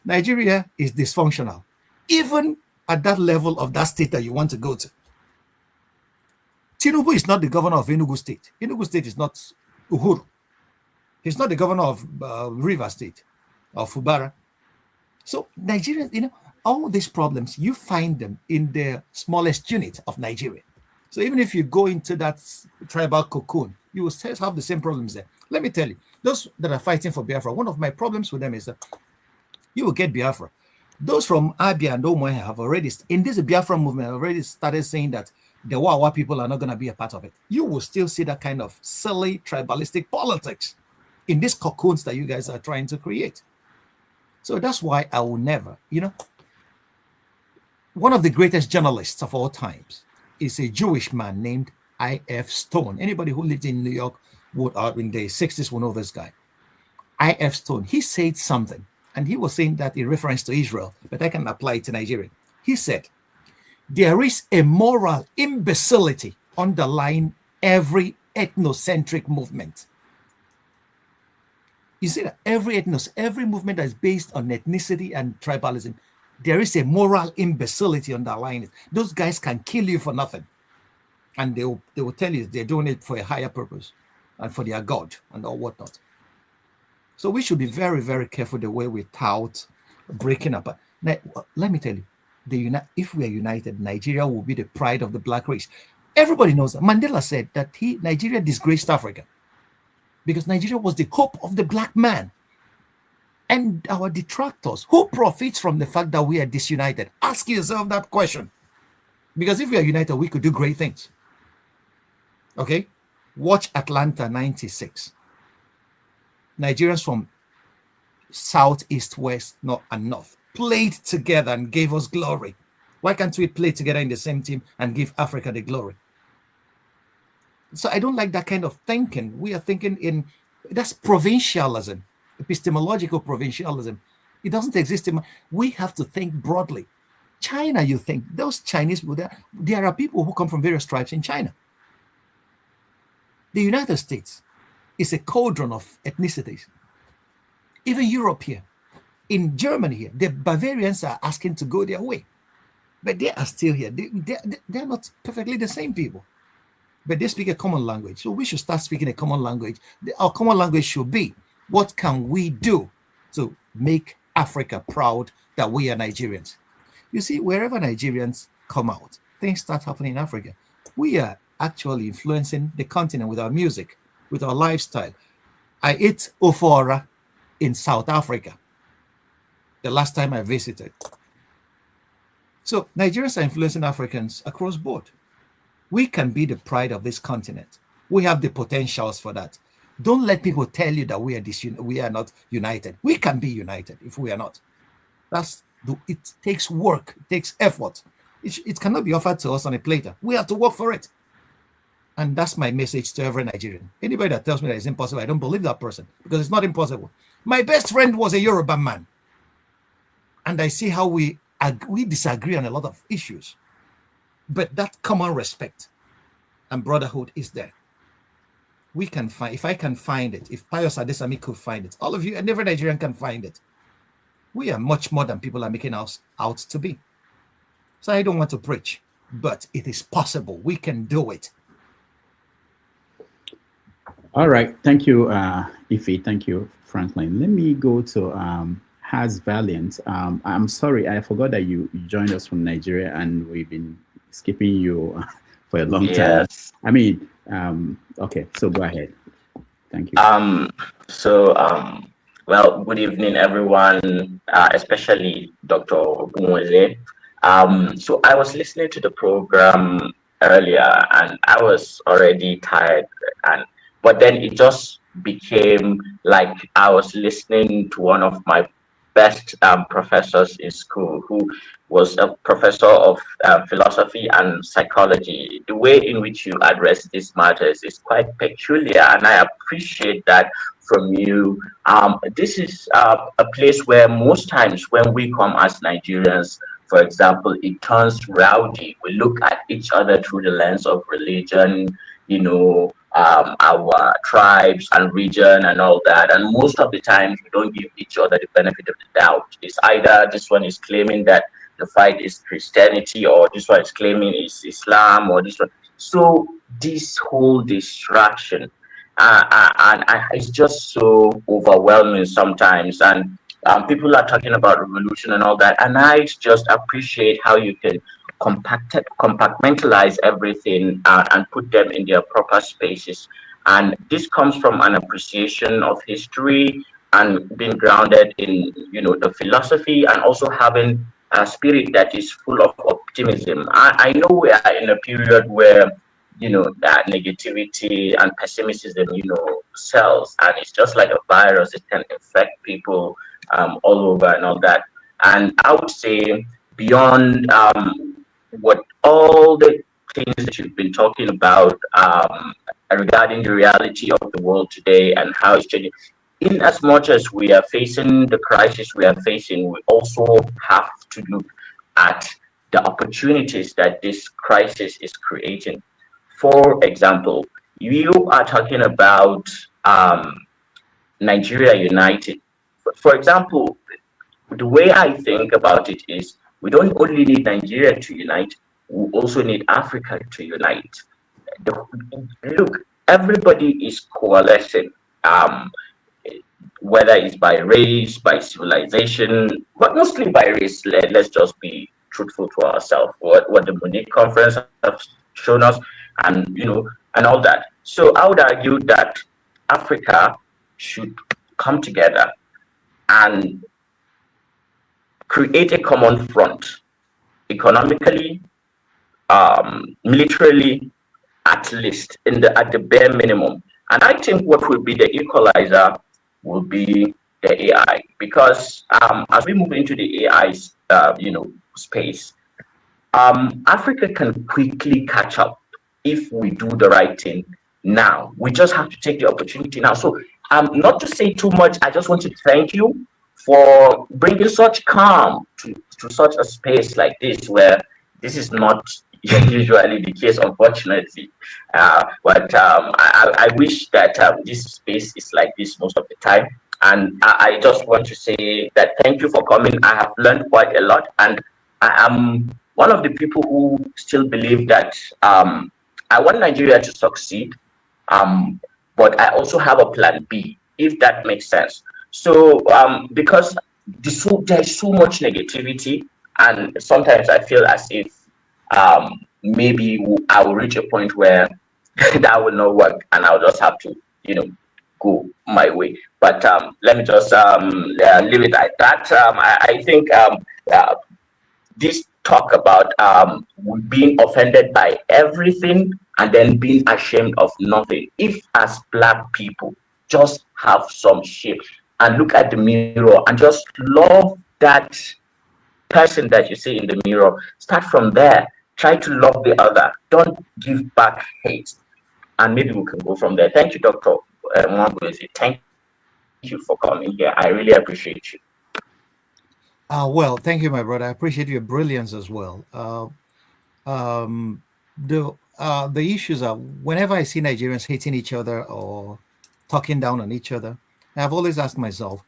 Nigeria is dysfunctional, even at that level of that state that you want to go to. Tinubu is not the governor of Enugu State. Enugu State is not Uhuru. He's not the governor of Rivers State or Fubara. So Nigeria, all these problems, you find them in the smallest unit of Nigeria. So even if you go into that tribal cocoon, you will still have the same problems there. Let me tell you, those that are fighting for Biafra, one of my problems with them is that you will get Biafra. Those from Abia and Omoe have already, in this Biafra movement, already started saying that the Wawa people are not going to be a part of it. You will still see that kind of silly tribalistic politics in these cocoons that you guys are trying to create. So that's why I will never, one of the greatest journalists of all times is a Jewish man named I.F. Stone. Anybody who lived in New York in the 60s will know this guy. I.F. Stone, he said something, and he was saying that in reference to Israel, but I can apply it to Nigeria. He said, there is a moral imbecility underlying every ethnocentric movement. You see that every movement that is based on ethnicity and tribalism, there is a moral imbecility underlying it. Those guys can kill you for nothing. And they will tell you they're doing it for a higher purpose and for their God and all whatnot. So we should be very, very careful the way we tout breaking up. Now, let me tell you, if we are united, Nigeria will be the pride of the black race. Everybody knows that. Mandela said that Nigeria disgraced Africa because Nigeria was the hope of the black man. And our detractors, who profits from the fact that we are disunited? Ask yourself that question. Because if we are united, we could do great things. Okay? Watch Atlanta 96. Nigerians from south, east, west, north, and north played together and gave us glory. Why can't we play together in the same team and give Africa the glory? So I don't like that kind of thinking. We are thinking in, that's provincialism, epistemological provincialism. It doesn't exist we have to think broadly. China, you think, those Chinese, there are people who come from various tribes in China. The United States is a cauldron of ethnicities. Even Europe here, in Germany here, the Bavarians are asking to go their way. But they are still here. They're not perfectly the same people. But they speak a common language. So we should start speaking a common language. Our common language should be, what can we do to make Africa proud that we are Nigerians? You see, wherever Nigerians come out, things start happening in Africa. We are actually influencing the continent with our music, with our lifestyle. I ate ofora in South Africa the last time I visited. So Nigerians are influencing Africans across board. We can be the pride of this continent. We have the potentials for that. Don't let people tell you that we are not united. We can be united if we are not. It takes work, it takes effort. It cannot be offered to us on a platter. We have to work for it. And that's my message to every Nigerian. Anybody that tells me that it's impossible, I don't believe that person, because it's not impossible. My best friend was a Yoruba man. And I see how we disagree on a lot of issues. But that common respect and brotherhood is there. We can find, if I can find it, if Pius Adesami could find it, all of you and every Nigerian can find it. We are much more than people are making us out to be. So I don't want to preach, but it is possible. We can do it. All right. Thank you, Ife. Thank you, Franklyne. Let me go to Has Valiant. I'm sorry, I forgot that you joined us from Nigeria, and we've been skipping you for a long time. I mean, okay, so go ahead. Thank you. Well, good evening, everyone, especially Dr. Ogbunwezeh. So I was listening to the program earlier, and I was already tired, but then it just became like I was listening to one of my best professors in school, who was a professor of philosophy and psychology. The way in which you address these matters is quite peculiar, and I appreciate that from you. This is a place where most times when we come as Nigerians, for example, it turns rowdy. We look at each other through the lens of religion, our tribes and region and all that. And most of the times we don't give each other the benefit of the doubt. It's either this one is claiming that the fight is Christianity, or this one is claiming it's Islam, or this one. So this whole distraction, it's just so overwhelming sometimes. And people are talking about revolution and all that. And I just appreciate how you can compartmentalize everything and put them in their proper spaces. And this comes from an appreciation of history and being grounded in, the philosophy, and also having a spirit that is full of optimism. I know we are in a period where, that negativity and pessimism, sells, and it's just like a virus. It can infect people all over and all that. And I would say beyond what all the things that you've been talking about regarding the reality of the world today and how it's changing, in as much as we are facing the crisis we are facing, we also have to look at the opportunities that this crisis is creating. For example, you are talking about Nigeria United. For example, the way I think about it is, we don't only need Nigeria to unite, we also need Africa to unite. Look, everybody is coalescing, whether it's by race, by civilization, but mostly by race. Let's just be truthful to ourselves. What the Munich Conference has shown us, and and all that. So I would argue that Africa should come together and create a common front, economically, militarily, at least at the bare minimum. And I think what will be the equalizer will be the AI, because as we move into the AI, space, Africa can quickly catch up if we do the right thing now. We just have to take the opportunity now. So, not to say too much, I just want to thank you for bringing such calm to such a space like this, where this is not usually the case, unfortunately. But I wish that this space is like this most of the time. And I just want to say that thank you for coming. I have learned quite a lot, and I am one of the people who still believe that I want Nigeria to succeed, but I also have a plan B, if that makes sense. So, because there's so much negativity, and sometimes I feel as if maybe I will reach a point where that will not work, and I'll just have to, go my way. But let me just leave it at that. I think this talk about being offended by everything and then being ashamed of nothing. If as Black people just have some shape and look at the mirror and just love that person that you see in the mirror, start from there. Try to love the other. Don't give back hate. And maybe we can go from there. Thank you, Dr. Ogbunwezeh. Thank you for coming here. I really appreciate you. Well, thank you, my brother. I appreciate your brilliance as well. The issues are, whenever I see Nigerians hating each other or talking down on each other, I've always asked myself,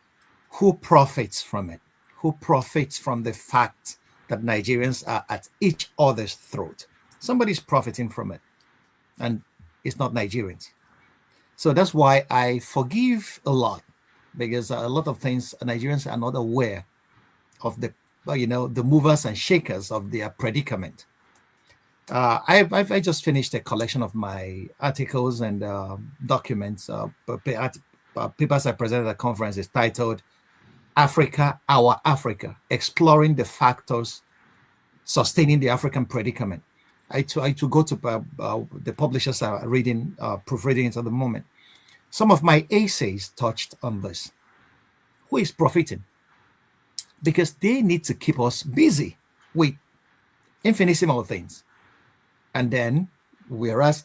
who profits from it? Who profits from the fact that Nigerians are at each other's throat? Somebody's profiting from it, and it's not Nigerians. So that's why I forgive a lot, because a lot of things Nigerians are not aware of the movers and shakers of their predicament. I just finished a collection of my articles and documents, papers I presented at the conference. Is titled "Africa, Our Africa: Exploring the Factors Sustaining the African Predicament." I to go to the publishers are reading, proofreading it at the moment. Some of my essays touched on this. Who is profiting? Because they need to keep us busy with infinitesimal things. And then, whereas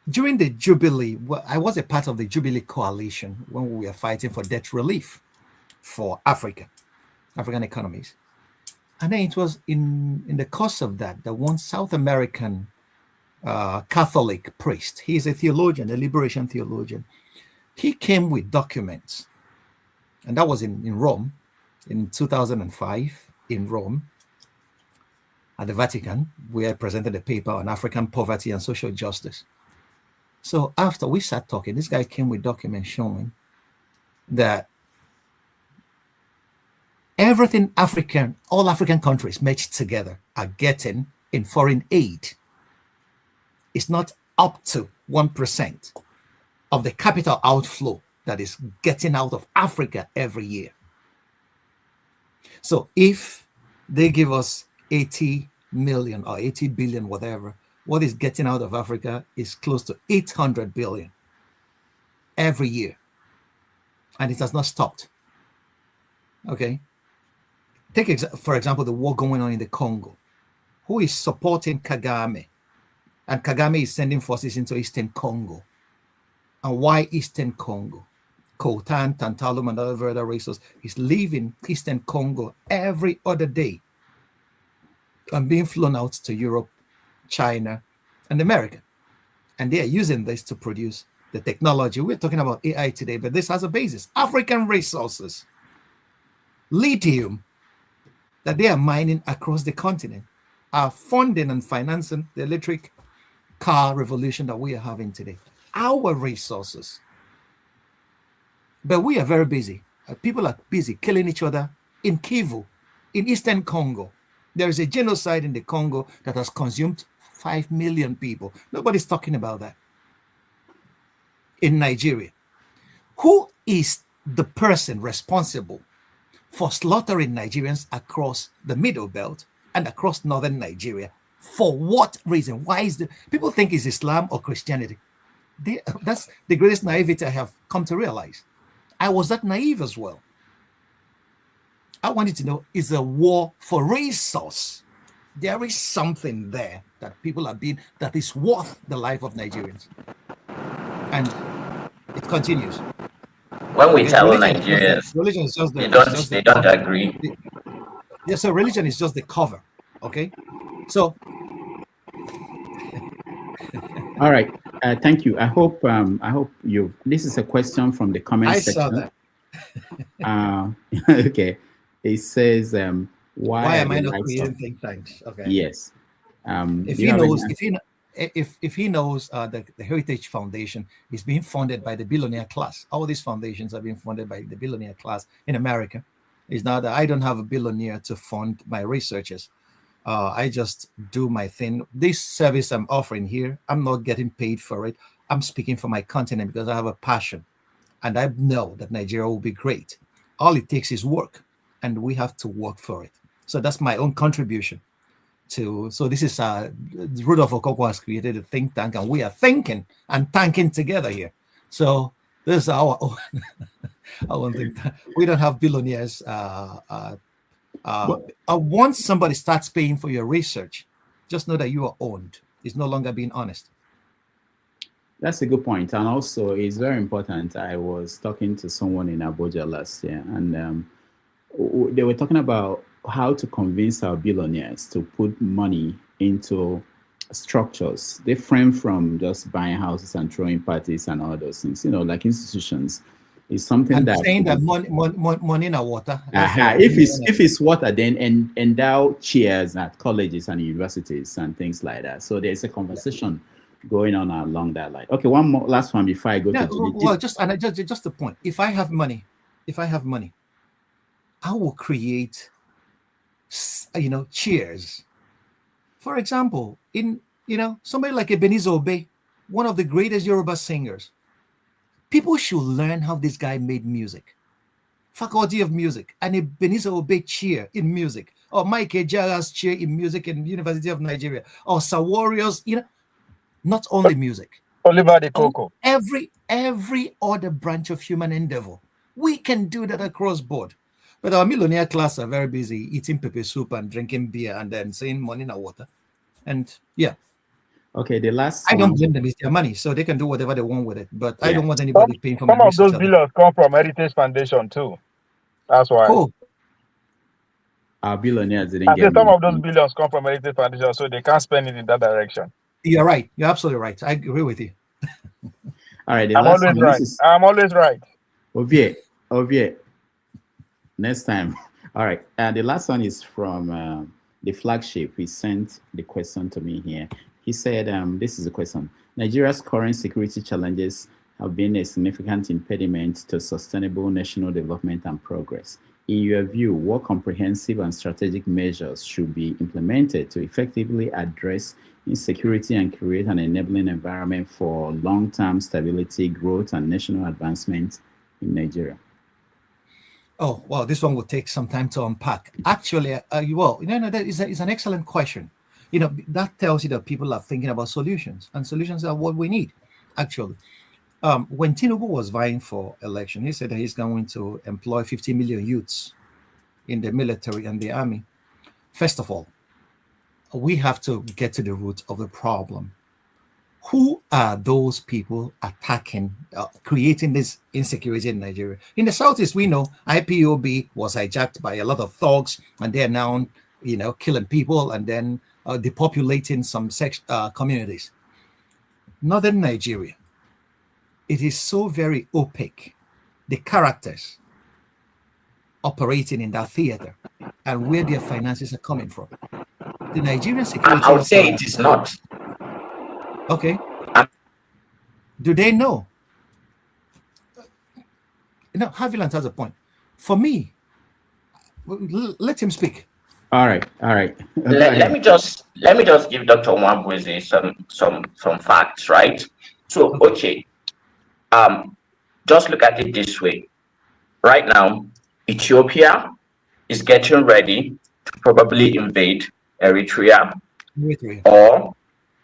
during the Jubilee, I was a part of the Jubilee coalition when we were fighting for debt relief for African economies. And then it was in the course of that one South American Catholic priest, he's a theologian, a liberation theologian. He came with documents, and that was in Rome in 2005 in Rome at the Vatican, where I presented a paper on African poverty and social justice. So after we sat talking, this guy came with documents showing that everything all African countries merged together are getting in foreign aid is not up to 1% of the capital outflow that is getting out of Africa every year. So if they give us 80 million or 80 billion, whatever, what is getting out of Africa is close to 800 billion every year. And it has not stopped. Okay. Take, for example, the war going on in the Congo. Who is supporting Kagame? And Kagame is sending forces into Eastern Congo. And why Eastern Congo? Coltan, tantalum, and other resources is leaving Eastern Congo every other day and being flown out to Europe, China, and America. And they are using this to produce the technology. We're talking about AI today, but this has a basis. African resources, lithium, that they are mining across the continent, are funding and financing the electric car revolution that we are having today. Our resources. But we are very busy. People are busy killing each other in Kivu, in Eastern Congo. There is a genocide in the Congo that has consumed 5 million people. Nobody's talking about that. In Nigeria, who is the person responsible for slaughtering Nigerians across the Middle Belt and across northern Nigeria? For what reason? Why is people think it's Islam or Christianity? That's the greatest naivety I have come to realize. I was that naive as well. I wanted to know, is a war for resource? There is something there that people are being, that is worth the life of Nigerians. And it continues. When we Because tell religion is just Nigerians, they don't agree. Yeah, so religion is just the cover. Okay. So all right. Thank you. I hope you. This is a question from the comment section. I saw that. Okay. It says, why am I not creating think tanks? Okay. Yes. If he knows, if he knows the Heritage Foundation is being funded by the billionaire class, all these foundations are being funded by the billionaire class in America. It's not that I don't have a billionaire to fund my researchers. I just do my thing. This service I'm offering here, I'm not getting paid for it. I'm speaking for my continent because I have a passion, and I know that Nigeria will be great. All it takes is work, and we have to work for it. So that's my own contribution to. So this is Rudolph Okonkwo has created a think tank, and we are thinking and tanking together here. So this is our own. I don't think we don't have billionaires. Once somebody starts paying for your research, just know that you are owned. It's no longer being honest. That's a good point. And also, it's very important. I was talking to someone in Abuja last year, and they were talking about how to convince our billionaires to put money into structures different from just buying houses and throwing parties and all those things, like institutions. Is something and that saying that money in water. If it's water, then endow chairs at colleges and universities and things like that. So there's a conversation going on along that line. Okay, one more last one before I go to well, just a point. If I have money, I will create chairs. For example, in somebody like Ebenezer Obey, one of the greatest Yoruba singers. People should learn how this guy made music. Faculty of Music, and Ebenezer Obey chair in music, or Mike Ejara's chair in music in University of Nigeria, or Sawario's, not only music. Oliver de Coco. Every other branch of human endeavor. We can do that across board. But our millionaire class are very busy eating pepper soup and drinking beer and then saying money in water. And yeah. Okay, the last I don't blame them. It's their money, so they can do whatever they want with it. But I don't want anybody paying for my research. Some of those billions billions come from Heritage Foundation too. That's why. Cool. Our billionaires didn't get some of those billions come from Heritage Foundation, so they can't spend it in that direction. You're right. You're absolutely right. I agree with you. All right. I'm always right. I'm always right. Ovie. Next time. All right. The last one is from the flagship. He sent the question to me here. He said, this is a question. Nigeria's current security challenges have been a significant impediment to sustainable national development and progress. In your view, what comprehensive and strategic measures should be implemented to effectively address insecurity and create an enabling environment for long-term stability, growth, and national advancement in Nigeria? Oh, well, this one will take some time to unpack. Actually, that is an excellent question. That tells you that people are thinking about solutions, and solutions are what we need, actually. When Tinubu was vying for election, he said that he's going to employ 50 million youths in the military and the army. First of all, we have to get to the root of the problem. Who are those people attacking, creating this insecurity in Nigeria? In the Southeast, we know IPOB was hijacked by a lot of thugs, and they're now, killing people and then depopulating some communities. Northern Nigeria, it is so very opaque. The characters operating in that theater and where their finances are coming from. The Nigerian security. I would say it is not. Okay. Do they know? Haviland has a point. For me, let him speak. All right. Let me just give Dr. Ogbunwezeh some facts, right? So, okay. Just look at it this way. Right now, Ethiopia is getting ready to probably invade Eritrea or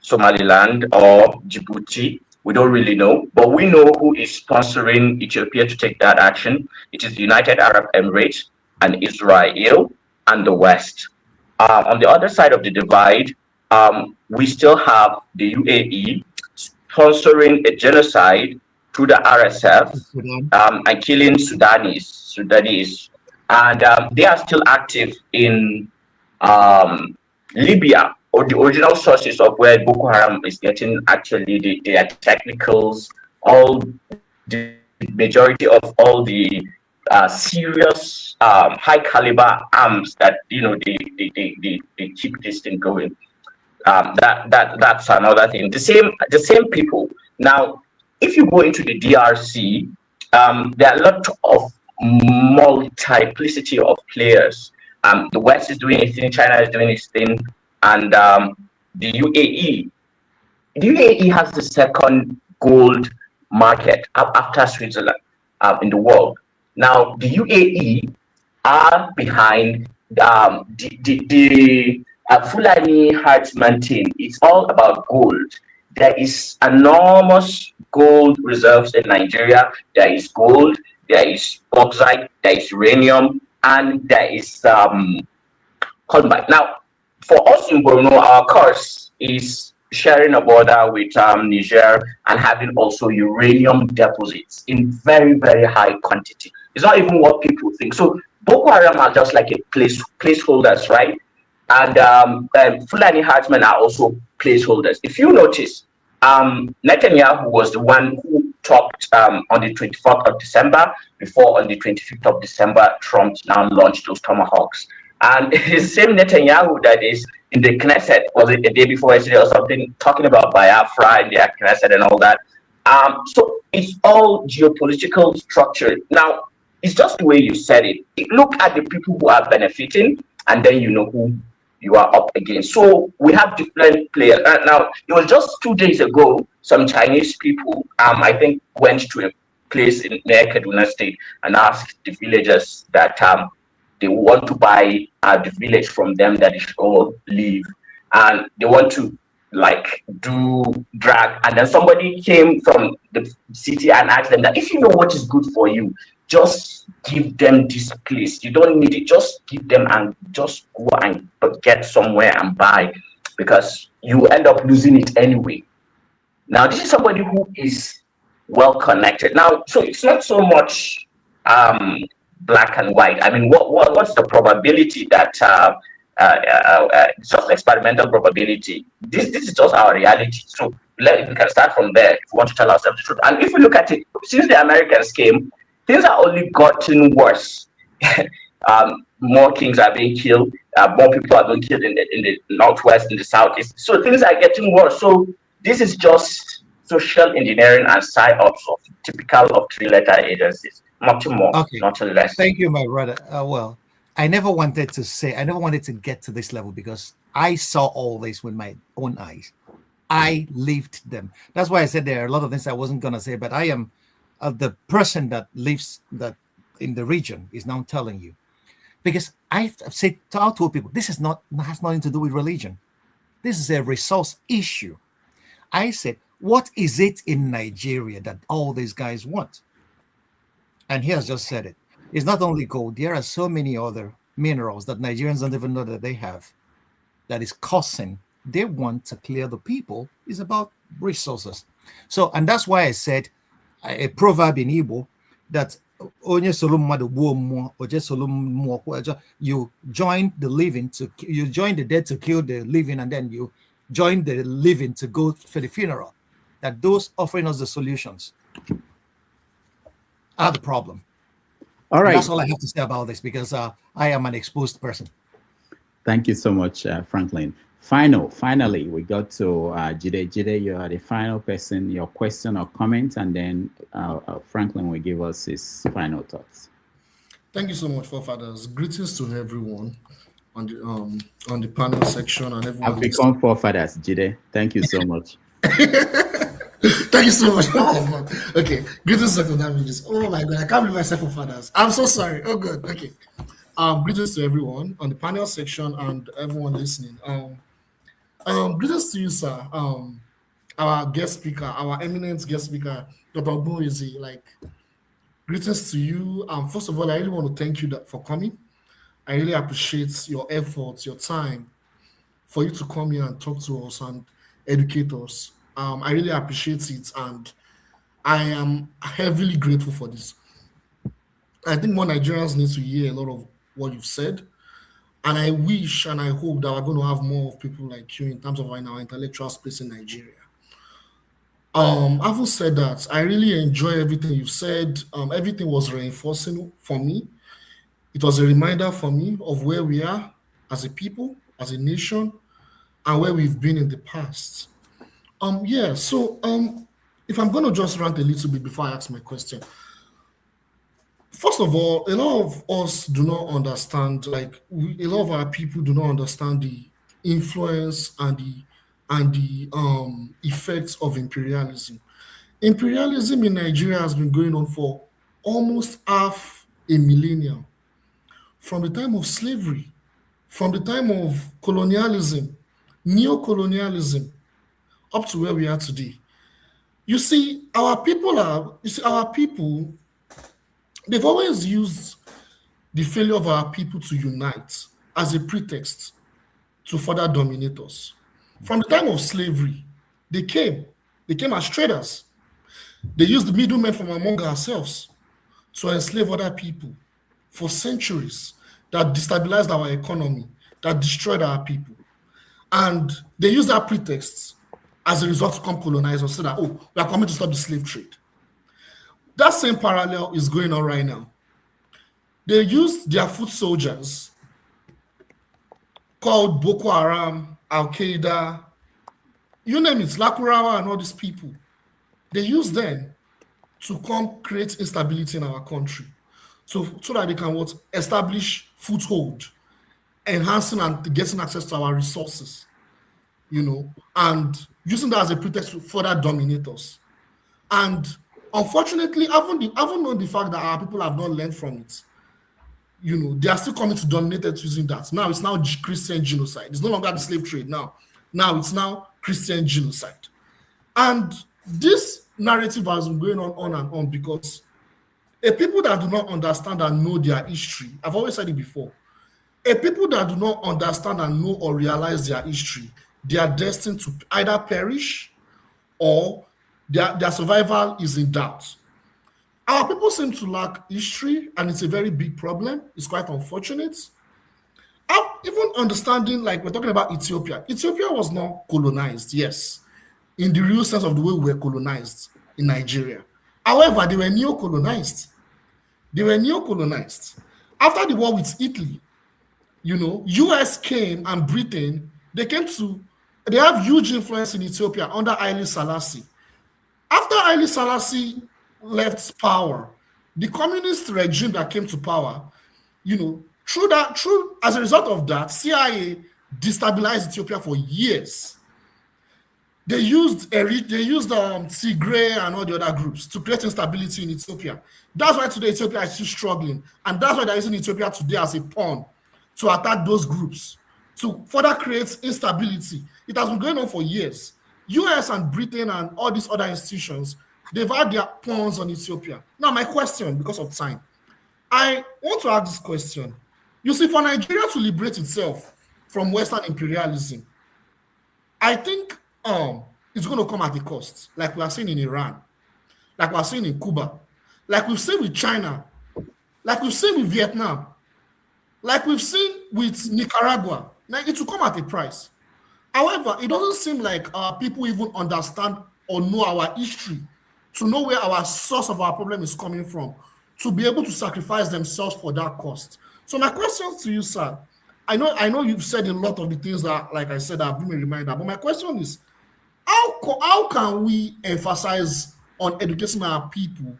Somaliland or Djibouti We don't really know, but we know who is sponsoring Ethiopia to take that action. It is the United Arab Emirates and Israel and the West. On the other side of the divide, we still have the UAE sponsoring a genocide through the RSF and killing Sudanese, and they are still active in Libya, or the original sources of where Boko Haram is getting actually their technicals, all the majority of all the serious high caliber arms that they keep this thing going. That's another thing. The same people. Now, if you go into the DRC, there are a lot of multiplicity of players. The West is doing its thing, China is doing its thing, and the UAE. The UAE has the second gold market after Switzerland in the world. Now, the UAE are behind the Fulani herdsman thing. It's all about gold. There is enormous gold reserves in Nigeria. There is gold, there is bauxite, there is uranium, and there is cobalt. Now, for us in Borno, our course is sharing a border with Niger and having also uranium deposits in very, very high quantity. It's not even what people think. So Boko Haram are just like a placeholders, right? And Fulani herdsmen are also placeholders. If you notice, Netanyahu was the one who talked on the 24th of December, before on the 25th of December, Trump now launched those tomahawks. And his same Netanyahu that is in the Knesset, was it the day before yesterday or something, talking about Biafra and the Knesset and all that. So it's all geopolitical structure. Now, it's just the way you said it. Look at the people who are benefiting, and then you know who you are up against. So we have different players. Now, it was just 2 days ago, some Chinese people, I think, went to a place near Kaduna State and asked the villagers that they want to buy the village from them, that they should all leave. And they want to do drag. And then somebody came from the city and asked them that if you know what is good for you, just give them this place. You don't need it. Just give them and just go and get somewhere and buy, because you end up losing it anyway. Now, this is somebody who is well connected. Now, so it's not so much black and white. I mean, what's the probability that it's just experimental probability? This is just our reality. So we can start from there if we want to tell ourselves the truth. And if we look at it, since the Americans came, things are only gotten worse. More kings are being killed. More people are being killed in the northwest, in the southeast. So things are getting worse. So this is just social engineering and psyops of typical of three-letter agencies. Nothing more, nothing less. Thank you, my brother. Well, I never wanted to get to this level because I saw all this with my own eyes. I lived them. That's why I said there are a lot of things I wasn't going to say, but I am the person that lives that in the region is now telling you. Because I've said to people, this has nothing to do with religion. This is a resource issue. I said, what is it in Nigeria that all these guys want? And he has just said it. It's not only gold. There are so many other minerals that Nigerians don't even know that they have that is causing. They want to clear the people. It's about resources. So, and that's why I said a proverb in Igbo that you join the living you join the dead to kill the living, and then you join the living to go for the funeral. That those offering us the solutions are the problem. All right. That's all I have to say about this, because I am an exposed person. Thank you so much, Franklyne. Finally, we got to Jide. Jide, you are the final person, your question or comment, and then Franklyne will give us his final thoughts. Thank you so much, forefathers. Greetings to everyone on the panel section and everyone. I've become forefathers, Jide. Thank you so much. Thank you so much. Okay, greetings, Dr. Damages. Oh my God, I can't believe I said forefathers. I'm so sorry. Oh good. Okay. Greetings to everyone on the panel section and everyone listening. Greetings to you, sir. our guest speaker, our eminent guest speaker, Dr. Ogbunwezeh. Like, greetings to you. First of all, I really want to thank you for coming. I really appreciate your efforts, your time for you to come here and talk to us and educate us. I really appreciate it, and I am heavily grateful for this. I think more Nigerians need to hear a lot of what you've said, and I wish and I hope that we're going to have more of people like you in terms of in our intellectual space in Nigeria. Having said that, I really enjoy everything you've said. Everything was reinforcing for me. It was a reminder for me of where we are as a people, as a nation, and where we've been in the past. Yeah, so if I'm gonna just rant a little bit before I ask my question. First of all, a lot of us do not understand, a lot of our people do not understand the influence and the effects of imperialism. Imperialism in Nigeria has been going on for almost half a millennium, from the time of slavery, from the time of colonialism, neo-colonialism, up to where we are today. Our people, they've always used the failure of our people to unite as a pretext to further dominate us. From the time of slavery, they came as traders. They used the middlemen from among ourselves to enslave other people for centuries, that destabilized our economy, that destroyed our people. And they used that pretext as a result to come colonize us, so that, oh, we are coming to stop the slave trade. That same parallel is going on right now. They used their foot soldiers called Boko Haram, Al Qaeda, you name it, Lakurawa and all these people. They use them to come create instability in our country, so that they can establish foothold, enhancing and getting access to our resources, and using that as a pretext to further dominate us. And unfortunately, even though the fact that our people have not learned from it, they are still coming to dominate it using that. Now it's now Christian genocide. It's no longer the slave trade now. Now it's now Christian genocide. And this narrative has been going on and on because a people that do not understand and know their history, I've always said it before, a people that do not understand and know or realize their history, they are destined to either perish or their survival is in doubt. Our people seem to lack history, and it's a very big problem. It's quite unfortunate. Even understanding, like we're talking about Ethiopia. Ethiopia was not colonized, yes, in the real sense of the way we were colonized in Nigeria. However, they were neo-colonized. After the war with Italy, US came and Britain, they have huge influence in Ethiopia under Haile Selassie. After Haile Selassie left power, the communist regime that came to power, as a result of that, CIA destabilized Ethiopia for years. They used Tigray and all the other groups to create instability in Ethiopia. That's why today Ethiopia is still struggling, and that's why they're using Ethiopia today as a pawn to attack those groups, to further create instability. It has been going on for years. US and Britain and all these other institutions, they've had their pawns on Ethiopia. Now, my question, because of time, I want to ask this question. You see, for Nigeria to liberate itself from Western imperialism, I think it's going to come at a cost, like we are seeing in Iran, like we are seeing in Cuba, like we've seen with China, like we've seen with Vietnam, like we've seen with Nicaragua. Now, it will come at a price. However, it doesn't seem like our people even understand or know our history, to know where our source of our problem is coming from, to be able to sacrifice themselves for that cost. So my question to you, sir, I know you've said a lot of the things that, like I said, I've been a reminder, but my question is, how can we emphasize on educating our people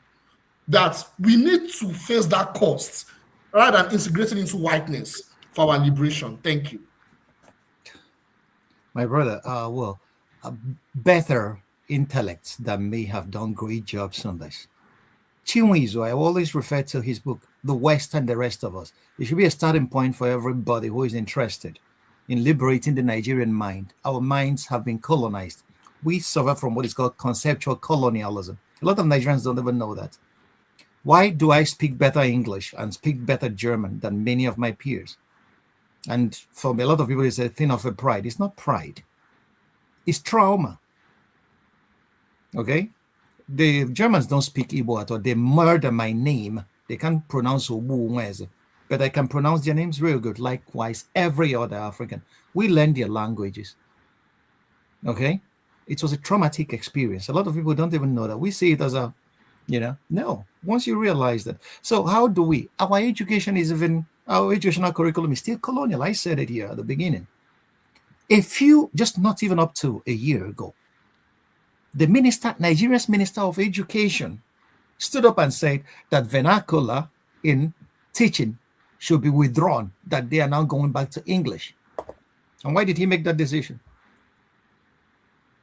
that we need to face that cost rather than integrating into whiteness for our liberation? Thank you. My brother, better intellects that may have done great jobs on this. Chinwe, I always refer to his book, The West and the Rest of Us. It should be a starting point for everybody who is interested in liberating the Nigerian mind. Our minds have been colonized. We suffer from what is called conceptual colonialism. A lot of Nigerians don't even know that. Why do I speak better English and speak better German than many of my peers? And for a lot of people, it's a thing of a pride. It's not pride. It's trauma. Okay? The Germans don't speak Igbo at all. They murder my name. They can't pronounce Ogbunwezeh, but I can pronounce their names real good. Likewise, every other African. We learn their languages. Okay? It was a traumatic experience. A lot of people don't even know that. We see it as a, no. Once you realize that. So how do we? Our education is even, our educational curriculum is still colonial. I said it here at the beginning. Just not even up to a year ago, the Nigeria's Minister of Education stood up and said that vernacular in teaching should be withdrawn, that they are now going back to English. And why did he make that decision?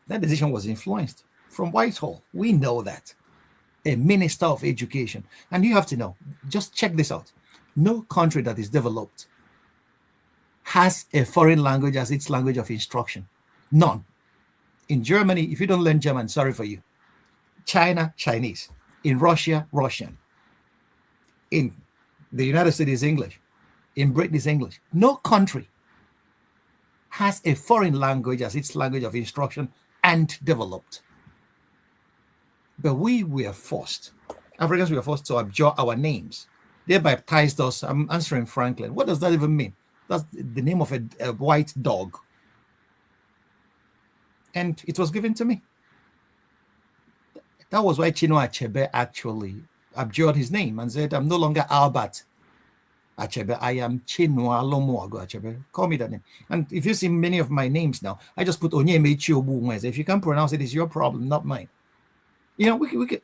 That decision was influenced from Whitehall. We know that. A Minister of Education. And you have to know, just check this out. No country that is developed has a foreign language as its language of instruction. None. In Germany, if you don't learn German, sorry for you. China, Chinese. In Russia, Russian. In the United States, English. In Britain, is English. No country has a foreign language as its language of instruction and developed. But we were forced, Africans were forced to abjure our names. They baptized us. I'm answering Franklyne. What does that even mean? That's the name of a white dog. And it was given to me. That was why Chinua Achebe actually abjured his name and said, I'm no longer Albert Achebe, I am Chinua Lomuago Achebe. Call me that name. And if you see many of my names now, I just put Onyemechi Ogbunwezeh. If you can't pronounce it, it's your problem, not mine.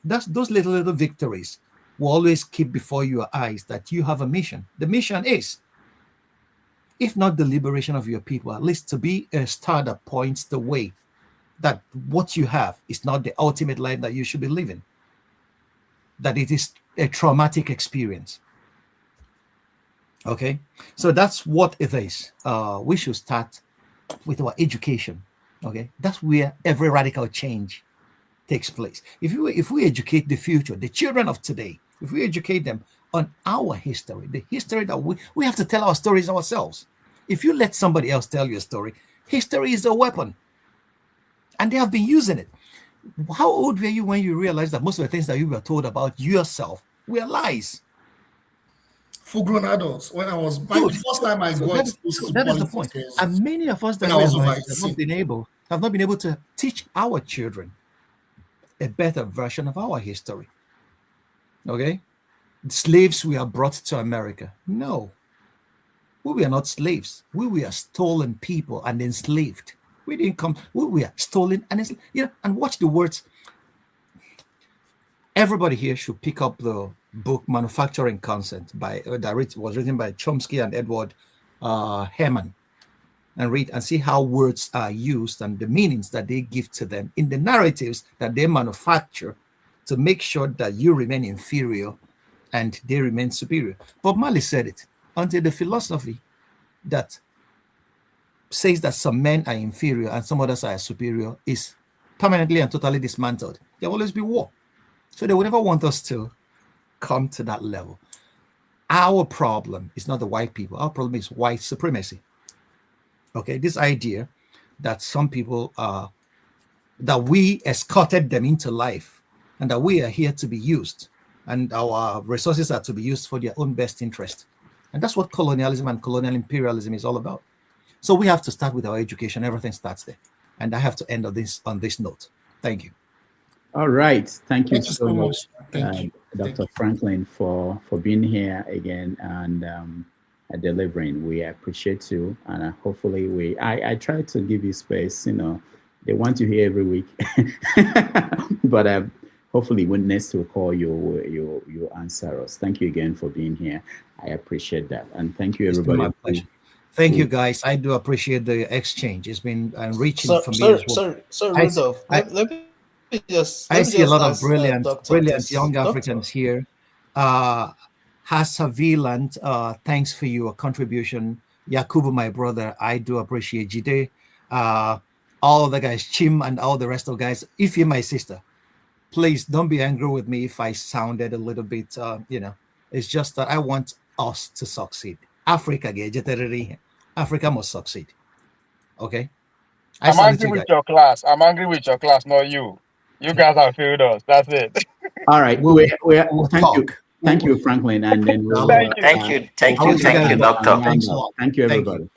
That's those little victories will always keep before your eyes that you have a mission. The mission is, if not the liberation of your people, at least to be a star that points the way that what you have is not the ultimate life that you should be living, that it is a traumatic experience. Okay, so that's what it is. We should start with our education. Okay, that's where every radical change takes place. If we educate the future, the children of today, if we educate them on our history, the history that we have to tell our stories ourselves. If you let somebody else tell you a story, history is a weapon, and they have been using it. How old were you when you realized that most of the things that you were told about yourself were lies? Full-grown adults. When I was the first time I got exposed to that is the point. And many of us that have not been able to teach our children a better version of our history. Okay? Slaves were brought to America. No. We were not slaves. We were stolen people and enslaved. We didn't come, we were stolen and enslaved. And watch the words. Everybody here should pick up the book Manufacturing Consent that was written by Chomsky and Edward Herman, and read and see how words are used and the meanings that they give to them in the narratives that they manufacture to make sure that you remain inferior and they remain superior. Bob Marley said it, until the philosophy that says that some men are inferior and some others are superior is permanently and totally dismantled, there will always be war. So they would never want us to come to that level. Our problem is not the white people. Our problem is white supremacy. Okay, this idea that some people that we escorted them into life and that we are here to be used and our resources are to be used for their own best interest. And that's what colonialism and colonial imperialism is all about. So we have to start with our education. Everything starts there. And I have to end on this note. Thank you. All right. Thank you so much, Dr. Franklyne, for being here again and delivering. We appreciate you, and hopefully I try to give you space. They want you here every week, but hopefully when next we call you answer us. Thank you again for being here. I appreciate that, and thank you everybody. It's my pleasure. Thank you, guys. I do appreciate the exchange. It's been enriching for me as well. Rudolph, let me I see a lot of brilliant young Africans here. Hasaviland, thanks for your contribution. Yakubu, my brother, I do appreciate Jide. all the guys, Chim and all the rest of guys, if you're my sister, please don't be angry with me if I sounded a little bit, it's just that I want us to succeed. Africa must succeed. Okay? I'm angry with your class. I'm angry with your class, not you. You guys have failed us. That's it. All right. Thank you, Franklyne. And then we'll, thank you, doctor. Thank you, everybody.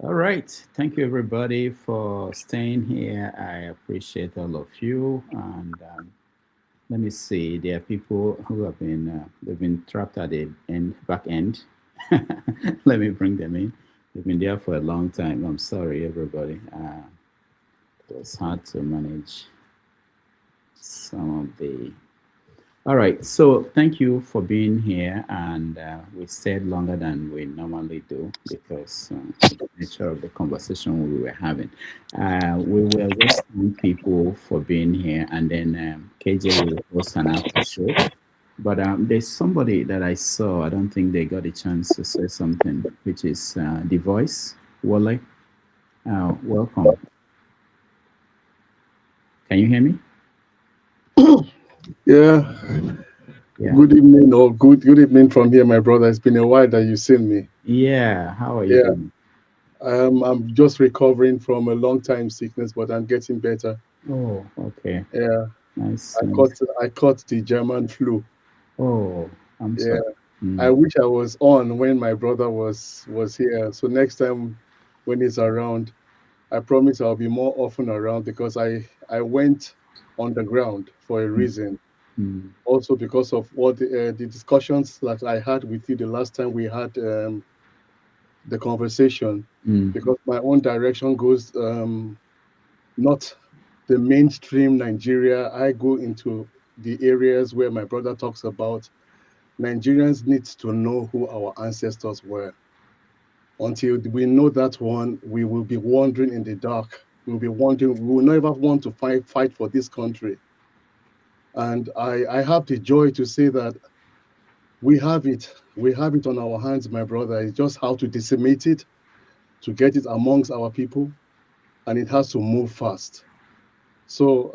All right. Thank you, everybody, for staying here. I appreciate all of you. And let me see. There are people who have been they've been trapped at the back end. Let me bring them in. They've been there for a long time. I'm sorry, everybody. It was hard to manage some of the. All right. So thank you for being here, and we stayed longer than we normally do because the nature of the conversation we were having. We will just thank people for being here, and then KJ will host an after show. But there's somebody that I saw. I don't think they got a chance to say something, which is the voice, Wale. Welcome. Can you hear me? Yeah. Good evening, or good evening from here, my brother. It's been a while that you've seen me. Yeah. How are you doing? I'm just recovering from a long time sickness, but I'm getting better. Oh, okay. Yeah. Nice. I caught the German flu. Oh, I'm sorry. I wish I was on when my brother was here. So next time when he's around, I promise I'll be more often around because I went underground for a reason. Also because of what the discussions that I had with you the last time we had the conversation, because my own direction goes not the mainstream Nigeria. I go into the areas where my brother talks about Nigerians need to know who our ancestors were. Until we know that one, we will be wandering in the dark. We'll be wondering, we will never want to fight for this country. And I have the joy to say that we have it on our hands, my brother. It's just how to disseminate it, to get it amongst our people, and it has to move fast. So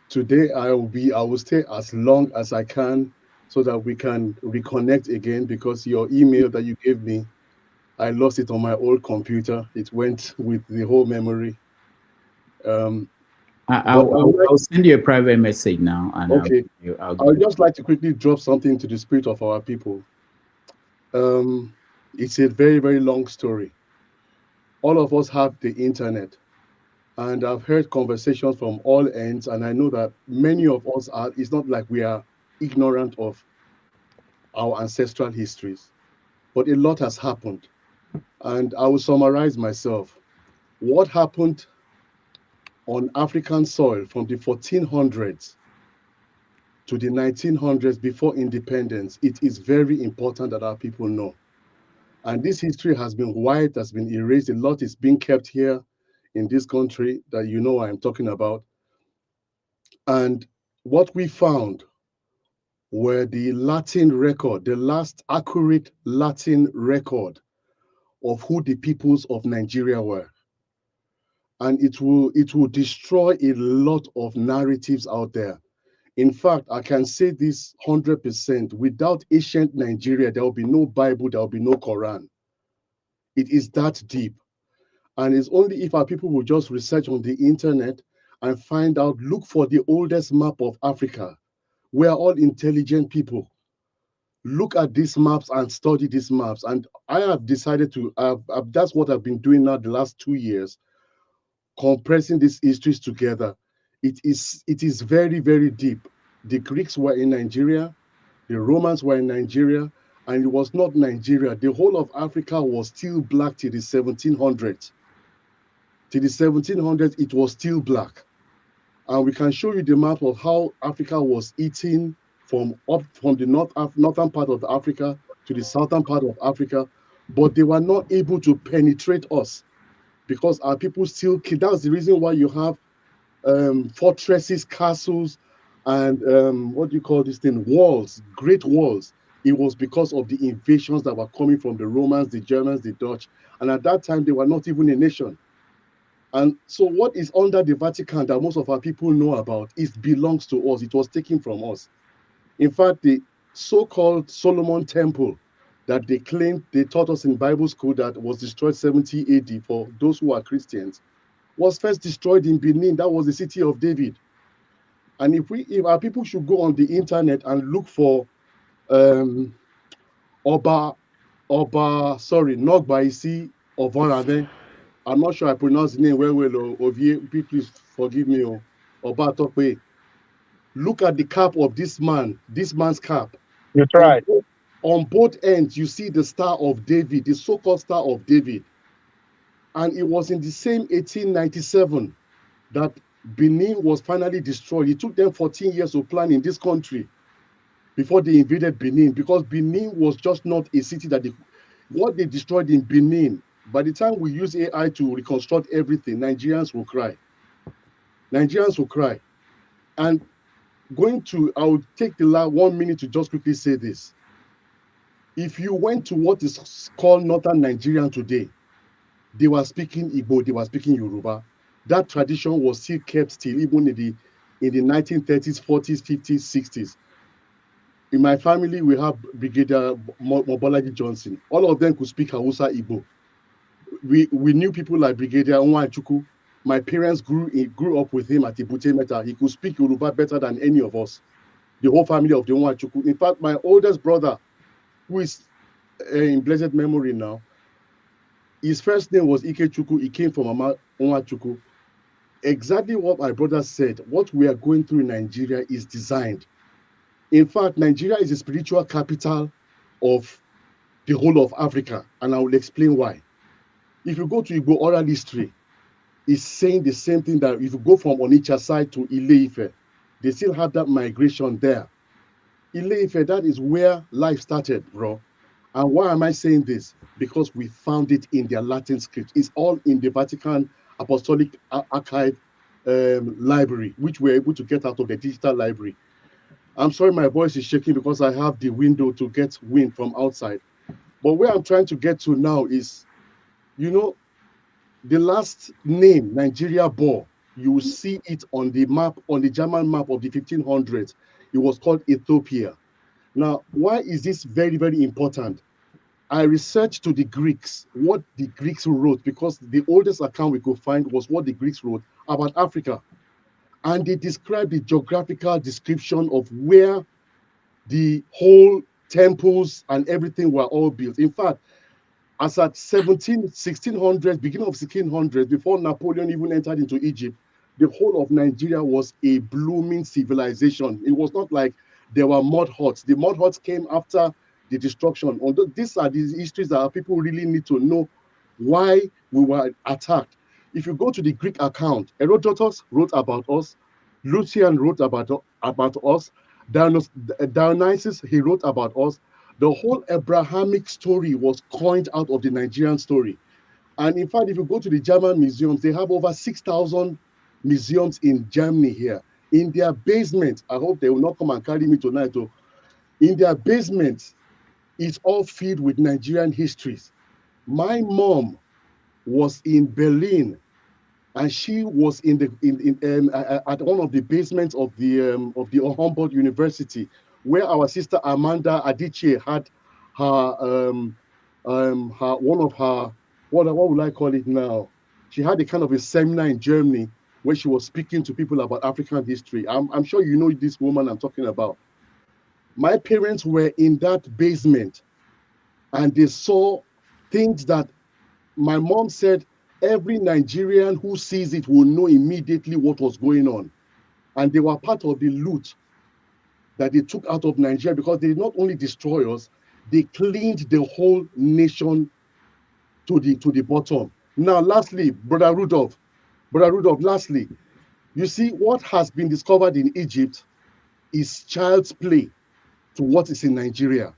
today I will stay as long as I can so that we can reconnect again, because your email that you gave me, I lost it on my old computer. It went with the whole memory. I'll send you a private message now, and okay. I'll just like to quickly drop something to the spirit of our people. It's a very, very long story. All of us have the internet, and I've heard conversations from all ends, and I know that many of us are. It's not like we are ignorant of our ancestral histories, but a lot has happened. And I will summarize myself. What happened on African soil from the 1400s to the 1900s before independence, it is very important that our people know. And this history has been wiped, has been erased. A lot is being kept here in this country that you know I'm talking about. And what we found were the Latin record, the last accurate Latin record of who the peoples of Nigeria were. And it will destroy a lot of narratives out there. In fact, I can say this 100%, without ancient Nigeria, there will be no Bible, there will be no Quran. It is that deep. And it's only if our people will just research on the internet and find out, look for the oldest map of Africa. We are all intelligent people. Look at these maps and study these maps. And I have decided to, that's what I've been doing now the last 2 years, compressing these histories together. It is very, very deep. The Greeks were in Nigeria, the Romans were in Nigeria, and it was not Nigeria. The whole of Africa was still black till the 1700s. Till the 1700s, it was still black. And we can show you the map of how Africa was eaten from the northern part of Africa to the southern part of Africa, but they were not able to penetrate us because our people still kill. That's the reason why you have fortresses, castles, and what do you call this thing? Walls, great walls. It was because of the invasions that were coming from the Romans, the Germans, the Dutch. And at that time, they were not even a nation. And so what is under the Vatican that most of our people know about, it belongs to us. It was taken from us. In fact, the so-called Solomon Temple that they claimed they taught us in Bible school that was destroyed 70 AD for those who are Christians, was first destroyed in Benin. That was the city of David. And if our people should go on the internet and look for Nogbaisi Ovorave, I'm not sure I pronounced the name well, Ovie, please forgive me, Obatokwe. Look at the cap of this man's cap. You On, tried. on both ends, you see the Star of David, the so-called Star of David. And it was in the same 1897 that Benin was finally destroyed. It took them 14 years to plan in this country before they invaded Benin, because Benin was just not a city that what they destroyed in Benin. By the time we use AI to reconstruct everything, Nigerians will cry. Nigerians will cry. And I'll take the last 1 minute to just quickly say this. If you went to what is called Northern Nigeria today, they were speaking Igbo, they were speaking Yoruba. That tradition was still kept even in the 1930s, 40s, 50s, 60s. In my family, we have Brigadier Mobolaji Johnson. All of them could speak Hausa Igbo. We knew people like Brigadier Onwachukwu. My parents grew up with him at Ibute Meta. He could speak Yoruba better than any of us. The whole family of the Onwachukwu. In fact, my oldest brother, who is in blessed memory now, his first name was Ikechukwu. He came from Mama Onwachukwu. Exactly what my brother said. What we are going through in Nigeria is designed. In fact, Nigeria is the spiritual capital of the whole of Africa, and I will explain why. If you go to Igbo oral history, it's saying the same thing, that if you go from Onitsha side to Ile-Ife, they still have that migration there. Ile-Ife, that is where life started, bro. And why am I saying this? Because we found it in their Latin script. It's all in the Vatican Apostolic Archive library, which we're able to get out of the digital library. I'm sorry my voice is shaking because I have the window to get wind from outside. But where I'm trying to get to now is, the last name Nigeria bore, you will see it on the map, on the German map of the 1500s. It was called Ethiopia. Now, why is this very, very important? I researched to the Greeks, what the Greeks wrote, because the oldest account we could find was what the Greeks wrote about Africa. And they described the geographical description of where the whole temples and everything were all built. In fact, as at 1600s, beginning of 1600s, before Napoleon even entered into Egypt, the whole of Nigeria was a blooming civilization. It was not like there were mud huts. The mud huts came after the destruction. Although these are the histories that people really need to know why we were attacked. If you go to the Greek account, Herodotus wrote about us, Lucian wrote about us, Dionysius, he wrote about us. The whole Abrahamic story was coined out of the Nigerian story. And in fact, if you go to the German museums, they have over 6,000 museums in Germany here. In their basement, I hope they will not come and carry me tonight, though. In their basement, it's all filled with Nigerian histories. My mom was in Berlin, and she was at one of the basements of the Humboldt University, where our sister Amanda Adichie had her one of her, what would I call it now? She had a kind of a seminar in Germany where she was speaking to people about African history. I'm sure you know this woman I'm talking about. My parents were in that basement, and they saw things that my mom said every Nigerian who sees it will know immediately what was going on. And they were part of the loot that they took out of Nigeria, because they did not only destroy us, they cleaned the whole nation to the bottom. Now, lastly, Brother Rudolph, lastly, you see, what has been discovered in Egypt is child's play to what is in Nigeria.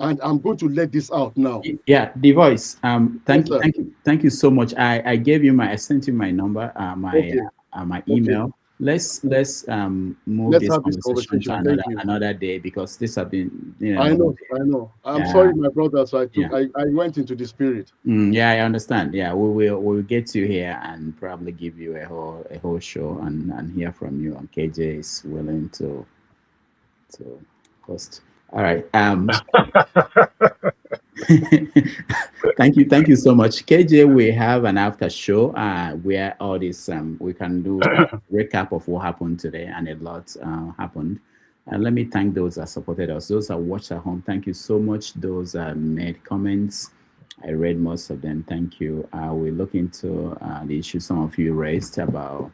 And I'm going to let this out now. Yeah, the voice. Thank Yes, you so much. I sent you my number, my email. Okay. Let's move Let's this have this conversation to conversation. Thank you. another day, because this has been, I know. I'm sorry, my brother. So I went into the spirit. Yeah, I understand. Yeah, we'll get you here and probably give you a whole show and hear from you. And KJ is willing to host. All right. Thank you so much, KJ. We have an after show where all this we can do a recap of what happened today, and a lot happened. And let me thank those that supported us, those that watched at home. Thank you so much. Those made comments. I read most of them. Thank you. We'll look into the issue some of you raised about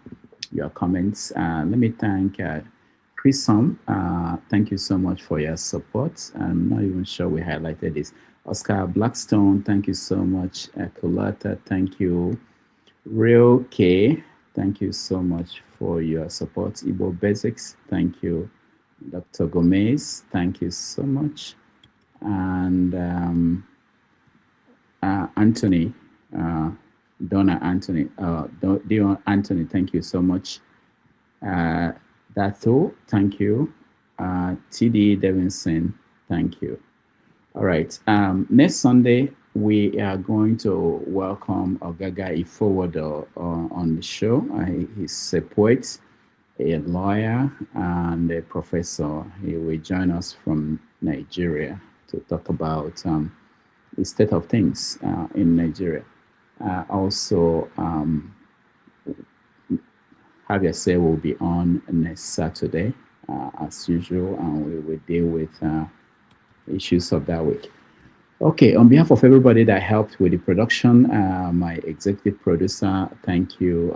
your comments. Let me thank Chris. Thank you so much for your support. I'm not even sure we highlighted this. Oscar Blackstone, thank you so much. Kulata, thank you. Real K, thank you so much for your support. Igbo Basics, thank you. Dr. Gomez, thank you so much. And Anthony, Donna Anthony, Dion Anthony, thank you so much. Dato, thank you. TD Davidson, thank you. All right. Next Sunday, we are going to welcome Ogaga Ifowodo on the show. He's a poet, a lawyer, and a professor. He will join us from Nigeria to talk about the state of things in Nigeria. Also, Javier Say will be on next Saturday, as usual, and we will deal with issues of that week. Okay, on behalf of everybody that helped with the production, my executive producer, thank you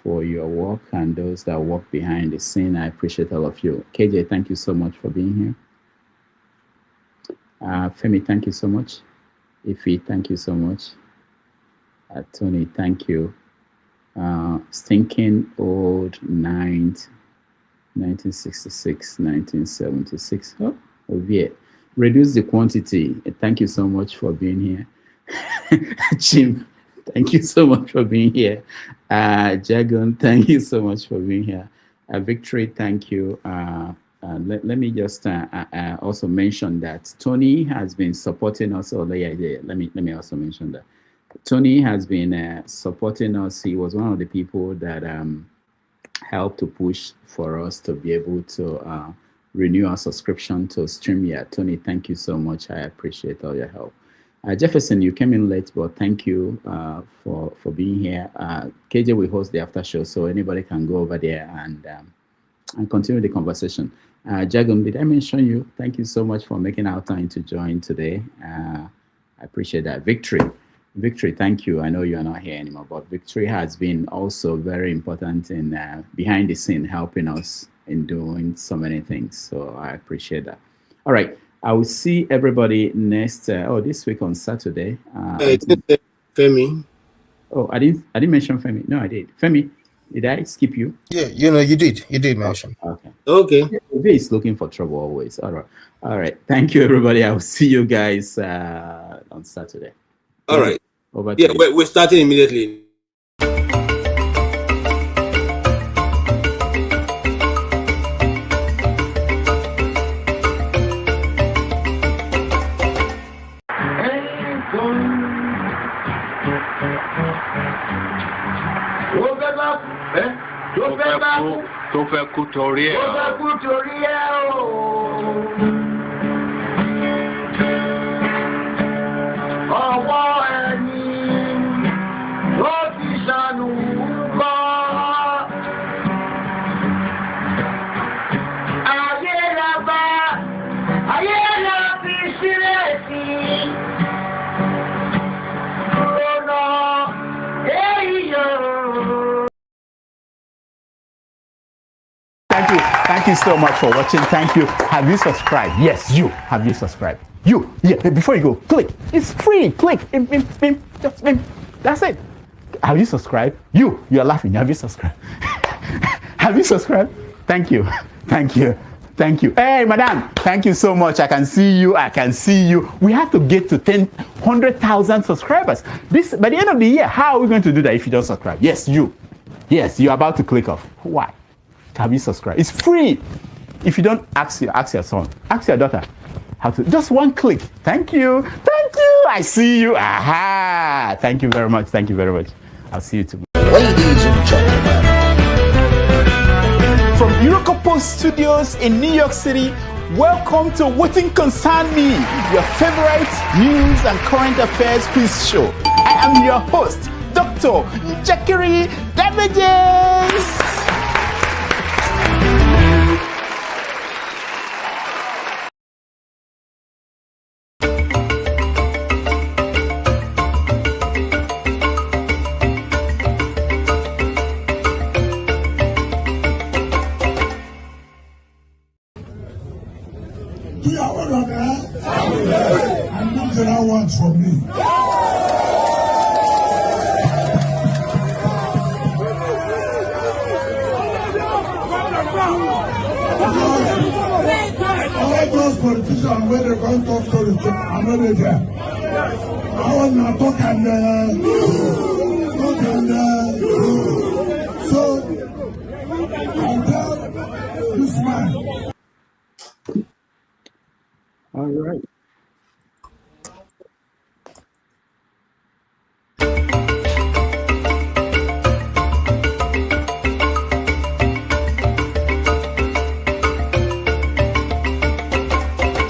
for your work, and those that work behind the scene, I appreciate all of you. KJ, thank you so much for being here. Femi, thank you so much. Ifi, thank you so much. Tony, thank you. Stinking Old Night, 1966, 1976. Oh, Ovie. Reduce the quantity. Thank you so much for being here. Jim, thank you so much for being here. Jagon, thank you so much for being here. Victory, thank you. Let me just also mention that Tony has been supporting us. Let me also mention that Tony has been supporting us. He was one of the people that helped to push for us to be able to renew our subscription to StreamYard. Tony, thank you so much. I appreciate all your help. Jefferson, you came in late, but thank you for being here. KJ will host the after show, so anybody can go over there and continue the conversation. Jagan, did I mention you? Thank you so much for making our time to join today. I appreciate that. Victory, thank you. I know you are not here anymore, but Victory has been also very important in behind the scene, helping us in doing so many things. So I appreciate that. All right. I will see everybody next, this week on Saturday. Femi. Oh, I didn't mention Femi. No, I did. Femi, did I skip you? Yeah, you did. You did mention. Okay. Obi is looking for trouble always. All right. Thank you, everybody. I will see you guys on Saturday. All right. Over to you. We're starting immediately. Tó fẹ́ kú torí ẹ̀ o. Ọwọ́ ẹni ló ti ṣàánú kọ́. Ayé la fi sílẹ̀ sí. Lọ́nà èèyàn. Thank you so much for watching. Thank you. Have you subscribed? Yes, you. Have you subscribed? You. Yeah, before you go, click. It's free. Click. Just that's it. Have you subscribed? You're laughing. Have you subscribed? Have you subscribed? Thank you. Hey, madam. Thank you so much. I can see you. We have to get to 100,000 subscribers. By the end of the year, how are we going to do that if you don't subscribe? Yes, you're about to click off. Why? Have you subscribed? It's free. If you don't, ask your son, ask your daughter how to. Just one click. Thank you. I see you. Aha. Thank you very much. I'll see you tomorrow. Ladies and gentlemen, from Eurocopo Studios in New York City, welcome to Wetin Concern Me, your favorite news and current affairs quiz show. I am your host, Dr. Jackery Damages. politicians when they come talk story, I'm not there. I want to talk and so I'll tell this man. All right.